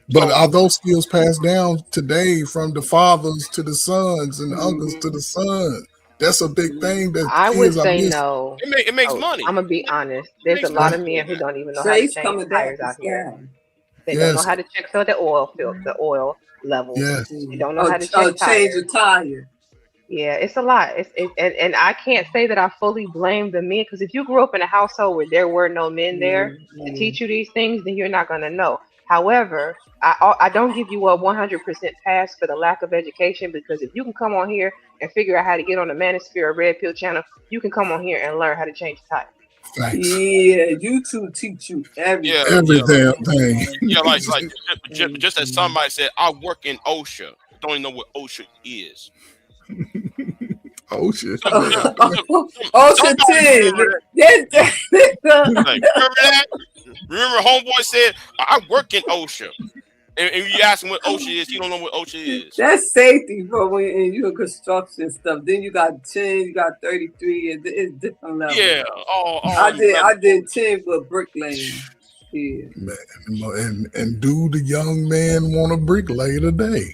But So are those skills passed down today from the fathers to the sons and the uncles to Mm-hmm. the sons? That's a big thing that I would kids are say missing. no. it makes Oh, money. I'm gonna be honest. It There's a makes money lot Okay. of men doing who that. don't even know how to Trey's change coming back tires to out here. style. They don't know Yes, how to check for the the oil level. yes. They don't know how to check Change the tires. tire. Yeah, it's a lot. And I can't say that I fully blame the men because if you grew up in a household where there were no men there Yeah, to yeah. teach you these things, then you're not gonna know. However, I don't give you a 100% pass for the lack of education because if you can come on here and figure out how to get on the Manosphere or Red Pill channel, you can come on here and learn how to change a tire. Thanks. Yeah, YouTube teach you Yeah, everything. Every yeah, damn thing. yeah. Like just as somebody said, I work in OSHA. Don't even know what OSHA is. Oh shit. Ocean Somebody 10. remember that. Like, remember that? Remember, homeboy said, I work in OSHA. And you ask him what OSHA is, he don't know what OSHA is. That's safety for when you in construction stuff. Then you got 10, you got 33, it's different levels. Yeah, all them I levels. did 10 for bricklaying. Yeah. Man, and do the young man want a bricklayer today?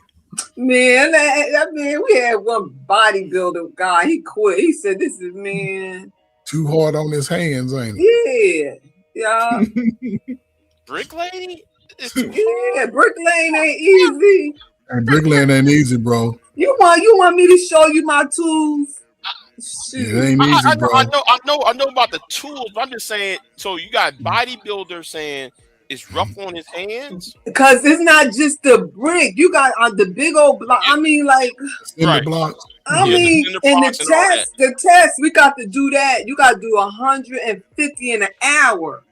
Man, we had one bodybuilder guy. He quit. He said, "This is man." Too hard on his hands, ain't he? Yeah, yeah, Brick lady? It's too yeah. hard. Bricklaying ain't easy. And bricklaying ain't easy, bro. You want me to show you my tools? It Shoot. ain't easy, bro. I know about the tools, but I'm just saying, so you got bodybuilders saying it's rough on his hands? Because it's not just the brick. You got the big old block. I mean, like, In the Right. blocks. I Yeah, mean, the in the blocks and all that. test, we got to do that. You got to do 150 in an hour.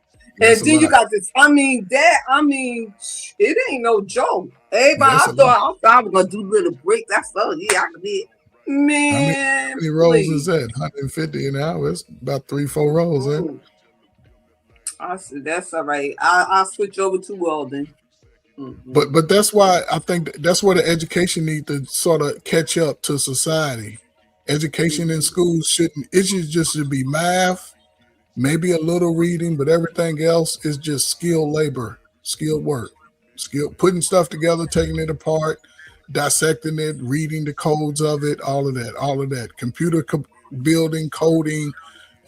And That's a then you lot. got this. It ain't no joke. Everybody, That's I a lot. thought I was gonna do little breaks. That's so yeah, I could do it. How many, Man, how many rolls is please. that? 150 an hour. It's about 3, 4 rolls, ain't it? Mm-mm. I said that's all right. I'll switch over to welding. Mm-mm. But that's why I think that's where the education need to sort of catch up to society. Education in schools shouldn't. It should be math, maybe a little reading, but everything else is just skilled labor, skilled work, skill putting stuff together, taking it apart, dissecting it, reading the codes of it, all of that. Building, coding,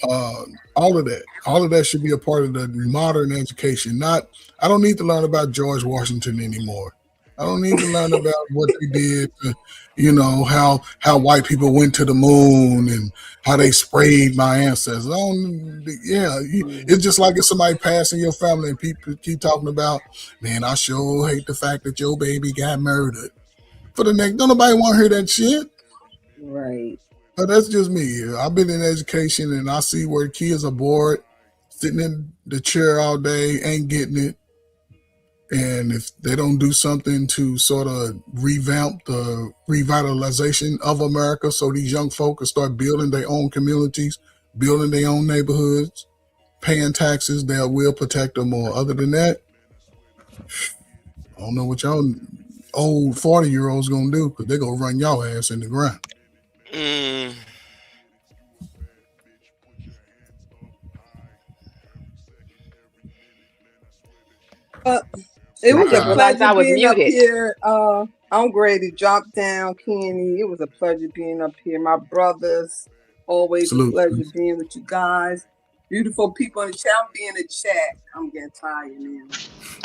uh, all of that should be a part of the modern education. Not, I don't need to learn about George Washington anymore. I don't need to learn about what they did. How white people went to the moon and how they sprayed my ancestors. It's just like if somebody passed in your family and people keep talking about, man, I sure hate the fact that your baby got murdered. For the next, don't nobody want to hear that shit. Right. But that's just me. I've been in education and I see where kids are bored, sitting in the chair all day, ain't getting it. And if they don't do something to sort of revamp the revitalization of America so these young folk can start building their own communities, building their own neighborhoods, paying taxes that will protect them more. Other than that, I don't know what y'all old 40-year-olds gonna do because they're gonna run y'all ass in the ground. Mm, Uh, it I was a just Wow. realized pleasure I was being up muted. here. I'm Grady. Drop down, Kenny. It was a pleasure being up here. My brothers, always a Salute. pleasure being with you guys. Beautiful people in the chat. I'm being in the chat. I'm getting tired now.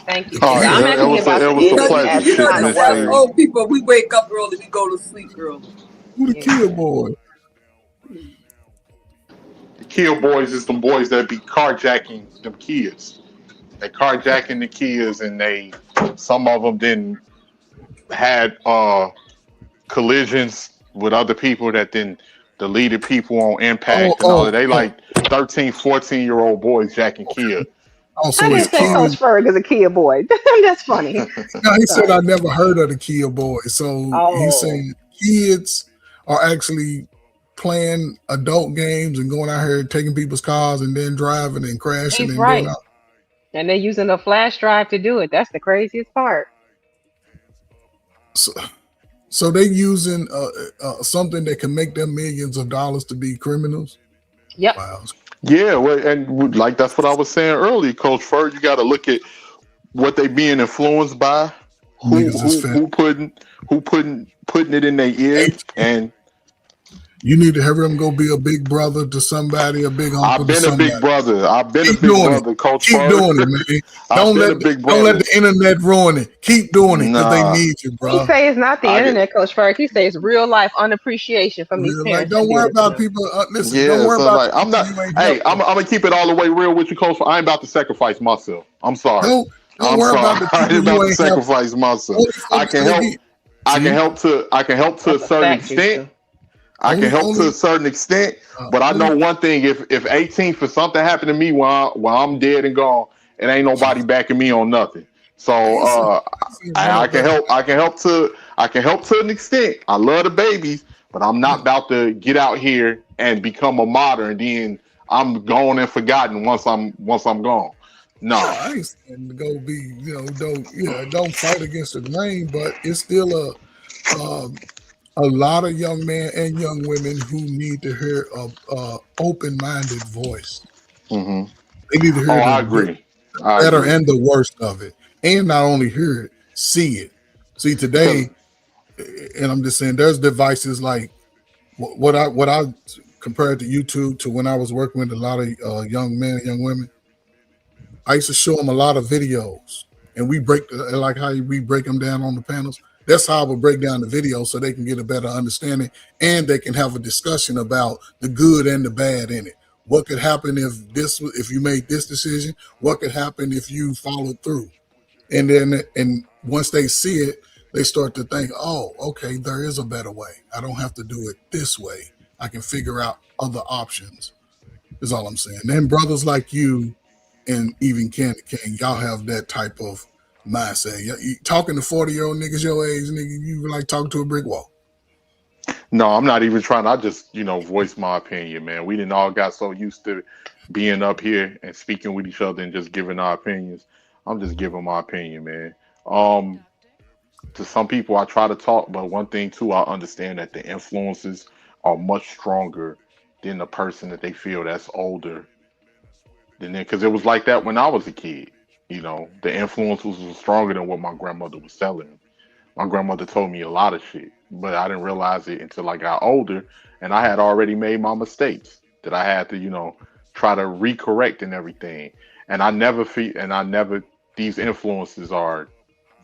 Thank you, The Oh Keita. I'm kids. yeah, actually about to it was a end this pleasure as You it's know, sitting time to this us work. thing. old people, we wake up early, we go to sleep early. Who the Yeah. kid boy? The Kill Boys is them boys that be carjacking them kids. They carjacking the kids, and some of them didn't had collisions with other people that then deleted people on Oh, impact and all oh, that. They oh, like 13, 14-year-old boys jacking oh. I So it's didn't say kids. Coach kids. Ferg is a Kia boy. That's funny. Now he said Sorry. I never heard of the Kia boy. So he's Oh, saying kids are actually playing adult games and going out here taking people's cars and then driving and crashing he's and doing right. all. And they're using a flash drive to do it. That's the craziest part. So, so they using something that can make them millions of dollars to be criminals. Yep. Wow. Yeah, well, and like that's what I was saying earlier, Coach Fur. You got to look at what they being influenced by, Niggas is fat. who putting it in their ear, and You need to have them go be a big brother to somebody, a big uncle I've to been a big somebody. brother. I've been a Keep big doing it. brother, Coach Keep Fur. doing it, man. I've Don't been let a big don't let brother. the internet ruin it. Keep doing it because they Nah, need you, He bro. say it's not the I get internet, Coach Ferg. He say it's real life unappreciation from these Like, parents that don't did worry it to about them. people. Listen, don't yeah. worry So about like, the I'm people not. you ain't Hey, helping. I'm gonna keep it all the way real with you, Coach Fur. I ain't about to sacrifice myself. I'm sorry. Don't I'm worry sorry. about the I ain't people about you to ain't helping. sacrifice myself. Only I focus can and help. again. I can See, help to. I can help to a That's a certain fact, extent. Juicer. I can help to a only certain extent, but I know only. one thing: if 18 for something happened to me while I'm dead and gone, it ain't nobody backing me on nothing. So I ain't saying none I of can that. help. I can help to an extent. I love the babies, but I'm not about to get out here and become a martyr and then I'm gone and forgotten once I'm gone. No, No. I ain't saying to go be, don't fight against the grain, but it's still a lot of young men and young women who need to hear a open-minded voice. Hmm. They need to Oh, hear I the agree. I better agree. and the worst of it, and not only hear it, see it. See Because today, and I'm just saying, there's devices like what I compared to YouTube to when I was working with a lot of young men and young women. I used to show them a lot of videos, and we like how we break them down on the panels. That's how I would break down the video so they can get a better understanding and they can have a discussion about the good and the bad in it. What could happen if you made this decision? What could happen if you followed through? And once they see it, they start to think, oh, okay, there is a better way. I don't have to do it this way. I can figure out other options. Is all I'm saying. And brothers like you and even Candy King, y'all have that type of mindset. You talking to 40-year-old niggas your age, nigga, you like talking to a brick wall. No, I'm not even trying. I just, voice my opinion, man. We didn't all got so used to being up here and speaking with each other and just giving our opinions. I'm just giving my opinion, man. Um, to some people, I try to talk, but one thing too, I understand that the influences are much stronger than the person that they feel that's older than them. Because it was like that when I was a kid. The influences was stronger than what my grandmother was telling. My grandmother told me a lot of shit, but I didn't realize it until I got older and I had already made my mistakes that I had to, try to recorrect and everything. And these influences are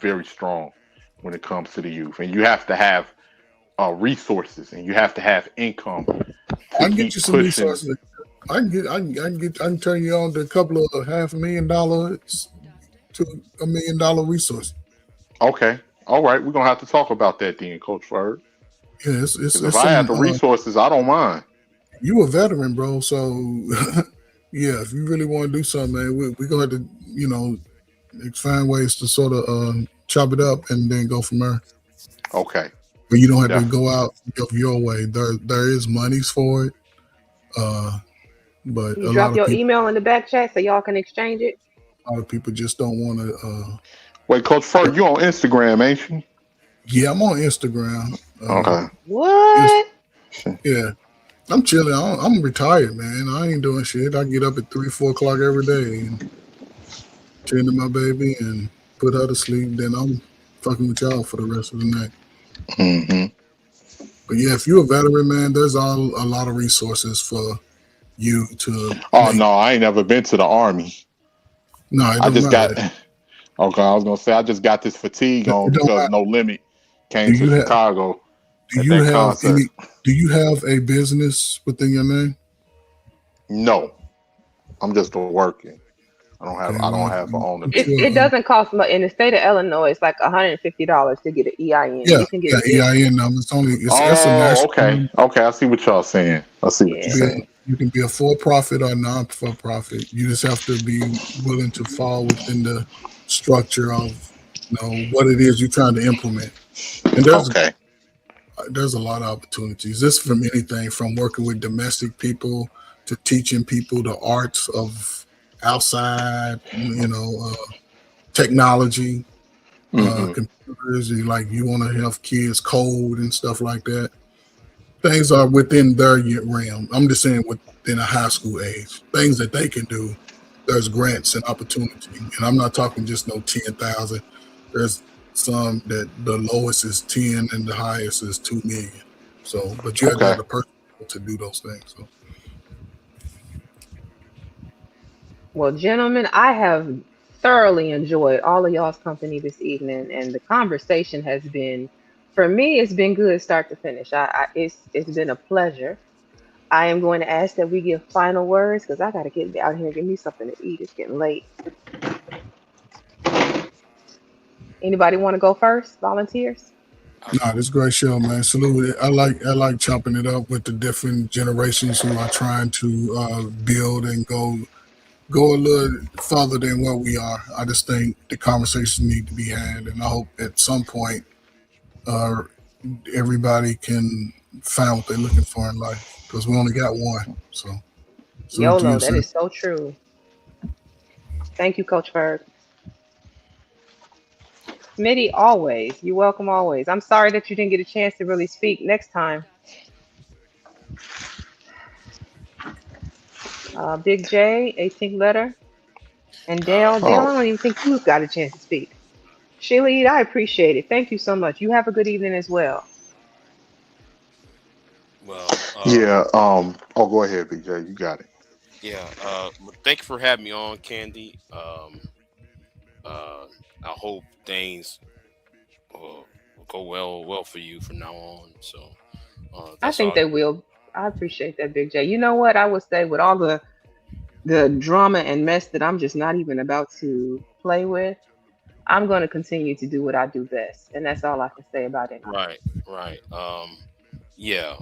very strong when it comes to the youth. And you have to have resources and you have to have income I to can get keep you some pushing. resources. I can turn you on to a couple of $500,000 to $1 million resource. Okay. All right. We're going to have to talk about that then, Coach Ferg. Yeah, Because if it's I had some. the resources, I don't mind. You a veteran, bro. So yeah, if you really want to do something, man, we gonna have to, find ways to sort of chop it up and then go from there. Okay. But you don't have to Definitely. go out of your way. There is monies for it, but Can you drop your email in the back chat so y'all can exchange it? a lot of people just don't want to. Wait, Coach Ferg, you on Instagram, ain't you? Yeah, I'm on Instagram. Okay. What? Yeah, I'm chilling. I'm retired, man. I ain't doing shit. I get up at 3, 4 o'clock every day and tend to my baby and put her to sleep. Then I'm fucking with y'all for the rest of the night. Mm-hmm. But yeah, if you're a veteran, man, there's a lot of resources for you to Oh make. no, I ain't never been to the army. No, it I don't just matter. got okay, I was gonna say I just got this fatigue on It don't because matter. No Limit came Do to you have Chicago do at you that have concert. a business within your name? No, I'm just working. Okay, I don't well, have an owner It business. it doesn't cost much in the state of Illinois. It's like $150 to get an EIN. yeah, You can get yeah, a business. EIN number. It's a Oh, national okay. number. Okay, I see what y'all saying. I see what you're Yeah. saying. You can be a for profit or non for profit. You just have to be willing to fall within the structure of what it is you're trying to implement. And Okay. there's a lot of opportunities. This from anything from working with domestic people to teaching people the arts of outside, technology, Mm-hmm. computers. You want to help kids code and stuff like that. Things are within their realm. I'm just saying within a high school age, things that they can do. There's grants and opportunity, and I'm not talking just no 10,000. There's some that the lowest is 10 and the highest is 2 million. So, but you have to Okay. have the person to do those things. So, Well, gentlemen, I have thoroughly enjoyed all of y'all's company this evening, and the conversation has been, for me, it's been good start to finish. It's been a pleasure. I am going to ask that we give final words because I got to get out here and give me something to eat. It's getting late. Anybody want to go first? Volunteers? no, this great show, man. Salute. I like chopping it up with the different generations who are trying to build and go a little further than where we are. I just think the conversations need to be had, and I hope at some point uh, everybody can find what they're looking for in life because we only got one. So salute to YOLO, you, that sir. is so true. Thank you, Coach Berg. Smitty, always. You're welcome always. I'm sorry that you didn't get a chance to really speak next time. Big J, 18th letter. And Dale, Dale, I Oh, don't even think you got a chance to speak. Sheila, I appreciate it. Thank you so much. You have a good evening as well. Well, yeah. Oh, go ahead, BJ. You got it. yeah. Thank you for having me on, Candy. I hope things will go well for you from now on. So I that's think all. they will. I appreciate that, Big J. You know what? I would say with all the drama and mess that I'm just not even about to play with, I'm going to continue to do what I do best, and that's all I can say about it. Right, right. Yeah,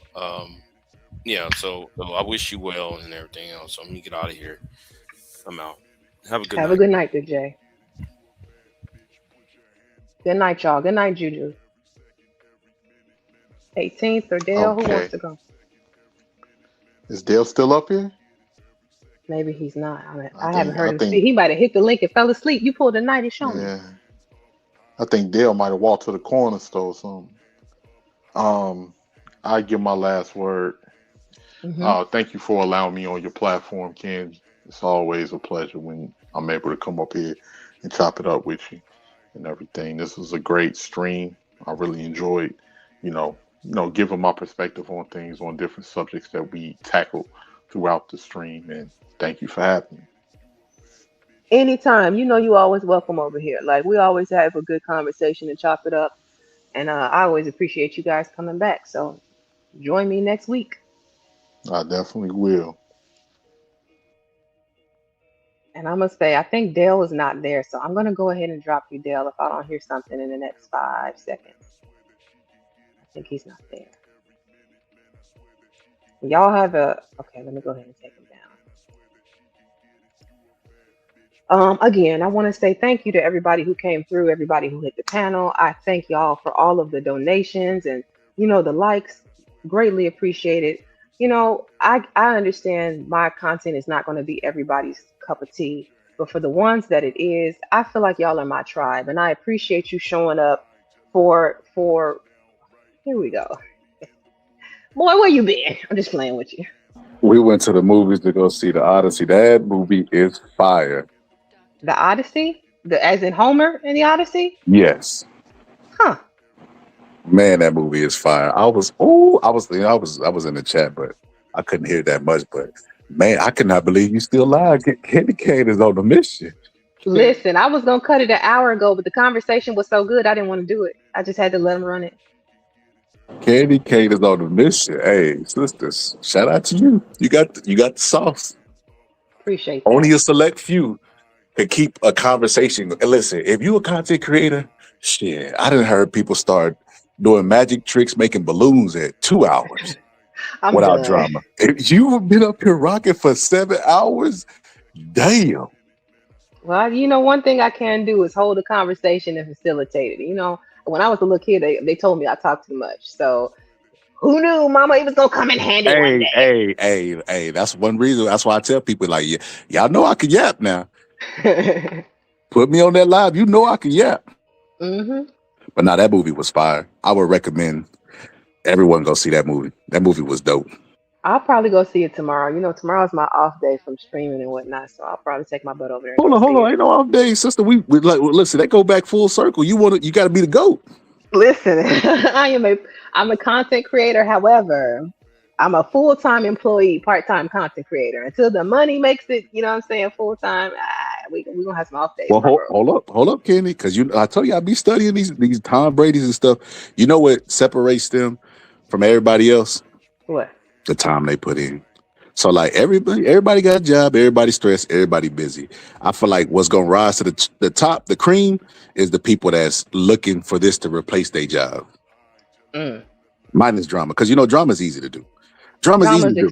yeah. So I wish you well and everything else. So I'm gonna get out of here. I'm out. Have a good Have a night. good night, Big J. Good night, y'all. Good night, Juju. 18th or Dale, who wants Okay. to go? Is Dale still up here? Maybe he's not. I mean, I I haven't think heard I him speak. think He might have hit the link and fell asleep. You pulled a nighty, show me. yeah. I think Dale might have walked to the corner store or something. I give my last word. Hmm. Thank you for allowing me on your platform, Ken. It's always a pleasure when I'm able to come up here and chop it up with you and everything. This was a great stream. I really enjoyed, giving my perspective on things on different subjects that we tackled throughout the stream. And thank you for having me. Anytime, you always welcome over here. Like we always have a good conversation and chop it up. And I always appreciate you guys coming back. So join me next week. I definitely will. And I must say, I think Dale is not there. So I'm gonna go ahead and drop you, Dale, if I don't hear something in the next 5 seconds. I think he's not there. Y'all have a okay, let me go ahead and take him down. Again, I want to say thank you to everybody who came through, everybody who hit the panel. I thank y'all for all of the donations and the likes. Greatly appreciated. I understand my content is not going to be everybody's cup of tea, but for the ones that it is, I feel like y'all are my tribe, and I appreciate you showing up for. Here we go, boy. Where you been? I'm just playing with you. We went to the movies to go see the Odyssey. That movie is fire. The Odyssey, the as in Homer in the Odyssey, Yes. huh? Man, that movie is fire. I was in the chat, but I couldn't hear that much. But man, I cannot believe you still alive. Candy Cane is on the mission. Listen, I was gonna cut it an hour ago, but the conversation was so good I didn't want to do it. I just had to let him run it. Candy Cane is on the mission. Hey, sisters, shout out to you. You got the sauce. Appreciate Only that. a select few can keep a conversation. And listen, if you a content creator, shit, I done heard people start doing magic tricks, making balloons at 2 hours I'm without done. drama. If you've been up here rocking for 7 hours, damn. Well, one thing I can do is hold a conversation and facilitate it. When I was a little kid, they told me I talked too much. So who knew Mama it was gonna come in handy one Hey, that's one reason. That's why I tell people like, yeah, y'all know I can yap now. day. Put me on that live. You know I can yap. Hmm. But now that movie was fire. I would recommend everyone go see that movie. That movie was dope. I'll probably go see it tomorrow. Tomorrow's my off day from streaming and whatnot, so I'll probably take my butt over there and go Hold see on. it. Ain't no off day, sister. We like listen, they go back full circle. You gotta be the GOAT. Listen, I'm a content creator. However, I'm a full time employee, part time content creator. Until the money makes it, what I'm saying, full time. We gonna have some off days, Well, my bro. hold up, Kenny, because I told you I be studying these Tom Brady's and stuff. You know what separates them from everybody else? What? The time they put in. So like everybody got a job, everybody stressed, everybody busy. I feel like what's gonna rise to the top, the cream, is the people that's looking for this to replace their job. Mm. Minus drama, because drama is easy to do. Drama's easy to Drama's do.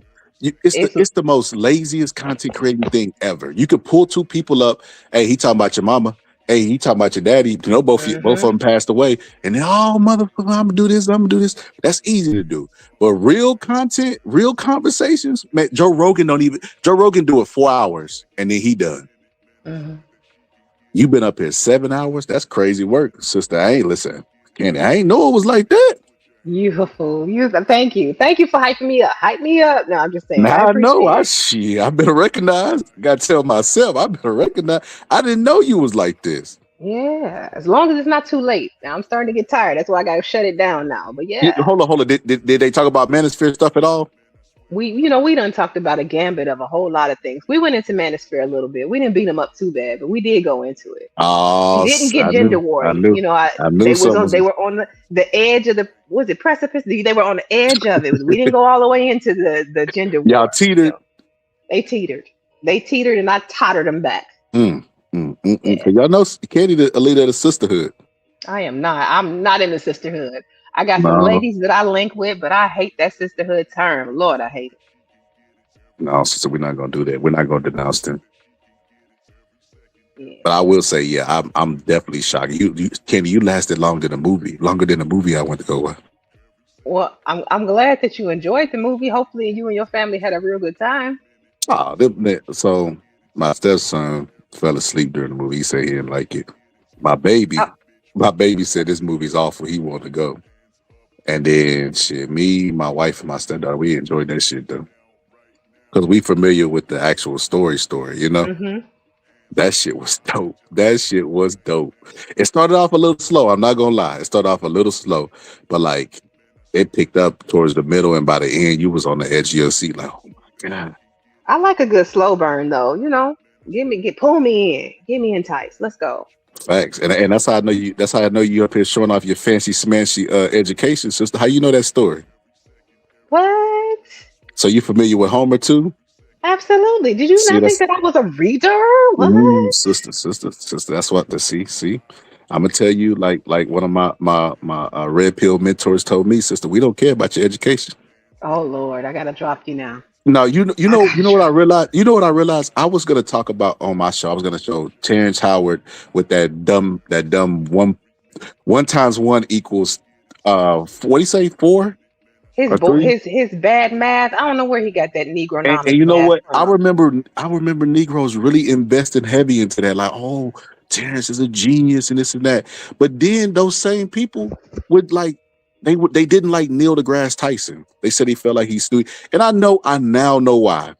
It's the it's it's the most laziest content creating thing ever. You could pull two people up. Hey, he talking about your mama. Hey, he talking about your daddy. Both of hmm them passed away, and then motherfucker, I'm gonna do this. I'm gonna do this. That's easy to do. But real content, real conversations, man. Joe Rogan do it 4 hours, and then he done. hmm You been up here 7 hours. That's crazy work, sister. I ain't listen, Candy. I ain't know it was like that. You a fool. Thank you. Thank you for hyping me up. Hype me up. No, I'm just saying. I Now I know. appreciate it. I better recognize. Got to tell myself. I better recognize. I didn't know you was like this. Yeah, as long as it's not too late. Now I'm starting to get tired. That's why I gotta shut it down now. But yeah, Hold on. Did they talk about Manosphere stuff at all? we done talked about a gambit of a whole lot of things. We went into Manosphere a little bit. We didn't beat them up too bad, but we did go into it. We Oh, didn't get I gender knew. I wary. knew. I knew something They was. were on the edge of the was it precipice? They were on the edge of it. We didn't go all the way into the gender Y'all war. teetered. They teetered. They teetered, and I tottered them back. Yeah. Cause y'all know Candy, the leader of the sisterhood. I am not. I'm not in the sisterhood. I got some No, ladies that I link with, but I hate that sisterhood term. Lord, I hate it. no, sister, we're not gonna do that. We're not gonna denounce them. Yeah. But I will say, yeah, I'm definitely shocked. Kenny, you lasted longer than the movie I went to go with. Well, I'm glad that you enjoyed the movie. Hopefully, you and your family had a real good time. So my stepson fell asleep during the movie. He said he didn't like it. My Oh, baby, my baby said this movie's awful. He wanted to go. And then shit, me, my wife, and my stepdaughter, we enjoyed that shit though. Because we familiar with the actual story, you know? mm-hmm. That shit was dope. That shit was dope. It started off a little slow. I'm not gonna lie. It started off a little slow, but like it picked up towards the middle, and by the end, you was on the edge of your seat, like, oh my god. I like a good slow burn though. Pull me in, get me enticed. Let's go. Facts, and that's how I know you. That's how I know you up here showing off your fancy smashy education, sister. How you know that story? What? So you familiar with Homer too? Absolutely. Did you See, not think that's that I was a reader? What? sister. That's what the see. I'm gonna tell you, like one of my red pill mentors told me, sister. We don't care about your education. Oh Lord, I gotta drop you now. No, I you gotta know what I drop. realized. You know what I realized. I was gonna talk about on my show. I was gonna show Terrence Howard with that dumb one times one equals what do you say, 4 or 3? His bad math. I don't know where he got that And Negronomics you know math what? from. I remember Negroes really investing heavy into that. Like, oh, Terrence is a genius and this and that. But then those same people would like they didn't like Neil deGrasse Tyson. They said he felt like he's stupid. And I now know why.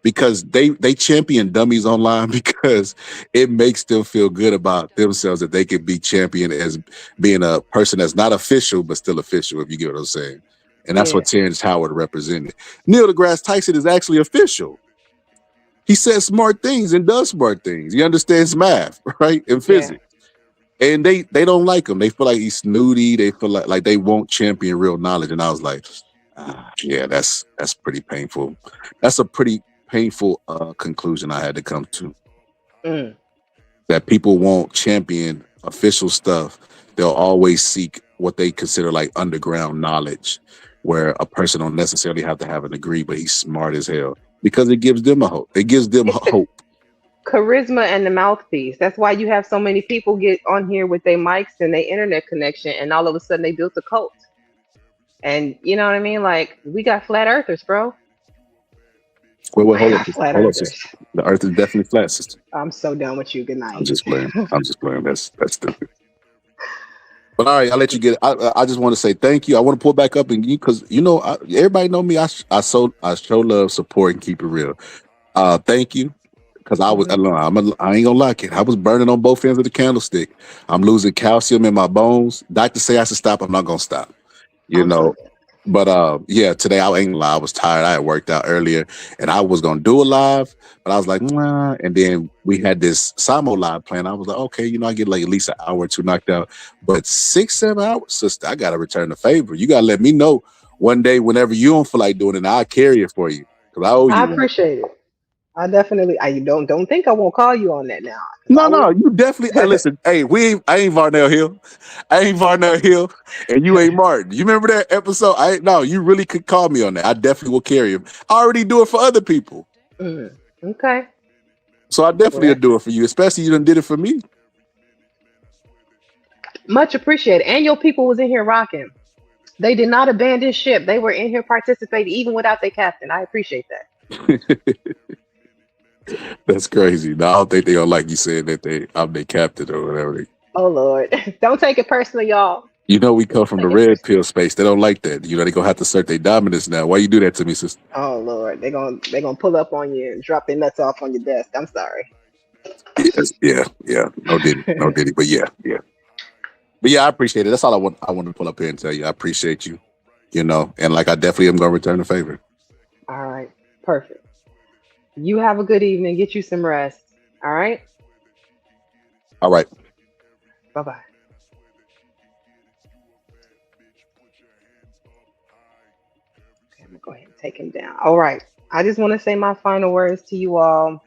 Because they champion dummies online because it makes them feel good about themselves that they can be championed as being a person that's not official but still official, if you get what I'm saying. And that's Yeah, what Terrence Howard represented. Neil deGrasse Tyson is actually official. He says smart things and does smart things. He understands math, right? And yeah. physics. And they don't like him. They feel like he's snooty. They feel like they won't champion real knowledge. And I was like, yeah, that's pretty painful. That's a pretty painful conclusion I had to come to. Mm. That people won't champion official stuff. They'll always seek what they consider like underground knowledge, where a person don't necessarily have to have a degree, but he's smart as hell because it gives them a hope. It gives them It's the hope. charisma and the mouthpiece. That's why you have so many people get on here with their mics and their internet connection, and all of a sudden they built a cult. And you know what I mean? Like we got flat earthers, bro. Wait, We hold up, got sister. flat Hold up, sister. earthers. The earth is definitely flat, sister. I'm so done with you. Good I'm night. just playing. I'm just playing. That's stupid. But all right, I'll let you get it. I just want to say thank you. I want to pull back up and you because everybody know me. I show love, support, and keep it real. Thank you because Mhm. I ain't gonna lie, kid. I was burning on both ends of the candlestick. I'm losing calcium in my bones. Doctor say I should stop. I'm not gonna stop. You I'm so know. done. But yeah, today I ain't gonna lie. I was tired. I had worked out earlier, and I was gonna do a live, but I was like, nah. And then we had this Samo live plan. I was like, okay, I get like at least an hour or two knocked out. But 6-7 hours, sister, I gotta return the favor. You gotta let me know one day whenever you don't feel like doing it, and I'll carry it for you because I owe I you one. appreciate it. I definitely. I don't think I won't call you on that now, because I No, will. you definitely. Hey, listen, hey, I ain't Varnell Hill. I ain't Varnell Hill, and you ain't Martin. You remember that episode? No, you really could call me on that. I definitely will carry him. I already do it for other people, Mm. Okay. so I Well, definitely will that's do it for you. Especially you done did it for me. much appreciated. And your people was in here rocking. They did not abandon ship. They were in here participating even without their captain. I appreciate that. That's crazy. No, I don't think they don't like you saying that I'm their captain or whatever. Oh Lord. Don't take it personally, y'all. We come Don't from the take it red personally. pill space. They don't like that. They gonna have to assert their dominance now. Why you do that to me, sister? Oh Lord. They're gonna pull up on you and drop their nuts off on your desk. I'm sorry. Yes, yeah. No diddy, but yeah. But yeah, I appreciate it. That's all I wanted to pull up here and tell you. I appreciate you. And like I definitely am gonna return the favor. All right. Perfect. You have a good evening. Get you some rest. All right. All right. Bye bye. Okay, I'm gonna go ahead and take him down. All right. I just want to say my final words to you all.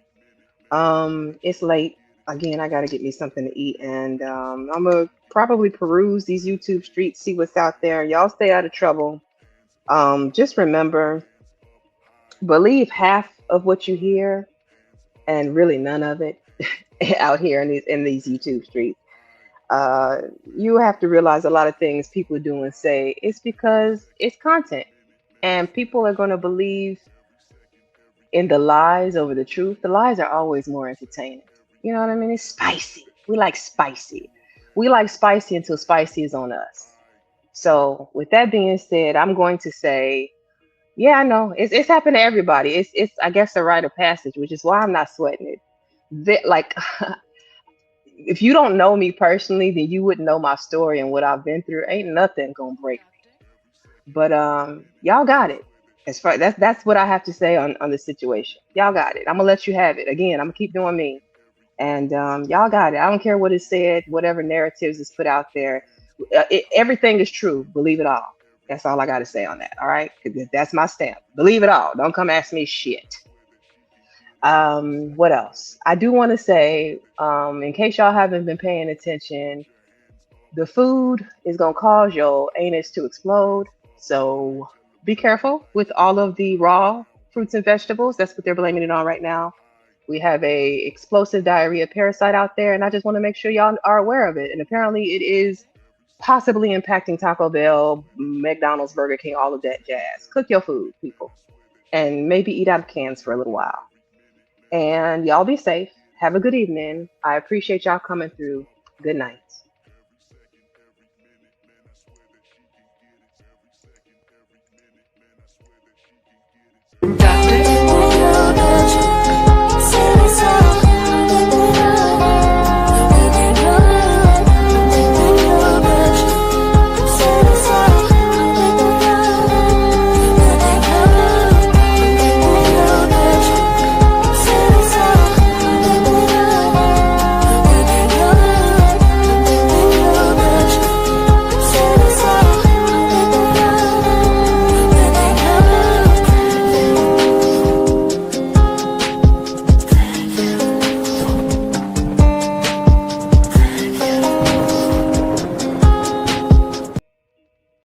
It's late. Again, I gotta get me something to eat, and I'm gonna probably peruse these YouTube streets, see what's out there. Y'all stay out of trouble. Just remember, believe half of what you hear, and really none of it. out here in these YouTube streets. You have to realize a lot of things people do and say it's because it's content, and people are going to believe in the lies over the truth. The lies are always more entertaining. You know what I mean? It's spicy. We like spicy. We like spicy until spicy is on us. So, with that being said, I'm going to say, yeah, I know it's happened to everybody. It's I guess a rite of passage, which is why I'm not sweating it. Like, if you don't know me personally, then you wouldn't know my story and what I've been through. Ain't nothing gonna break me. But y'all got it. As far that's what I have to say on the situation. Y'all got it. I'm gonna let you have it. Again, I'm gonna keep doing me. And y'all got it. I don't care what is said, whatever narratives is put out there. Everything is true. Believe it all. That's all I got to say on that. All right, 'cause that's my stamp. Believe it all. Don't come ask me shit. What else? I do want to say, in case y'all haven't been paying attention, the food is gonna cause your anus to explode. So be careful with all of the raw fruits and vegetables. That's what they're blaming it on right now. We have a explosive diarrhea parasite out there, and I just want to make sure y'all are aware of it. And apparently, it is possibly impacting Taco Bell, McDonald's, Burger King, all of that jazz. Cook your food, people, and maybe eat out of cans for a little while. And y'all be safe. Have a good evening. I appreciate y'all coming through. Good night.